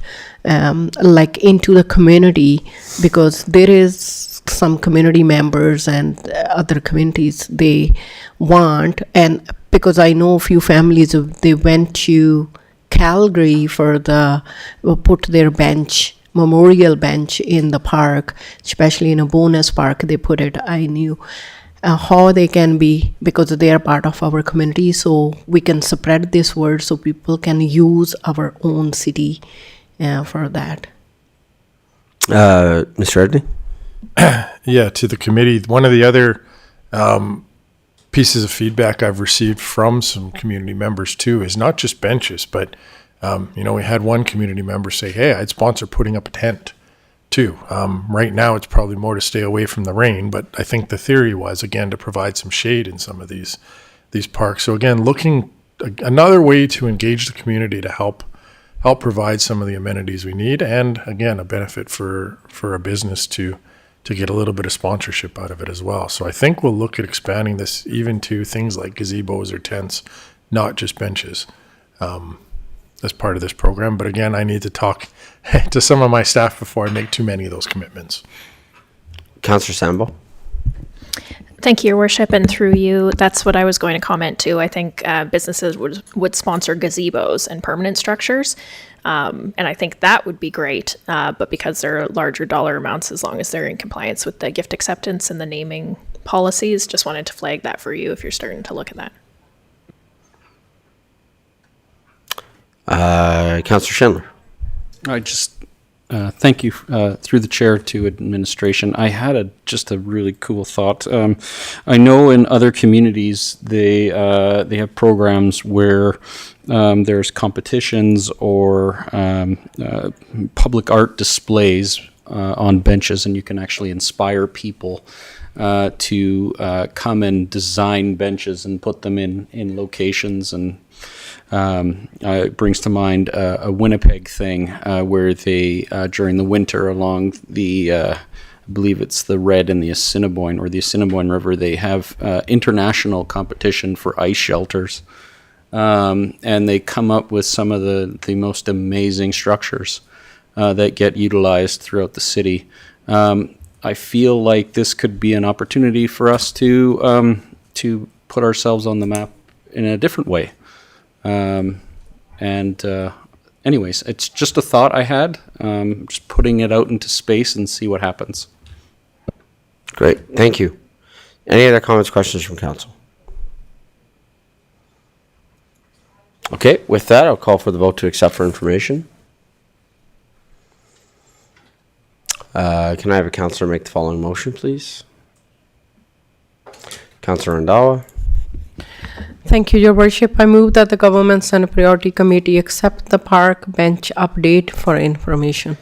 into the community, because there is some community members and other communities they want, and because I know a few families, they went to Calgary for put their memorial bench in the park, especially in a Burness park, they put it. I knew how they can be, because they are part of our community, so we can spread this word so people can use our own city for that. Mr. Edney? Yeah, to the committee, one of the other pieces of feedback I've received from some community members too is not just benches, but we had one community member say, "Hey, I'd sponsor putting up a tent too." Right now, it's probably more to stay away from the rain, but I think the theory was again to provide some shade in some of these parks. So again, looking another way to engage the community to help provide some of the amenities we need, and again, a benefit for a business to get a little bit of sponsorship out of it as well. So I think we'll look at expanding this even to things like gazebos or tents, not just benches, as part of this program. But again, I need to talk to some of my staff before I make too many of those commitments. Councillor Sambo. Thank you, Your Worship, and through you, that's what I was going to comment too. I think businesses would sponsor gazebos and permanent structures, and I think that would be great, but because they're larger dollar amounts, as long as they're in compliance with the gift acceptance and the naming policies, just wanted to flag that for you if you're starting to look at that. Councillor Schindler. I just thank you through the chair to administration. I had just a really cool thought. I know in other communities they have programs where there's competitions or public art displays on benches, and you can actually inspire people to come and design benches and put them in locations. And it brings to mind a Winnipeg thing where they, during the winter along the, I believe it's the Red and the Assiniboine, or the Assiniboine River, they have international competition for ice shelters. And they come up with some of the most amazing structures that get utilized throughout the city. I feel like this could be an opportunity for us to put ourselves on the map in a different way. Anyways, it's just a thought I had, just putting it out into space and see what happens. Great, thank you. Any other comments, questions from council? Okay, with that, I'll call for the vote to accept for information. Can I have a councillor make the following motion, please? Councillor Randawa. Thank you, Your Worship. I move that the Governments and Priority Committee accept the park bench update for information.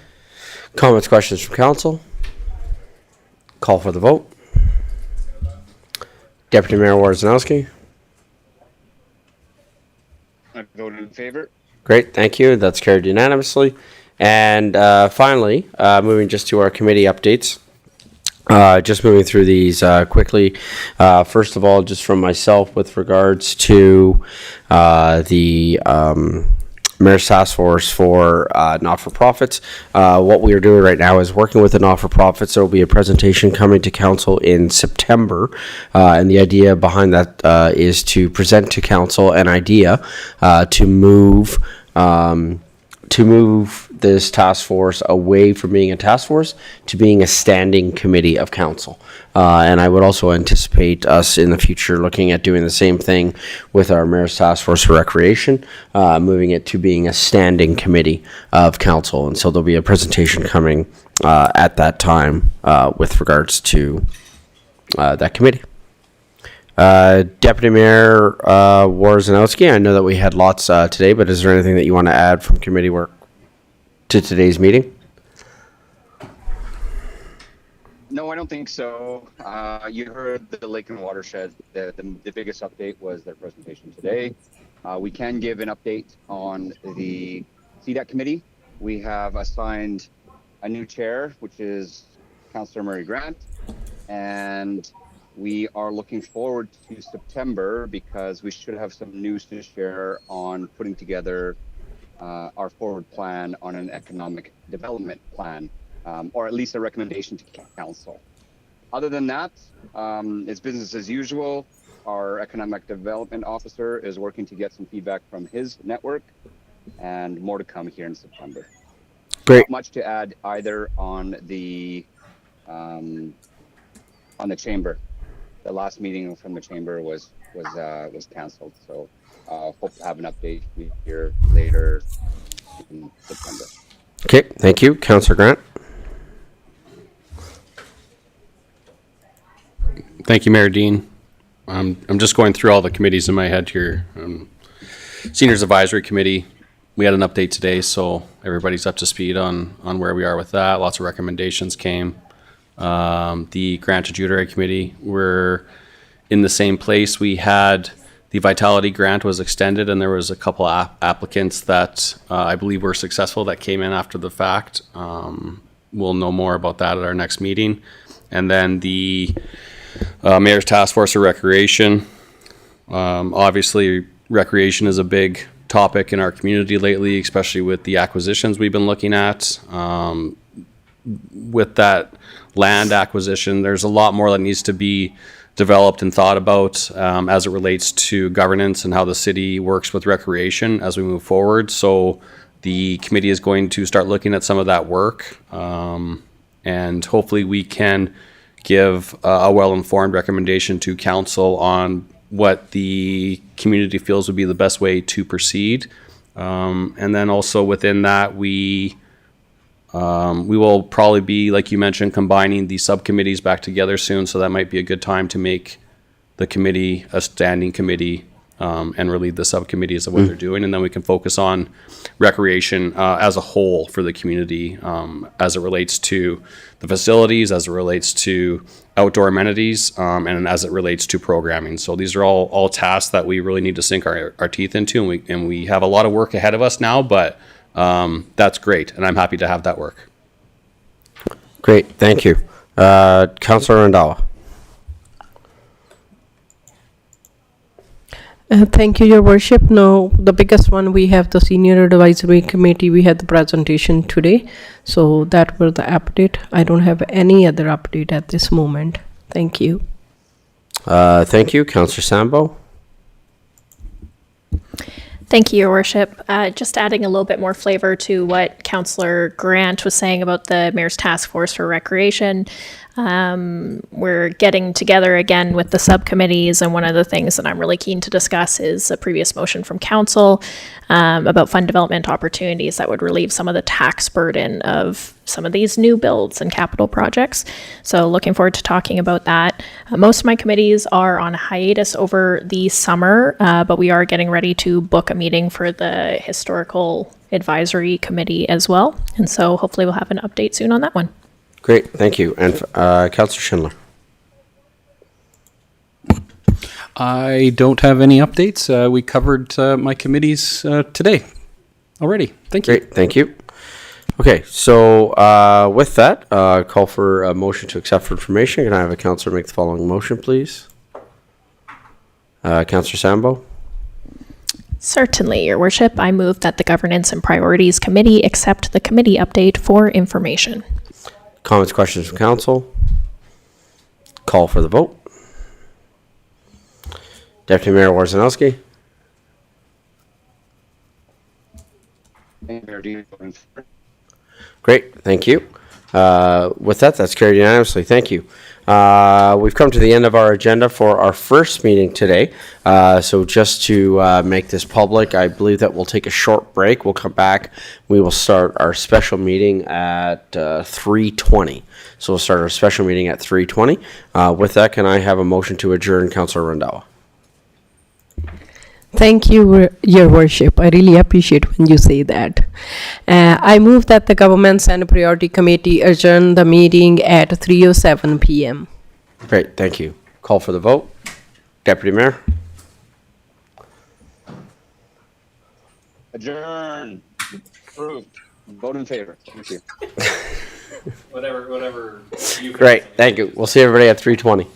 Comments, questions from council? Call for the vote. Deputy Mayor Wawrzynowski. I vote in favor. Great, thank you. That's carried unanimously. And finally, moving just to our committee updates. Just moving through these quickly. First of all, just from myself with regards to the Mayor's Task Force for not-for-profits. What we are doing right now is working with the not-for-profits. There will be a presentation coming to council in September, and the idea behind that is to present to council an idea to move this task force away from being a task force to being a standing committee of council. And I would also anticipate us in the future looking at doing the same thing with our Mayor's Task Force for Recreation, moving it to being a standing committee of council. And so there'll be a presentation coming at that time with regards to that committee. Deputy Mayor Wawrzynowski, I know that we had lots today, but is there anything that you want to add from committee work to today's meeting? No, I don't think so. You heard the Lake and Watershed. The biggest update was their presentation today. We can give an update on the CDAC committee. We have assigned a new chair, which is Councillor Murray Grant, and we are looking forward to September because we should have some news to share on putting together our forward plan on an economic development plan, or at least a recommendation to council. Other than that, it's business as usual. Our economic development officer is working to get some feedback from his network, and more to come here in September. Great. Not much to add either on the chamber. The last meeting from the chamber was canceled, so hope to have an update here later in September. Okay, thank you. Councillor Grant. Thank you, Mayor Dean. I'm just going through all the committees in my head here. Seniors Advisory Committee, we had an update today, so everybody's up to speed on where we are with that. Lots of recommendations came. The Grant Adjudicator Committee, we're in the same place. We had the Vitality Grant was extended, and there was a couple applicants that I believe were successful that came in after the fact. We'll know more about that at our next meeting. And then the Mayor's Task Force for Recreation. Obviously, recreation is a big topic in our community lately, especially with the acquisitions we've been looking at. With that land acquisition, there's a lot more that needs to be developed and thought about as it relates to governance and how the city works with recreation as we move forward. So the committee is going to start looking at some of that work, and hopefully we can give a well-informed recommendation to council on what the community feels would be the best way to proceed. And then also within that, we will probably be, like you mentioned, combining the subcommittees back together soon. So that might be a good time to make the committee a standing committee and relieve the subcommittees of what they're doing. And then we can focus on recreation as a whole for the community as it relates to the facilities, as it relates to outdoor amenities, and as it relates to programming. So these are all tasks that we really need to sink our teeth into. And we have a lot of work ahead of us now, but that's great, and I'm happy to have that work. Great, thank you. Councillor Randawa. Thank you, Your Worship. No, the biggest one, we have the Senior Advisory Committee. We had the presentation today. So that was the update. I don't have any other update at this moment. Thank you. Thank you. Councillor Sambo. Thank you, Your Worship. Just adding a little bit more flavor to what Councillor Grant was saying about the Mayor's Task Force for Recreation. We're getting together again with the subcommittees, and one of the things that I'm really keen to discuss is a previous motion from Council about fund development opportunities that would relieve some of the tax burden of some of these new builds and capital projects. So looking forward to talking about that. Most of my committees are on hiatus over the summer, but we are getting ready to book a meeting for the Historical Advisory Committee as well. And so hopefully we'll have an update soon on that one. Great, thank you. And Councillor Schindler. I don't have any updates. We covered my committees today already. Thank you. Great, thank you. Okay, so with that, call for a motion to accept for information. Can I have a councillor make the following motion, please? Councillor Sambo. Certainly, Your Worship. I move that the Governance and Priorities Committee accept the committee update for information. Comments, questions from council? Call for the vote. Deputy Mayor Wawrzynowski. Great, thank you. With that, that's carried unanimously. Thank you. We've come to the end of our agenda for our first meeting today. So just to make this public, I believe that we'll take a short break. We'll come back. We will start our special meeting at 3:20. So we'll start our special meeting at 3:20. With that, can I have a motion to adjourn, Councillor Randawa? Thank you, Your Worship. I really appreciate when you say that. I move that the Governments and Priority Committee adjourn the meeting at 3:07 p.m. Great, thank you. Call for the vote. Deputy Mayor? Adjourn. Approved. Vote in favor. Thank you. Whatever. Great, thank you. We'll see everybody at 3:20.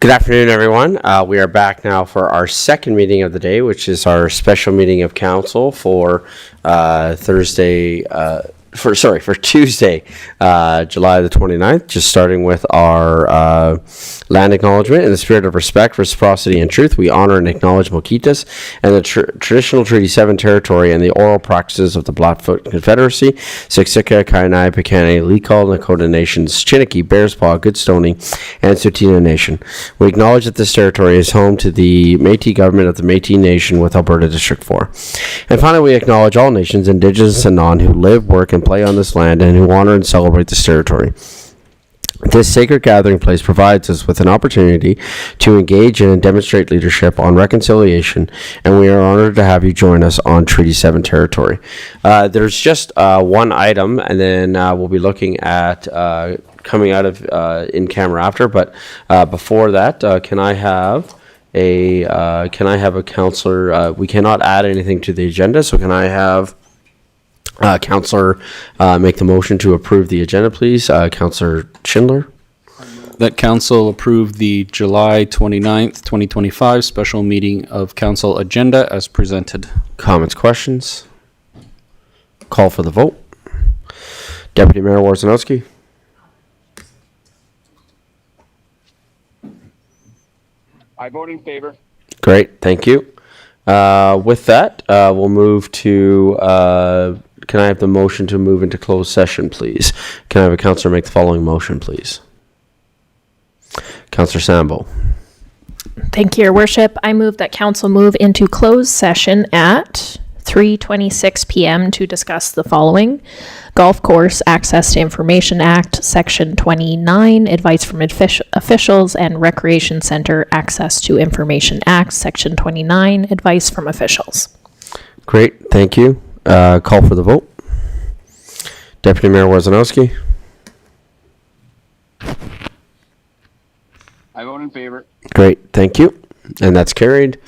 Good afternoon, everyone. We are back now for our second meeting of the day, which is our special meeting of council for Tuesday, July the 29th, just starting with our land acknowledgement. In the spirit of respect, reciprocity, and truth, we honor and acknowledge Moquitas and the traditional Treaty 7 territory and the oral practices of the Blackfoot Confederacy, Siksika, Kainai, Piikani, Likal, Nakota Nations, Chiniki, Bearspaw, Goodstoni, and Tsuut'ina Nation. We acknowledge that this territory is home to the Métis government of the Métis Nation with Alberta District 4. And finally, we acknowledge all nations, Indigenous and non, who live, work, and play on this land and who honor and celebrate this territory. This sacred gathering place provides us with an opportunity to engage in and demonstrate leadership on reconciliation, and we are honored to have you join us on Treaty 7 territory. There's just one item, and then we'll be looking at coming out of in camera after, but before that, can I have a counselor? We cannot add anything to the agenda, so can I have Counselor make the motion to approve the agenda, please? Counselor Schindler? That council approve the July 29th, 2025 special meeting of council agenda as presented. Comments, questions? Call for the vote. Deputy Mayor Wawrzynowski? I vote in favor. Great, thank you. With that, we'll move to, can I have the motion to move into closed session, please? Can I have a counselor make the following motion, please? Counselor Sambo. Thank you, Your Worship. I move that council move into closed session at 3:26 p.m. to discuss the following: Golf Course Access to Information Act, Section 29, Advice from Officials, and Recreation Center Access to Information Act, Section 29, Advice from Officials. Great, thank you. Call for the vote. Deputy Mayor Wawrzynowski? I vote in favor. Great, thank you. And that's carried.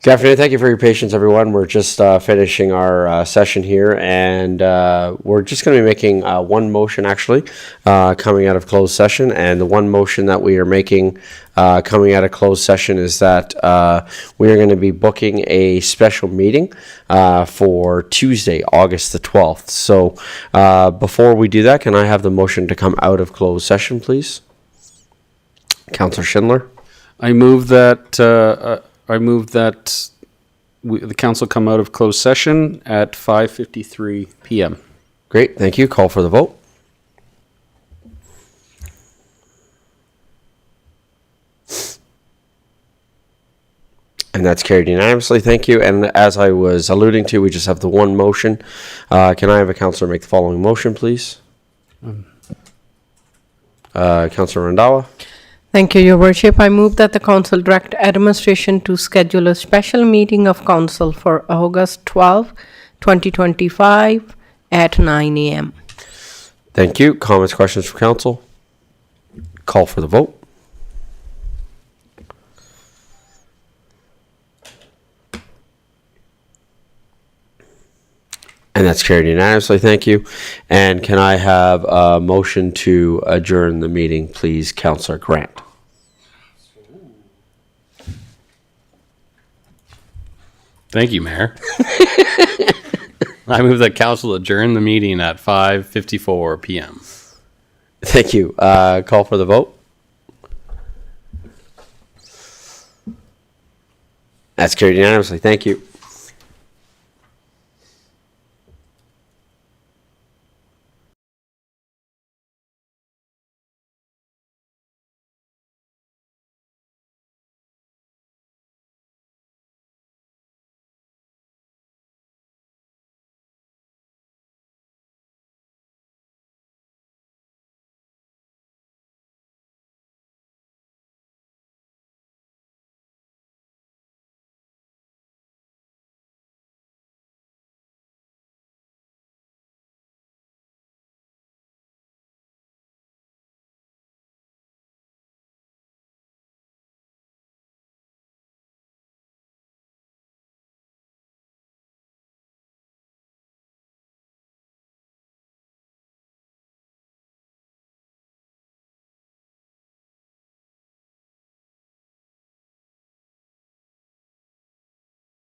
Good afternoon. Thank you for your patience, everyone. We're just finishing our session here, and we're just going to be making one motion, actually, coming out of closed session. And the one motion that we are making coming out of closed session is that we are going to be booking a special meeting for Tuesday, August the 12th. So before we do that, can I have the motion to come out of closed session, please? Councillor Schindler? I move that the council come out of closed session at 5:53 p.m. Great, thank you. Call for the vote. And that's carried unanimously. Thank you. And as I was alluding to, we just have the one motion. Can I have a councillor make the following motion, please? Councillor Randhawa? Thank you, Your Worship. I move that the council direct administration to schedule a special meeting of council for August 12, 2025 at 9 a.m. Thank you. Comments, questions from council? Call for the vote. And that's carried unanimously. Thank you. And can I have a motion to adjourn the meeting, please, Councillor Grant? Thank you, Mayor. I move that council adjourn the meeting at 5:54 p.m. Thank you. Call for the vote. That's carried unanimously. Thank you.